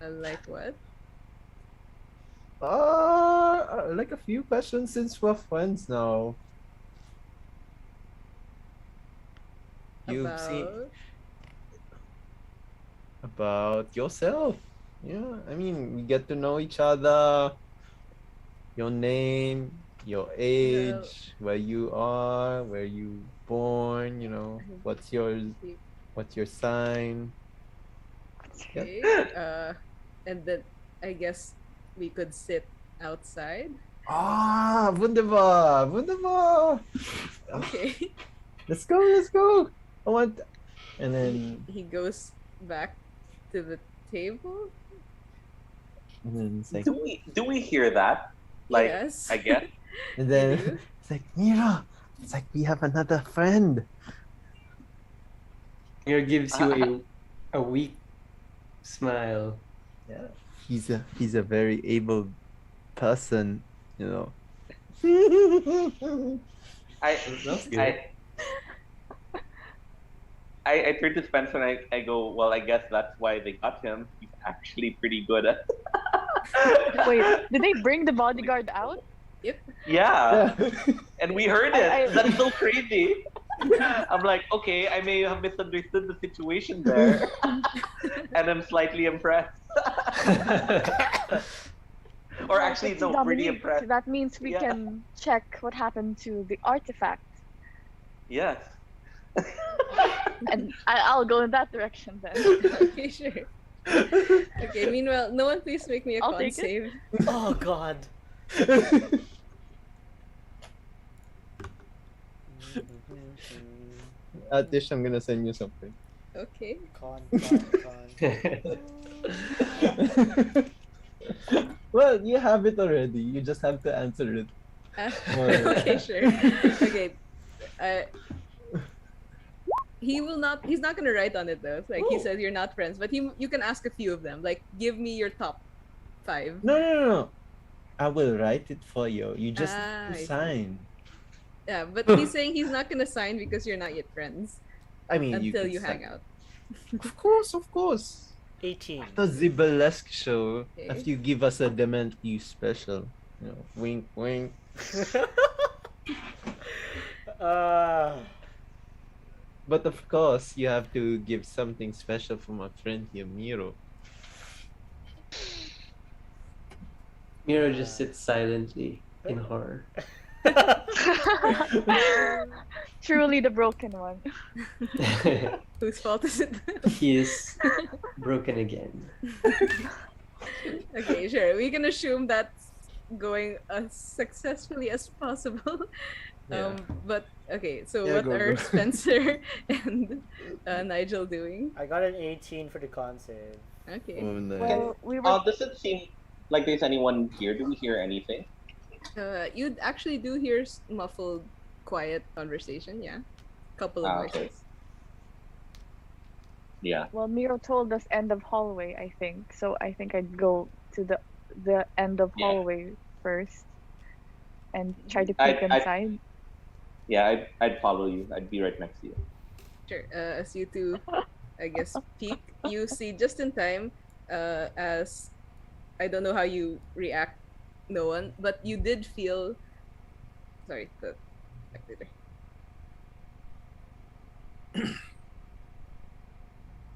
Like what? Like a few questions since we're friends now. You've seen about yourself. Yeah, I mean, we get to know each other. Your name, your age, where you are, where you born. What's your sign? Okay. And then I guess we could sit outside. Ah, wunderbar, wunderbar. Okay. Let's go. I want. And then He goes back to the table. And then it's like, Do we hear that? Like, Yes. I guess. and then it's like, Mira, it's like we have another friend. Miro gives you a weak smile. Yeah, he's a very able person, I That's good. I turn to Spencer and I go, well, I guess that's why they got him. He's actually pretty good at. Wait, did they bring the bodyguard out? Yeah. And we heard it. I- That's so crazy. I'm like, okay, I may have misunderstood the situation there. And I'm slightly impressed. Or actually, no, pretty Dominique, impressed. that means we Yeah. can check what happened to the artifact. Yes. And I'll go in that direction then. Okay, sure. Okay, meanwhile, no one please make me a I'll con take it. save. Oh God. Tish, I'm gonna send you something. Okay. Con. Well, you have it already. You just have to answer it. Okay, sure. Okay. Uh, he's not gonna write on it though. Like he Ooh. says you're not friends, but you can ask a few of them. Like give me your top 5. No, no, no, no. I will write it for you. You just Ah, need I to see. sign. Yeah, but he's saying he's not gonna sign because you're not yet friends I mean, you until could you hang sign. out. Of course, of course. 18. After the burlesque show, Okay. after you give us a Dement You special, wink, wink. uh, But of course, you have to give something special for my friend here, Miro. Miro just sits silently in horror. Truly the broken one. Whose fault is it? He is broken again. Okay, sure. We can assume that's going as successfully as possible. Yeah. But okay, so Yeah, what go, are go. Spencer and Nigel doing? I got an 18 for the con save. Okay. Oh, nice. Well, we were. Does it seem like there's anyone here? Do we hear anything? You actually do hear muffled, quiet conversation. Yeah, couple of Okay. voices. Yeah. Well, Miro told us end of hallway, I think. So I think I'd go to the end of Yeah. hallway first and try to I- peek I- inside. Yeah, I'd follow you. I'd be right next to you. Sure. As you two, I guess, peek, you see just in time. As I don't know how you react, no one, but you did feel. Sorry, the back later.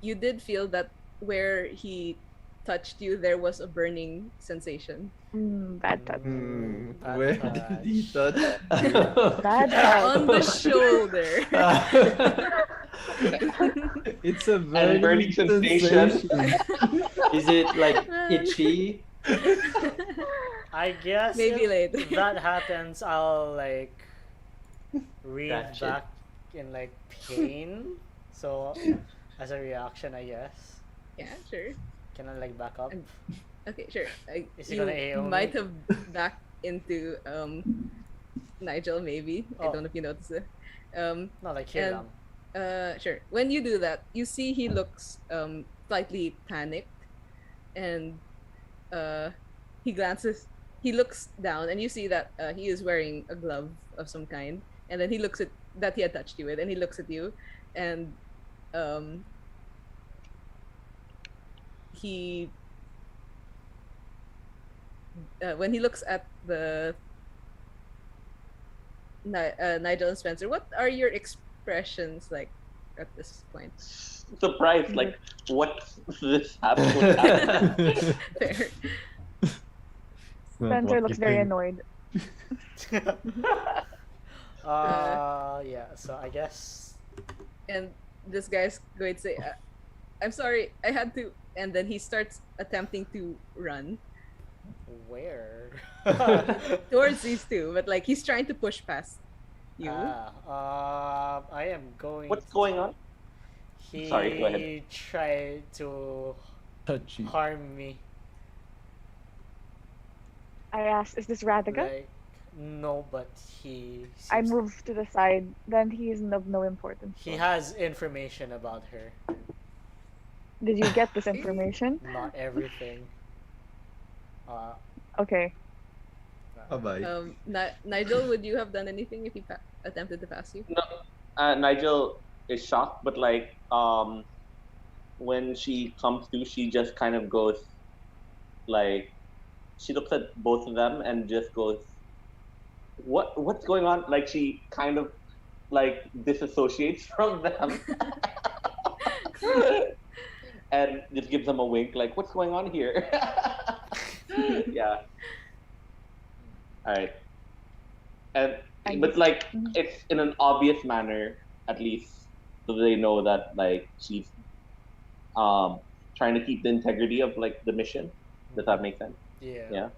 You did feel that where he touched you, there was a burning sensation. Bad touch. Bad Where did he touch? Bad touch. On the shoulder. It's a burning burning sensation. sensation. Is it like itchy? I guess Maybe if later. that happens, I'll like read Scratch it. back in like pain. So as a reaction, I guess. Yeah, sure. Can I like back up? And- Okay, sure. Is he You gonna AO me? might have backed into Nigel, maybe. I Oh. don't know if you noticed it. No, like here. And- Sure. When you do that, you see he looks slightly panicked, and he looks down, and you see that he is wearing a glove of some kind, and then he looks at that he had touched you with, and he looks at you, and he when he looks at the Nigel and Spencer, what are your expressions like at this point? Surprised, like, what's this happening? Fair. Spencer looks very annoyed. Yeah. So I guess. And this guy's going to say, "I'm sorry, I had to," and then he starts attempting to run Where? towards these two, but like he's trying to push past you. I am going. What's going on? He Sorry, go ahead. tried to Touchy. harm me. I asked, "Is this Radhika?" Like, no, but he. I seems- move to the side. Then he is of no importance. He has information about her. Did you get this information? Not everything. Okay. Bye-bye. Nigel, would you have done anything if he attempted to pass you? No, Nigel is shocked, but like, when she comes to, she just kind of goes, like, she looks at both of them and just goes, what's going on? Like, she kind of like disassociates from them and just gives them a wink, like, what's going on here? Yeah. All right. And but like, it's in an obvious manner, at least, so they know that like she's trying to keep the integrity of like the mission. Does that make sense? Yeah. Yeah.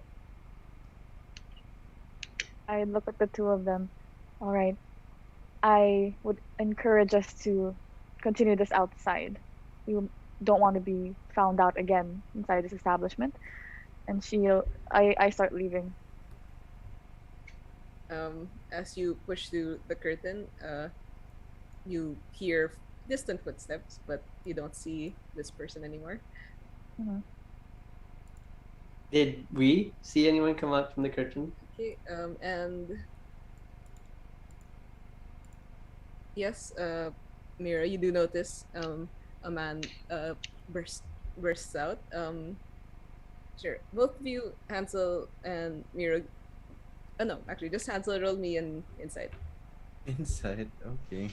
I look at the two of them. All right. I would encourage us to continue this outside. We don't want to be found out again inside this establishment. and I start leaving. As you push through the curtain, you hear distant footsteps, but you don't see this person anymore. Mhm. Did we see anyone come out from the curtain? Okay, and yes, Mira, you do notice a man bursts out. Sure, both of you, Hansel and Mira. No, actually, just Hansel, roll me an insight. Inside. Okay.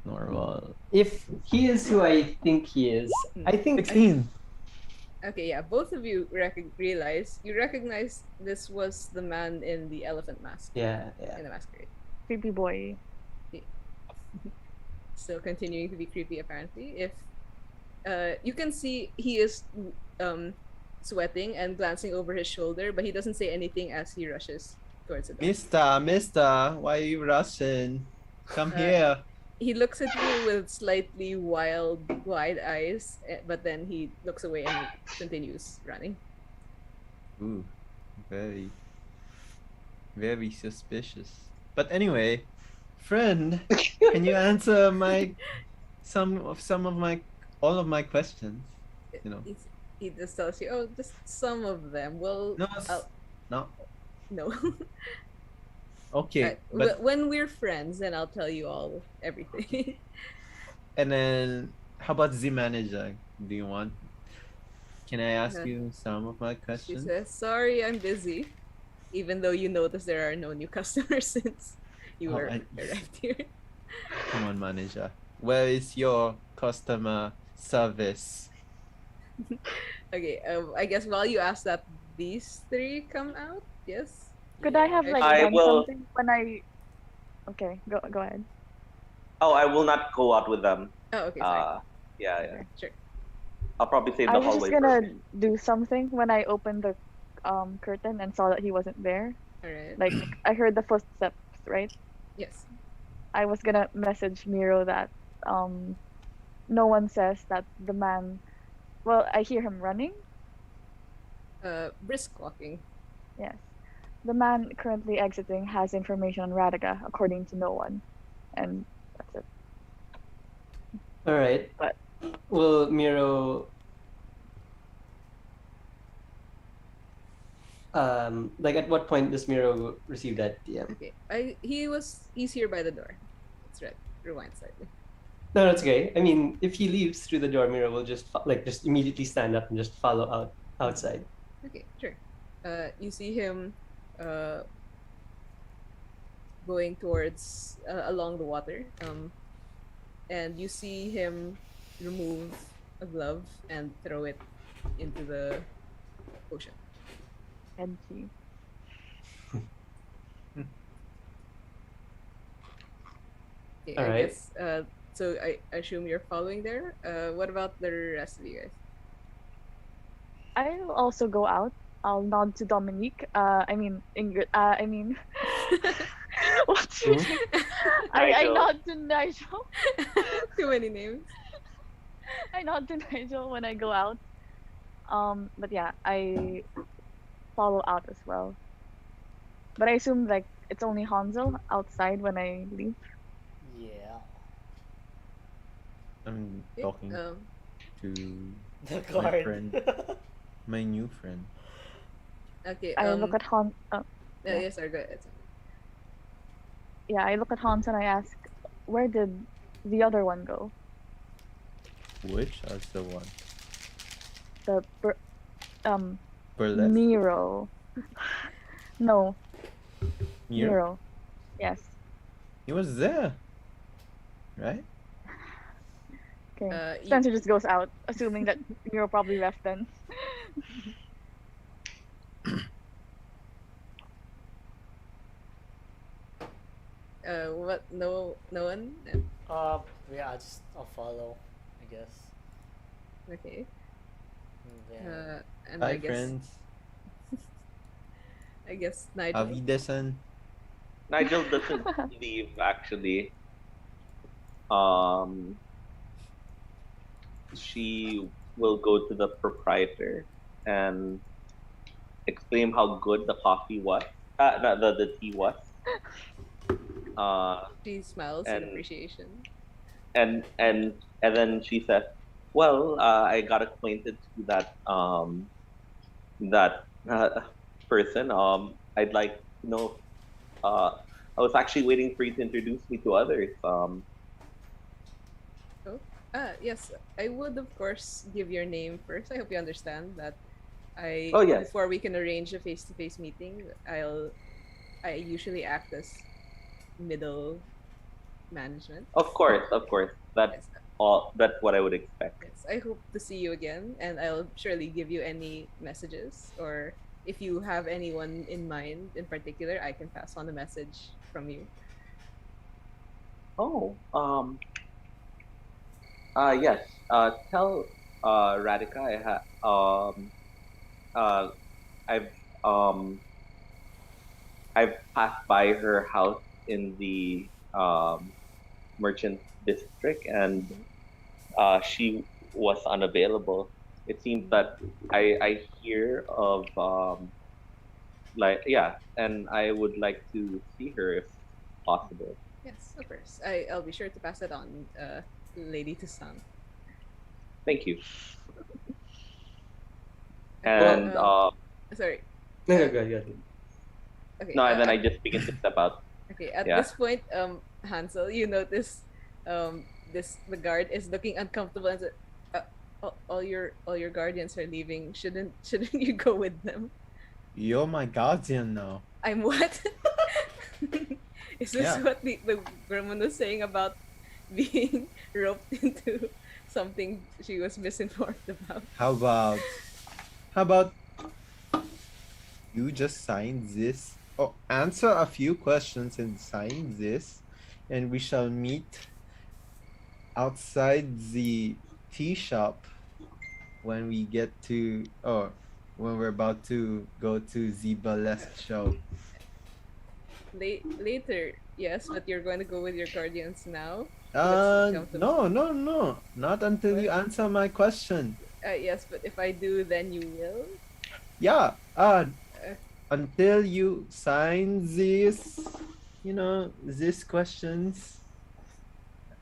Normal. If he is who I think he is, I think 16. Okay, yeah, both of you recognize this was the man in the elephant mask yeah. in the masquerade. Creepy boy. Still continuing to be creepy, apparently. If you can see he is sweating and glancing over his shoulder, but he doesn't say anything as he rushes towards the door. Mister, why are you rushing? Come here. He looks at you with slightly wide eyes, but then he looks away and continues running. Ooh, very, very suspicious. But anyway, friend, can you answer all of my questions? You know. He just tells you, "Oh, just some of them." Well, No. no. Okay, but when we're friends, then I'll tell you everything. and then how about the manager? Do you want? Can I ask you some of my She questions? says, "Sorry, I'm busy," even though you notice there are no new customers since you arrived here. Come on, manager. Where is your customer service? Okay, I guess while you ask that, these three come out. Yes. Could I have like I done will- something when I? Okay, go ahead. Oh, I will not go out with them. Oh, okay. Sorry. Yeah. Sure. I'll probably save I the was hallway just for gonna me. do something when I opened the curtain and saw that he wasn't there. All right. Like I heard the footsteps, right? Yes. I was gonna message Miro that no one says that the man. Well, I hear him running. Brisk walking. Yes. The man currently exiting has information on Radiga, according to no one. And that's it. All right. But Will Miro like at what point does Miro receive that DM? Okay. He's here by the door. That's right. Rewind slightly. No, that's okay. I mean, if he leaves through the door, Miro will just immediately stand up and just follow outside. Okay, sure. You see him going towards along the water. And you see him remove a glove and throw it into the ocean. edgy. Okay, All I right. guess. So I assume you're following there. What about the rest of you guys? I'll also go out. I'll nod to Dominique. I mean Ingrid. I mean, what's your name? I Nigel. nod to Nigel. Too many names. I nod to Nigel when I go out. But yeah, I follow out as well. But I assume like it's only Hansel outside when I leave. Yeah. I'm Okay, talking to The my guard. friend, my new friend. okay. I look at Han. Yeah. Yes, sir. Go ahead. Yeah, I look at Hans and I ask, where did the other one go? Which is the one? The Burlesque? Miro. No, Miro? Miro. Yes. He was there, right? Okay. You- Spencer just goes out, assuming that Miro probably left then. What? No one. Yeah, I'll follow, I guess. Okay. And then, And Bye, I guess friends. I guess Nigel. Avidasan. Nigel doesn't leave actually. She will go to the proprietor and explain how good the coffee was. No, the tea was. Uh, She smiles in and appreciation. and then she says, "Well, I got acquainted to that person. I'd like to know. Uh, I was actually waiting for you to introduce me to others. Oh, yes. I would of course give your name first. I hope you understand that Oh yes, before we can arrange a face-to-face meeting, I usually act as middle management. of course. That's Yes, all. That's what I would expect. yes. I hope to see you again, and I'll surely give you any messages, or if you have anyone in mind in particular, I can pass on a message from you. Oh, yes. Tell Radhika uh, I've um, I've passed by her house in the merchant district, and Mhm. she was unavailable. It seems Mm. that I hear of like yeah, and I would like to see her if possible. Yes, of course. I'll be sure to pass it on, Lady Toussaint. Thank you. Okay. Well, And Sorry. no, no, Uh, go ahead, go ahead. okay. no, and then I just begin to step out. Okay, at Yeah. this point, Hansel, you notice, the guard is looking uncomfortable and said, all your guardians are leaving. Shouldn't you go with them? You're my guardian now. I'm what? Is this Yeah. what the woman was saying about being roped into something she was misinformed about? How about how about you just sign this? Oh, answer a few questions and sign this, and we shall meet outside the tea shop when we get to or when we're about to go to the burlesque show. Later, yes, but you're going to go with your guardians now. That's uncomfortable. No, no, no, not until What? you answer my question. Yes, but if I do, then you will. Yeah, Uh, until you sign this, these questions.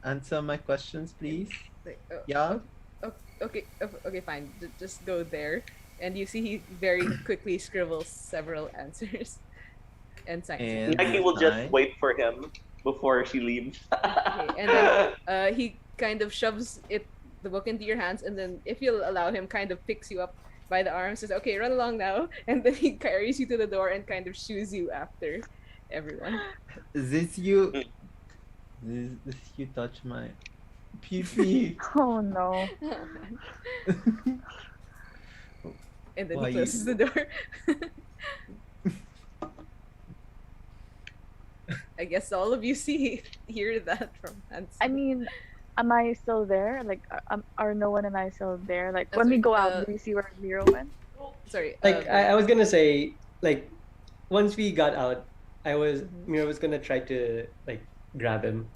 Answer my questions, please. like, Yeah. okay, okay, fine. Just go there, and you see he very quickly scribbles several answers and signs it. And Nike you will just sign. wait for him before she leaves. Okay, and then he kind of shoves the book into your hands, and then if you'll allow him, kind of picks you up by the arm, says, "Okay, run along now," and then he carries you to the door and kind of shoos you after everyone. This you. This you touch my pee. Oh no. Oh man! And then Why he closes the you? door. I guess all of you hear that from Hansel. I mean, am I still there? Like, are no one and I still there? Like, That's when we right. go out, do we see where Miro went? Sorry. Like I was gonna say, like once we got out, Mhm. Mira was gonna try to like grab him.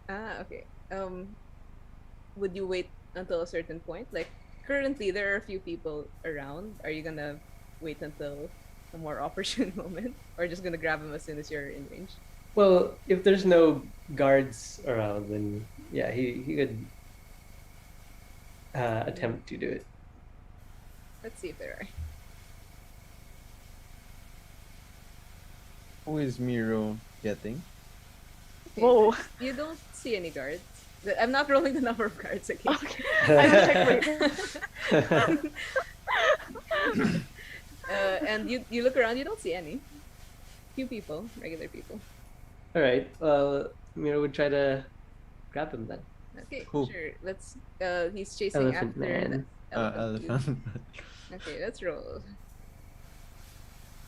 Okay. Would you wait until a certain point? Like currently, there are a few people around. Are you gonna wait until a more opportune moment, or just gonna grab him as soon as you're in range? Well, if there's no guards around, then yeah, he could attempt to do it. Let's see if there are. Who is Miro getting? Okay, Whoa. you don't see any guards. I'm not rolling the number of guards. Okay. Okay. I was like, wait. And you look around. You don't see any. Few people, regular people. All right. Well, Mira would try to grab him then. Okay, Who? sure. Let's. He's chasing Elephant after man. the elephant. Elephant. Okay, let's roll.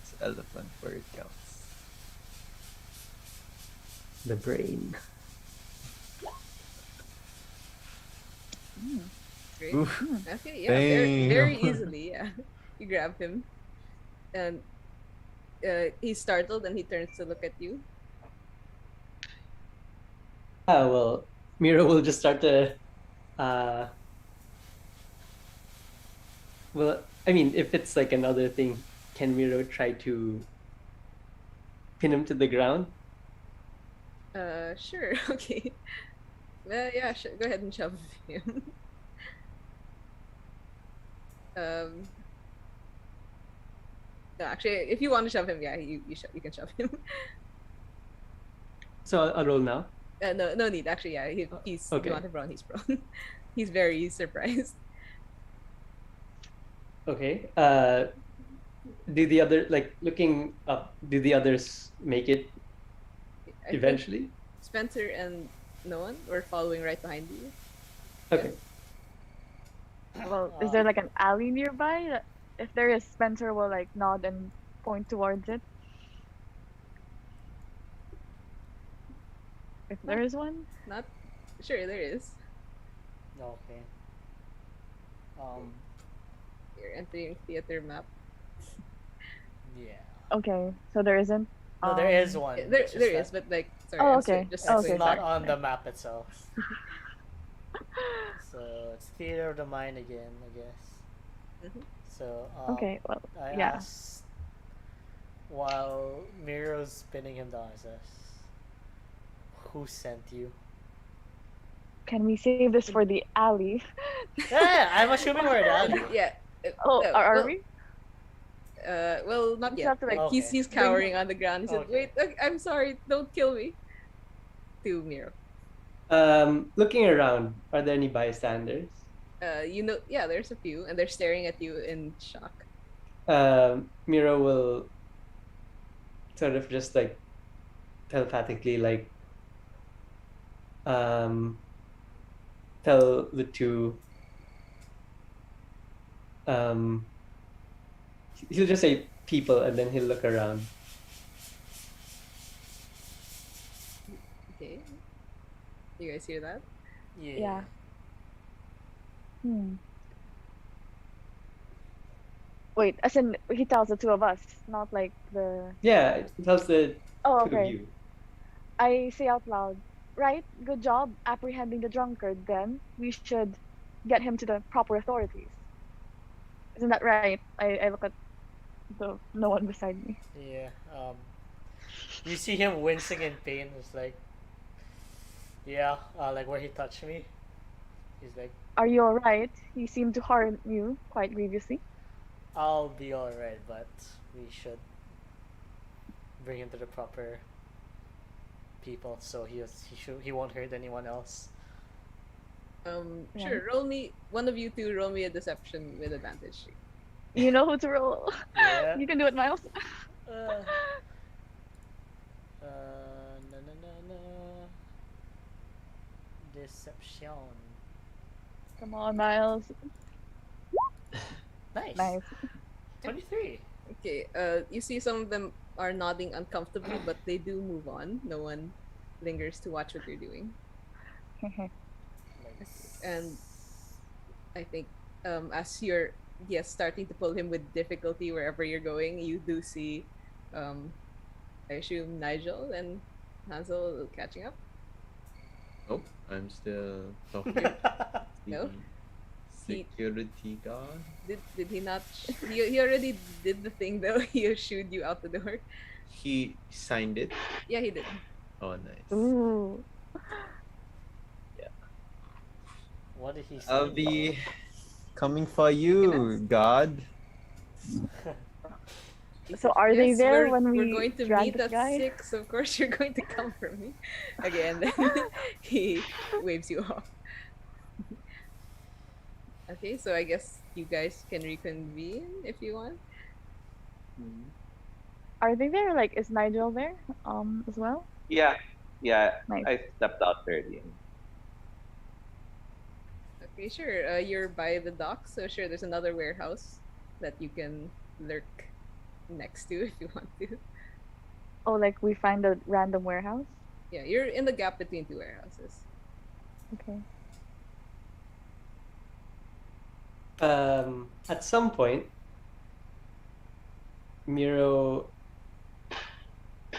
It's elephant where it counts. The brain. Great. Oof. Okay, yeah, very, very Damn. easily. Yeah, you grab him, and he's startled and he turns to look at you. Well, Mira will just start to Well, I mean, if it's like another thing, can Miro try to pin him to the ground? Sure. Okay. Yeah, go ahead and shove him. um, no, actually, if you want to shove him, yeah, you can shove him. So I'll roll now. No need. Actually, yeah, he's if Okay. you want him prone, he's prone. He's very surprised. Okay. Do the other like looking up? Do the others make it I think eventually? Spencer and no one were following right behind you. Okay. Well, is there like an alley nearby? If there is, Spencer will like nod and point towards it. If there is one. Not sure there is. Okay. You're entering theater map. Yeah. Okay, so there isn't. No, there is one. There it's just there that is, but like sorry, Oh, I'm okay. just Oh, It's okay, not sorry. on the map itself. So it's theater of the mind again, I guess. Mhm. So Okay, well, I yeah. asked while Miro's spinning him down. I says, "Who sent you?" Can we save this for the alley? Yeah, I'm assuming we're at alley. Yeah. Oh, no, are well, we? Well, not just yet. have to, like, He's Okay. cowering on the ground. He said, Okay. "Wait, I'm sorry. Don't kill me." To Miro. Looking around, are there any bystanders? Yeah, there's a few, and they're staring at you in shock. Miro will sort of just like telepathically like tell the two he'll just say people and then he'll look around. Okay. You guys hear that? Yeah. Wait, as in he tells the two of us, not like the. Yeah, it tells the Oh, two of okay. you. I say out loud, right? Good job apprehending the drunkard. Then we should get him to the proper authorities. Isn't that right? I look at the no one beside me. Yeah. You see him wincing in pain. It's like, yeah, like where he touched me. He's like, Are you alright? He seemed to harm you quite grievously. I'll be alright, but we should bring him to the proper people so he won't hurt anyone else. Yeah. Sure. One of you two roll me a deception with advantage. You know who to roll. Yeah. You can do it, Miles. No, no, no, no. Deception. Come on, Miles. Nice. Nice. 23. Okay. You see some of them are nodding uncomfortably, but they do move on. No one lingers to watch what you're doing. Nice. And I think as you're starting to pull him with difficulty wherever you're going, you do see I assume Nigel and Hansel catching up. Nope, I'm still talking. No? The security guard. Did he not? He already did the thing though. He shooed you out the door. He signed it. Yeah, he did. Oh, nice. Ooh. What did he say? I'll be coming for you, God. So are they Yes, there we're, when we're we going to drag meet this at guy? 6? Of course, you're going to come for me. Again, then he waves you off. Okay, so I guess you guys can reconvene if you want. Are they there? Like, is Nigel there? As well? Yeah, Nice. I stepped out early. Okay, sure. You're by the dock, so sure, there's another warehouse that you can lurk next to if you want to. Oh, like we find a random warehouse? Yeah, you're in the gap between two warehouses. Okay. At some point, Miro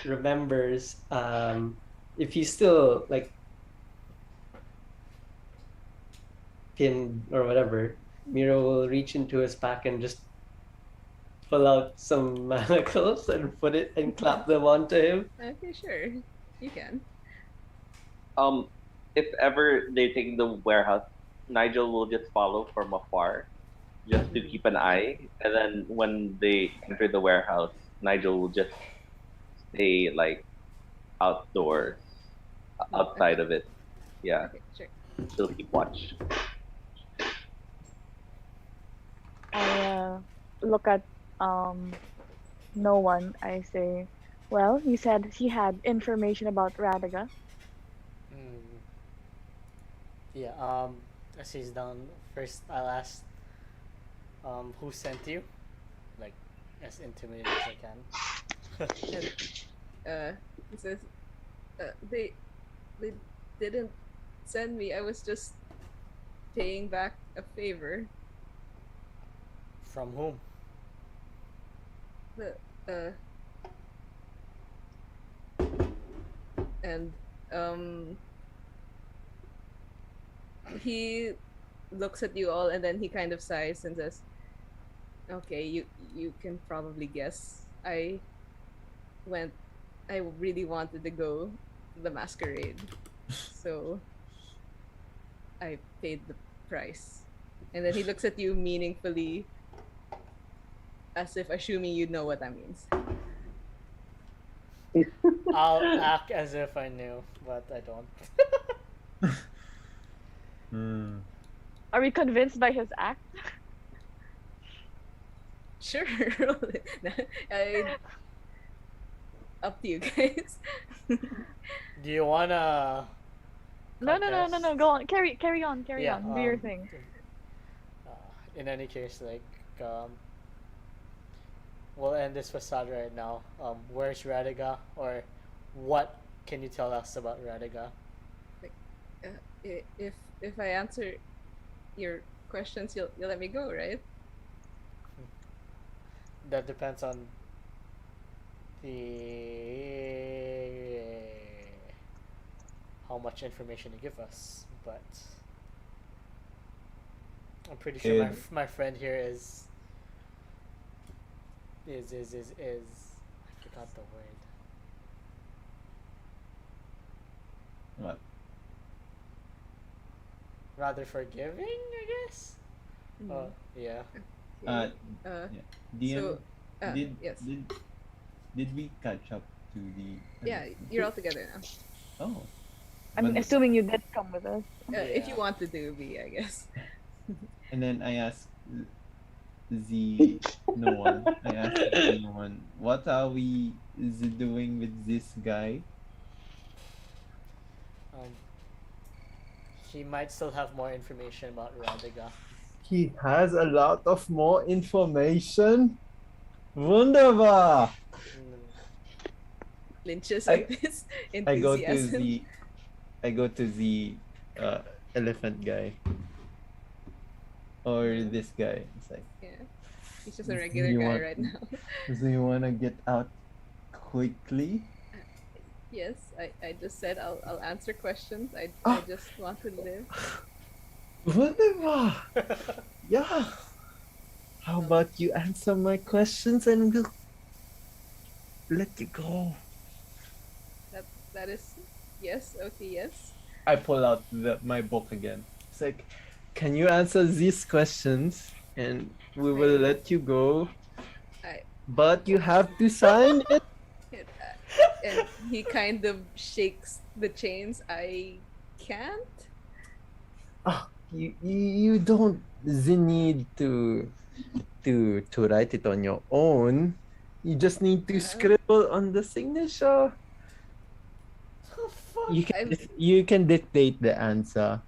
remembers if he's still like pinned or whatever, Miro will reach into his pack and just pull out some manacles and put it and clap them onto him. Okay, sure. You can. If ever they take the warehouse, Nigel will just follow from afar, just to keep an eye. And then when they enter the warehouse, Nigel will just stay like outdoors, outside Okay. of it. Yeah, Okay, sure. still keep watch. I look at no one. I say, well, you said he had information about Radiga. Mm. Yeah. As he's down, first I'll ask, who sent you? Like, as intimidating as I can. He says, they didn't send me. I was just paying back a favor. From whom? The and he looks at you all and then he kind of sighs and says, "Okay, you can probably guess. Went. I really wanted to go to the masquerade, so I paid the price." And then he looks at you meaningfully, as if assuming you know what that means. I'll act as if I knew, but I don't. Are we convinced by his act? Sure. I, up to you guys. Do you wanna? No. contest? Go on. Carry on. Carry Yeah. on. Do your thing. In any case, like, we'll end this facade right now. Where's Radiga, or what can you tell us about Radiga? If I answer your questions, you'll let me go, right? That depends on the how much information you give us, but I'm pretty sure Yeah. my friend here is I forgot the word. What? Rather forgiving, I guess. Mhm. Oh, yeah. Uh, Uh, DM, so, did, yes. did we catch up to the? Yeah, you're all together now. Oh. I'm But- assuming you did come with us. If you Yeah. want to do B, I guess. And then I asked Z no one. I asked Z no one. What are we doing with this guy? Um, he might still have more information about Radiga. He has a lot of more information. Wunderbar. Mm, Lynch's I- with his I go to enthusiasm. the elephant guy. Or this guy. It's like, Yeah, he's just a Do regular you guy want- right now. do you wanna get out quickly? Yes, I just said I'll answer questions. I Ah. just want to live. Wunderbar. Yeah. How about you answer my questions and we'll let you go. That is yes. Okay, yes. I pull out my book again. It's like, can you answer these questions and we will I- let you go. I- But you have to sign it. And he kind of shakes the chains. I can't. You don't need to write it on your own. You just need to scribble on the signature. Oh, fuck. You can dictate the answer.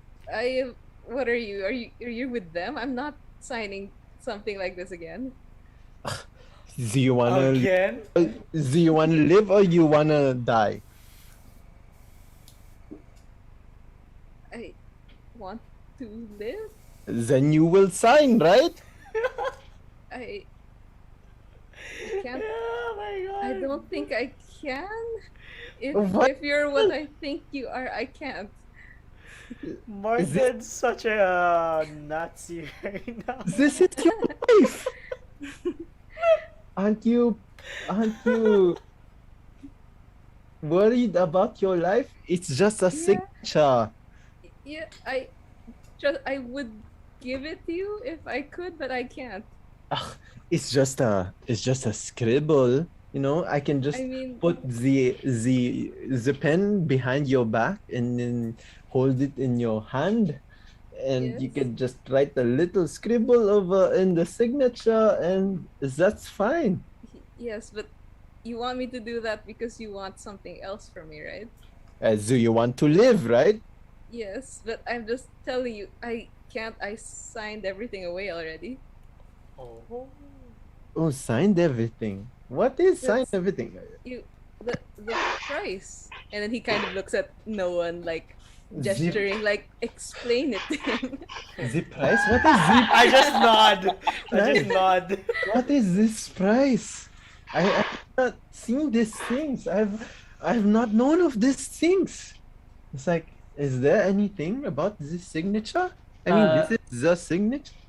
What are you? Are you with them? I'm not signing something like this again. Do you wanna Again? do you wanna live or you wanna die? I want to live. Then you will sign, right? I can't. Oh my god. I don't think I can. What? If you're what I think you are, I can't. Morgan's such a Nazi right now. This is your life. Aren't you worried about your life? It's just a Yeah. signature. Yeah, I would give it to you if I could, but I can't. Ugh, it's just a scribble. You know, I can just I mean, put the pen behind your back and then hold it in your hand, and you yes. can just write a little scribble over in the signature, and that's fine. Yes, but you want me to do that because you want something else from me, right? As do you want to live, right? Yes, but I'm just telling you, I can't. I signed everything away already. Oh. Oh, signed everything. What is signed That's everything? you the price. And then he kind of looks at no one like Zip, gesturing like explain it to him. zip price? What is zip I just nod. I just price? nod. What is this price? I've not seen these things. I've not known of these things. It's like, is there anything about this signature? I mean, this is the signature.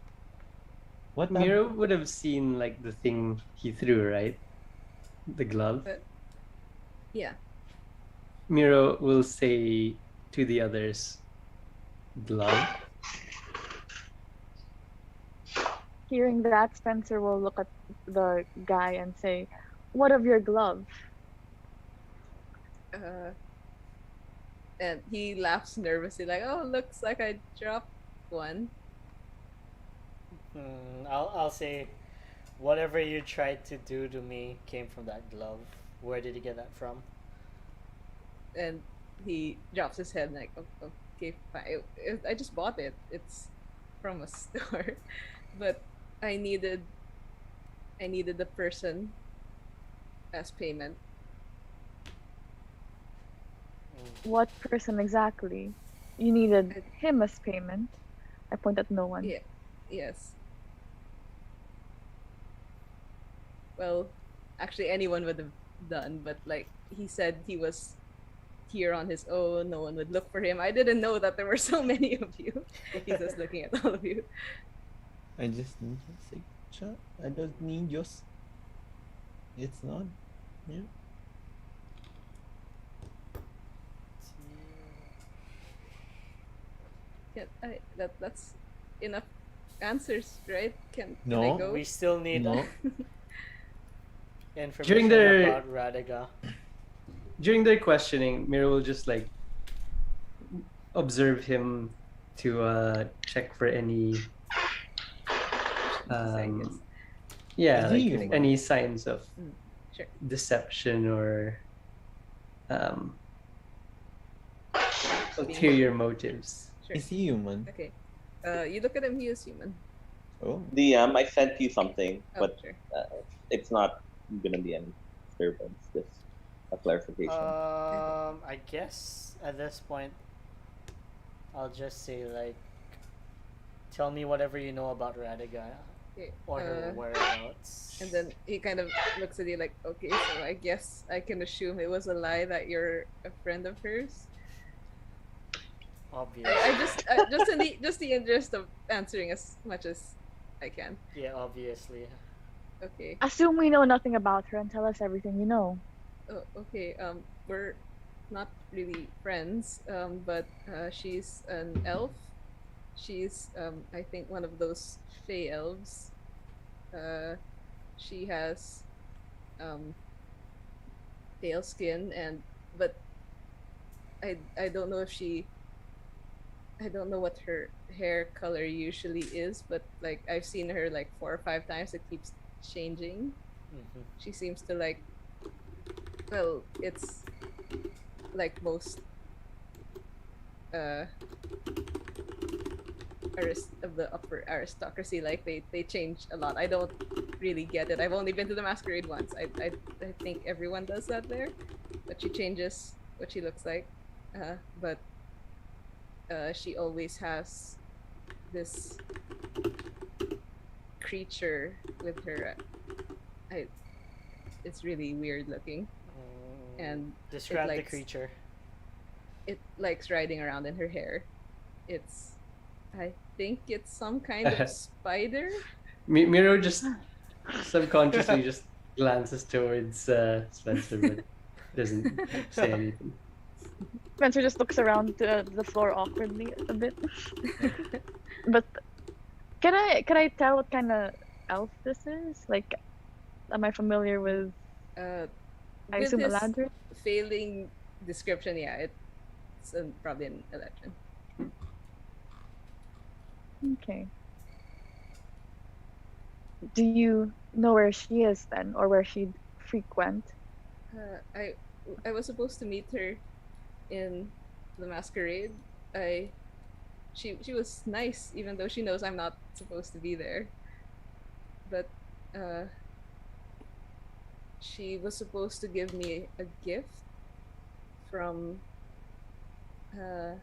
What Miro would have seen like the thing he threw, right? The glove. Yeah. Miro will say to the others, glove. Hearing that, Spencer will look at the guy and say, "What of your glove?" And he laughs nervously, like, "Oh, looks like I dropped one." I'll say, whatever you tried to do to me came from that glove. Where did you get that from? And he drops his head, like, okay, fine. I just bought it. It's from a store, but I needed the person as payment. What person exactly? You needed I- him as payment. I point at no one. Yeah. Yes. Well, actually, anyone would have done, but like he said, he was here on his own. No one would look for him. I didn't know that there were so many of you. He's just looking at all of you. I just need your signature. I don't need yours. It's not. Yeah. Yeah, that's enough answers, right? Can I No. go? We still need No. information about Radiga. During their questioning, Miro will just like observe him to check for any yeah, Is he like human? any signs of Sure. deception or ulterior motives. Sure. Is he human? Okay. You look at him. He is human. Oh. DM, I sent you something, Oh, but sure. it's not gonna be any disturbance. Just a clarification. I guess at this point, I'll just say like, tell me whatever you know about Radiga Okay. or her whereabouts. And then he kind of looks at you like, okay, so I guess I can assume it was a lie that you're a friend of hers. Obvious. I just in the interest of answering as much as I can. Yeah, obviously. Okay. Assume we know nothing about her and tell us everything you know. Oh, okay. We're not really friends. But she's an elf. She's I think one of those fey elves. She has pale skin but I don't know if I don't know what her hair color usually is, but like I've seen her like 4 or 5 times. It keeps changing. She seems to like, well, it's like most of the upper aristocracy, like they change a lot. I don't really get it. I've only been to the masquerade once. I think everyone does that there, but she changes what she looks like. But she always has this creature with her. It's really weird looking, and describe the likes- creature. it likes riding around in her hair. It's, I think it's some kind of spider. Miro just subconsciously just glances towards Spencer, but doesn't say anything. Spencer just looks around the floor awkwardly a bit. But can I tell what kind of elf this is? Like, am I familiar with? Uh, I with assume a his ladder. failing description, yeah, it's probably an legend. Okay. Do you know where she is then, or where she'd frequent? I was supposed to meet her in the masquerade. She was nice, even though she knows I'm not supposed to be there. But uh, she was supposed to give me a gift from uh,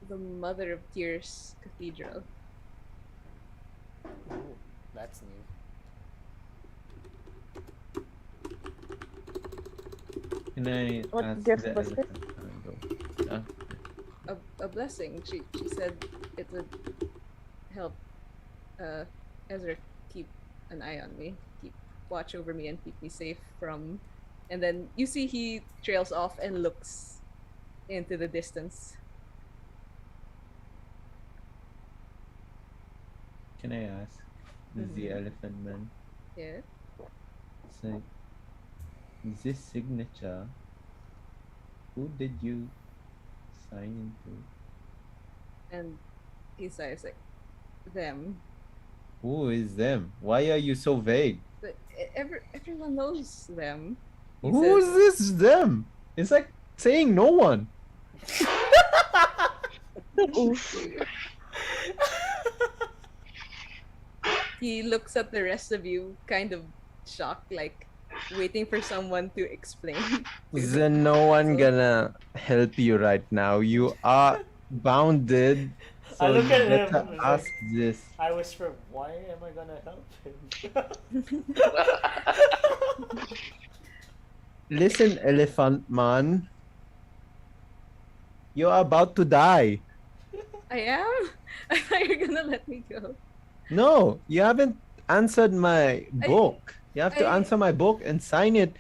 the Mother of Tears Cathedral. Ooh, that's new. Can I What ask gift the was it? elephant? Go. A blessing. She said it would help Ezra keep an eye on me, keep watch over me, and keep me safe from. And then you see he trails off and looks into the distance. Can I ask? This is the Mhm. elephant man. Yeah. It's like, this signature, who did you sign into? And he says like them. Who is them? Why are you so vague? But everyone knows them. He Who's says this them? It's like saying no one. Oof. he looks at the rest of you, kind of shocked, like waiting for someone to explain. to him. Then no one So- gonna help you right now. You are bounded. So I look you at him better and ask like, this. I whisper, why am I gonna help him? Listen, elephant man. You're about to die. I am. I thought you're gonna let me go. No, you haven't answered my book. You have to I- answer my book and sign it.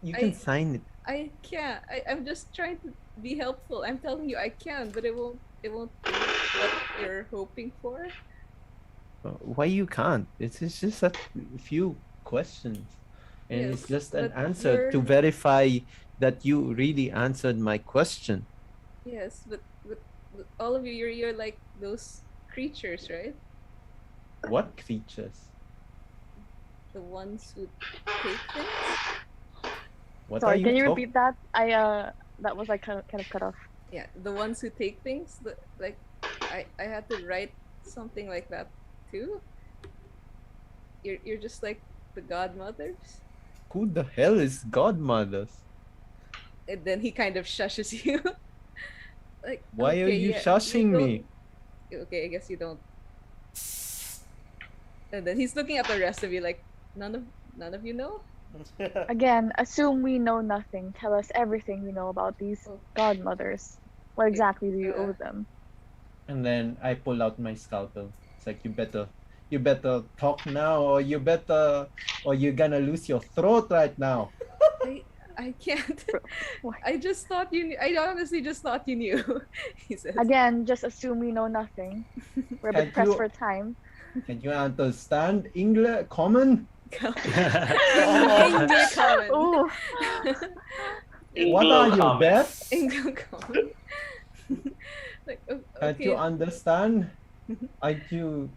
You can I- sign it. I can't. I'm just trying to be helpful. I'm telling you I can, but it won't do what you're hoping for. Why you can't? It's just a few questions. And it's Yes, just an but answer to you're- verify that you really answered my question. Yes, but all of you, you're like those creatures, right? What creatures? The ones who take things. What Sorry, are can you talk- repeat that? That was like kind of cut off. Yeah, the ones who take things. Like, I had to write something like that too. You're just like the godmothers. Who the hell is godmothers? And then he kind of shushes you. Like, Why are okay, you yeah, shushing me? Okay, I guess you don't. And then he's looking at the rest of you like, none of you know. Again, assume we know nothing. Tell us everything you know about these Oh. godmothers. What exactly do you owe Uh, them? And then I pull out my scalpel. It's like you better talk now, or you're gonna lose your throat right now. I can't. What? I just thought you knew. I honestly just thought you knew. He says. Again, just assume we know nothing. We're a bit Can't pressed you- for time. Can you understand English common? English common. Ooh. What are you, Anglo-common. deaf? English common. Like, Can't you okay. understand? Aren't you?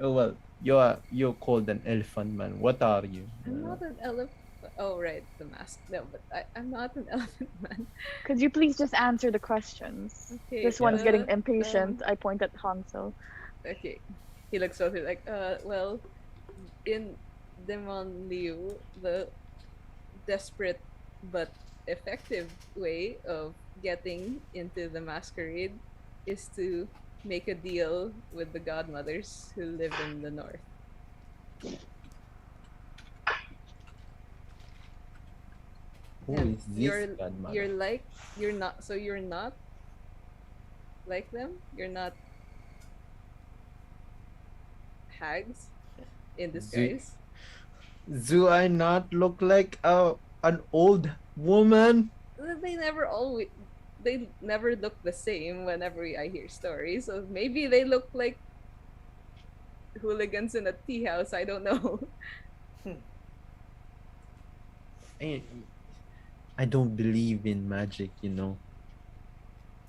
Oh well, you're called an elephant man. What are you? I'm not an elephant. Oh right, the mask. No, but I'm not an elephant man. Could you please just answer the questions? Okay. This one's getting uh, impatient. I point at Hanzo. Okay. He looks over like, well, in Demon Liu, the desperate but effective way of getting into the masquerade is to make a deal with the godmothers who live in the north. Who And is this godmother? you're not like them. You're not hags in disguise. Do I not look like an old woman? They never look the same whenever I hear stories. So maybe they look like hooligans in a tea house. I don't know. I, I don't believe in magic, you know.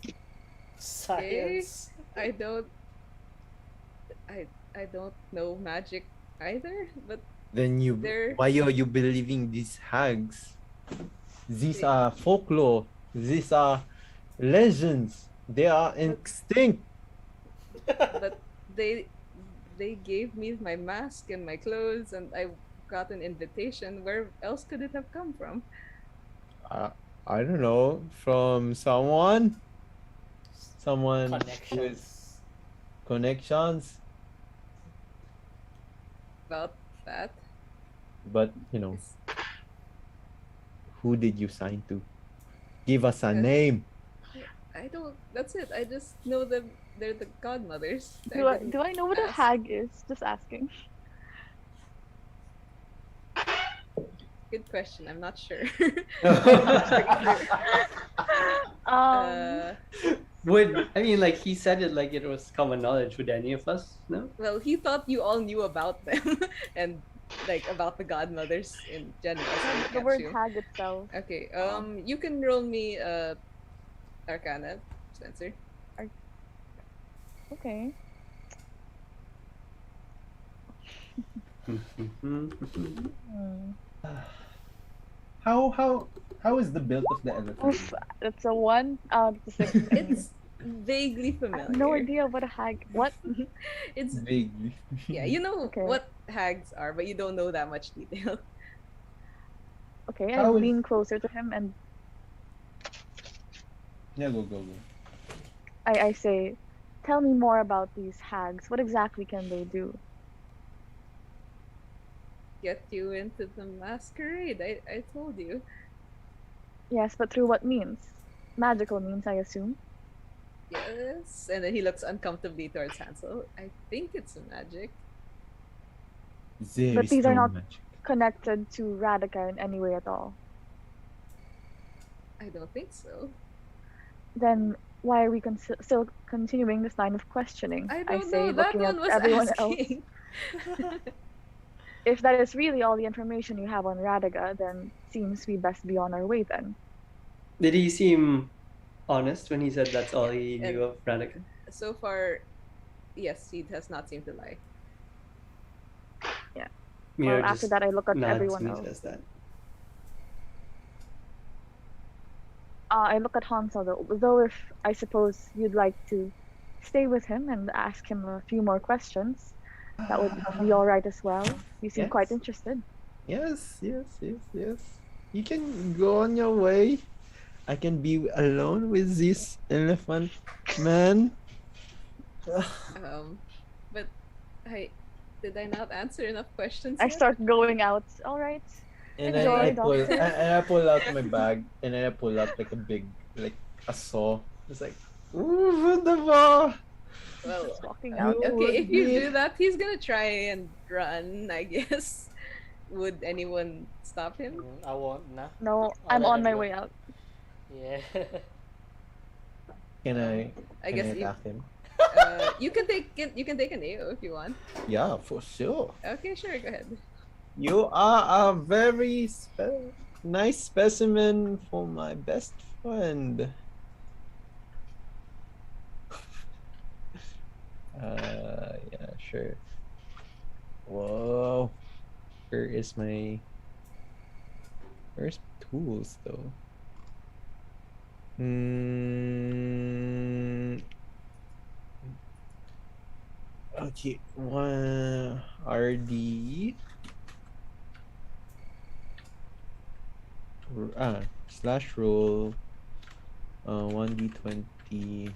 Okay, Science. I don't. I don't know magic either. But Then they're why are you believing these hags? These they, are folklore. These are legends. They are but extinct. but they they gave me my mask and my clothes, and I got an invitation. Where else could it have come from? Uh, I don't know, from someone with Connections. connections. About that. But you know, It's, who did you sign to? Give us a uh, name. I don't. That's it. I just know them. They're the godmothers. I Do I didn't do I know what a ask. hag is? Just asking. Good question. I'm not sure. Um, uh, Would I mean like he said it like it was common knowledge? Would any of us know? well, he thought you all knew about them and like about the godmothers in general. So I the can't word assume. hag itself. Okay. Uh, You can roll me Arcana, Spencer. okay. Hmm. How is the build of the elephant? Oof, that's a 1. That's a 16. It's vaguely I familiar. have no idea what a hag. What? It's Vaguely. yeah, you know Okay. what hags are, but you don't know that much detail. Okay, I How is- lean closer to him and Yeah, go. I say, "Tell me more about these hags. What exactly can they do?" Get you into the masquerade. I told you. Yes, but through what means? Magical means, I assume. Yes. And then he looks uncomfortably towards Hansel. I think it's magic. There But is these are no not magic. connected to Radika in any way at all. I don't think so. Then why are we still continuing this line of questioning? I I don't say, know. That looking at one was everyone else. asking. If that is really all the information you have on Radika, then seems we best be on our way then. Did he seem honest when he said that's all Yeah, he and- knew of Radika? So far, yes, he has not seemed to lie. Miro Well, after just that, I look at nods everyone when he else. says that. I look at Hansel though if I suppose you'd like to stay with him and ask him a few more questions, that would be all right as well. You seem quite Yes. interested. Yes. You can go on your way. I can be alone with this elephant man. But did I not answer enough questions I yet? start going out. All right. And Enjoy, I pull doctor. I pull out my bag and then I pull out like a big a saw. It's like, ooh, wunderbar. Well, Just walking out. You okay, would if you be- do that, he's gonna try and run, I guess. Would anyone stop him? I won't, nah. No, I'll I'm let on him my go. way out. Yeah. Can I I can guess I attack him? you can take an AO if you want. Yeah, for sure. Okay, sure, go ahead. You are a very nice specimen for my best friend. Yeah, sure. Whoa. Where's my tools though? Okay, one RD slash roll 1d20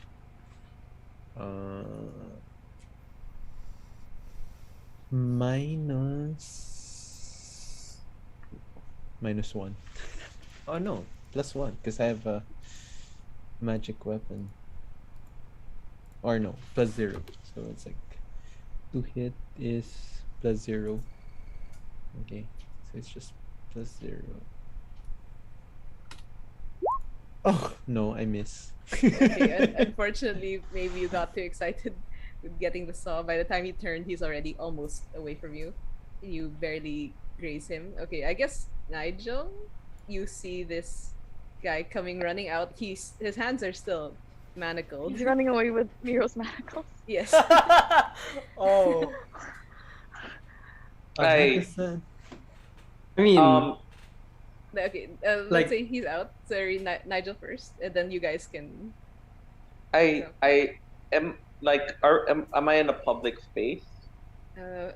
minus 1. Oh no, plus 1 because I have a magic weapon. Or no, +0. So it's like to hit is +0. Okay, so it's just +0. Oh no, I miss. Okay, unfortunately, maybe you got too excited with getting the saw. By the time you turned, he's already almost away from you. You barely graze him. Okay, I guess Nigel, you see this guy coming running out. His hands are still manacled. He's running away with Miro's manacles. Yes. Oh, I 100%. I mean, Okay, let's Like- say he's out. Sorry, Nigel first, and then you guys can. I am like am I in a public space? Uh,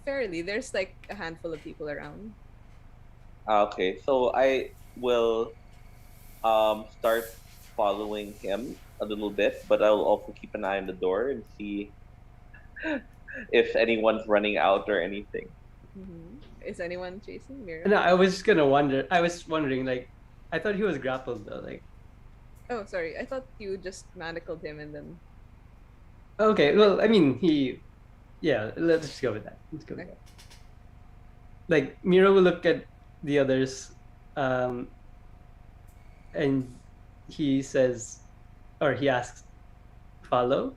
fairly. There's like a handful of people around. Okay, so I will start following him a little bit, but I'll also keep an eye on the door and see if anyone's running out or anything. Is anyone chasing Mira? no, I was wondering, like, I thought he was grappled though. Like, Oh, sorry. I thought you just manacled him and then. okay, well, I mean, yeah, let's just go with that. Let's go with Okay. that. Like, Miro will look at the others, and he says, or he asks, "Follow?"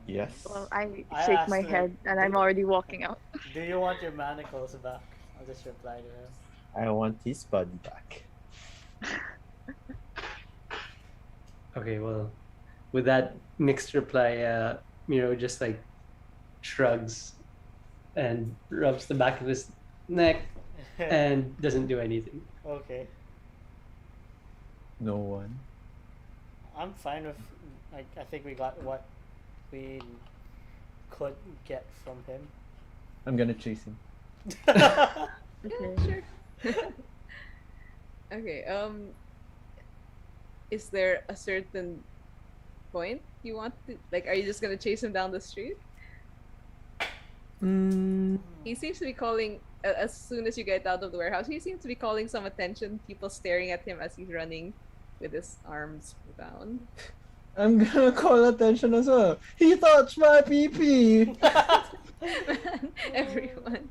Yes. Well, I I shake my asked her, head and I'm already walking out. do you want your manacles back? I'll just reply to him. I want his body back. Okay, well, with that mixed reply, Miro just like shrugs and rubs the back of his neck and doesn't do anything. Okay, No one. I'm fine with. I think we got what we could get from him. I'm gonna chase him. Yeah, Okay. sure. Okay. Is there a certain point you want to like? Are you just gonna chase him down the street? He seems to be calling as soon as you get out of the warehouse. He seems to be calling some attention. People staring at him as he's running with his arms bound. I'm gonna call attention as well. He touched my pee-pee! Man, everyone.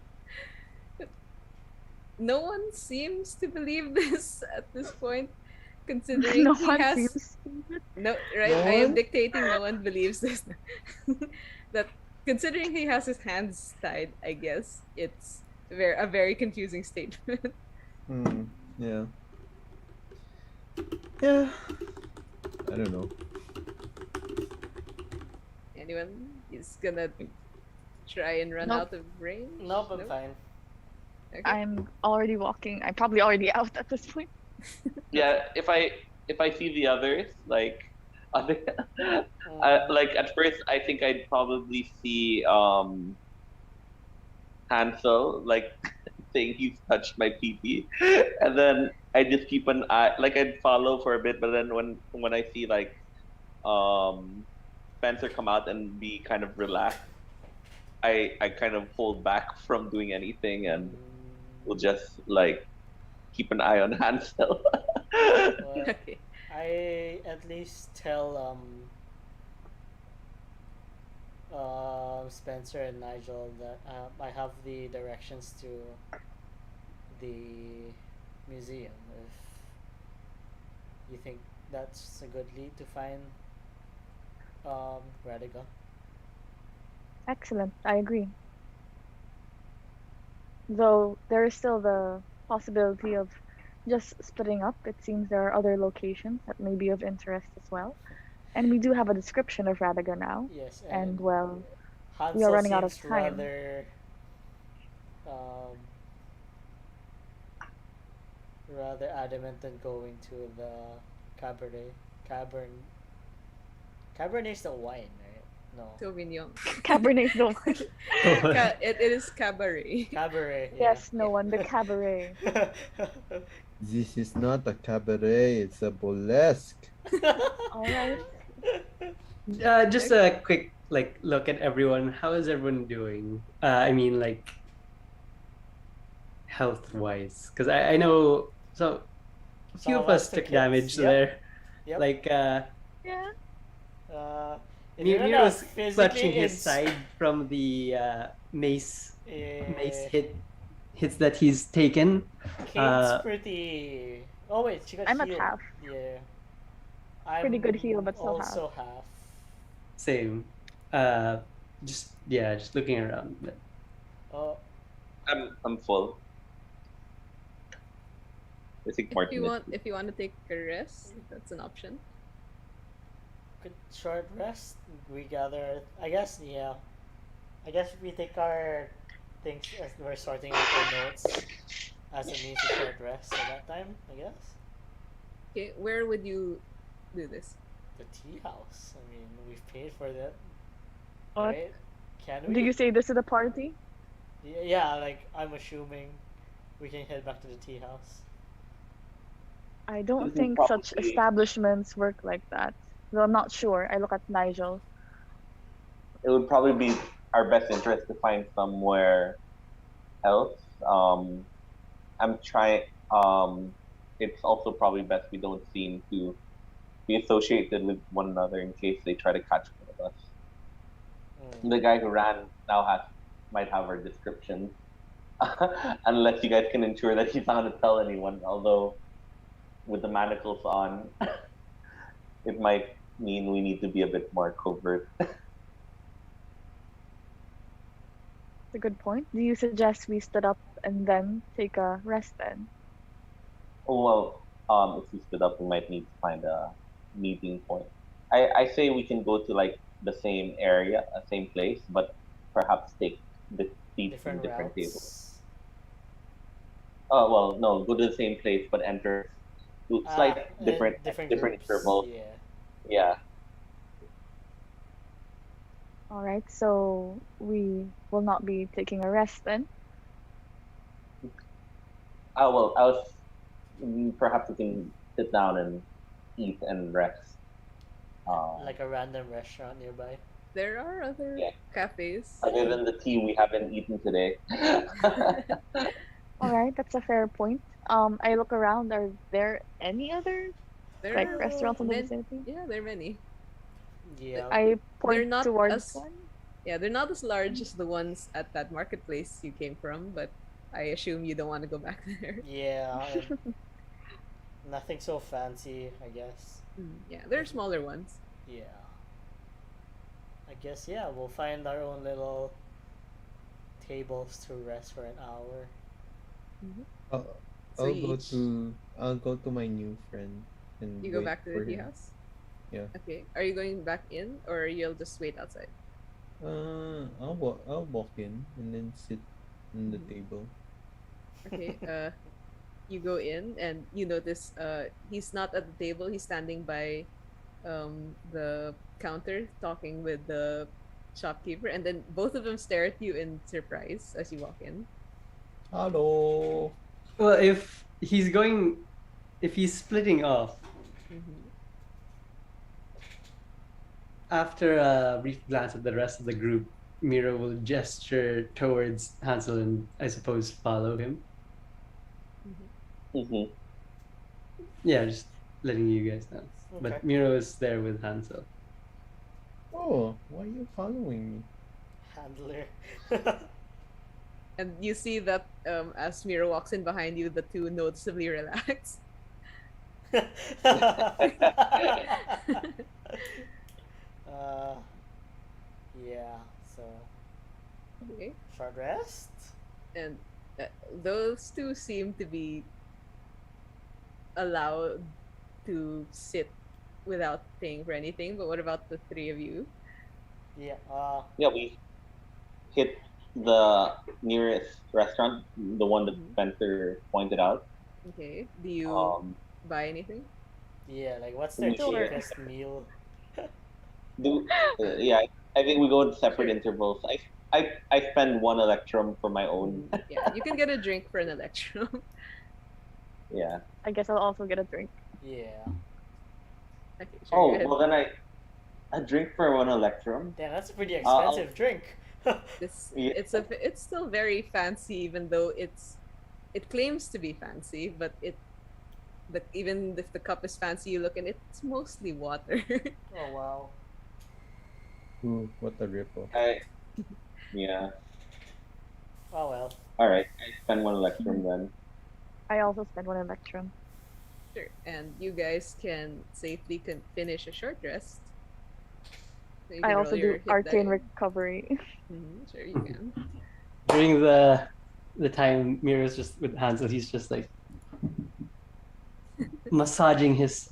No one seems to believe this at this point, considering No he one has seems. no right. No I am one? dictating. No one believes this. That considering he has his hands tied, I guess it's a very confusing statement. Yeah. Yeah. I don't know. Anyone is gonna try and run Nope. out of range? Nope, I'm fine. Okay. I'm already walking. I'm probably already out at this point. Yeah, if I see the others, like other, like at first I think I'd probably see Hansel like saying he's touched my pee, and then I just keep an eye, like I'd follow for a bit, but then when I see like Spencer come out and be kind of relaxed, I kind of hold back from doing anything and will just like keep an eye on Hansel. Well, Okay. I at least tell Spencer and Nigel that I have the directions to the museum. If you think that's a good lead to find Radiga. Excellent. I agree. Though there is still the possibility of just splitting up. It seems there are other locations that may be of interest as well. And we do have a description of Radiga now. Yes, And well, Hansel we are running out of seems time. Rather adamant than going to the Cabernet's the wine, right? No. Sauvignon. Cabernet no one. It is cabaret. Cabaret. Yeah. Yes, no one. The cabaret. This is not a cabaret, it's a burlesque. All right. Just a quick like look at everyone. How is everyone doing? I mean, like health wise, because I know so a few Some of us took took hits, damage yep. there. Yep. Like Yeah. If you're not Miro's clutching physically his side from the mace eh, hits that he's taken. Kate's pretty. Oh wait, she got I'm at healed. half. Yeah, Pretty good I'm heal, but still half. also half. Same. Just looking around. But Oh, I'm full. I think Martin is. If you want to take a rest, that's an option. good short rest. We gather. I guess yeah. I guess we take our things as we're sorting out our notes as a means of short rest at that time. I guess Okay, where would you do this? the tea house. I mean, we've paid for that, What? right? Can we? Do you say this to the party? Yeah, like I'm assuming we can head back to the tea house. I don't This is think such probably- establishments work like that. Though I'm not sure. I look at Nigel. It would probably be our best interest to find somewhere else. I'm trying. It's also probably best we don't seem to be associated with one another in case they try to catch one of us. The guy who ran now might have our description, unless you guys can ensure that he's not going to tell anyone. Although, with the manacles on, it might mean we need to be a bit more covert. That's a good point. Do you suggest we stood up and then take a rest then? Well, if we split up, we might need to find a meeting point. I say we can go to like the same area, same place, but perhaps take the seats from different tables. routes. Oh well, no, go to the same place but enter slight different groups, intervals. Yeah. Yeah. All right, so we will not be taking a rest then. Oh well, perhaps we can sit down and eat and rest. Like a random restaurant nearby. There are other Yeah. cafes. Other than the tea we haven't eaten today. All right, that's a fair point. I look around. Are there any other There like are restaurants in the many- vicinity? Yeah, there are many. Yeah. I point They're not towards as- one. Yeah, they're not as large as the ones at that marketplace you came from, but I assume you don't want to go back there. Yeah. Nothing so fancy, I guess. Yeah, there are smaller ones. Yeah. I guess yeah, we'll find our own little tables to rest for an hour. I'll, So I'll go to my new friend and You go wait back to for the tea him. house? Yeah. Okay. Are you going back in or you'll just wait outside? I'll walk in and then sit on the table. Okay. You go in and you notice he's not at the table, he's standing by the counter talking with the shopkeeper, and then both of them stare at you in surprise as you walk in. Hello. Well, if he's splitting off after a brief glance at the rest of the group, Miro will gesture towards Hansel and I suppose follow him. Mm-hmm. Yeah, just letting you guys know. Okay. But Miro is there with Hansel. Oh, why are you following me? Handler. And you see that as Miro walks in behind you, the two noticeably relax. Yeah, so Okay. short rest. And those two seem to be allowed to sit without paying for anything, but what about the three of you? Yeah. Yeah, we hit the nearest restaurant, the one that Spencer pointed out. Okay. Do you buy anything? Yeah. Like, what's their Sure. cheapest meal? Yeah, I think we go in separate Sure. intervals. I spend one electrum for my own. Yeah, you can get a drink for an electrum. Yeah. I guess I'll also get a drink. Yeah. Okay, sure. Oh go ahead. well, then a drink for one electrum. Damn, that's a pretty expensive drink. It's still very fancy, even though it claims to be fancy, but even if the cup is fancy looking, it's mostly water. Oh wow. Ooh, what a ripple. Yeah. Oh well. All right. I spend one electrum then. I also spent one electrum. Sure. And you guys can safely finish a short rest. So you I can roll also do your hit arcane die. recovery. Sure, you can. During the time Mira's just with Hansel, he's just like massaging his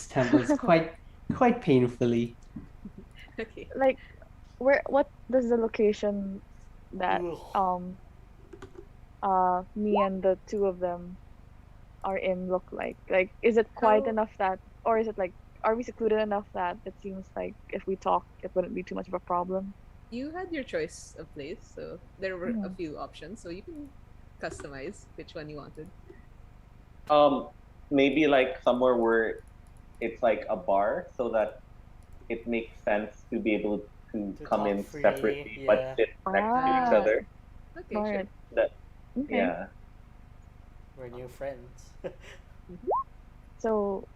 temples quite painfully. Okay. Like, what does the location that Ooh. me and the two of them are in look like? Like, is it quiet How enough that, or is it like, are we secluded enough that it seems like if we talk, it wouldn't be too much of a problem? you had your choice of place, so there were a Mhm. few options, so you can customize which one you wanted. Um, maybe like somewhere where it's like a bar, so that it makes sense to be able to To come talk in freely, separately but yeah. sit next to each Ah, other. Okay, sure. smart. That Okay. yeah. We're new friends. So,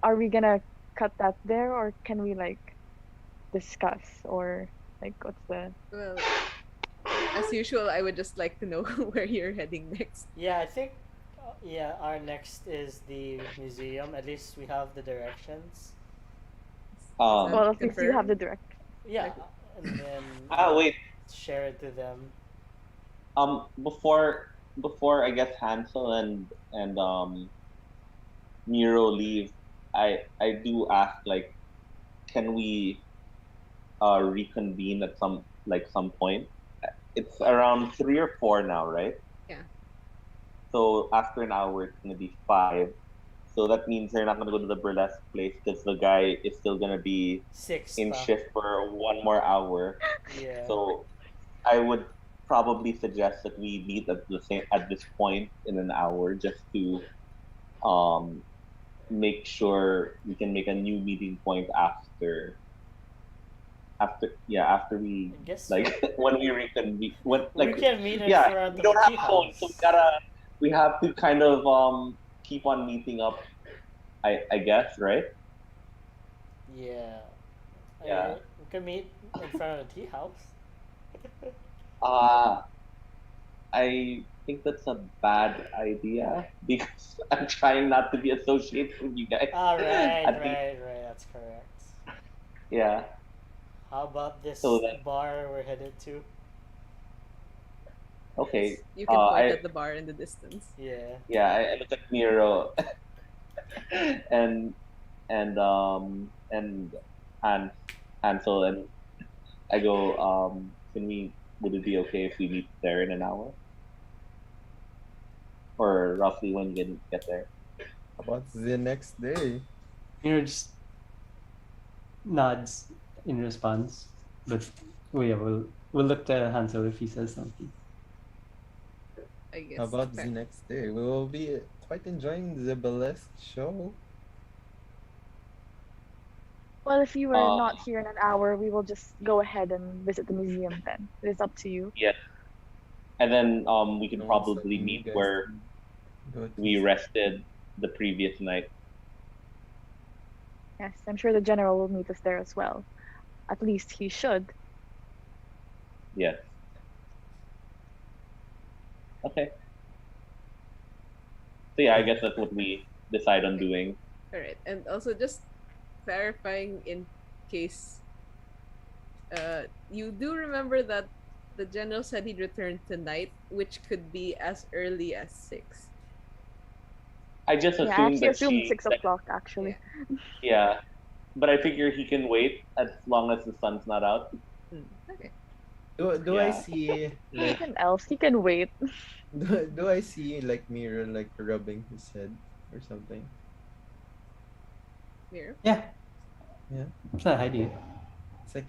are we gonna cut that there, or can we like discuss, or like what's the? Well, as usual, I would just like to know where you're heading next. Yeah, I think yeah, our next is the museum. At least we have the directions. Is that Um. Well, at least you have the confirmed? direct. Yeah, Okay. and then Wait. share it to them. Before I guess Hansel and Nero leave, I do ask like, can we reconvene at some point? It's around 3 or 4 now, right? Yeah. So after an hour, it's gonna be 5. So that means they're not gonna go to the burlesque place because the guy is still gonna be Six in pa. shift for 1 more hour. Yeah. So I would probably suggest that we meet at this point in an hour just to um make sure we can make a new meeting point after we I guess like when we reconvene when we like can meet in yeah, front we of the don't have tea a phone, so house. we have to kind of keep on meeting up. I guess, right? Yeah. Yeah. We can meet in front of the tea house. uh I think that's a bad idea because I'm trying not to be associated with you guys. Ah, right, At least, right, right. That's correct. yeah. How about this So then, bar we're headed to? okay. Yes, you can point I at the bar in the distance. Yeah. yeah, I look at Miro and and Hans Hansel and I go, can we would it be okay if we meet there in an hour? Or roughly when you get there? What's the next day? Mira just nods in response, but yeah, we'll look to Hansel if he says something. I How guess. about the next day? We will be quite enjoying the burlesque show. Well, if you were Uh not here in an hour, we will just go ahead and visit the museum then. It is up to you. yes. And then we can No one's probably stopping you meet guys where to go to we rested the previous night. Yes, I'm sure the general will meet us there as well. At least he should. Yes. Okay. So yeah, I guess that's what we decide on doing. All right. And also just clarifying in case you do remember that the general said he'd return tonight, which could be as early as 6. I just Yeah, I assumed actually that assumed 6 o'clock Yeah. actually. yeah, but I figure he can wait as long as the sun's not out. Okay. do I Yeah. see like Even else, he can wait. do I see like Mira like rubbing his head or something? Here. Yeah, Yeah. it's not hiding. It's like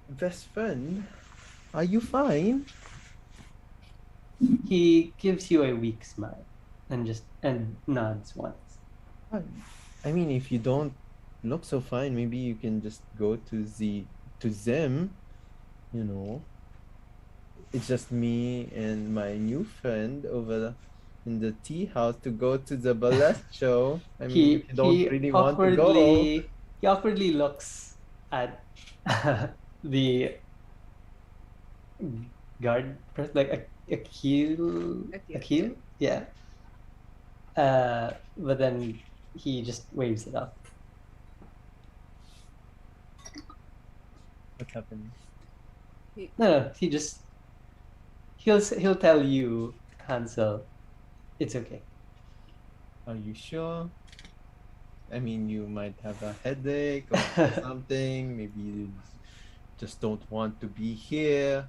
best friend, are you fine? He gives you a weak smile and nods once. I I mean, if you don't look so fine, maybe you can just go to them, you know. It's just me and my new friend over in the tea house to go to the burlesque show. I mean, if He you don't he really want to go, awkwardly looks at the guard, like Akil. Akil, Yeah. But then he just waves it off. what's happening? No, he just he'll tell you, Hansel, it's okay. Are you sure? I mean, you might have a headache or something. Maybe you just don't want to be here.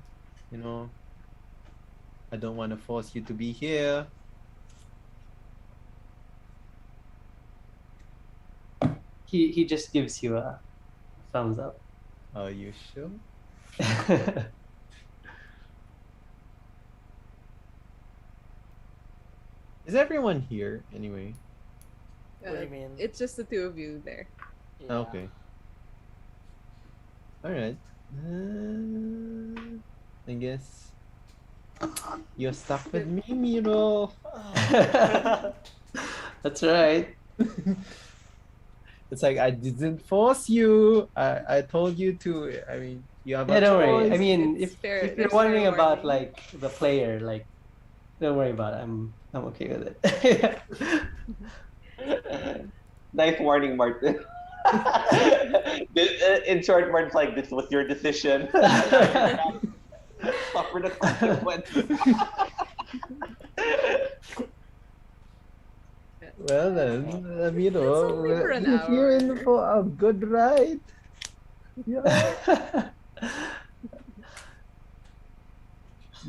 You know, I don't want to force you to be here. He just gives you a thumbs up. Are you sure? Is everyone here anyway? What do you mean? It's just the two of you there. Yeah. Okay. All right. I guess you're stuck with me, Miro. That's right. It's like I didn't force you. I told you to. I mean, you have Yeah, a don't worry. I choice. mean, It's fair- if you're there's wondering fair about warning. like the player, like don't worry about it. I'm okay with it. Nice warning, Martin. In short, Martin's like, this was your decision. Suffer the consequences. Well then, Miro, It's only for an if you're in hour. for a good ride, yeah.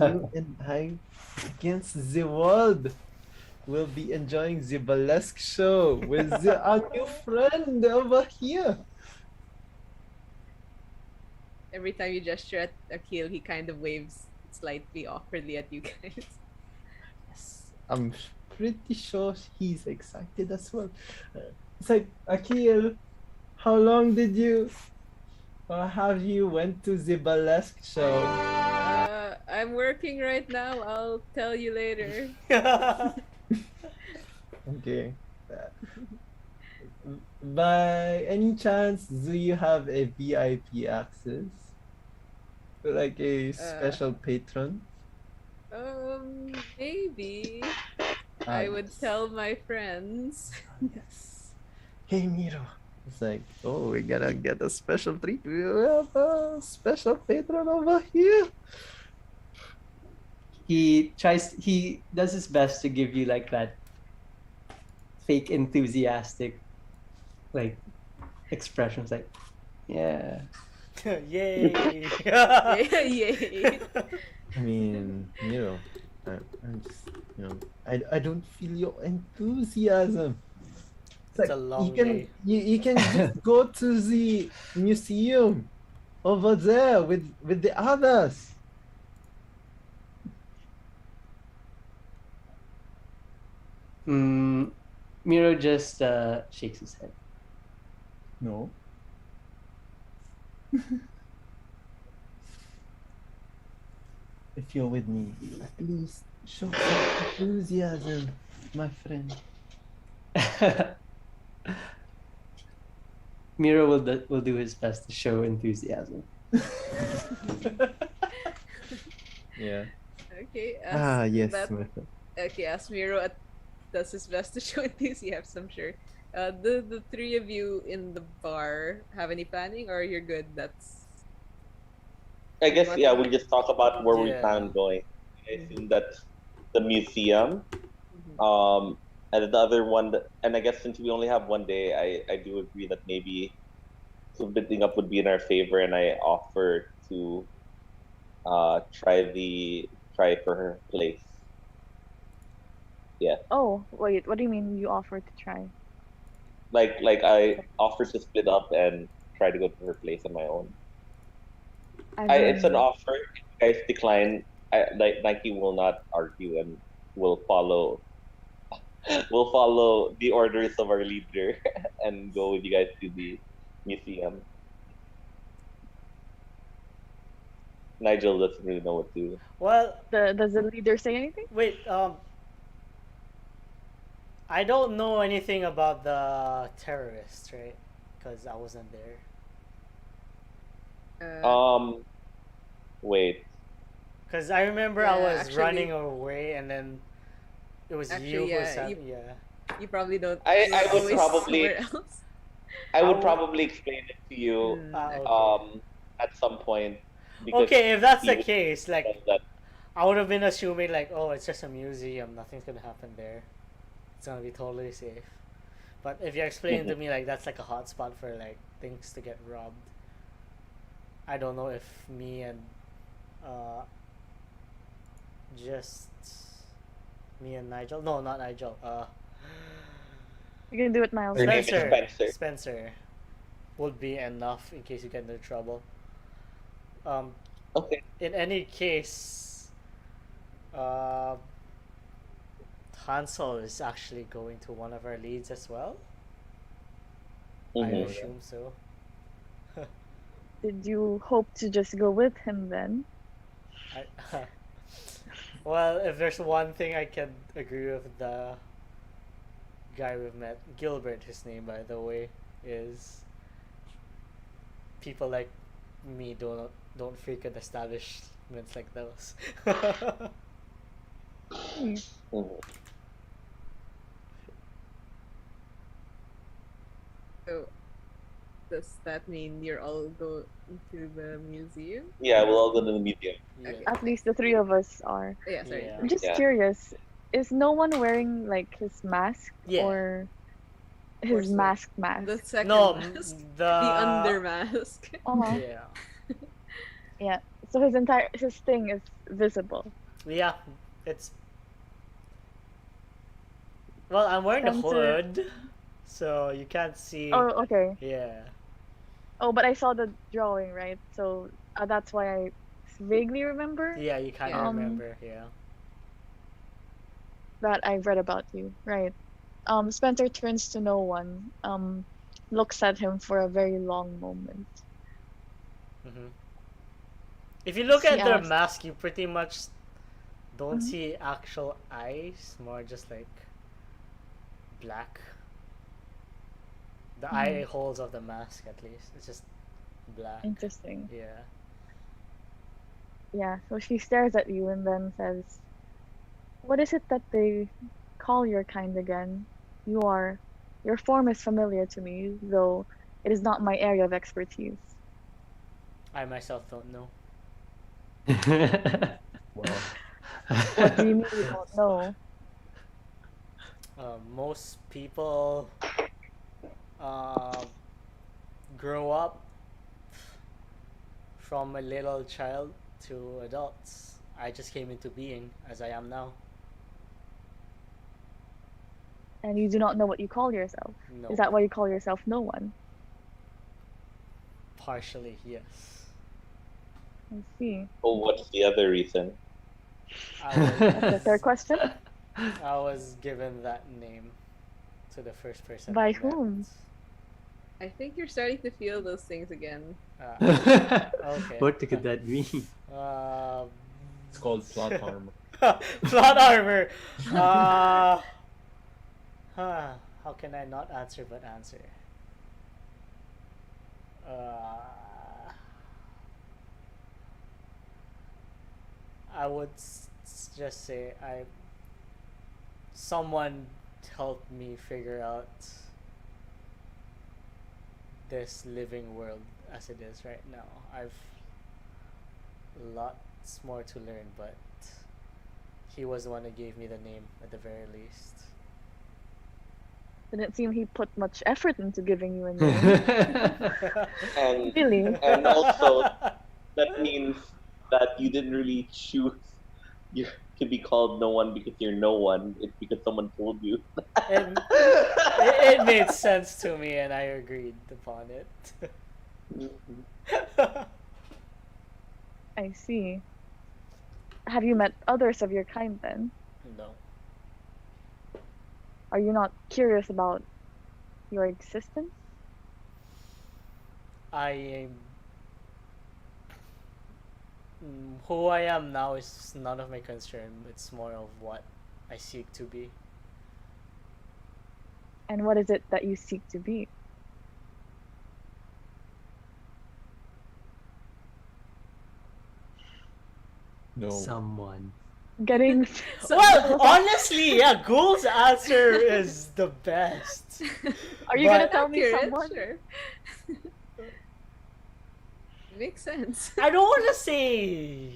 You and I against the world will be enjoying the burlesque show with our new friend over here. Every time you gesture at Akil, he kind of waves slightly awkwardly at you guys. Yes, I'm pretty sure he's excited as well. It's like, Akil, how long did you or have you went to the burlesque show? I'm working right now. I'll tell you later. Okay. By any chance, do you have a VIP access? Like a special patron? Maybe. Ah, I would yes. tell my friends. Yes. Hey, Miro. It's like, oh, we're gonna get a special treat. We have a special patron over here. he does his best to give you like that fake enthusiastic like expressions, like yeah. Yay! Yay. I mean, Miro, I'm just, I don't feel your enthusiasm. It's It's like a long you can day. you can just go to the museum over there with the others. Miro just shakes his head. No. If you're with me, at least show some enthusiasm, my friend. Miro will do his best to show enthusiasm. Yeah. Okay. Yes, that- my friend. Okay, as Miro does his best to show enthusiasm, sure. The three of you in the bar have any planning, or you're good? That's. I guess, yeah, we just talk about where we Yeah. plan on going. I assume that's the museum. Mhm. And the other one, and I guess since we only have one day, I do agree that maybe splitting up would be in our favor, and I offer to try for her place. Yeah, Oh, wait, what do you mean you offered to try? like I offer to split up and try to go to her place on my own. As It's an in- offer. If you guys decline, Nike will not argue and will follow the orders of our leader and go with you guys to the museum. Nigel doesn't really know what to. Well, does the leader say anything? wait. I don't know anything about the terrorists, right? Because I wasn't there. Wait. Because I remember I Yeah, was actually- running away, and then it was Actually, you who yeah, said, you- yeah. You probably don't. I You're would always probably somewhere else. I would would- probably explain it to you Okay. at some point because Okay, if that's the you case, like, said that. I would have been assuming, like, oh, it's just a museum, nothing's gonna happen there. It's gonna be totally safe. But if you're explaining to me, like, that's like a hot spot for, like, things to get robbed, I don't know if me and, just me and Nigel, no, not Nigel, You can do it, Miles. Her name is Spencer would be enough in case you get into trouble. Okay. In any case, Hansel is actually going to one of our leads as well. I Mhm. assume so. Did you hope to just go with him then? I, well, if there's one thing I can agree with the guy we've met, Gilbert, his name by the way, is people like me don't frequent establishments like those. Mhm. So, does that mean you're all going to the museum? Yeah, we'll all go to the museum. Yeah. At least the three of us are. Yeah, sorry. Yeah. I'm just Yeah. curious. Is no one wearing like his mask Yeah. or his course not. mask? The second No, mask. the The under mask. Uh-huh. Yeah. Yeah. So his thing is visible. Yeah, it's. Well, I'm wearing the Spencer- hood, so you can't see. Oh, okay. Yeah. Oh, but I saw the drawing, right? So that's why I vaguely remember Yeah, you kind of Yeah. remember. Yeah. that I read about you, right? Spencer turns to no one, looks at him for a very long moment. hmm If you look He at their asks- mask, you pretty much don't Mhm. see actual eyes, more just like black. The eye holes of the mask, at least, it's just black. Interesting. Yeah. Yeah, so she stares at you and then says, "What is it that they call your kind again? Your form is familiar to me, though it is not my area of expertise." I myself don't know. Well, What do you mean you don't know? Most people grow up from a little child to adults. I just came into being as I am now. And you do not know what you call yourself. No. Is that why you call yourself no one? Partially, yes. I see. Oh, what's the other reason? I That's the was, third question. I was given that name to the first person. By I met. whom? I think you're starting to feel those things again. Okay. What could that mean? it's called plot armor. Plot armor. How can I not answer but answer? I would just say someone helped me figure out this living world as it is right now. I've lots more to learn, but he was the one who gave me the name at the very least. Didn't seem he put much effort into giving you a name. And Really? and also that means that you didn't really choose you to be called no one because you're no one. It's because someone told you. it made sense to me, and I agreed upon it. I see. Have you met others of your kind then? No. Are you not curious about your existence? Who I am now is none of my concern. It's more of what I seek to be. And what is it that you seek to be? No. Someone. Getting Well, honestly, yeah, Ghoul's answer is the best. Are you gonna But- tell me Accurate, someone? sure. Makes sense. I don't want to say.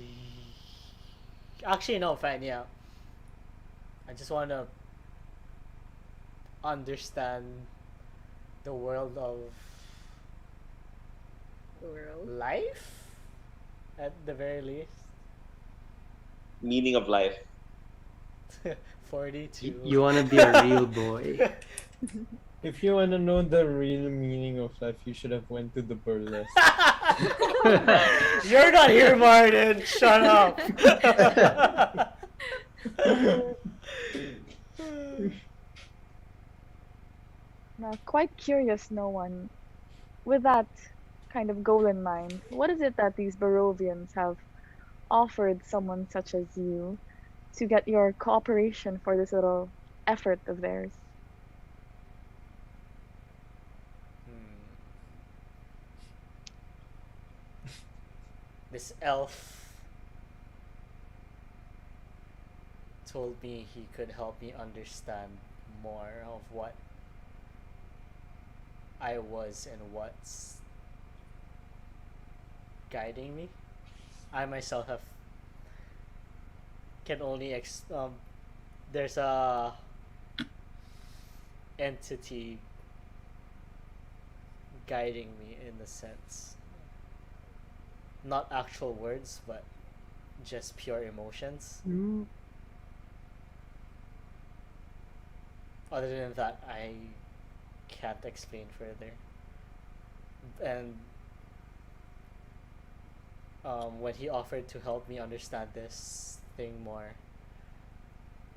Actually, no, fine, yeah. I just want to understand the world of The world. life, at the very least. Meaning of life. 42. You want to be a real boy. If you want to know the real meaning of life, you should have went to the burlesque. You're not here, Martin. Shut up. Now, quite curious, no one. With that kind of goal in mind, what is it that these Barovians have offered someone such as you to get your cooperation for this little effort of theirs? This elf told me he could help me understand more of what I was and what's guiding me. I myself can only there's a entity guiding me in a sense. Not actual words, but just pure emotions. Other than that, I can't explain further. And when he offered to help me understand this thing more,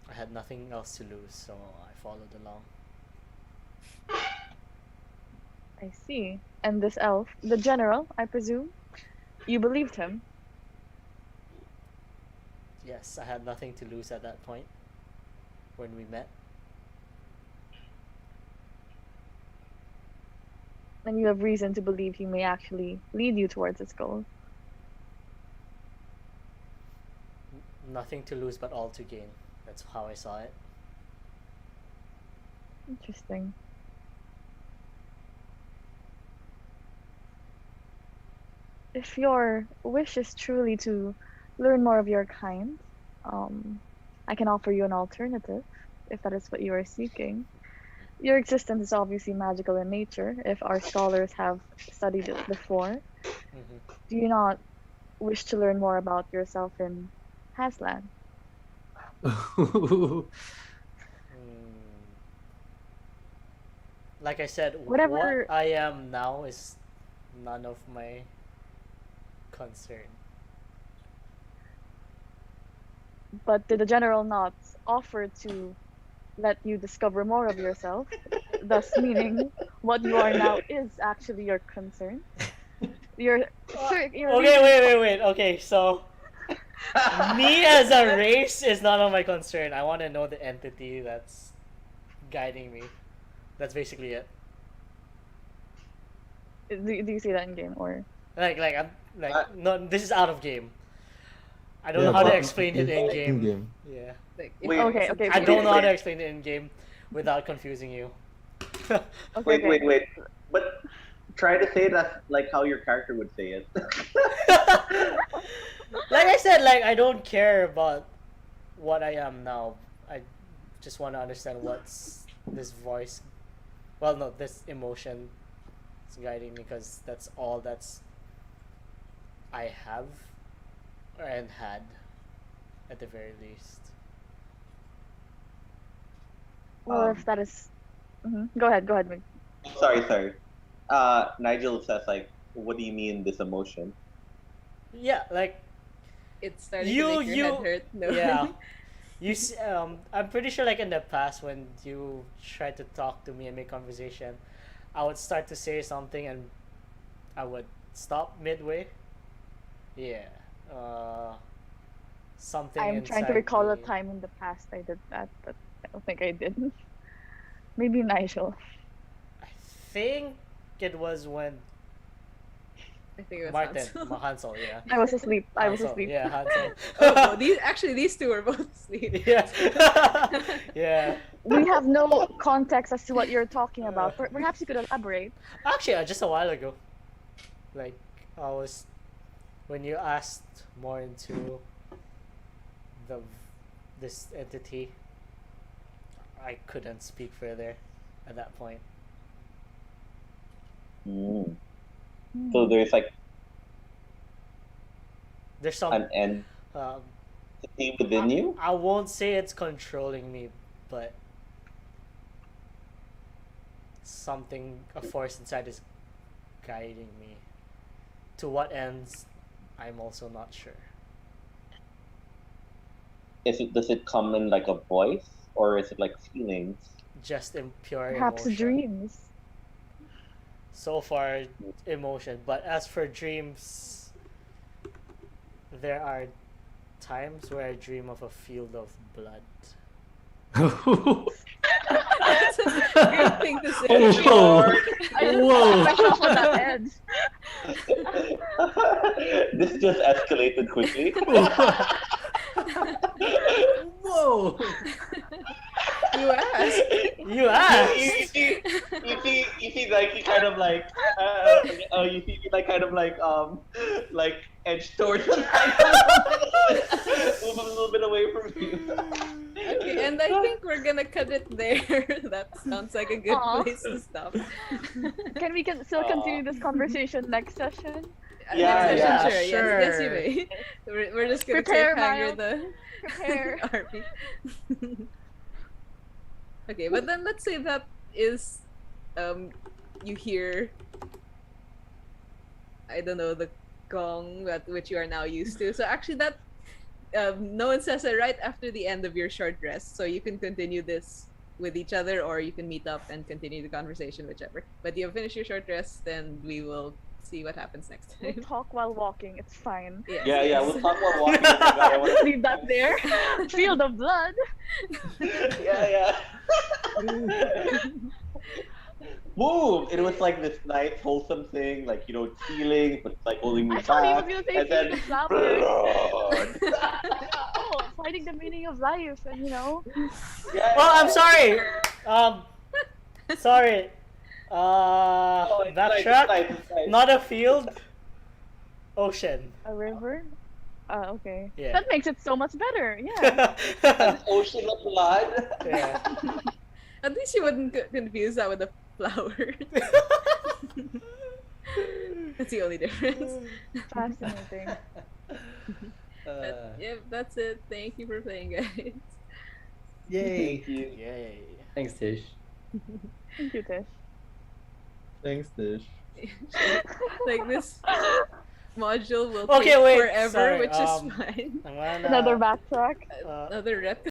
I had nothing else to lose, so I followed along. I see. And this elf, the general, I presume, you believed him. Yes, I had nothing to lose at that point when we met. And you have reason to believe he may actually lead you towards his goal. Nothing to lose but all to gain. That's how I saw it. Interesting. If your wish is truly to learn more of your kind, I can offer you an alternative, if that is what you are seeking. Your existence is obviously magical in nature, if our scholars have studied it before. Do you not wish to learn more about yourself in Haslan? Like I said, Whatever- what I am now is none of my concern. But did the general not offer to let you discover more of yourself, thus meaning what you are now is actually your concern? Your Okay, wait. Okay, so me as a race is none of my concern. I want to know the entity that's guiding me. That's basically it. Do you see that in game or? I'm no. This is out of game. I don't Yeah, know how to but explain it in game. in-game. Yeah, Like, Wait, Okay. I don't know how to explain it in game without confusing you. Okay, Wait. But try to say that like how your character would say it. Like I said, I don't care about what I am now. I just want to understand what's this voice. Well, no, this emotion is guiding me because that's all that's I have and had at the very least. Well, if that is, go ahead, Mig. Sorry. Nigel says like, what do you mean this emotion? Yeah, like it's starting to make your head hurt. No. yeah. I'm pretty sure like in the past when you tried to talk to me and make conversation, I would start to say something and I would stop midway. Yeah. Something I'm trying to inside recall a me- time in the past I did that, but I don't think I did. Maybe Nigel. I think it was when I think it was Martin, Hansel. Hansel, yeah. I was asleep. I was Hansel, asleep. Yeah, Hansel. Oh, no, these two were both asleep. Yeah. Yeah. We have no context as to what you're talking about. Perhaps you could elaborate. Actually, just a while ago, like I was, when you asked more into the this entity, I couldn't speak further at that point. Mm. So there's like There's some an entity um, within you. I won't say it's controlling me, but something, a force inside is guiding me. To what ends, I'm also not sure. Does it come in like a voice, or is it like feelings? Just in pure Perhaps emotion. dreams. So far, emotion. But as for dreams, there are times where I dream of a field of blood. That's a great thing to say. Whoa. I just Whoa. put myself on that edge. This just escalated quickly. Whoa. You asked. You asked! You see, like he kind of like, you see, like kind of like edge towards the move a little bit away from you. Okay, and I think we're gonna cut it there. That sounds like a good Aw. place to stop. Can we still continue this conversation next session? Yeah, Next yeah, session, sure. Yes, you sure. may. We're just gonna Prepare, cliffhanger Miles. Prepare. the army. Okay, but then let's say that is, you hear, I don't know, the gong which you are now used to. So actually that, no one says it right after the end of your short rest. So you can continue this with each other, or you can meet up and continue the conversation, whichever. But you finish your short rest, then we will see what happens next We'll time. talk while walking. It's fine. Yes, Yeah, yes. we'll talk about walking. I want Just leave that there. Field of blood. yeah. Boom! It was like this nice, wholesome thing, like it's healing, but it's like holding me I thought he was back. gonna say And field then of flowers. blood. Oh, finding the meaning of life, and Yeah, Oh, I'm sorry! Sorry. Oh, it's nice, Backtrack? it's nice. Not a field. Ocean. a river. Okay. Yeah. That makes it so much better. Yeah. An ocean of blood. Yeah. At least you wouldn't confuse that with a flower. That's the only difference. Fascinating. But, yeah, that's it. Thank you for playing, guys. Yay. Thank you. Yay. Thanks, Tish. Thank you, Tish. Thanks, Tish. Like this module will Okay, take wait, forever, sorry, which is fine. I'm gonna, Another backtrack. uh, Another rep